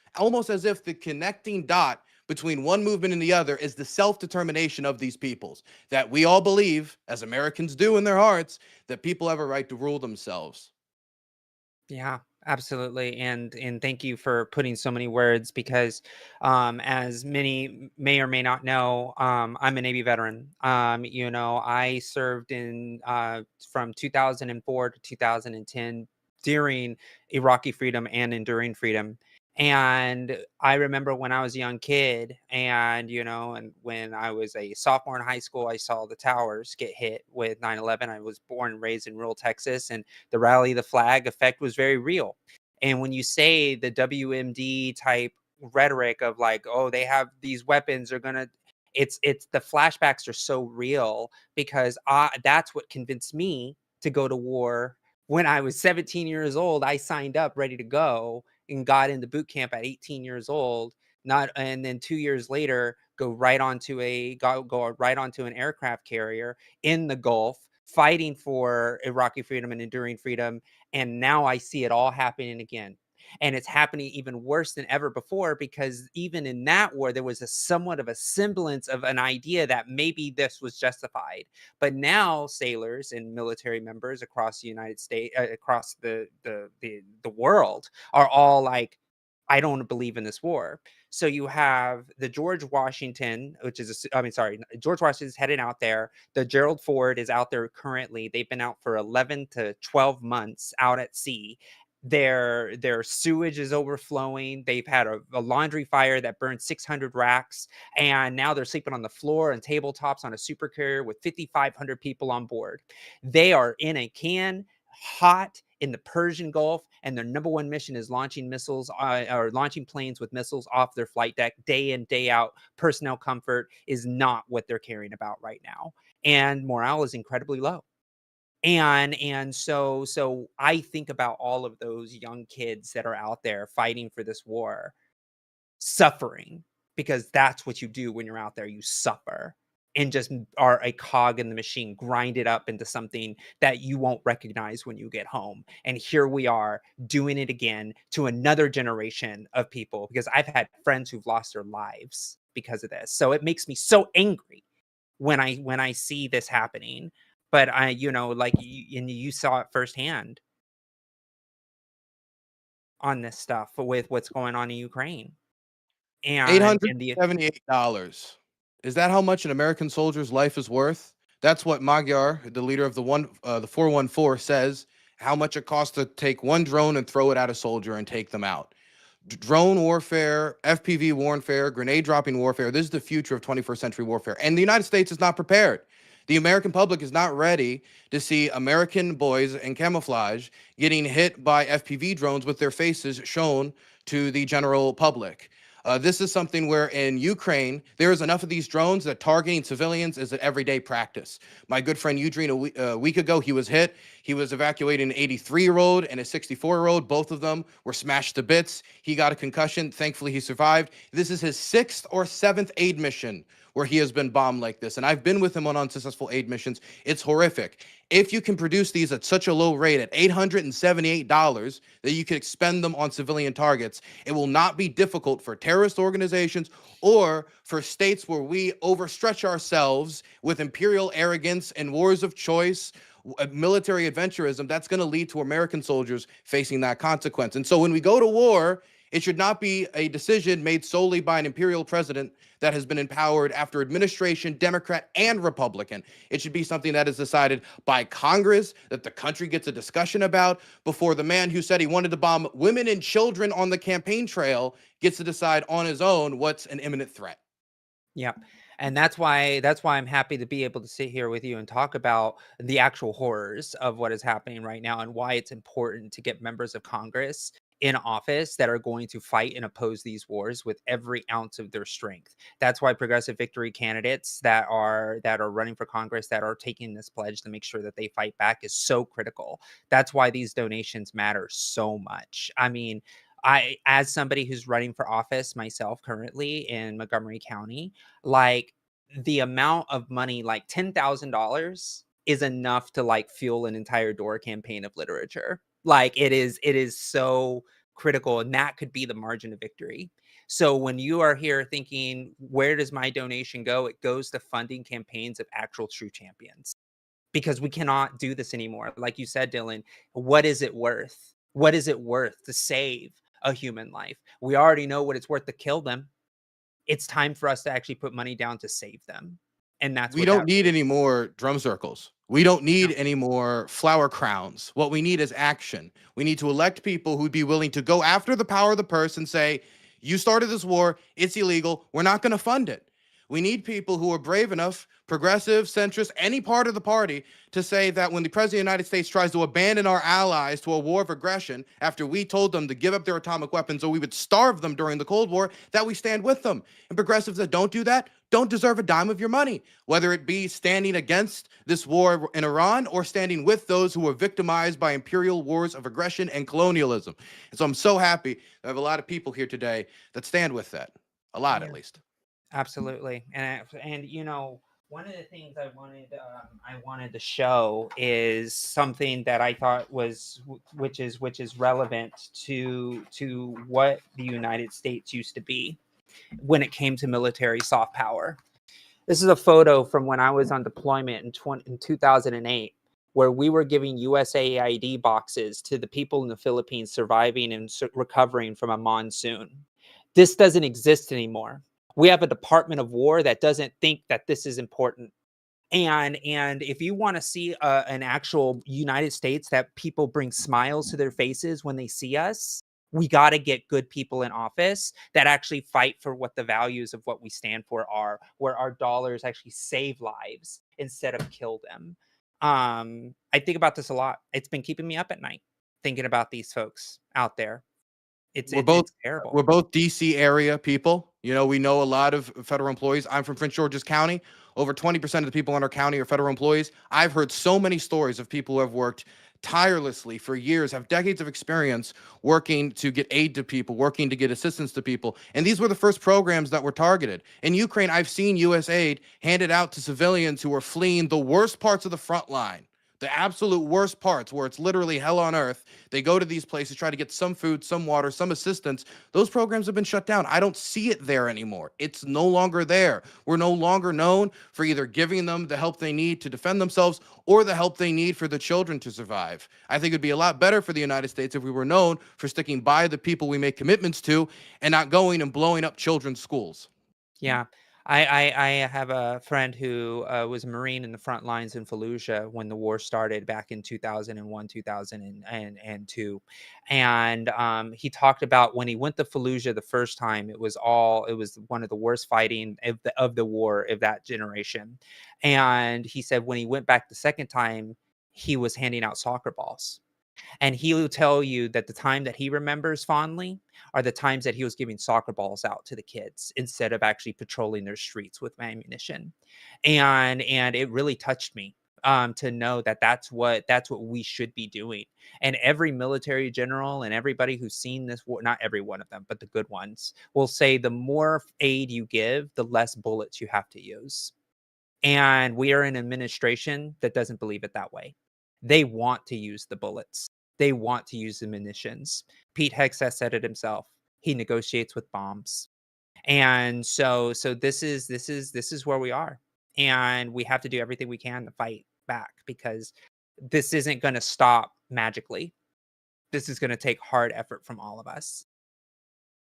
if the connecting dot between one movement and the other is the self-determination of these peoples, that we all believe, as Americans do in their hearts, that people have a right to rule themselves.
Yeah, absolutely. And thank you for putting so many words, because as many may or may not know, I'm a Navy veteran. I served in from 2004 to 2010 during Iraqi freedom and enduring freedom. And I remember when I was a young kid, and when I was a sophomore in high school, I saw the towers get hit with 9/11. I was born and raised in rural Texas, and the rally the flag effect was very real. And when you say the WMD type rhetoric of like, oh, they have these weapons, they're gonna, it's the flashbacks are so real, because that's what convinced me to go to war. When I was 17 years old, I signed up ready to go and got into boot camp at 18 years old. And then 2 years later, go right onto an aircraft carrier in the Gulf, fighting for Iraqi freedom and enduring freedom. And now I see it all happening again. And it's happening even worse than ever before, because even in that war, there was somewhat of a semblance of an idea that maybe this was justified. But now sailors and military members across the United States, across the world, are all like, I don't believe in this war. So you have the George Washington, George Washington's headed out there. The Gerald Ford is out there currently. They've been out for 11 to 12 months out at sea. Their sewage is overflowing. They've had a laundry fire that burned 600 racks, and now they're sleeping on the floor and tabletops on a supercarrier with 5,500 people on board. They are in a can, hot in the Persian Gulf, and their number one mission is launching missiles or launching planes with missiles off their flight deck day in, day out. Personnel comfort is not what they're caring about right now, and morale is incredibly low. And so I think about all of those young kids that are out there fighting for this war, suffering, because that's what you do when you're out there. You suffer and just are a cog in the machine, grind it up into something that you won't recognize when you get home. And here we are doing it again to another generation of people, because I've had friends who've lost their lives because of this. So it makes me so angry when I see this happening. But you saw it firsthand on this stuff with what's going on in Ukraine. And
$878. Is that how much an American soldier's life is worth? That's what Magyar, the leader of the 414, says, how much it costs to take one drone and throw it at a soldier and take them out. Drone warfare, FPV warfare, grenade dropping warfare. This is the future of 21st century warfare. And the United States is not prepared. The American public is not ready to see American boys in camouflage getting hit by FPV drones with their faces shown to the general public. This is something where in Ukraine, there is enough of these drones that targeting civilians is an everyday practice. My good friend Eugene, a week ago, he was hit. He was evacuating an 83-year-old and a 64-year-old. Both of them were smashed to bits. He got a concussion. Thankfully, he survived. This is his 6th or 7th aid mission where he has been bombed like this. And I've been with him on unsuccessful aid missions. It's horrific. If you can produce these at such a low rate, at $878, that you can expend them on civilian targets, it will not be difficult for terrorist organizations or for states where we overstretch ourselves with imperial arrogance and wars of choice, military adventurism. That's going to lead to American soldiers facing that consequence. And so when we go to war, It should not be a decision made solely by an imperial president that has been empowered after administration, Democrat and Republican. It should be something that is decided by Congress, that the country gets a discussion about, before the man who said he wanted to bomb women and children on the campaign trail gets to decide on his own what's an imminent threat.
Yep. And that's why I'm happy to be able to sit here with you and talk about the actual horrors of what is happening right now and why it's important to get members of Congress in office that are going to fight and oppose these wars with every ounce of their strength. That's why progressive victory candidates that are running for Congress, that are taking this pledge to make sure that they fight back, is so critical. That's why these donations matter so much. I mean, as somebody who's running for office myself currently in Montgomery County, like, the amount of money, like $10,000 is enough to like fuel an entire door campaign of literature. Like, it is so critical, and that could be the margin of victory. So when you are here thinking, where does my donation go? It goes to funding campaigns of actual true champions, because we cannot do this anymore. Like you said, Dylan, what is it worth? What is it worth to save a human life? We already know what it's worth to kill them. It's time for us to actually put money down to save them. And that's
we don't need any more drum circles. We don't need any more flower crowns. What we need is action. We need to elect people who'd be willing to go after the power of the purse and say, you started this war, it's illegal, we're not going to fund it. We need people who are brave enough, progressive, centrist, any part of the party, to say that when the president of the United States tries to abandon our allies to a war of aggression after we told them to give up their atomic weapons or we would starve them during the Cold War, that we stand with them. And progressives that don't do that don't deserve a dime of your money, whether it be standing against this war in Iran or standing with those who were victimized by imperial wars of aggression and colonialism. And so I'm so happy to have a lot of people here today that stand with that. A lot, at least.
Absolutely. And you know, one of the things I wanted to show is something that I thought was which is relevant to what the United States used to be when it came to military soft power. This is a photo from when I was on deployment in 2008, where we were giving USAID boxes to the people in the Philippines surviving and recovering from a monsoon. This doesn't exist anymore. We have a Department of War that doesn't think that this is important. And if you want to see an actual United States that people bring smiles to their faces when they see us, we got to get good people in office that actually fight for what the values of what we stand for are, where our dollars actually save lives instead of kill them. I think about this a lot. It's been keeping me up at night thinking about these folks out there. It's terrible.
We're both DC area people. You know, we know a lot of federal employees. I'm from Prince George's County. Over 20% of the people in our county are federal employees. I've heard so many stories of people who have worked tirelessly for years, have decades of experience working to get aid to people, working to get assistance to people. And these were the first programs that were targeted. In Ukraine, I've seen U.S. aid handed out to civilians who are fleeing the worst parts of the front line. The absolute worst parts, where it's literally hell on earth. They go to these places, try to get some food, some water, some assistance. Those programs have been shut down. I don't see it there anymore. It's no longer there. We're no longer known for either giving them the help they need to defend themselves or the help they need for the children to survive. I think it'd be a lot better for the United States if we were known for sticking by the people we make commitments to and not going and blowing up children's schools.
Yeah. I have a friend who was a Marine in the front lines in Fallujah when the war started back in 2001, 2002. And he talked about when he went to Fallujah the first time, it was one of the worst fighting of the war of that generation. And he said when he went back the second time, he was handing out soccer balls. And he will tell you that the time that he remembers fondly are the times that he was giving soccer balls out to the kids instead of actually patrolling their streets with ammunition. And it really touched me to know that that's what we should be doing. And every military general and everybody who's seen this war, not every one of them, but the good ones, will say the more aid you give, the less bullets you have to use. And we are in an administration that doesn't believe it that way. They want to use the bullets. They want to use the munitions. Pete Hegseth said it himself. He negotiates with bombs. And so this is where we are. And we have to do everything we can to fight back, because this isn't going to stop magically. This is going to take hard effort from all of us.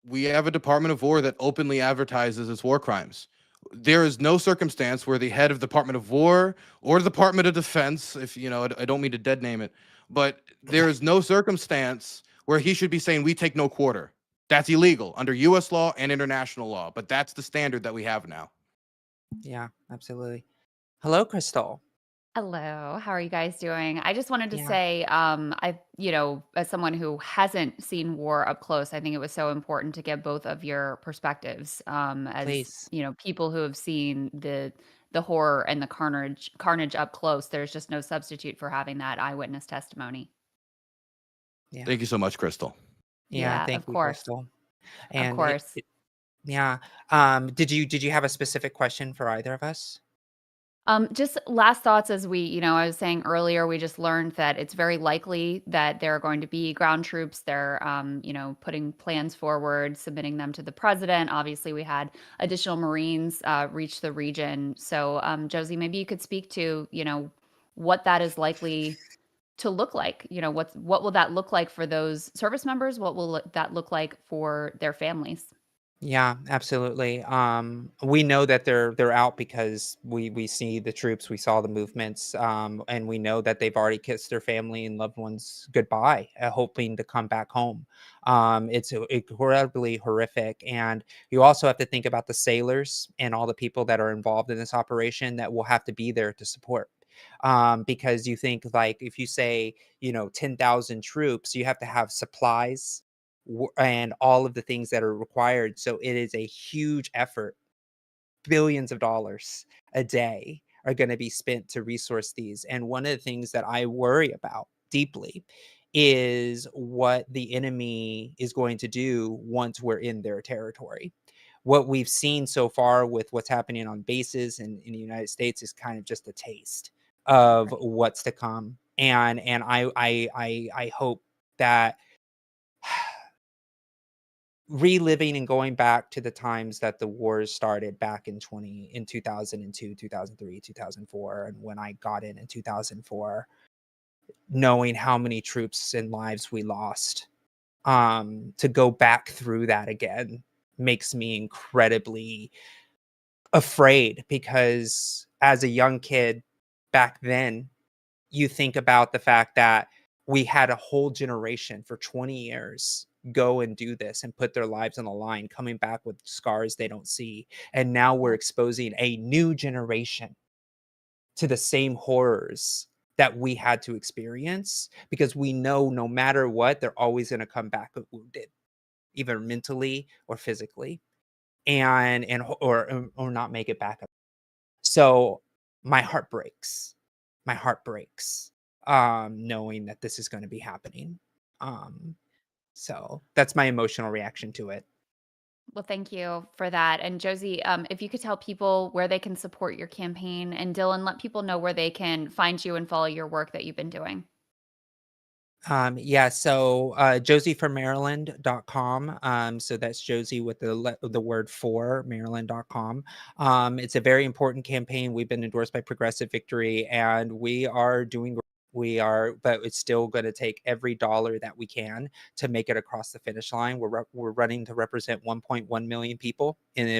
we have a Department of War that openly advertises its war crimes. There is no circumstance where the head of Department of War or Department of Defense, if you know, I don't mean to dead name it, but there is no circumstance where he should be saying we take no quarter. That's illegal under U.S. law and international law, but that's the standard that we have now.
Yeah, absolutely. Hello, Crystal.
Hello, how are you guys doing? I just wanted to
Yeah.
say, as someone who hasn't seen war up close, I think it was so important to get both of your perspectives, as
Please.
people who have seen the horror and the carnage up close. There's just no substitute for having that eyewitness testimony.
Yeah.
Thank you so much, Crystal.
Yeah,
Yeah,
thank
of
you,
course.
Crystal.
Of
And
course.
yeah. Did you have a specific question for either of us?
Just last thoughts as I was saying earlier, we just learned that it's very likely that there are going to be ground troops. They're, putting plans forward, submitting them to the president. Obviously, we had additional Marines reach the region. So, Josie, maybe you could speak to, what that is likely to look like. What will that look like for those service members? What will that look like for their families?
Yeah, absolutely. We know that they're out because we see the troops, we saw the movements, and we know that they've already kissed their family and loved ones goodbye, hoping to come back home. It's incredibly horrific, and you also have to think about the sailors and all the people that are involved in this operation that will have to be there to support. Because you think like if you say 10,000 troops, you have to have supplies and all of the things that are required. So it is a huge effort. Billions of dollars a day are going to be spent to resource these. And one of the things that I worry about deeply is what the enemy is going to do once we're in their territory. What we've seen so far with what's happening on bases in the United States is kind of just a taste of what's to come. And I hope that reliving and going back to the times that the wars started back in 2002, 2003, 2004, and when I got in 2004, knowing how many troops and lives we lost, to go back through that again makes me incredibly afraid, because as a young kid back then, you think about the fact that we had a whole generation for 20 years go and do this and put their lives on the line, coming back with scars they don't see. And now we're exposing a new generation to the same horrors that we had to experience, because we know no matter what, they're always going to come back wounded, either mentally or physically, or not make it back up. So my heart breaks. My heart breaks, knowing that this is going to be happening. So that's my emotional reaction to it.
Well, thank you for that. And Josie, if you could tell people where they can support your campaign, and Dylan, let people know where they can find you and follow your work that you've been doing.
Yeah, so josieformaryland.com. So that's Josie with the word for Maryland.com. It's a very important campaign. We've been endorsed by Progressive Victory, and but it's still going to take every dollar that we can to make it across the finish line. We're running to represent 1.1 million people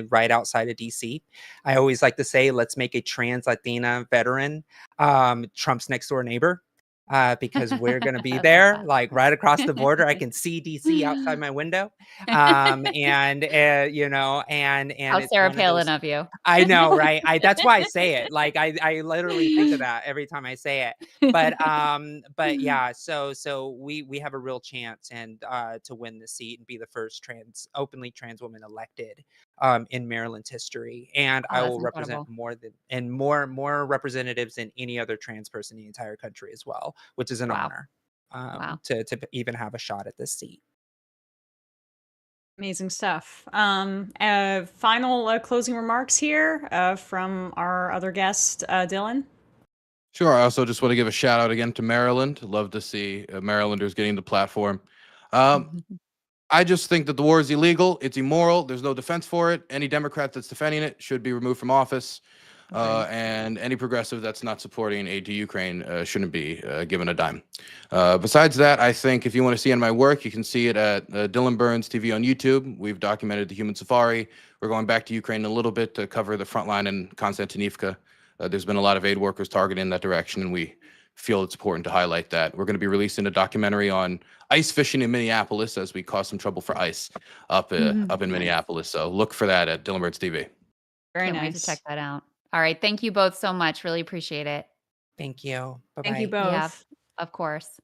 right outside of DC. I always like to say, let's make a trans Latina veteran Trump's next door neighbor. Because we're going to be there, like right across the border. I can see DC outside my window. And
How Sarah Palin of you.
I know, right? That's why I say it. Like I literally think of that every time I say it. But yeah, so we have a real chance and to win the seat and be the first openly trans woman elected in Maryland's history. And I will represent more representatives than any other trans person in the entire country as well, which is an honor to even have a shot at this seat.
Amazing stuff. Final closing remarks here from our other guest, Dylan.
Sure. I also just want to give a shout out again to Maryland. Love to see Marylanders getting the platform. I just think that the war is illegal. It's immoral. There's no defense for it. Any Democrat that's defending it should be removed from office. and any progressive that's not supporting aid to Ukraine shouldn't be given a dime. Besides that, I think if you want to see my work, you can see it at Dylan Burns TV on YouTube. We've documented the human safari. We're going back to Ukraine a little bit to cover the front line in Konstantinivka. There's been a lot of aid workers targeted in that direction, and we feel it's important to highlight that. We're going to be releasing a documentary on ice fishing in Minneapolis as we cause some trouble for ice up in Minneapolis. So look for that at Dylan Burns TV.
Very
Can't wait
nice.
to check that out. All right. Thank you both so much. Really appreciate it.
Thank you. Bye-bye.
Thank you both.
Yeah, of course.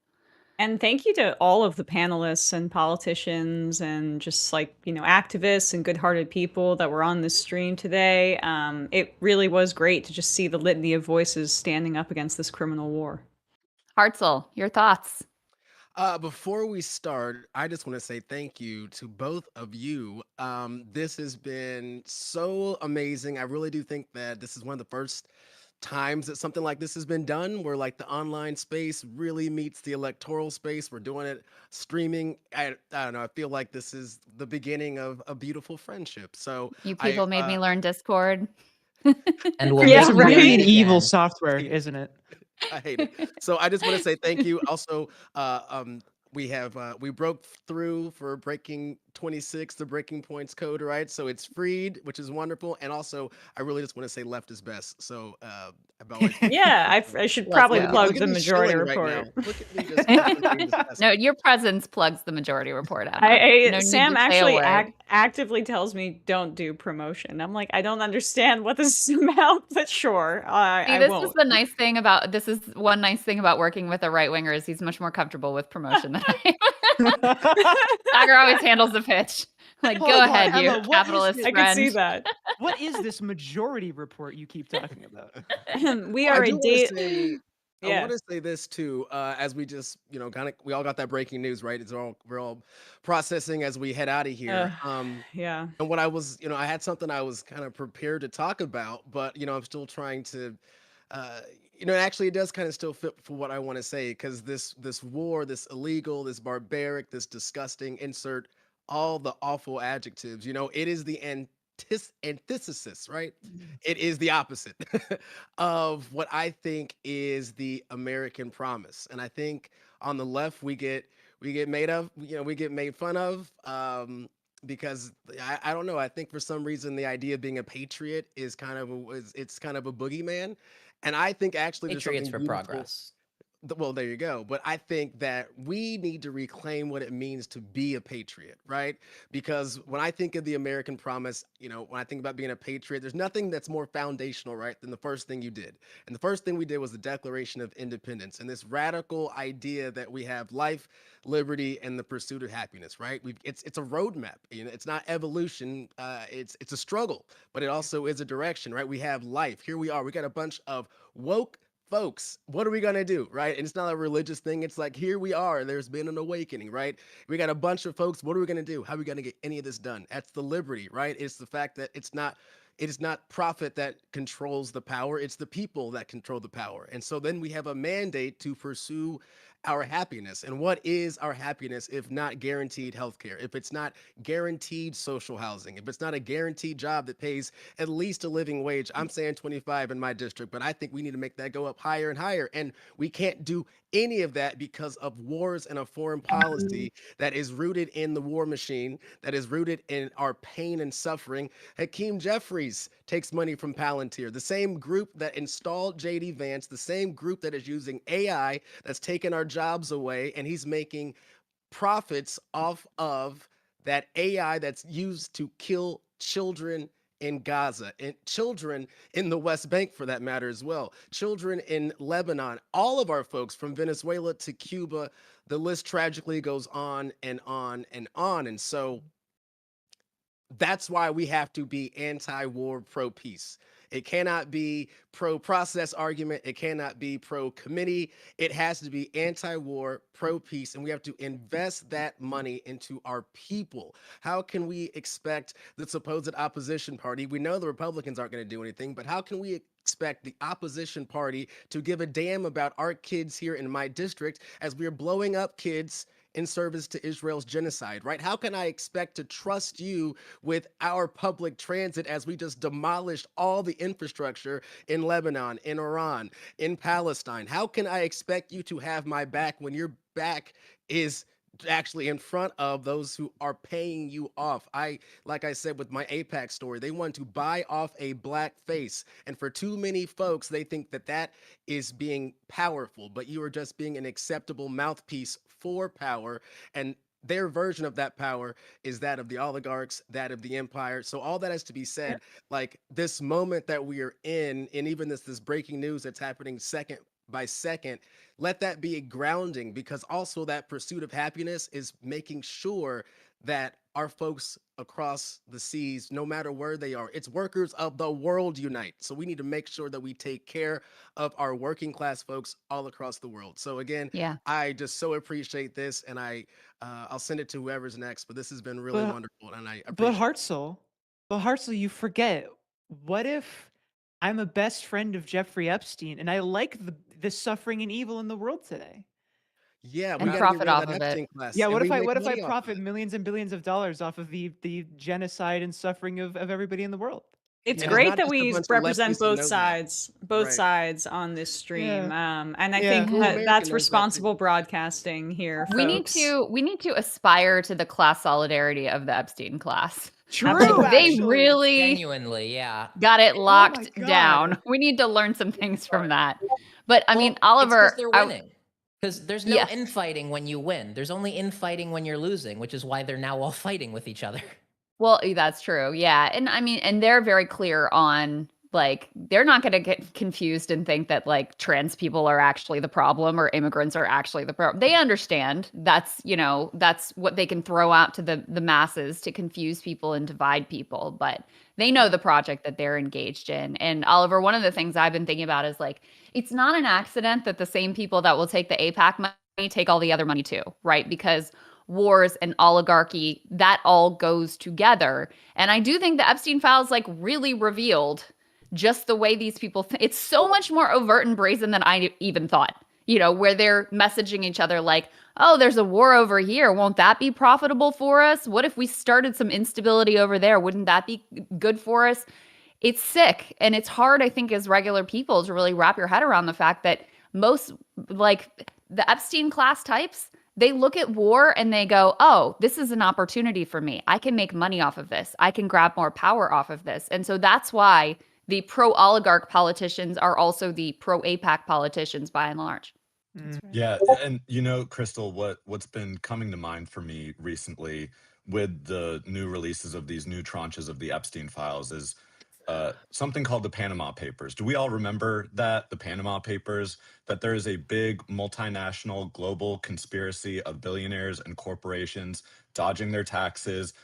And thank you to all of the panelists and politicians and just like, activists and good-hearted people that were on this stream today. It really was great to just see the litany of voices standing up against this criminal war.
Hartzell, your thoughts?
Before we start, I just want to say thank you to both of you. This has been so amazing. I really do think that this is one of the first times that something like this has been done, where like the online space really meets the electoral space. We're doing it streaming. I don't know. I feel like this is the beginning of a beautiful friendship. So
You people made me learn Discord.
And we'll
It's
make
really
it
an
again.
evil software, isn't it?
I hate it. So I just want to say thank you. Also, we broke through for Breaking 26, the Breaking Points code, right? So it's freed, which is wonderful. And also, I really just want to say left is best. So I've always
Yeah, I should
Let's
probably
go.
plug
Look at
the
me
Majority
shilling right
Report.
now. Look at me just doing this.
No, your presence plugs the Majority Report out.
Sam actually actively tells me don't do promotion. I'm like, I don't understand what this is about, but sure, I
This
won't.
is the nice thing about one nice thing about working with a right winger is he's much more comfortable with promotion than I am. Tiger always handles the pitch. Like,
Hold
go
on,
ahead, you
Emma, what is
capitalist
this-
I can see
friend.
that.
What is this Majority Report you keep talking about?
We
I
are
do
a
wanna
date.
say- I
Yeah.
want to say this too, as we just, we all got that breaking news, right? We're all processing as we head out of here.
Yeah.
And what I was, I had something I was kind of prepared to talk about, but I'm still trying to, actually it does kind of still fit for what I want to say, because this war, this illegal, this barbaric, this disgusting, insert all the awful adjectives, it is the antithesis, right? It is the opposite of what I think is the American promise. And I think on the left we get made of, we get made fun of, because I don't know. I think for some reason the idea of being a patriot is kind of a boogeyman, and I think actually there's
Patriots
something
for
beautiful.
progress.
Well, there you go. But I think that we need to reclaim what it means to be a patriot, right? Because when I think of the American promise, when I think about being a patriot, there's nothing that's more foundational, right, than the first thing you did. And the first thing we did was the Declaration of Independence, and this radical idea that we have life, liberty, and the pursuit of happiness, right? It's a roadmap. It's not evolution. It's a struggle, but it also is a direction, right? We have life. Here we are. We got a bunch of woke folks. What are we going to do, right? And it's not a religious thing. It's like, here we are. There's been an awakening, right? We got a bunch of folks. What are we going to do? How are we going to get any of this done? That's the liberty, right? It's the fact that it is not profit that controls the power. It's the people that control the power. And so then we have a mandate to pursue our happiness. And what is our happiness if not guaranteed healthcare? If it's not guaranteed social housing? If it's not a guaranteed job that pays at least a living wage? I'm saying 25 in my district, but I think we need to make that go up higher and higher. And we can't do any of that because of wars and a foreign policy that is rooted in the war machine, that is rooted in our pain and suffering. Hakeem Jeffries takes money from Palantir, the same group that installed JD Vance, the same group that is using AI that's taken our jobs away, and he's making profits off of that AI that's used to kill children in Gaza, and children in the West Bank for that matter as well, children in Lebanon, all of our folks from Venezuela to Cuba. The list tragically goes on and on and on. And so that's why we have to be anti-war, pro-peace. It cannot be pro-process argument. It cannot be pro-committee. It has to be anti-war, pro-peace, and we have to invest that money into our people. How can we expect the supposed opposition party? We know the Republicans aren't going to do anything, but how can we expect the opposition party to give a damn about our kids here in my district as we are blowing up kids in service to Israel's genocide, right? How can I expect to trust you with our public transit as we just demolished all the infrastructure in Lebanon, in Iran, in Palestine? How can I expect you to have my back when your back is actually in front of those who are paying you off? Like I said with my AIPAC story, they want to buy off a black face. And for too many folks, they think that that is being powerful, but you are just being an acceptable mouthpiece for power. And their version of that power is that of the oligarchs, that of the empire. So all that has to be said, like this moment that we are in, and even this breaking news that's happening second by second, let that be a grounding, because also that pursuit of happiness is making sure that our folks across the seas, no matter where they are, it's workers of the world unite. So we need to make sure that we take care of our working class folks all across the world. So again,
Yeah.
I just so appreciate this, and I'll send it to whoever's next, but this has been really wonderful, and I
But
appreciate
Hartzell, you forget. What if I'm a best friend of Jeffrey Epstein and I like the suffering and evil in the world today?
Yeah, we
And
gotta get
profit
rid of
off
that
of
Epstein
it.
class,
Yeah,
and
what
we
if I
make
what if I
money off of
profit
it.
millions and billions of dollars off of the genocide and suffering of everybody in the world?
It's
And it's
great
not
that
just a
we
bunch of
represent
lefties who
both
know that.
sides, both
Right.
sides on this stream.
Yeah.
And I
Yeah.
think
True
that
American
that's
knows that
responsible
too.
broadcasting here,
We need
folks.
to aspire to the class solidarity of the Epstein class.
True,
Like, they
actually.
really
Genuinely, yeah.
got it
Oh my
locked
God.
down. We need to learn some things from that. But I mean,
Well, it's because
Oliver,
they're winning. Because there's no
Yes.
infighting when you win. There's only infighting when you're losing, which is why they're now all fighting with each other.
Well, that's true. Yeah. And I mean, and they're very clear on, like, they're not going to get confused and think that like trans people are actually the problem or immigrants are actually the problem. They understand that's, that's what they can throw out to the masses to confuse people and divide people, but they know the project that they're engaged in. And Oliver, one of the things I've been thinking about is like, it's not an accident that the same people that will take the AIPAC money take all the other money too, right? Because wars and oligarchy, that all goes together. And I do think the Epstein files like really revealed just the way these people it's so much more overt and brazen than I even thought, where they're messaging each other like, oh, there's a war over here, won't that be profitable for us? What if we started some instability over there? Wouldn't that be good for us? It's sick, and it's hard, I think, as regular people to really wrap your head around the fact that most, like, the Epstein class types, they look at war and they go, oh, this is an opportunity for me. I can make money off of this. I can grab more power off of this. And so that's why the pro-oligarch politicians are also the pro-AIPAC politicians by and large.
Yeah, and Crystal, what's been coming to mind for me recently with the new releases of these new tranches of the Epstein files is something called the Panama Papers. Do we all remember that, the Panama Papers, that there is a big multinational global conspiracy of billionaires and corporations dodging their taxes,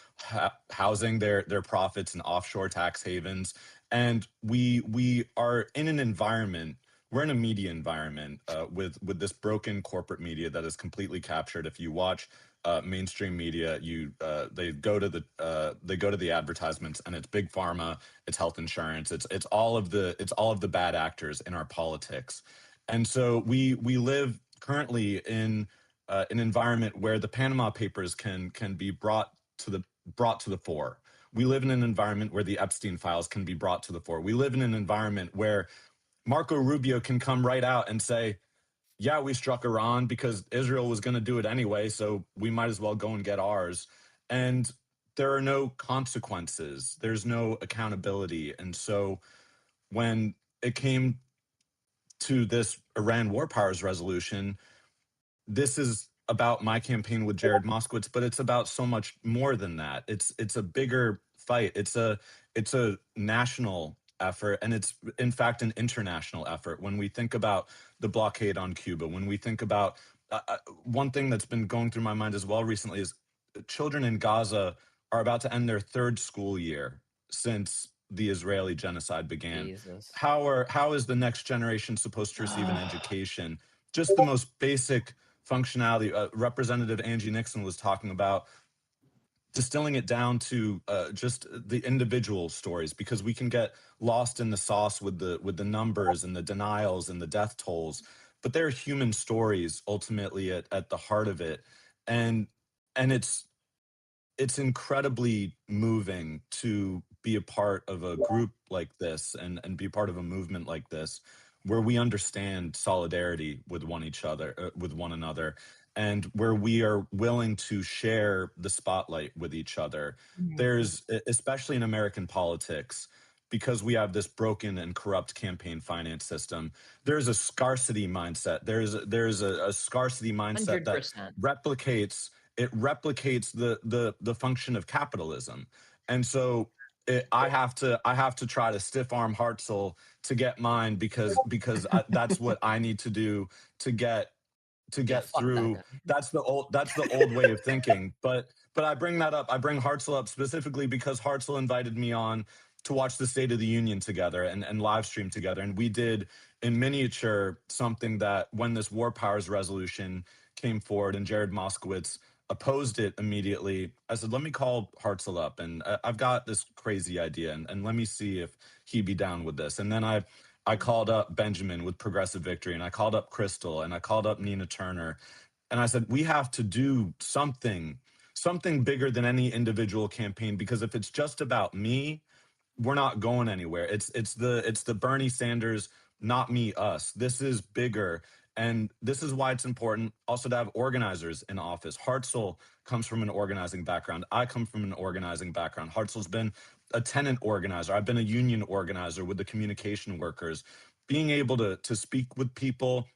housing their profits in offshore tax havens? And we are in an environment, we're in a media environment with this broken corporate media that is completely captured. If you watch mainstream media, they go to the advertisements, and it's big pharma, it's health insurance, it's all of the bad actors in our politics. And so we live currently in an environment where the Panama Papers can be brought to the fore. We live in an environment where the Epstein files can be brought to the fore. We live in an environment where Marco Rubio can come right out and say, yeah, we struck Iran because Israel was going to do it anyway, so we might as well go and get ours. And there are no consequences. There's no accountability. And so when it came to this Iran War Powers resolution, this is about my campaign with Jared Moskowitz, but it's about so much more than that. It's a bigger fight. It's a national effort, and it's in fact an international effort. When we think about the blockade on Cuba, when we think about one thing that's been going through my mind as well recently is children in Gaza are about to end their third school year since the Israeli genocide began.
Jesus.
How is the next generation supposed to receive an education? Just the most basic functionality. Representative Angie Nixon was talking about distilling it down to just the individual stories, because we can get lost in the sauce with the numbers and the denials and the death tolls, but there are human stories ultimately at the heart of it. and it's incredibly moving to be a part of a group like this and be part of a movement like this where we understand solidarity with with one another, and where we are willing to share the spotlight with each other. There's, especially in American politics, because we have this broken and corrupt campaign finance system, there's a scarcity mindset. There's a scarcity mindset that
100%.
replicates the function of capitalism. And so I have to try to stiff arm Hartzell to get mine, because that's what I need to do to get through. That's the old way of thinking. But I bring Hartzell up specifically because Hartzell invited me on to watch the State of the Union together and live stream together. And we did in miniature something that, when this War Powers resolution came forward and Jared Moskowitz opposed it immediately, I said, let me call Hartzell up, and I've got this crazy idea, and let me see if he'd be down with this. And then I called up Benjamin with Progressive Victory, and I called up Crystal, and I called up Nina Turner, and I said, we have to do something bigger than any individual campaign, because if it's just about me, we're not going anywhere. It's the Bernie Sanders, not me, us. This is bigger. And this is why it's important also to have organizers in office. Hartzell comes from an organizing background. I come from an organizing background. Hartzell's been a tenant organizer. I've been a union organizer with the communication workers. Being able to speak with people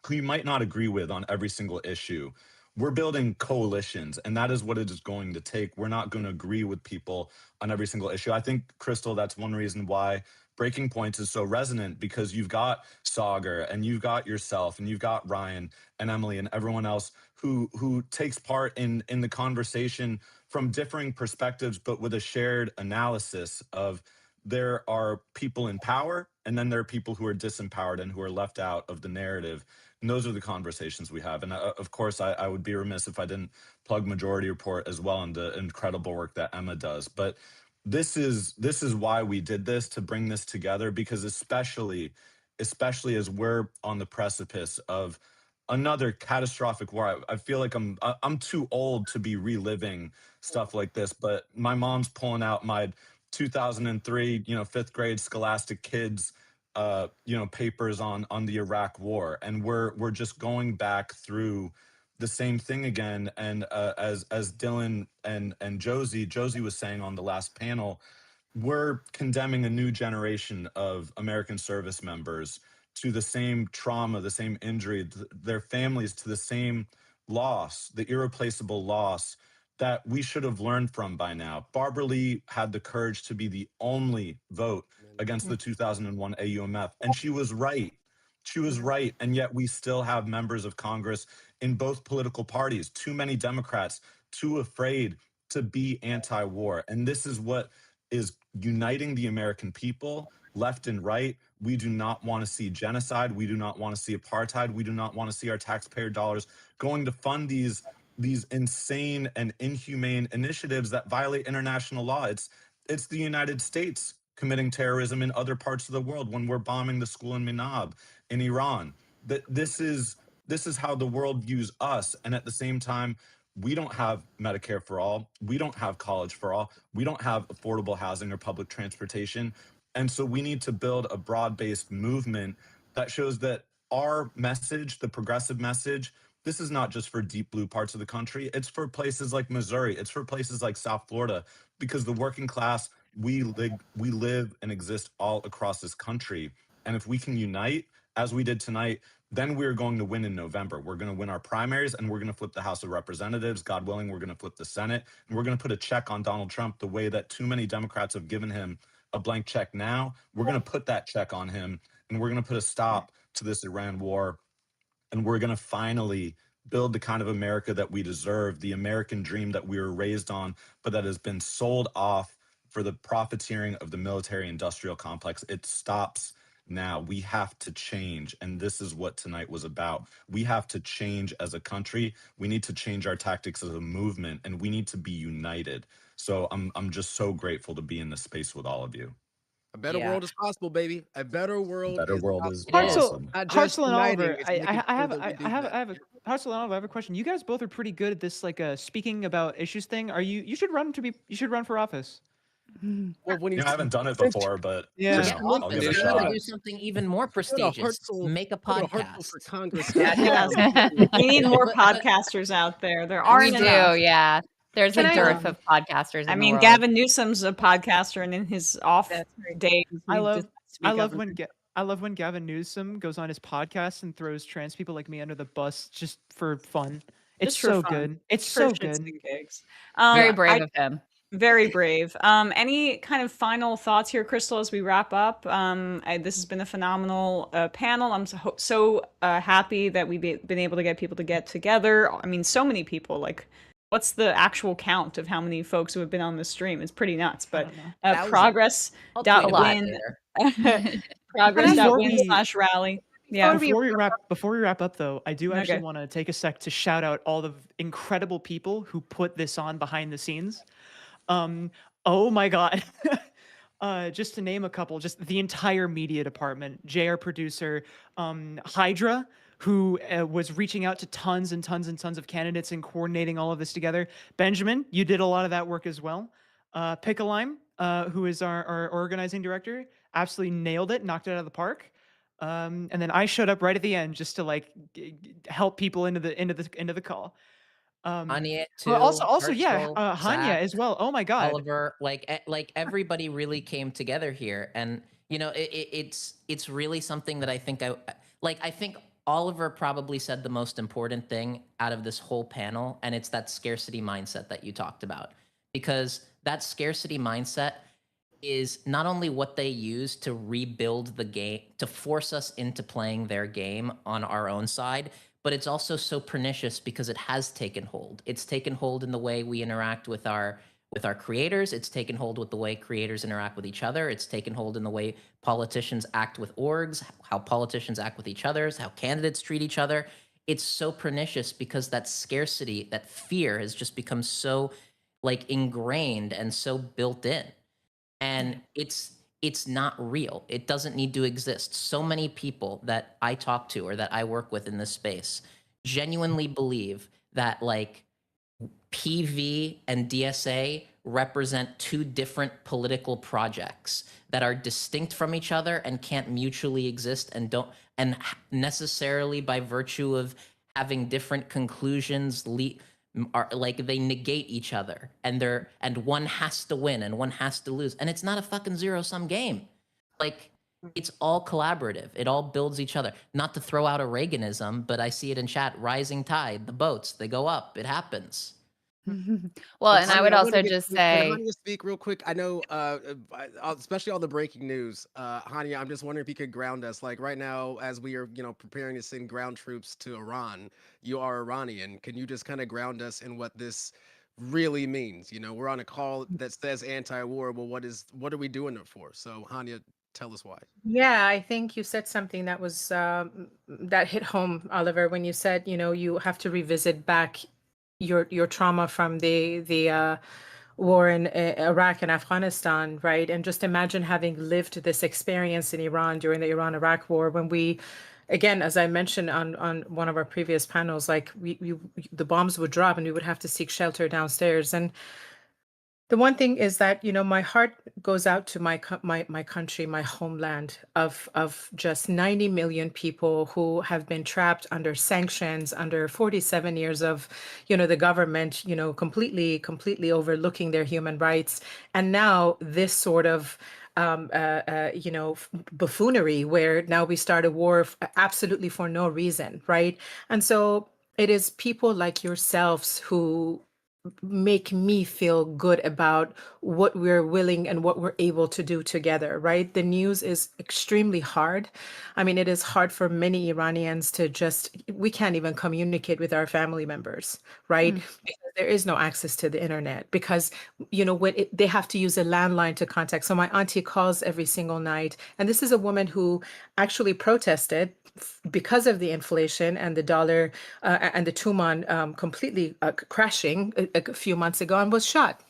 who you might not agree with on every single issue. We're building coalitions, and that is what it is going to take. We're not going to agree with people on every single issue. I think, Crystal, that's one reason why Breaking Points is so resonant, because you've got Sauger, and you've got yourself, and you've got Ryan and Emily and everyone else who takes part in the conversation from differing perspectives, but with a shared analysis of, there are people in power, and then there are people who are disempowered and who are left out of the narrative. And those are the conversations we have. And of course, I would be remiss if I didn't plug Majority Report as well, and the incredible work that Emma does. But this is why we did this, to bring this together, because especially as we're on the precipice of another catastrophic war. I feel like I'm too old to be reliving stuff like this, but my mom's pulling out my 2003, fifth grade Scholastic Kids, papers on the Iraq War, and we're just going back through the same thing again. And as Dylan and Josie was saying on the last panel, we're condemning a new generation of American service members to the same trauma, the same injury, their families to the same loss, the irreplaceable loss that we should have learned from by now. Barbara Lee had the courage to be the only vote against the 2001 AUMF, and she was right. She was right, and yet we still have members of Congress in both political parties, too many Democrats, too afraid to be anti-war. And this is what is uniting the American people, left and right. We do not want to see genocide. We do not want to see apartheid. We do not want to see our taxpayer dollars going to fund these insane and inhumane initiatives that violate international law. It's the United States committing terrorism in other parts of the world when we're bombing the school in Minab in Iran. This is how the world views us. And at the same time, we don't have Medicare for all. We don't have college for all. We don't have affordable housing or public transportation. And so we need to build a broad-based movement that shows that our message, the progressive message, this is not just for deep blue parts of the country. It's for places like Missouri. It's for places like South Florida, because the working class, we live and exist all across this country. And if we can unite, as we did tonight, then we're going to win in November. We're going to win our primaries, and we're going to flip the House of Representatives. God willing, we're going to flip the Senate, and we're going to put a check on Donald Trump the way that too many Democrats have given him a blank check now. We're going to put that check on him, and we're going to put a stop to this Iran war. And we're going to finally build the kind of America that we deserve, the American dream that we were raised on, but that has been sold off for the profiteering of the military-industrial complex. It stops now. We have to change, and this is what tonight was about. We have to change as a country. We need to change our tactics as a movement, and we need to be united. So I'm just so grateful to be in this space with all of you.
A better world is possible, baby. A better world
Better
is
world is
possible.
awesome.
Not just
Hartzell and
uniting,
Oliver,
it's
I
making
I
sure
have
that we do
I
that.
have Hartzell and Oliver, I have a question. You guys both are pretty good at this, like speaking about issues thing. You should run for office.
Well, when
I haven't done it before, but
Yeah.
Get
I'll
one
give it a
thing. You need to
shot.
do something even more
Go to
prestigious.
Hartzell.
Make a
Go to Hartzell
podcast.
for Congress.
Yes. We need more podcasters out there. There
We
aren't
do,
enough.
yeah. There's
Can
a
I,
dearth of podcasters in
I
the
mean,
world.
Gavin Newsom's a podcaster, and in his off
That's right.
days,
I
we
love
just
I
speak
love
over
when
him.
I love when Gavin Newsom goes on his podcast and throws trans people like me under the bus just for fun. It's
Just for
so
fun.
good. It's
Just for
so
shits
good.
and gigs.
Very brave of him.
Very brave. Any kind of final thoughts here, Crystal, as we wrap up? This has been a phenomenal panel. I'm so happy that we've been able to get people to get together. I mean, so many people. Like, what's the actual count of how many folks who have been on the stream? It's pretty nuts. But progress dot win. Progress dot win / rally. Yeah.
Before we wrap up though, I do actually want to take a sec to shout out all the incredible people who put this on behind the scenes. Oh my God. Just to name a couple, just the entire media department, JR producer, Hydra, who was reaching out to tons and tons and tons of candidates and coordinating all of this together. Benjamin, you did a lot of that work as well. Pickalime, who is our organizing director, absolutely nailed it, knocked it out of the park. And then I showed up right at the end just to like help people into the call.
Hanya too.
Well, also, yeah,
Hartzell,
Hanya
Zach,
as well. Oh my God,
Oliver, like everybody really came together here, and you know, it's really something that I think I think Oliver probably said the most important thing out of this whole panel, and it's that scarcity mindset that you talked about, because that scarcity mindset is not only what they use to rebuild the game, to force us into playing their game on our own side, but it's also so pernicious because it has taken hold. It's taken hold in the way we interact with our creators. It's taken hold with the way creators interact with each other. It's taken hold in the way politicians act with orgs, how politicians act with each other, how candidates treat each other. It's so pernicious because that scarcity, that fear has just become so like ingrained and so built in. And it's not real. It doesn't need to exist. So many people that I talk to or that I work with in this space genuinely believe that like PV and DSA represent two different political projects that are distinct from each other and can't mutually exist and don't, and necessarily by virtue of having different conclusions are like they negate each other, and one has to win and one has to lose, and it's not a fucking zero-sum game. Like, it's all collaborative. It all builds each other. Not to throw out a Reaganism, but I see it in chat. Rising tide, the boats, they go up. It happens.
Well, and I would also
wanna
just
can
say,
Hanya speak real quick? I know, especially all the breaking news. Hanya, I'm just wondering if you could ground us. Like right now, as we are, preparing to send ground troops to Iran, you are Iranian. Can you just kind of ground us in what this really means? We're on a call that says anti-war. Well, what are we doing it for? So Hanya, tell us why.
Yeah, I think you said something that was that hit home, Oliver, when you said, you have to revisit back your trauma from the war in Iraq and Afghanistan, right? And just imagine having lived this experience in Iran during the Iran-Iraq war, when we, again, as I mentioned on one of our previous panels, like the bombs would drop and we would have to seek shelter downstairs. And the one thing is that, my heart goes out to my country, my homeland of just 90 million people who have been trapped under sanctions, under 47 years of, the government, completely overlooking their human rights. And now this sort of, buffoonery where now we start a war absolutely for no reason, right? And so it is people like yourselves who make me feel good about what we're willing and what we're able to do together, right? The news is extremely hard. I mean, it is hard for many Iranians to we can't even communicate with our family members, right? Because there is no access to the internet, because, they have to use a landline to contact. So my auntie calls every single night. And this is a woman who actually protested because of the inflation and the dollar and the Tuman completely crashing a few months ago, and was shot.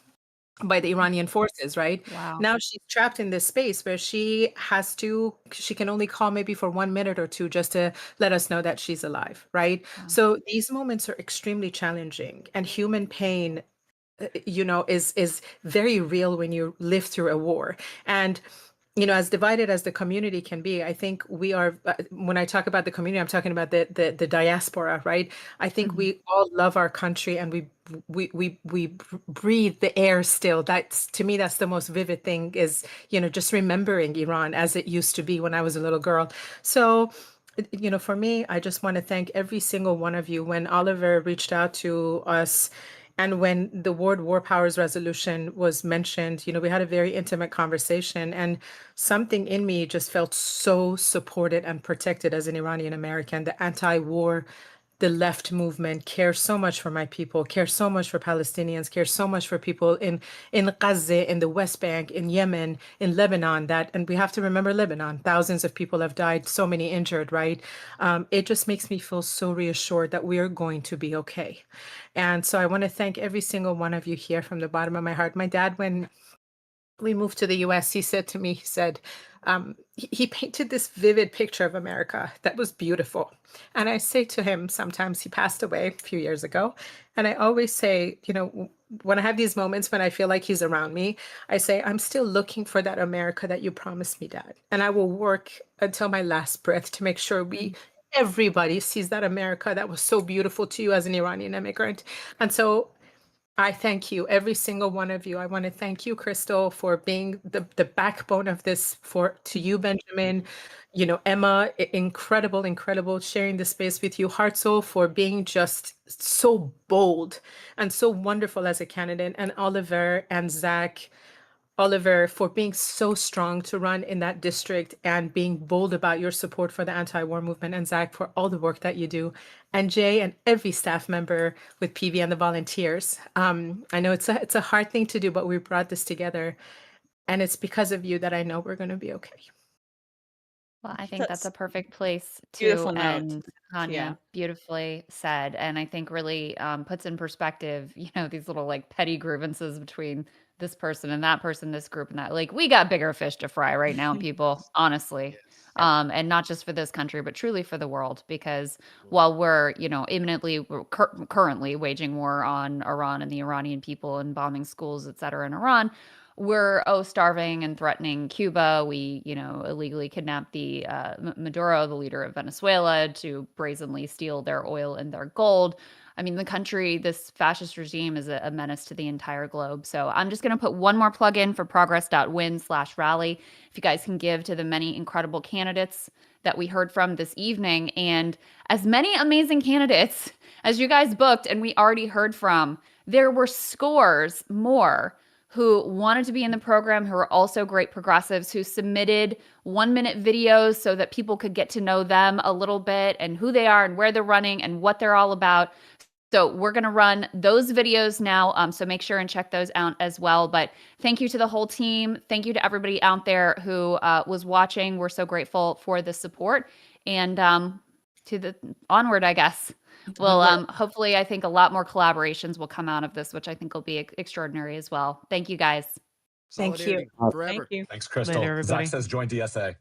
by the Iranian forces, right?
Wow.
Now she's trapped in this space where she can only call maybe for 1 minute or two just to let us know that she's alive, right?
Wow.
So these moments are extremely challenging, and human pain, is very real when you live through a war. And as divided as the community can be, I think we are. When I talk about the community, I'm talking about the diaspora, right? I think we all love our country, and we breathe the air still. That's, to me, that's the most vivid thing, is just remembering Iran as it used to be when I was a little girl. So, for me, I just want to thank every single one of you. When Oliver reached out to us, and when the World War Powers Resolution was mentioned, we had a very intimate conversation, and something in me just felt so supported and protected as an Iranian American. The anti-war, the left movement cares so much for my people, cares so much for Palestinians, cares so much for people in Gaza, in the West Bank, in Yemen, in Lebanon. And we have to remember Lebanon. Thousands of people have died, so many injured, right? It just makes me feel so reassured that we are going to be okay. And so I want to thank every single one of you here from the bottom of my heart. My dad, when we moved to the US, he said to me, he said, he painted this vivid picture of America that was beautiful. And I say to him, sometimes, he passed away a few years ago, and I always say, when I have these moments when I feel like he's around me, I say, I'm still looking for that America that you promised me, Dad. And I will work until my last breath to make sure everybody sees that America that was so beautiful to you as an Iranian immigrant. And so I thank you, every single one of you. I want to thank you, Crystal, for being the backbone of this, to you, Benjamin, Emma, incredible sharing the space with you, Hartzell, for being just so bold and so wonderful as a candidate, and Oliver and Zach. Oliver, for being so strong to run in that district and being bold about your support for the anti-war movement, and Zach, for all the work that you do, and Jay and every staff member with PV and the volunteers. I know it's a hard thing to do, but we brought this together, and it's because of you that I know we're going to be okay.
Well, I think that's a perfect place to
beautiful
end,
note.
Hanya.
Yeah.
Beautifully said. And I think really puts in perspective, these little like petty grievances between this person and that person, this group and that. Like, we got bigger fish to fry right now, people, honestly. And not just for this country, but truly for the world. Because while we're, currently waging war on Iran and the Iranian people and bombing schools, et cetera, in Iran, we're starving and threatening Cuba. We, illegally kidnapped the Maduro, the leader of Venezuela, to brazenly steal their oil and their gold. I mean, the country, this fascist regime, is a menace to the entire globe. So I'm just going to put one more plug in for progress.win/rally. If you guys can give to the many incredible candidates that we heard from this evening, and as many amazing candidates as you guys booked and we already heard from, there were scores more who wanted to be in the program, who are also great progressives, who submitted 1-minute videos so that people could get to know them a little bit and who they are and where they're running and what they're all about. So we're going to run those videos now. So make sure and check those out as well. But thank you to the whole team. Thank you to everybody out there who was watching. We're so grateful for the support, and to the onward, I guess. Well, hopefully, I think a lot more collaborations will come out of this, which I think will be extraordinary as well. Thank you, guys.
Thank you.
Forever.
Thank you.
Thanks, Crystal.
Later, everybody.
Zach says join DSA.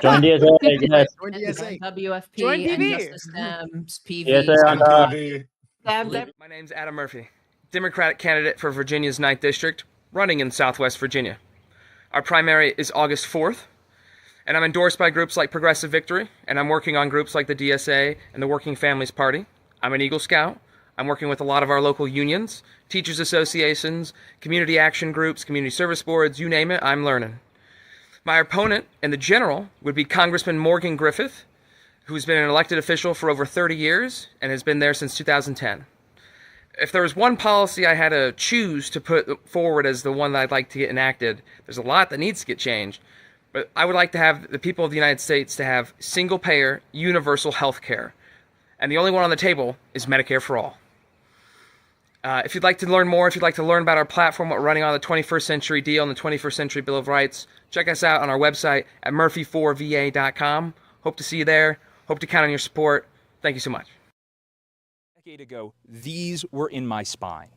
Join DSA,
yes. Join DSA.
WFP
Join
and
PV.
Justice Dems, PV.
PV.
My name's Adam Murphy, Democratic candidate for Virginia's 9th District, running in Southwest Virginia. Our primary is August 4th, and I'm endorsed by groups like Progressive Victory, and I'm working on groups like the DSA and the Working Families Party. I'm an Eagle Scout. I'm working with a lot of our local unions, teachers associations, community action groups, community service boards, you name it, I'm learning. My opponent in the general would be Congressman Morgan Griffith, who's been an elected official for over 30 years and has been there since 2010. If there was one policy I had to choose to put forward as the one that I'd like to get enacted, there's a lot that needs to get changed, but I would like to have the people of the United States to have single-payer, universal health care. And the only one on the table is Medicare for all. If you'd like to learn more, if you'd like to learn about our platform, what we're running on the 21st Century Deal and the 21st Century Bill of Rights, check us out on our website at murphy4va.com. Hope to see you there. Hope to count on your support. Thank you so much.
A decade ago, these were in my spine.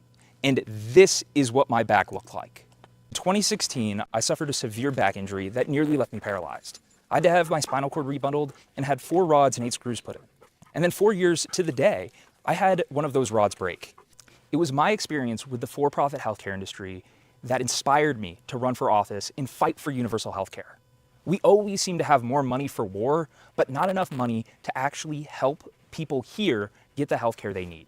And this is what my back looked like. In 2016, I suffered a severe back injury that nearly left me paralyzed. I had to have my spinal cord rebundled and had 4 rods and 8 screws put in. And then 4 years to the day, I had one of those rods break. It was my experience with the for-profit healthcare industry that inspired me to run for office and fight for universal healthcare. We always seem to have more money for war, but not enough money to actually help people here get the healthcare they need.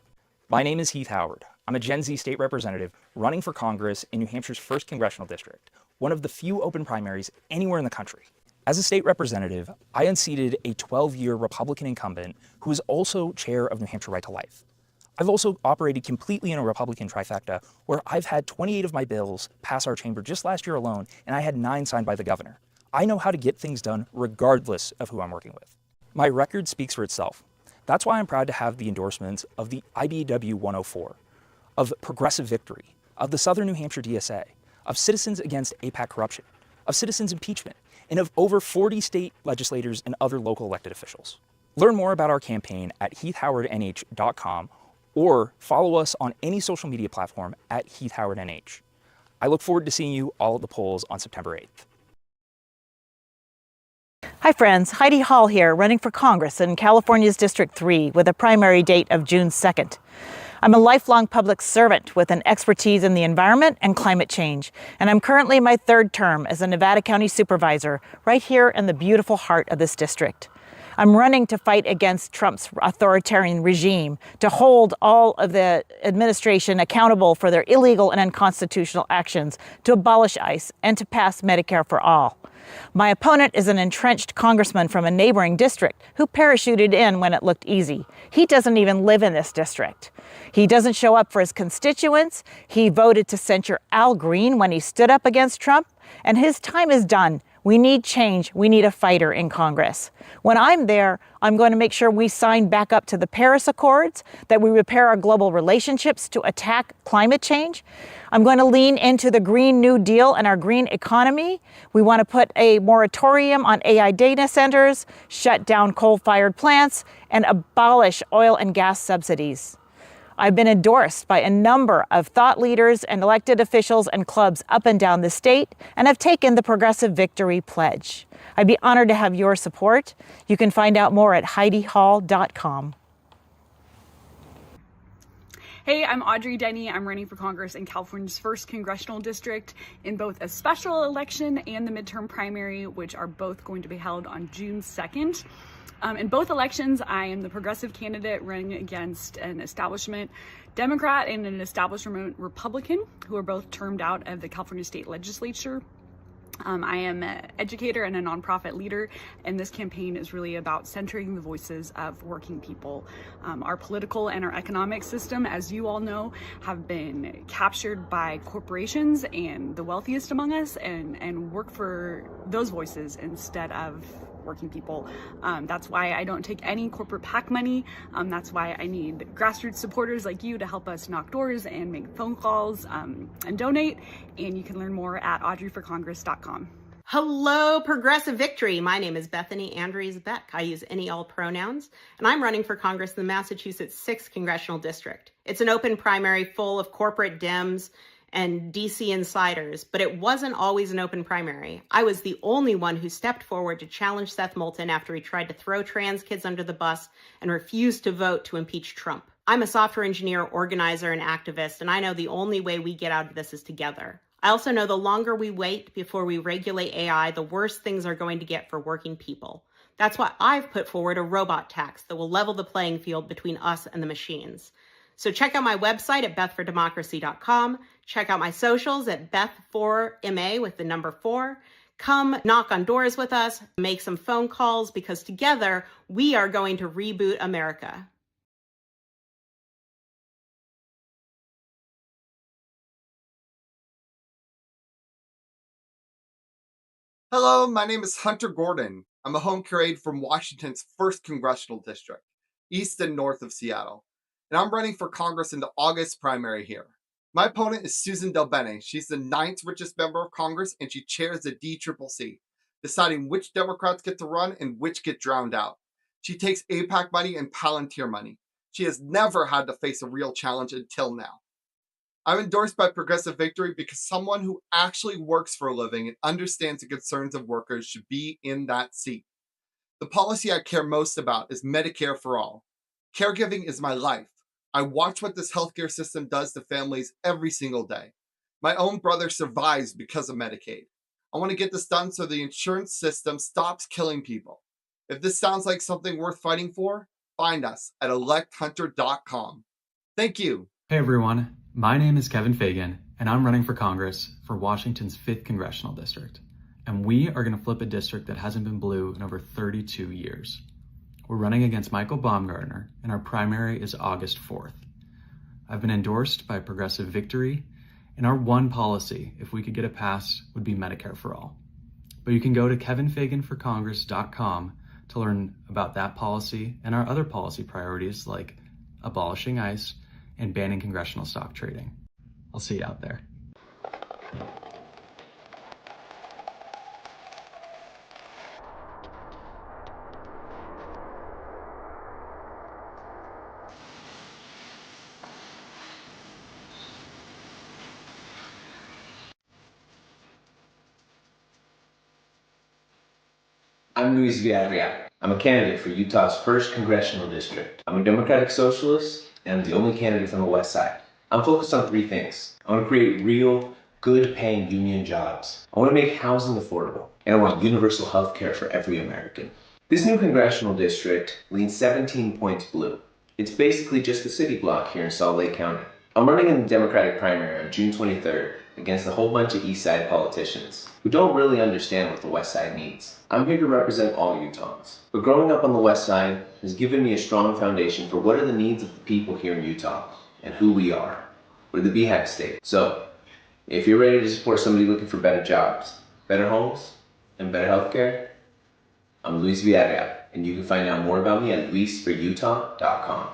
My name is Heath Howard. I'm a Gen Z state representative running for Congress in New Hampshire's 1st congressional district, one of the few open primaries anywhere in the country. As a state representative, I unseated a 12-year Republican incumbent who is also chair of New Hampshire Right to Life. I've also operated completely in a Republican trifecta where I've had 28 of my bills pass our chamber just last year alone, and I had 9 signed by the governor. I know how to get things done regardless of who I'm working with. My record speaks for itself. That's why I'm proud to have the endorsements of the IBEW 104, of Progressive Victory, of the Southern New Hampshire DSA, of Citizens Against APAC Corruption, of Citizens Impeachment, and of over 40 state legislators and other local elected officials. Learn more about our campaign at heathhowardnh.com or follow us on any social media platform at heathhowardnh. I look forward to seeing you all at the polls on September 8th.
Hi friends, Heidi Hall here, running for Congress in California's District 3 with a primary date of June 2nd. I'm a lifelong public servant with an expertise in the environment and climate change, and I'm currently in my 3rd term as a Nevada County Supervisor right here in the beautiful heart of this district. I'm running to fight against Trump's authoritarian regime, to hold all of the administration accountable for their illegal and unconstitutional actions, to abolish ICE, and to pass Medicare for all. My opponent is an entrenched congressman from a neighboring district who parachuted in when it looked easy. He doesn't even live in this district. He doesn't show up for his constituents. He voted to censure Al Green when he stood up against Trump, and his time is done. We need change. We need a fighter in Congress. When I'm there, I'm going to make sure we sign back up to the Paris Accords, that we repair our global relationships to attack climate change. I'm going to lean into the Green New Deal and our green economy. We want to put a moratorium on AI data centers, shut down coal-fired plants, and abolish oil and gas subsidies. I've been endorsed by a number of thought leaders and elected officials and clubs up and down the state, and have taken the Progressive Victory Pledge. I'd be honored to have your support. You can find out more at HeidiHall.com.
Hey, I'm Audrey Denny. I'm running for Congress in California's 1st congressional district in both a special election and the midterm primary, which are both going to be held on June 2nd. In both elections, I am the progressive candidate running against an establishment Democrat and an establishment Republican, who are both termed out of the California State Legislature. I am an educator and a nonprofit leader, and this campaign is really about centering the voices of working people. Our political and our economic system, as you all know, have been captured by corporations and the wealthiest among us, and work for those voices instead of working people. That's why I don't take any corporate PAC money. That's why I need grassroots supporters like you to help us knock doors and make phone calls and donate. And you can learn more at audreyforcongress.com.
Hello, Progressive Victory. My name is Bethany Andrews Beck. I use any, all pronouns, and I'm running for Congress in the Massachusetts 6th Congressional District. It's an open primary full of corporate Dems and DC insiders, but it wasn't always an open primary. I was the only one who stepped forward to challenge Seth Moulton after he tried to throw trans kids under the bus and refused to vote to impeach Trump. I'm a software engineer, organizer, and activist, and I know the only way we get out of this is together. I also know the longer we wait before we regulate AI, the worse things are going to get for working people. That's why I've put forward a robot tax that will level the playing field between us and the machines. So check out my website at bethfordemocracy.com. Check out my socials at Beth4MA with the number 4. Come knock on doors with us, make some phone calls, because together we are going to reboot America.
Hello, my name is Hunter Gordon. I'm a home care aide from Washington's 1st Congressional District, east and north of Seattle. And I'm running for Congress in the August primary here. My opponent is Susan DelBene. She's the 9th richest member of Congress, and she chairs the DCCC, deciding which Democrats get to run and which get drowned out. She takes APAC money and Palantir money. She has never had to face a real challenge until now. I'm endorsed by Progressive Victory because someone who actually works for a living and understands the concerns of workers should be in that seat. The policy I care most about is Medicare for all. Caregiving is my life. I watch what this healthcare system does to families every single day. My own brother survives because of Medicaid. I want to get this done so the insurance system stops killing people. If this sounds like something worth fighting for, find us at electhunter.com. Thank you.
Hey everyone, my name is Kevin Fagan, and I'm running for Congress for Washington's 5th Congressional District. And we are going to flip a district that hasn't been blue in over 32 years. We're running against Michael Baumgartner, and our primary is August 4th. I've been endorsed by Progressive Victory, and our one policy, if we could get it passed, would be Medicare for all. But you can go to kevinfaganforcongress.com to learn about that policy and our other policy priorities like abolishing ICE and banning congressional stock trading. I'll see you out there.
I'm Luis Villarreal. I'm a candidate for Utah's 1st Congressional District. I'm a Democratic Socialist and I'm the only candidate from the West Side. I'm focused on 3 things. I want to create real, good-paying union jobs. I want to make housing affordable. And I want universal health care for every American. This new congressional district leans 17 points blue. It's basically just a city block here in Salt Lake County. I'm running in the Democratic primary on June 23rd against a whole bunch of East Side politicians who don't really understand what the West Side needs. I'm here to represent all Utahns, but growing up on the West Side has given me a strong foundation for what are the needs of the people here in Utah and who we are. We're the Beehive State. So, if you're ready to support somebody looking for better jobs, better homes, and better healthcare, I'm Luis Villarreal, and you can find out more about me at luisforutah.com.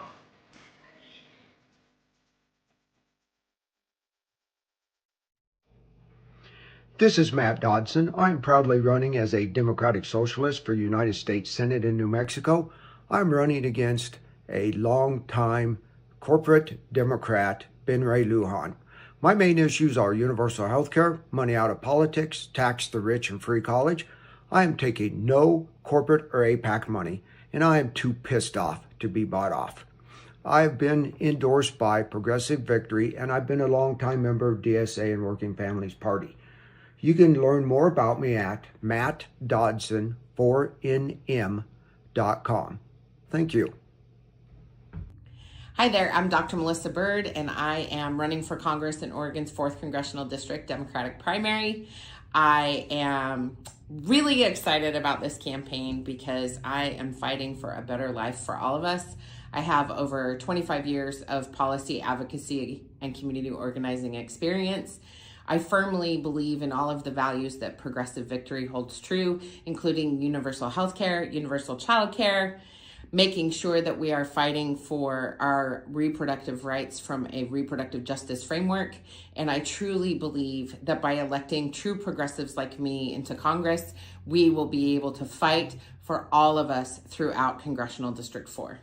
This is Matt Dodson. I'm proudly running as a Democratic Socialist for United States Senate in New Mexico. I'm running against a longtime corporate Democrat, Ben Ray Lujan. My main issues are universal health care, money out of politics, tax the rich and free college. I am taking no corporate or AIPAC money, and I am too pissed off to be bought off. I've been endorsed by Progressive Victory, and I've been a longtime member of DSA and Working Families Party. You can learn more about me at mattdodson4nm.com. Thank you.
Hi there, I'm Dr. Melissa Bird, and I am running for Congress in Oregon's 4th Congressional District Democratic primary. I am really excited about this campaign because I am fighting for a better life for all of us. I have over 25 years of policy advocacy and community organizing experience. I firmly believe in all of the values that Progressive Victory holds true, including universal health care, universal child care, making sure that we are fighting for our reproductive rights from a reproductive justice framework. And I truly believe that by electing true progressives like me into Congress, we will be able to fight for all of us throughout Congressional District 4.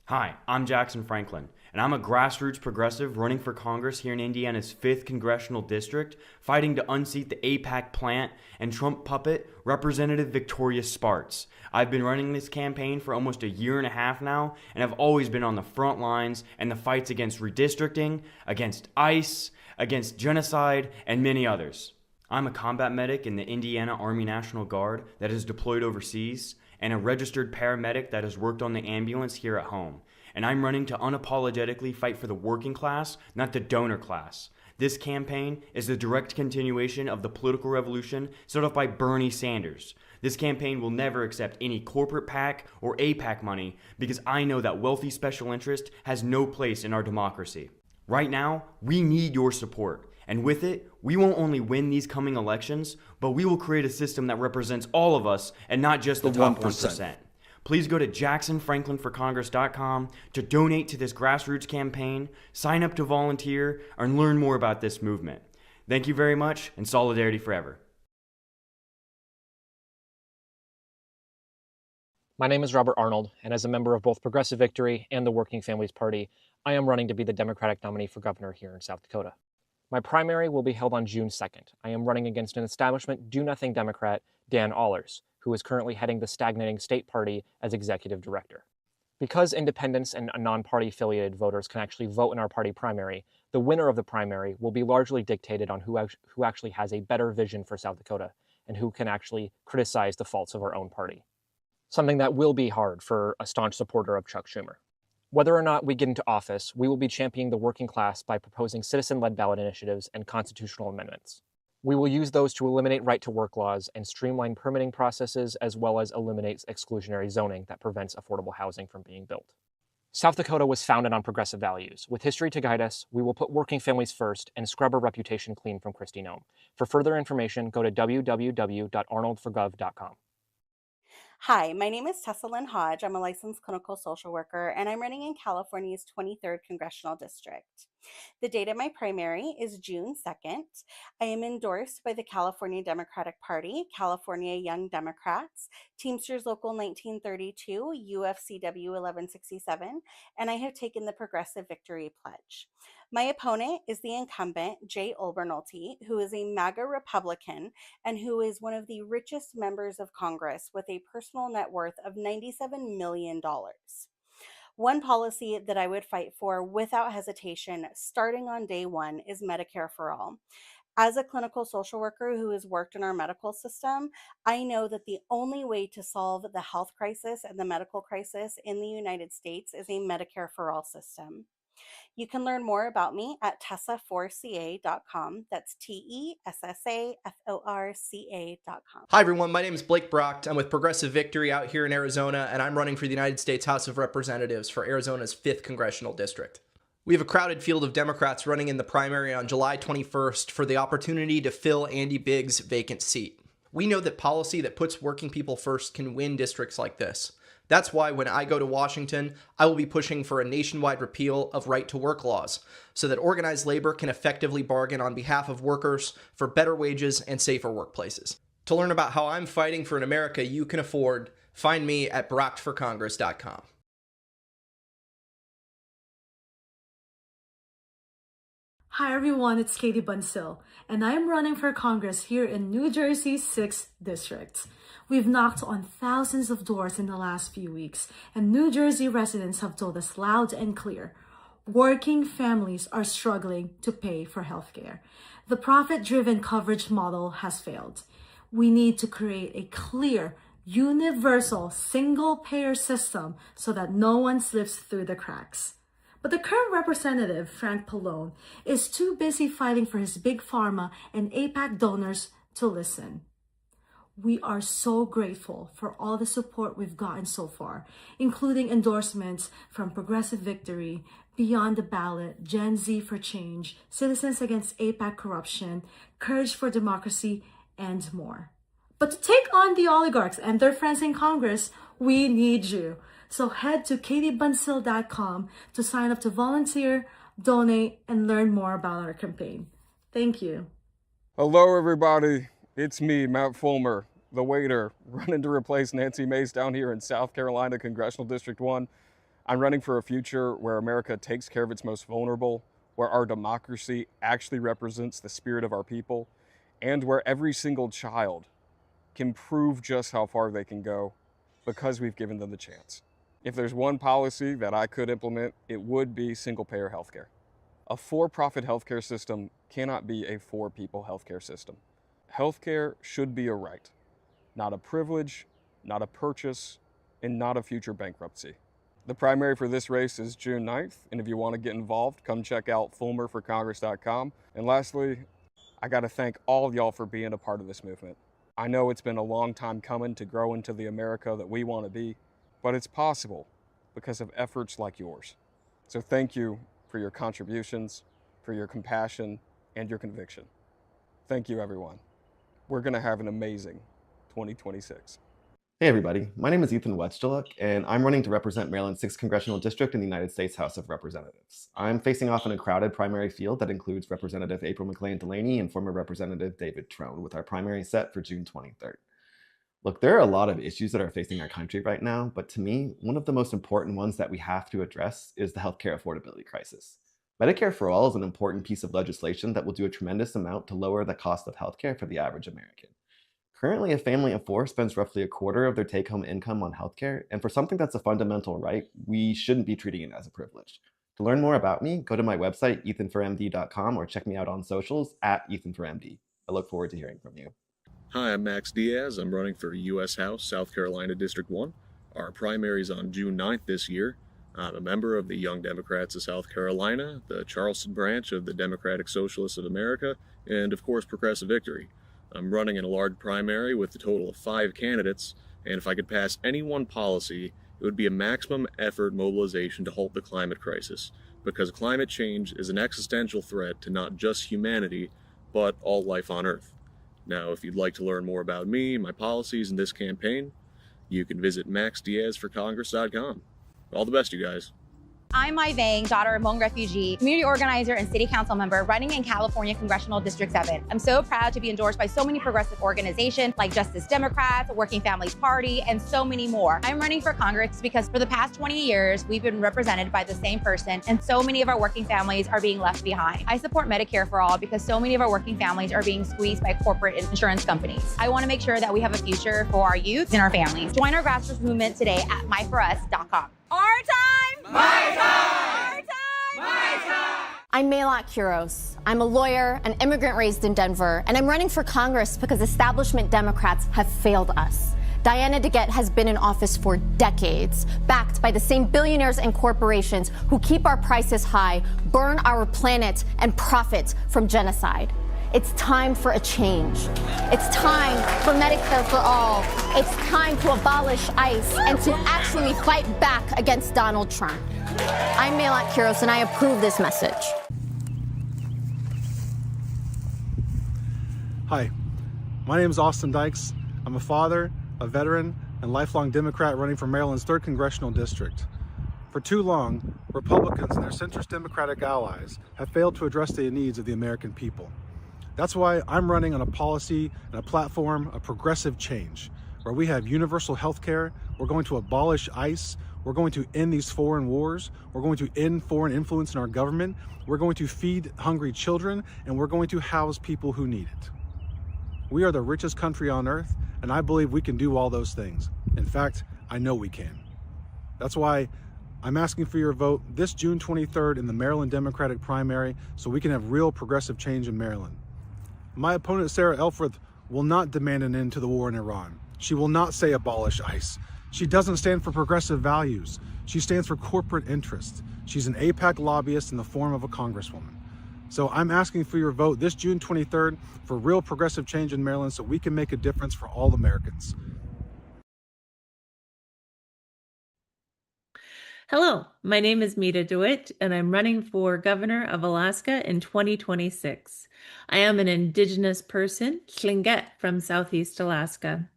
Hi, I'm Jackson Franklin, and I'm a grassroots progressive running for Congress here in Indiana's 5th Congressional District, fighting to unseat the AIPAC plant and Trump puppet, Representative Victoria Spartz. I've been running this campaign for almost a year and a half now, and I've always been on the front lines and the fights against redistricting, against ICE, against genocide, and many others. I'm a combat medic in the Indiana Army National Guard that is deployed overseas, and a registered paramedic that has worked on the ambulance here at home. And I'm running to unapologetically fight for the working class, not the donor class. This campaign is the direct continuation of the political revolution set off by Bernie Sanders. This campaign will never accept any corporate PAC or AIPAC money because I know that wealthy special interest has no place in our democracy. Right now, we need your support. And with it, we won't only win these coming elections, but we will create a system that represents all of us and not just the top 1%. Please go to jacksonfranklinforcongress.com to donate to this grassroots campaign, sign up to volunteer, and learn more about this movement. Thank you very much, and solidarity forever.
My name is Robert Arnold, and as a member of both Progressive Victory and the Working Families Party, I am running to be the Democratic nominee for governor here in South Dakota. My primary will be held on June 2nd. I am running against an establishment do-nothing Democrat, Dan Allers, who is currently heading the stagnating state party as executive director. Because independents and non-party affiliated voters can actually vote in our party primary, the winner of the primary will be largely dictated on who actually has a better vision for South Dakota and who can actually criticize the faults of our own party. Something that will be hard for a staunch supporter of Chuck Schumer. Whether or not we get into office, we will be championing the working class by proposing citizen-led ballot initiatives and constitutional amendments. We will use those to eliminate right-to-work laws and streamline permitting processes, as well as eliminate exclusionary zoning that prevents affordable housing from being built. South Dakota was founded on progressive values. With history to guide us, we will put working families first and scrub our reputation clean from Kristi Noem. For further information, go to www.arnoldforgov.com.
Hi, my name is Tessa Lynn Hodge. I'm a licensed clinical social worker, and I'm running in California's 23rd Congressional District. The date of my primary is June 2nd. I am endorsed by the California Democratic Party, California Young Democrats, Teamsters Local 1932, UFCW 1167, and I have taken the Progressive Victory Pledge. My opponent is the incumbent, Jay Olbernolte, who is a MAGA Republican and who is one of the richest members of Congress with a personal net worth of $97 million. One policy that I would fight for without hesitation, starting on day one, is Medicare for All. As a clinical social worker who has worked in our medical system, I know that the only way to solve the health crisis and the medical crisis in the United States is a Medicare for All system. You can learn more about me at tessa4ca.com. That's TESSAFORCA.com.
Hi, everyone. My name is Blake Brock. I'm with Progressive Victory out here in Arizona, and I'm running for the United States House of Representatives for Arizona's 5th Congressional District. We have a crowded field of Democrats running in the primary on July 21st for the opportunity to fill Andy Biggs' vacant seat. We know that policy that puts working people first can win districts like this. That's why when I go to Washington, I will be pushing for a nationwide repeal of right-to-work laws so that organized labor can effectively bargain on behalf of workers for better wages and safer workplaces. To learn about how I'm fighting for an America you can afford, find me at brockforcongress.com.
Hi everyone, it's Katie Bunsil, and I'm running for Congress here in New Jersey's 6th District. We've knocked on thousands of doors in the last few weeks, and New Jersey residents have told us loud and clear, working families are struggling to pay for healthcare. The profit-driven coverage model has failed. We need to create a clear, universal, single-payer system so that no one slips through the cracks. But the current representative, Frank Pallone, is too busy fighting for his big pharma and AIPAC donors to listen. We are so grateful for all the support we've gotten so far, including endorsements from Progressive Victory, Beyond the Ballot, Gen Z for Change, Citizens Against AIPAC Corruption, Courage for Democracy, and more. But to take on the oligarchs and their friends in Congress, we need you. So head to katiebunsil.com to sign up to volunteer, donate, and learn more about our campaign. Thank you.
Hello, everybody. It's me, Matt Fulmer, the waiter, running to replace Nancy Mace down here in South Carolina, Congressional District 1. I'm running for a future where America takes care of its most vulnerable, where our democracy actually represents the spirit of our people, and where every single child can prove just how far they can go because we've given them the chance. If there's one policy that I could implement, it would be single-payer healthcare. A for-profit healthcare system cannot be a for-people healthcare system. Healthcare should be a right, not a privilege, not a purchase, and not a future bankruptcy. The primary for this race is June 9th, and if you want to get involved, come check out fulmerforcongress.com. And lastly, I got to thank all of y'all for being a part of this movement. I know it's been a long time coming to grow into the America that we want to be, but it's possible because of efforts like yours. So thank you for your contributions, for your compassion, and your conviction. Thank you, everyone. We're going to have an amazing 2026.
Hey everybody, my name is Ethan Wetsteluk, and I'm running to represent Maryland's 6th Congressional District in the United States House of Representatives. I'm facing off in a crowded primary field that includes Representative April McLean Delaney and former Representative David Trone, with our primary set for June 23rd. Look, there are a lot of issues that are facing our country right now, but to me, one of the most important ones that we have to address is the healthcare affordability crisis. Medicare for All is an important piece of legislation that will do a tremendous amount to lower the cost of healthcare for the average American. Currently, a family of four spends roughly a quarter of their take home income on healthcare, and for something that's a fundamental right, we shouldn't be treating it as a privilege. To learn more about me, go to my website, ethanformd.com, or check me out on socials at ethanformd. I look forward to hearing from you.
Hi, I'm Max Diaz. I'm running for U.S. House, South Carolina District 1. Our primary is on June 9th this year. I'm a member of the Young Democrats of South Carolina, the Charleston branch of the Democratic Socialists of America, and of course, Progressive Victory. I'm running in a large primary with a total of 5 candidates, and if I could pass any one policy, it would be a maximum effort mobilization to halt the climate crisis, because climate change is an existential threat to not just humanity, but all life on Earth. Now, if you'd like to learn more about me, my policies, and this campaign, you can visit maxdiazforcongress.com. All the best, you guys.
I'm Mai Vang, daughter of Hmong refugee, community organizer and city council member running in California Congressional District 7. I'm so proud to be endorsed by so many progressive organizations like Justice Democrats, Working Families Party, and so many more. I'm running for Congress because for the past 20 years, we've been represented by the same person, and so many of our working families are being left behind. I support Medicare for All because so many of our working families are being squeezed by corporate insurance companies. I want to make sure that we have a future for our youth and our families. Join our grassroots movement today at myforus.com. Our time! My time! Our time! My time!
I'm Maylot Kuros. I'm a lawyer, an immigrant raised in Denver, and I'm running for Congress because establishment Democrats have failed us. Diana DeGette has been in office for decades, backed by the same billionaires and corporations who keep our prices high, burn our planet, and profit from genocide. It's time for a change. It's time for Medicare for All. It's time to abolish ICE and to actually fight back against Donald Trump. I'm Maylot Kuros, and I approve this message.
Hi, my name is Austin Dykes. I'm a father, a veteran, and lifelong Democrat running for Maryland's 3rd Congressional District. For too long, Republicans and their centrist Democratic allies have failed to address the needs of the American people. That's why I'm running on a policy and a platform of progressive change, where we have universal health care, we're going to abolish ICE, we're going to end these foreign wars, we're going to end foreign influence in our government, we're going to feed hungry children, and we're going to house people who need it. We are the richest country on earth, and I believe we can do all those things. In fact, I know we can. That's why I'm asking for your vote this June 23rd in the Maryland Democratic primary so we can have real progressive change in Maryland. My opponent, Sarah Elfreth, will not demand an end to the war in Iran. She will not say abolish ICE. She doesn't stand for progressive values. She stands for corporate interests. She's an AIPAC lobbyist in the form of a congresswoman. So I'm asking for your vote this June 23rd for real progressive change in Maryland so we can make a difference for all Americans.
Hello, my name is Mita DeWitt, and I'm running for governor of Alaska in 2026. I am an Indigenous person, Tlingit from Southeast Alaska.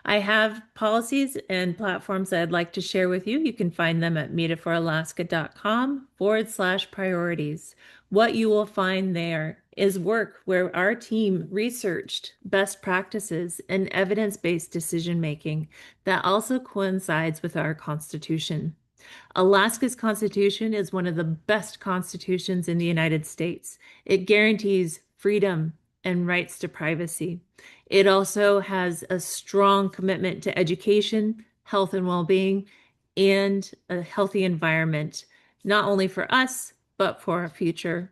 I have policies and platforms that I'd like to share with you. You can find them at metaforalaska.com/priorities. What you will find there is work where our team researched best practices and evidence-based decision-making that also coincides with our Constitution. Alaska's Constitution is one of the best constitutions in the United States. It guarantees freedom and rights to privacy. It also has a strong commitment to education, health and well-being, and a healthy environment, not only for us, but for our future.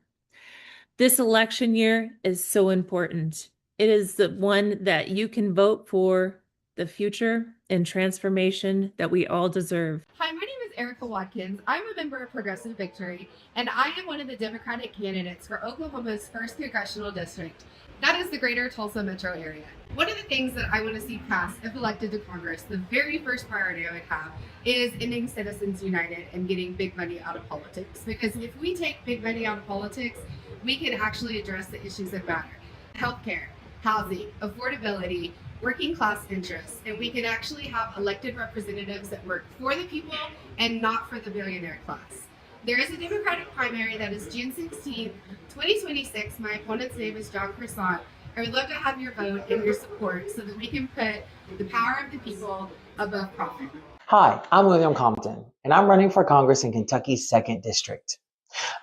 This election year is so important. It is the one that you can vote for the future and transformation that we all deserve.
Hi, my name is Erica Watkins. I'm a member of Progressive Victory, and I am one of the Democratic candidates for Oklahoma's 1st Congressional District. That is the greater Tulsa metro area. One of the things that I want to see passed if elected to Congress, the very first priority I would have is ending Citizens United and getting big money out of politics. Because if we take big money out of politics, we can actually address the issues that matter. Healthcare, housing, affordability, working class interests, and we can actually have elected representatives that work for the people and not for the billionaire class. There is a Democratic primary that is June 16th, 2026. My opponent's name is John Croissant, I would love to have your vote and your support so that we can put the power of the people above profit.
Hi, I'm William Compton, and I'm running for Congress in Kentucky's 2nd District.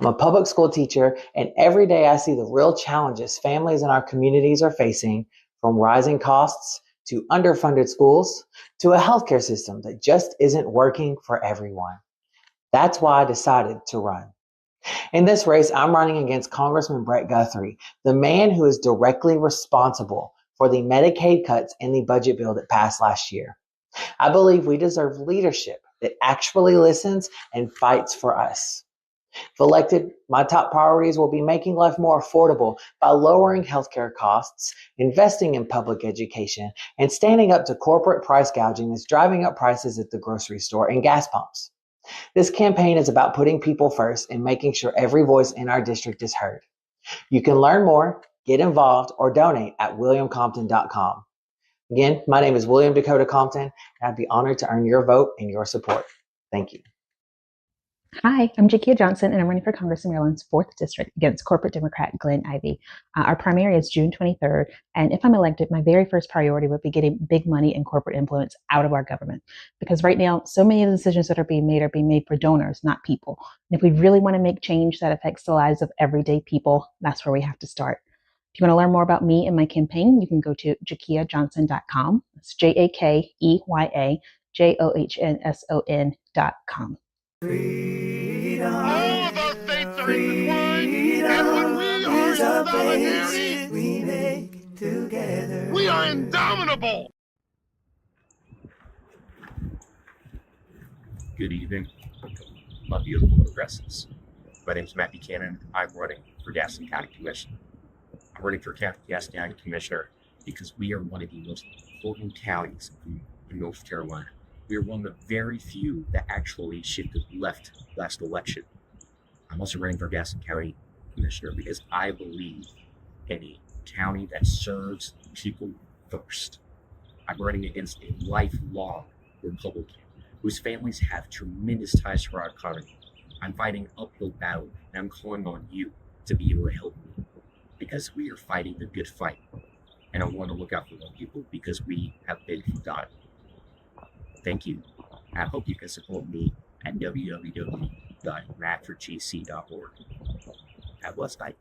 I'm a public school teacher, and every day I see the real challenges families in our communities are facing, from rising costs to underfunded schools to a healthcare system that just isn't working for everyone. That's why I decided to run. In this race, I'm running against Congressman Brett Guthrie, the man who is directly responsible for the Medicaid cuts in the budget bill that passed last year. I believe we deserve leadership that actually listens and fights for us. If elected, my top priorities will be making life more affordable by lowering healthcare costs, investing in public education, and standing up to corporate price gouging that's driving up prices at the grocery store and gas pumps. This campaign is about putting people first and making sure every voice in our district is heard. You can learn more, get involved, or donate at williamcompton.com. Again, my name is William Dakota Compton, and I'd be honored to earn your vote and your support. Thank you.
Hi, I'm Jakia Johnson, and I'm running for Congress in Maryland's 4th District against corporate Democrat Glenn Ivey. Our primary is June 23rd, and if I'm elected, my very first priority would be getting big money and corporate influence out of our government. Because right now, so many of the decisions that are being made for donors, not people. And if we really want to make change that affects the lives of everyday people, that's where we have to start. If you want to learn more about me and my campaign, you can go to jakiajohnson.com. It's JakeyaJohnson.com.
All of our states are intertwined, and when we are in solidarity, we make together. We are indomitable.
Good evening, my beautiful progressives. My name is Matt Buchanan. I'm running for Gaston County Commissioner. I'm running for Gaston County Commissioner because we are one of the most important counties in North Carolina. We are one of the very few that actually shifted left last election. I'm also running for Gaston County Commissioner because I believe in a county that serves people first. I'm running against a lifelong Republican whose families have tremendous ties to our economy. I'm fighting an uphill battle, and I'm calling on you to be able to help me because we are fighting the good fight. And I want to look out for the people because we have been forgotten. Thank you. I hope you can support me at www.radforgc.org. Have a blessed night.